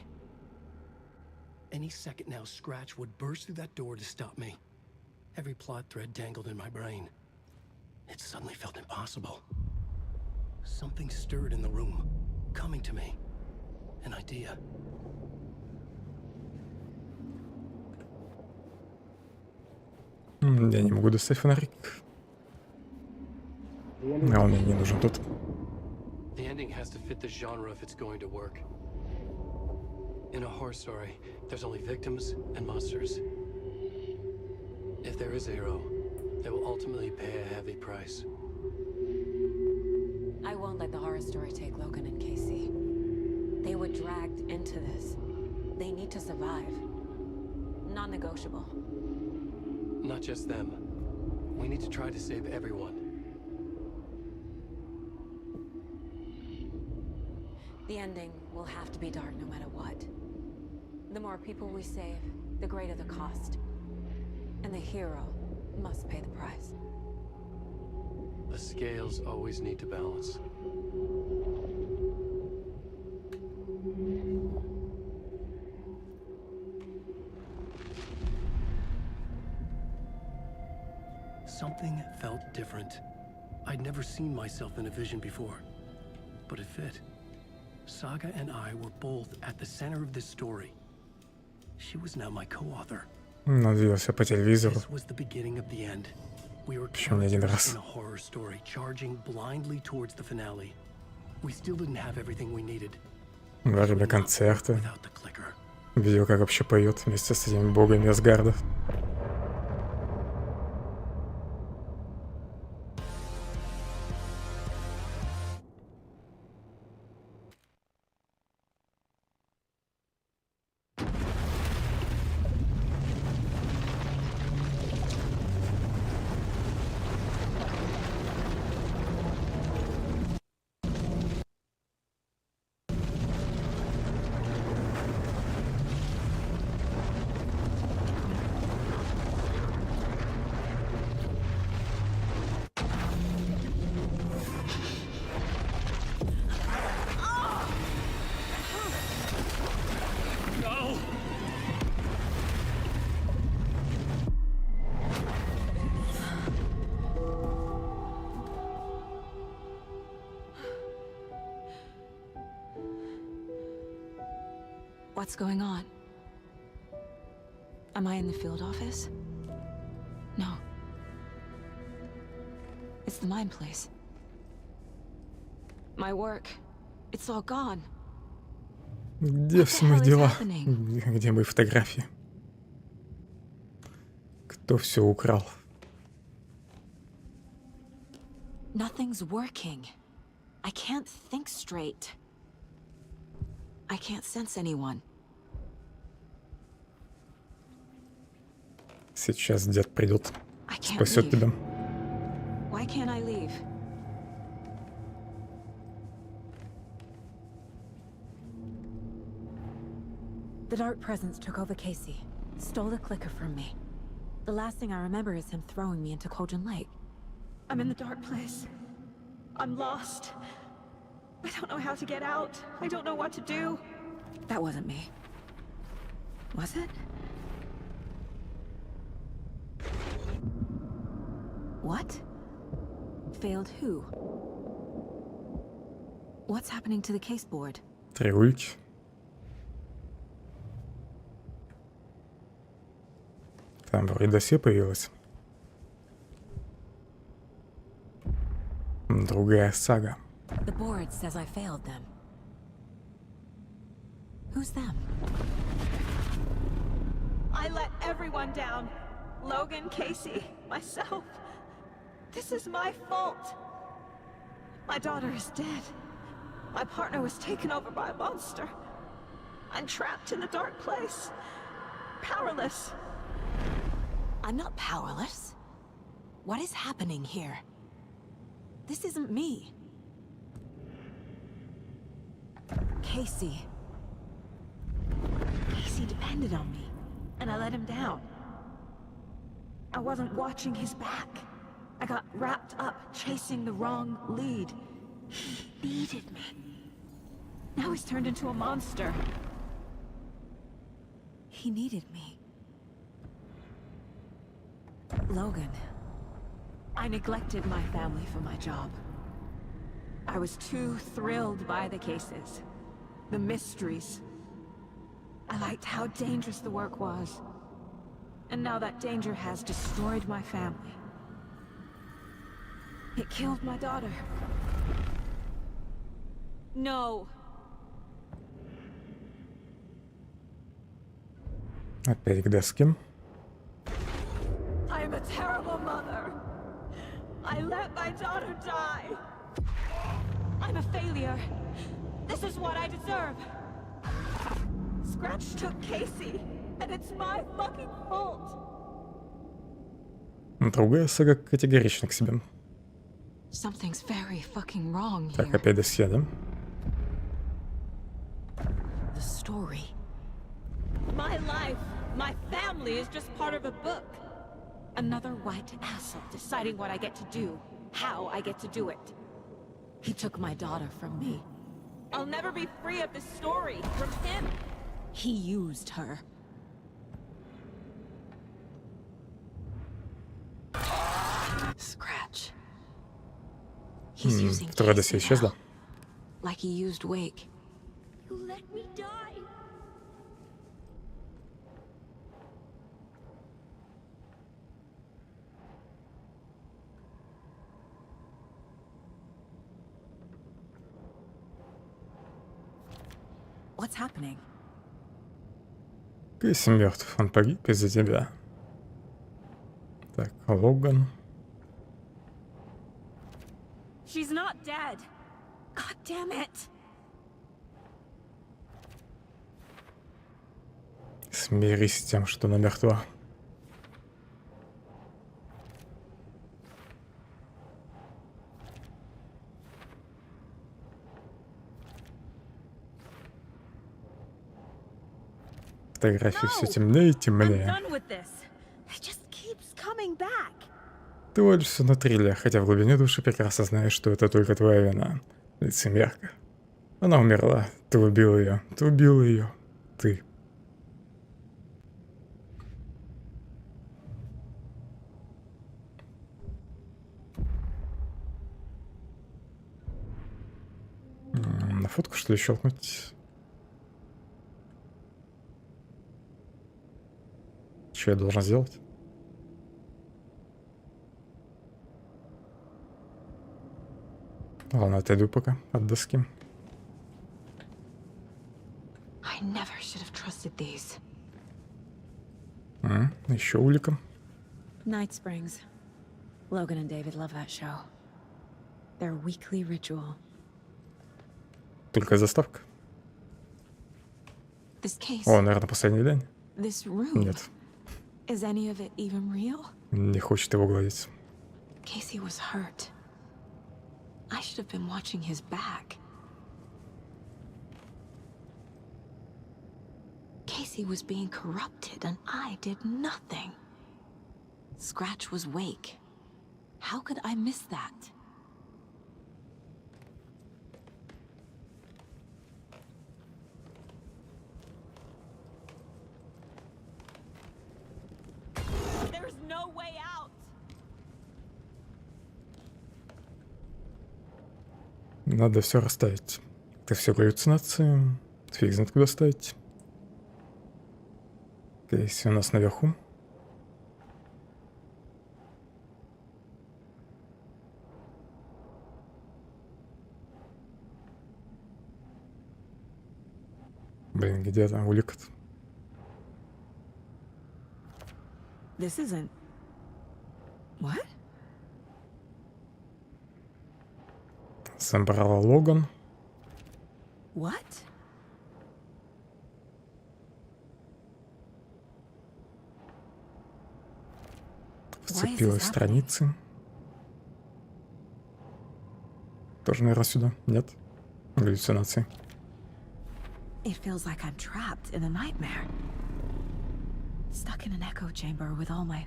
S10: Any second now, Scratch would burst through that door to stop me. Every plot thread dangled in my brain. It suddenly felt impossible. Something stirred in the room, coming to me. An idea.
S1: Я не могу достать фонарик. А он мне не нужен тут.
S20: The ending has to fit the genre if it's going to work. In a horror story, there's only victims and monsters. If there is a hero, they will ultimately pay a heavy price.
S2: I won't let the horror story take Logan and Casey. They were dragged into this. They need to survive. Non-negotiable.
S20: Not just them. We need to try to save everyone.
S2: The ending will have to be dark no matter what. The more people we save, the greater the cost. And the hero must pay the price.
S10: The scales always need to balance. Something felt different. I'd never seen myself in a vision before, but it fit. Saga and I were both at the center of this story. She was now my co-author.
S1: Надвигался по телевизору.
S10: This was the beginning of the end. We were
S1: Причем не один раз.
S10: in a horror story, charging blindly towards the finale. We still didn't have everything we needed.
S1: Во время концерта. Видел, как вообще поет вместе с этими богами Асгарда.
S2: What's going on? Am I in the field office? No. It's the mine place. My work. It's all gone.
S1: Где все мои дела? Где мои фотографии? Кто все украл?
S2: Nothing's working. I can't think straight. I can't sense anyone.
S1: Сейчас дед придет, спасет тебя.
S2: Why can't I leave? The dark presence took over Casey, stole the clicker from me. The last thing I remember is him throwing me into Cauldron Lake. I'm in the dark place. I'm lost. I don't know how to get out. I don't know what to do. That wasn't me. Was it? What? Failed who? What's happening to the case board?
S1: Треугольники. Там вроде досье появилось. Другая сага.
S2: The board says I failed them. Who's them?
S17: I let everyone down. Logan, Casey, myself. This is my fault. My daughter is dead. My partner was taken over by a monster. I'm trapped in the dark place. Powerless.
S2: I'm not powerless. What is happening here? This isn't me. Casey. Casey depended on me, and I let him down. I wasn't watching his back. I got wrapped up chasing the wrong lead. He needed me. Now he's turned into a monster. He needed me. Logan. I neglected my family for my job. I was too thrilled by the cases. The mysteries. I liked how dangerous the work was. And now that danger has destroyed my family. It killed my daughter. No.
S1: Опять к доске.
S17: I'm a terrible mother. I let my daughter die.
S2: I'm a failure. This is what I deserve.
S17: Scratch took Casey, and it's my fucking fault.
S1: Другая сага категорична к себе.
S2: Something's very fucking wrong here.
S1: Так, опять досье, да?
S2: story.
S17: My life, my family is just part of a book.
S2: Another white asshole deciding what I get to do, how I get to do it. He took my daughter from me.
S17: I'll never be free of this story from him.
S2: He used her. Scratch. He's using
S1: Casey
S2: now, like he used Wake.
S3: You let me die.
S2: What's happening?
S1: Кейси мертв, он погиб из-за тебя. Так, Логан.
S17: She's not dead.
S2: God damn it.
S1: Смирись с тем, что она мертва. Фотографии все темнее и темнее. Ты водишься на триллер, хотя в глубине души прекрасно знаешь, что это только твоя вина. Лицемерка. Она умерла. Ты убил ее. Ты убил ее. Ты. На фотку, что ли, щелкнуть? Что я должен сделать? Ладно, отойду пока от доски.
S2: I never should have trusted these.
S1: Еще улика.
S2: Night Springs. Logan and David love that show. Their weekly ritual.
S1: Только заставка.
S2: This case.
S1: О, наверное, последний день.
S2: This room.
S1: Нет.
S2: Is any of it even real?
S1: Не хочет его гладить.
S2: Casey was hurt. I should have been watching his back. Casey was being corrupted and I did nothing. Scratch was Wake. How could I miss that?
S17: There's no way out.
S1: Надо все расставить. Это все галлюцинации. Фиг знает, куда ставить. Кейси у нас наверху. Блин, где там улик-то?
S2: This isn't... What?
S1: Забрала Логан.
S2: What?
S1: Вцепилась в страницы. Тоже, наверное, сюда. Нет? Галлюцинации.
S2: It feels like I'm trapped in a nightmare. Stuck in an echo chamber with all my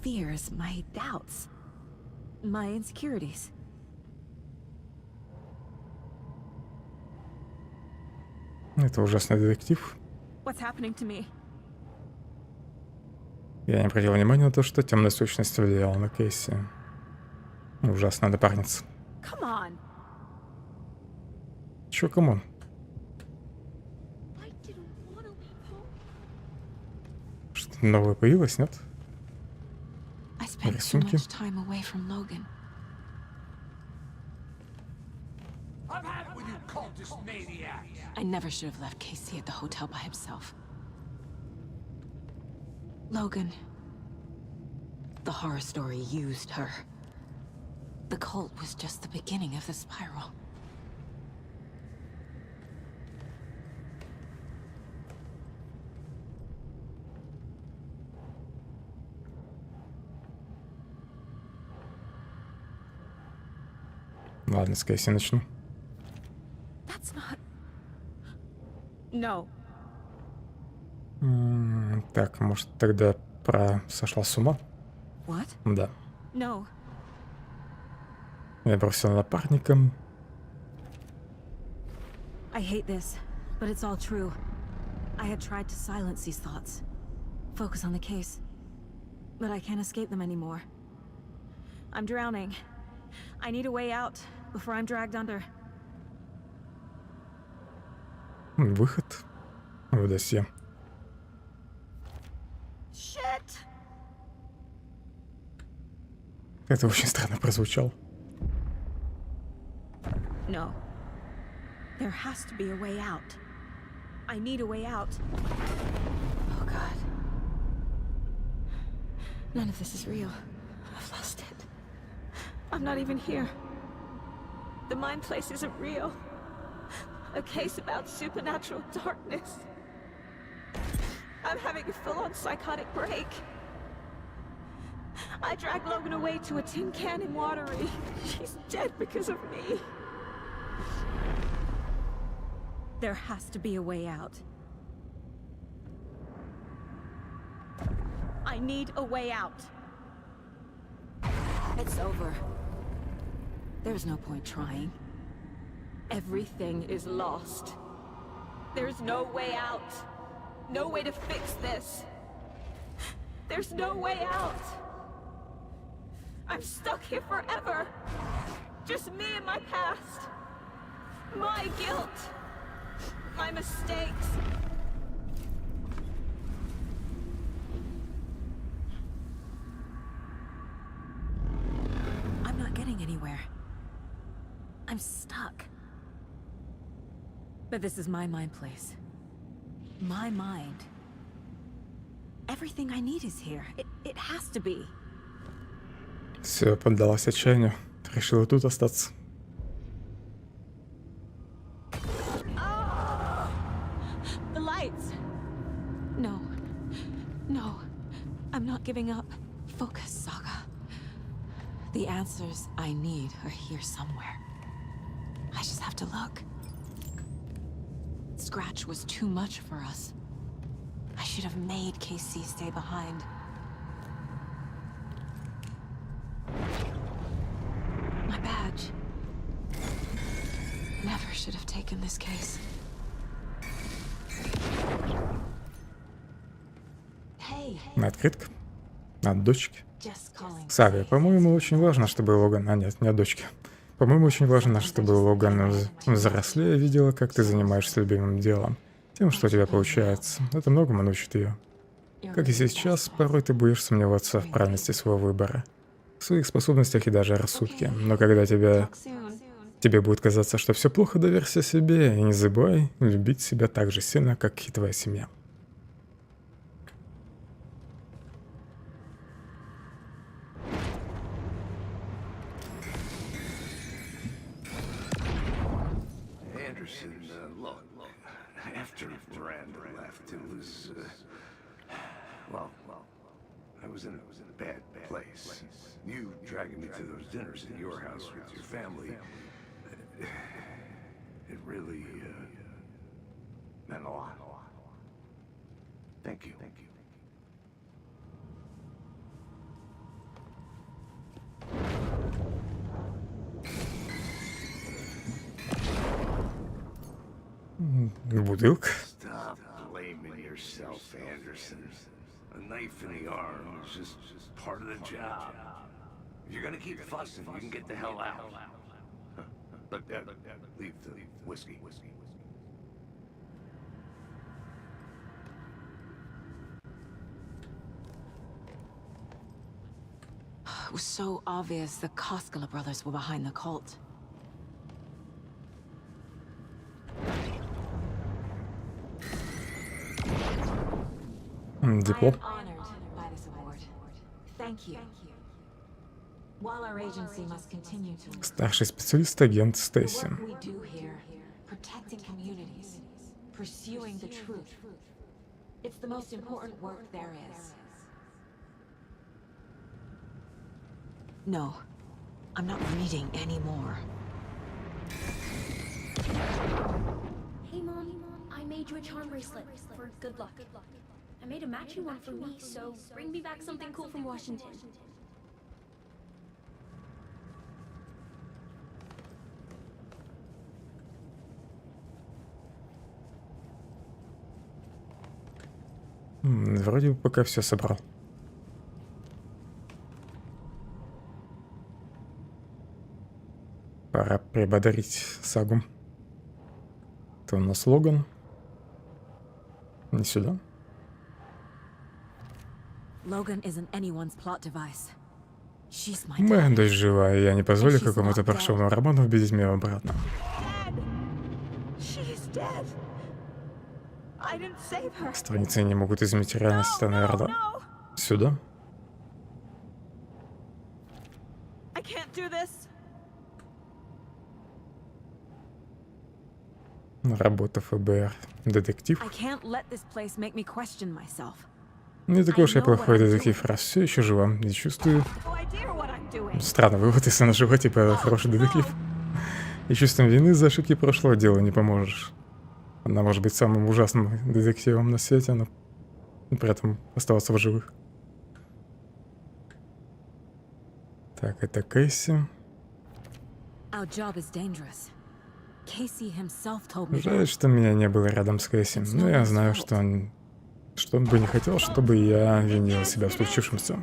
S2: fears, my doubts, my insecurities.
S1: Это ужасный детектив.
S17: What's happening to me?
S1: Я не обратил внимания на то, что темная сущность влияла на Кейси. Ужасная напарница.
S17: Come on.
S1: Чё, камон? Что-то новое появилось, нет?
S2: I spent too much time away from Logan.
S18: I've had it with you cultist maniacs.
S2: I never should have left Casey at the hotel by himself. Logan. The horror story used her. The cult was just the beginning of the spiral.
S1: Ладно, с Кейси начну.
S2: That's not...
S17: No.
S1: Так, может, тогда про сошла с ума?
S17: What?
S1: Да.
S17: No.
S1: Я бросил напарником.
S2: I hate this, but it's all true. I had tried to silence these thoughts. Focus on the case. But I can't escape them anymore.
S17: I'm drowning. I need a way out before I'm dragged under.
S1: Выход в досье.
S17: Shit!
S1: Это очень странно прозвучало.
S17: No. There has to be a way out. I need a way out.
S2: Oh God. None of this is real. I've lost it.
S17: I'm not even here. The mind place isn't real. A case about supernatural darkness. I'm having a full-on psychotic break. I dragged Logan away to a tin can in Watery. She's dead because of me.
S2: There has to be a way out.
S17: I need a way out.
S2: It's over. There's no point trying.
S17: Everything is lost. There's no way out. No way to fix this. There's no way out. I'm stuck here forever. Just me and my past. My guilt. My mistakes.
S2: I'm not getting anywhere. I'm stuck. But this is my mind place. My mind. Everything I need is here. It has to be.
S1: Все, поддалась отчаянию. Решила тут остаться.
S17: The lights.
S2: No. No. I'm not giving up. Focus, Saga. The answers I need are here somewhere. I just have to look. Scratch was too much for us. I should have made KC stay behind. My badge. Never should have taken this case. Hey.
S1: Открытка. От дочки.
S2: Just calling.
S1: Сага, по-моему, очень важно, чтобы Логан... А нет, не от дочки. По-моему, очень важно, чтобы Логан взрослее видела, как ты занимаешься любимым делом. Тем, что у тебя получается. Это многому научит ее. Как и сейчас, порой ты будешь сомневаться в правильности своего выбора, в своих способностях и даже рассудке. Но когда тебе будет казаться, что все плохо, доверься себе и не забывай любить себя так же сильно, как и твоя семья.
S4: You dragging me to those dinners in your house with your family, it really meant a lot. Thank you.
S1: Бутылка.
S4: Stop blaming yourself, Anderson. A knife in the arm is just part of the job. If you're gonna keep fussing, you can get the hell out. But leave the whiskey.
S2: It was so obvious the Koskela brothers were behind the cult.
S1: Диплом. Старший специалист, агент Стейси.
S2: No, I'm not reading anymore.
S3: Hey, Mom. I made you a charm bracelet for good luck. I made a matching one for me, so bring me back something cool from Washington.
S1: Вроде бы пока все собрал. Пора приободрить сагу. Это у нас Логан. Не сюда.
S2: Logan isn't anyone's plot device. She's my
S1: Моя дочь жива, и я не позволю какому-то паршивому роману убедить меня обратно.
S17: She's dead. I didn't save her.
S1: Страницы не могут изменить реальность, это, наверное, сюда.
S17: I can't do this.
S1: Работа ФБР. Детектив.
S2: I can't let this place make me question myself.
S1: Не такой уж я плохой детектив, раз все еще жива. И чувствую... Странный вывод, если она жива, типа хороший детектив. И чувством вины за ошибки прошлого дела не поможешь. Она может быть самым ужасным детективом на свете, но при этом оставаться в живых. Так, это Кейси. Жаль, что меня не было рядом с Кейси, но я знаю, что он бы не хотел, чтобы я винил себя в случившемся.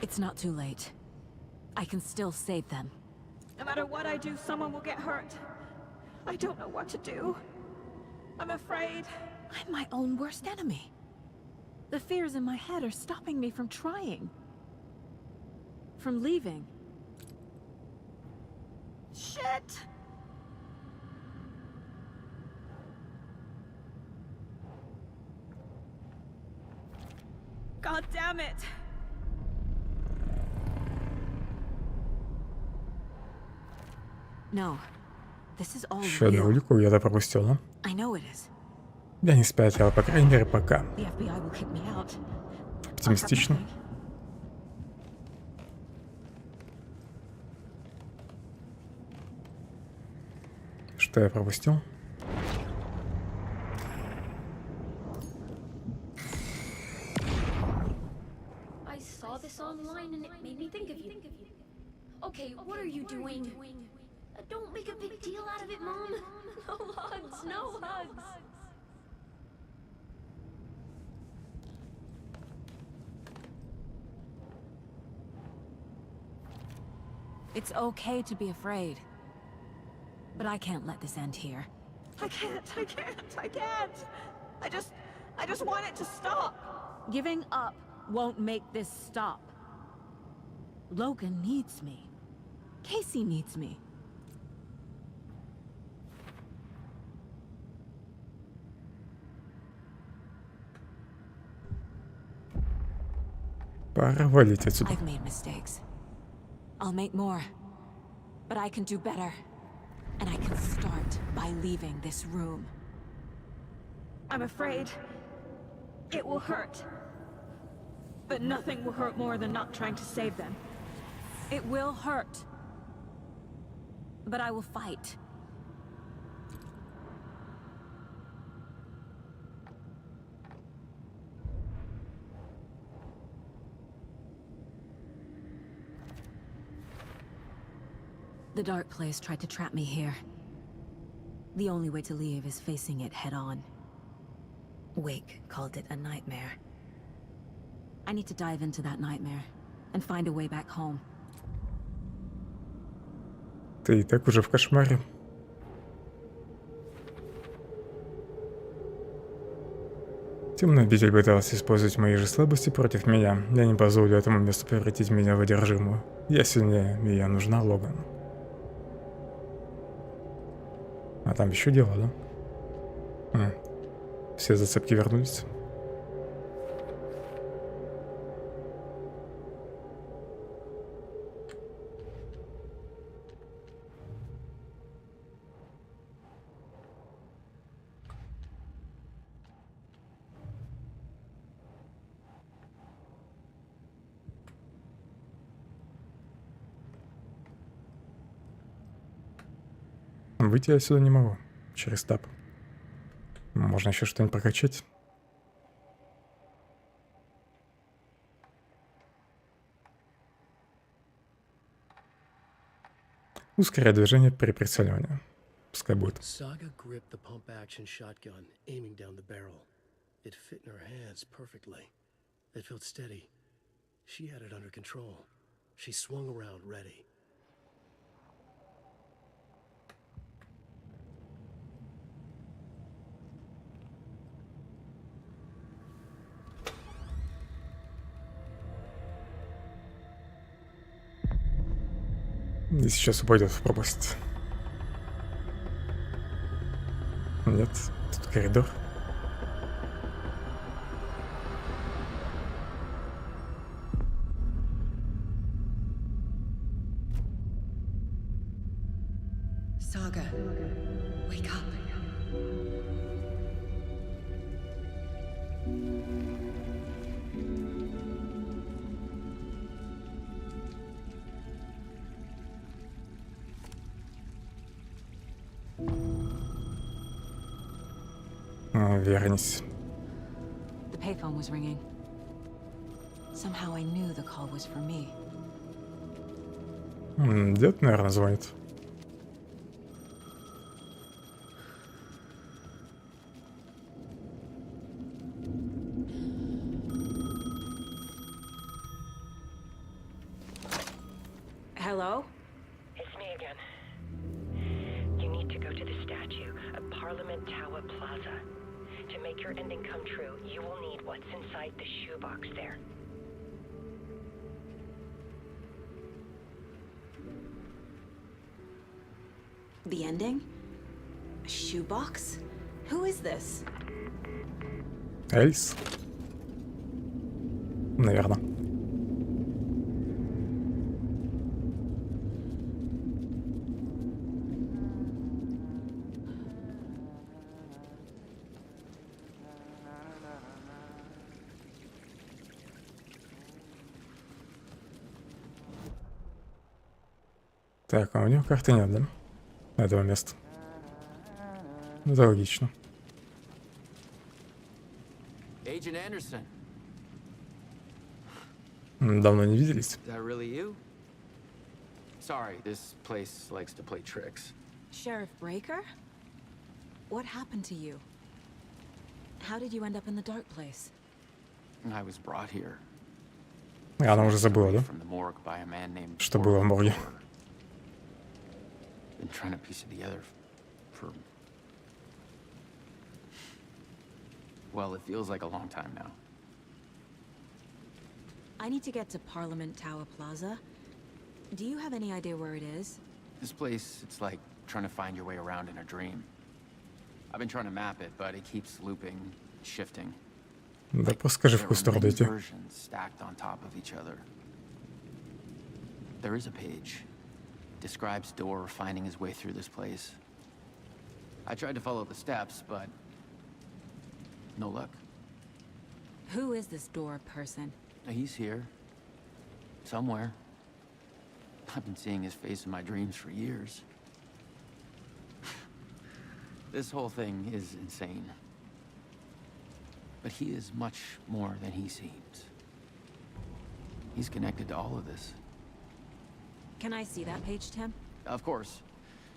S2: It's not too late. I can still save them.
S17: No matter what I do, someone will get hurt. I don't know what to do. I'm afraid.
S2: I'm my own worst enemy. The fears in my head are stopping me from trying. From leaving.
S17: Shit! God damn it!
S2: No. This is all
S1: Еще одну улику я-то пропустил, да?
S2: I know it is.
S1: Я не спятил, по крайней мере, пока.
S2: The FBI will kick me out.
S1: Оптимистично. Что я пропустил?
S3: I saw this online and it made me think of you. Okay, what are you doing? Don't make a big deal out of it, Mom. No hugs, no hugs.
S2: It's okay to be afraid. But I can't let this end here.
S17: I can't. I just want it to stop.
S2: Giving up won't make this stop. Logan needs me. Casey needs me.
S1: Пора валить отсюда.
S2: I've made mistakes. I'll make more. But I can do better. And I can start by leaving this room.
S17: I'm afraid it will hurt. But nothing will hurt more than not trying to save them.
S2: It will hurt. But I will fight. The dark place tried to trap me here. The only way to leave is facing it head-on. Wake called it a nightmare. I need to dive into that nightmare and find a way back home.
S1: Ты и так уже в кошмаре. Темный обитель пытался использовать мои же слабости против меня. Я не позволю этому месту превратить меня в одержимую. Я сильнее, и я нужна Логан. А там еще дело, да? Все зацепки вернулись. выйти я отсюда не могу. Через таб. Можно еще что-нибудь прокачать. Ускоряет движение при прицеливании. Пускай будет.
S10: Saga gripped the pump-action shotgun, aiming down the barrel. It fit in her hands perfectly. It felt steady. She had it under control. She swung around, ready.
S1: И сейчас упадет в пропасть. Нет, тут коридор.
S11: Saga, wake up.
S1: Вернись.
S2: The payphone was ringing. Somehow I knew the call was for me.
S1: Дед, наверное, звонит.
S2: Hello?
S13: It's me again. You need to go to the statue at Parliament Tower Plaza. To make your ending come true, you will need what's inside the shoebox there.
S2: The ending? A shoebox? Who is this?
S1: Эльс. Наверное. Так, а у него карты нет, да? Этого места. Это логично.
S9: Agent Anderson.
S1: Давно не виделись.
S9: Is that really you? Sorry, this place likes to play tricks.
S2: Sheriff Breaker? What happened to you? How did you end up in the dark place?
S9: I was brought here.
S1: Она уже забыла, да?
S9: From the morgue by a man named
S1: Что было в морге.
S9: Been trying to piece it together for... Well, it feels like a long time now.
S2: I need to get to Parliament Tower Plaza. Do you have any idea where it is?
S9: This place, it's like trying to find your way around in a dream. I've been trying to map it, but it keeps looping, shifting.
S1: Да просто скажи, в какую сторону идти.
S9: Versions stacked on top of each other. There is a page. Describes Door finding his way through this place. I tried to follow the steps, but no luck.
S2: Who is this Door person?
S9: He's here. Somewhere. I've been seeing his face in my dreams for years. This whole thing is insane. But he is much more than he seems. He's connected to all of this.
S2: Can I see that page, Tim?
S9: Of course.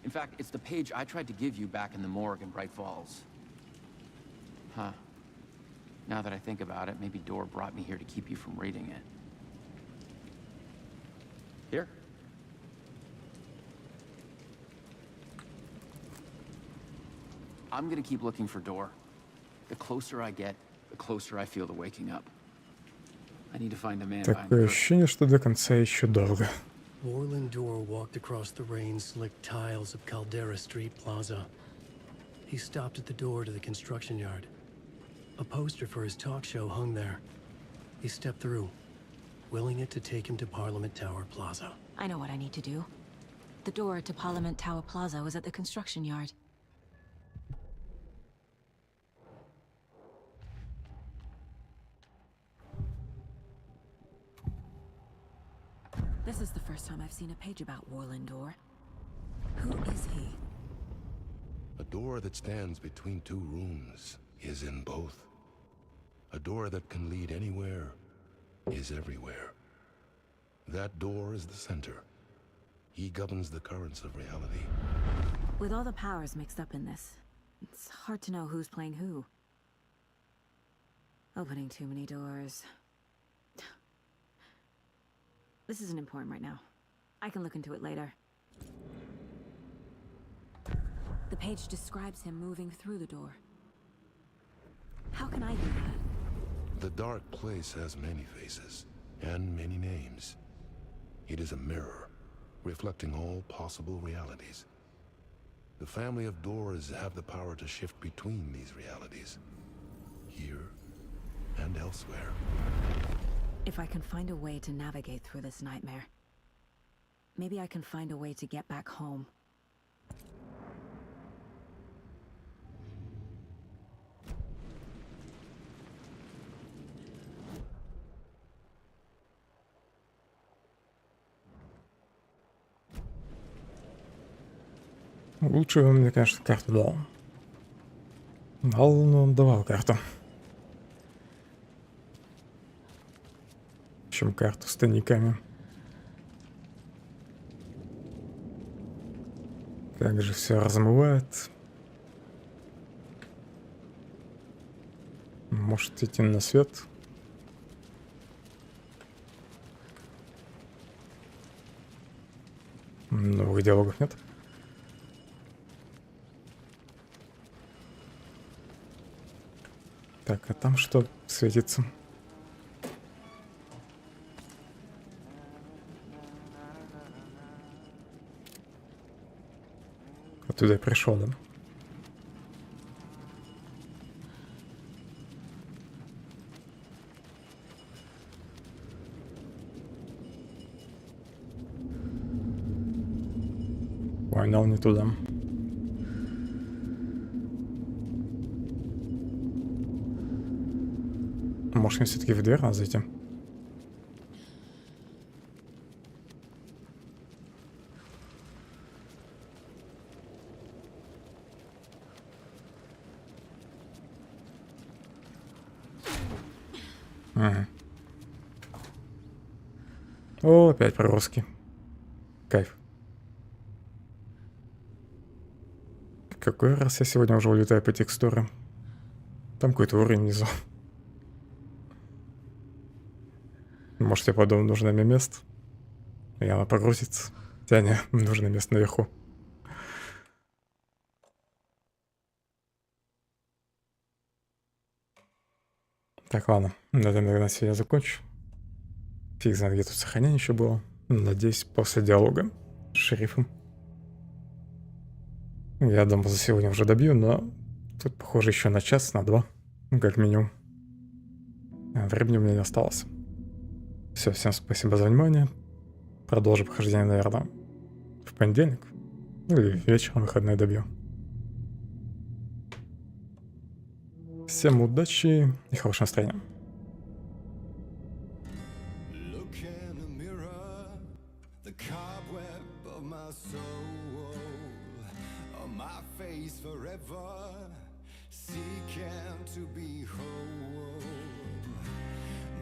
S9: In fact, it's the page I tried to give you back in the morgue in Bright Falls. Huh. Now that I think about it, maybe Door brought me here to keep you from reading it. Here. I'm gonna keep looking for Door. The closer I get, the closer I feel to waking up. I need to find a man behind
S1: Такое
S9: the
S1: ощущение, что до конца еще долго.
S10: Warland Door walked across the rain-slicked tiles of Caldera Street Plaza. He stopped at the door to the construction yard. A poster for his talk show hung there. He stepped through, willing it to take him to Parliament Tower Plaza.
S2: I know what I need to do. The door to Parliament Tower Plaza was at the construction yard. This is the first time I've seen a page about Warland Door. Who is he?
S14: door that stands between two rooms is in both. A door that can lead anywhere is everywhere. That door is the center. He governs the currents of reality.
S2: With all the powers mixed up in this, it's hard to know who's playing who. Opening too many doors. This isn't important right now. I can look into it later. The page describes him moving through the door. How can I do that?
S14: The dark place has many faces and many names. It is a mirror, reflecting all possible realities. The family of doors have the power to shift between these realities, here and elsewhere.
S2: If I can find a way to navigate through this nightmare, maybe I can find a way to get back home.
S1: Лучше бы мне, конечно, карту дал. Но он давал карту. Чем карту с тайниками. Как же все размывает. Может идти на свет. Новых диалогов нет. Так, а там что светится? Оттуда я пришел, да? Понял, не туда. Может, мне все-таки в дверь надо зайти? Ага. О, опять проростки. Кайф. Какой раз я сегодня уже улетаю по текстурам. Там какой-то уровень внизу. Может, я подумал, нужное мне место. И она погрузится. Хотя не, нужное место наверху. Так, ладно. На этом, наверное, сегодня закончу. Фиг знает, где тут сохранение еще было. Надеюсь, после диалога с шерифом. Я думал, за сегодня уже добью, но тут, похоже, еще на час, на два. Как минимум. Времени у меня не осталось. Все, всем спасибо за внимание. Продолжу прохождение, наверное, в понедельник. Или вечером выходной добью. Всем удачи и хорошего настроения.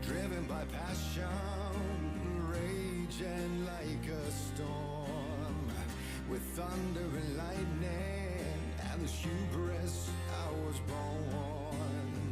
S12: Driven by passion, raging like a storm, with thunder and lightning, and this hubris I was born.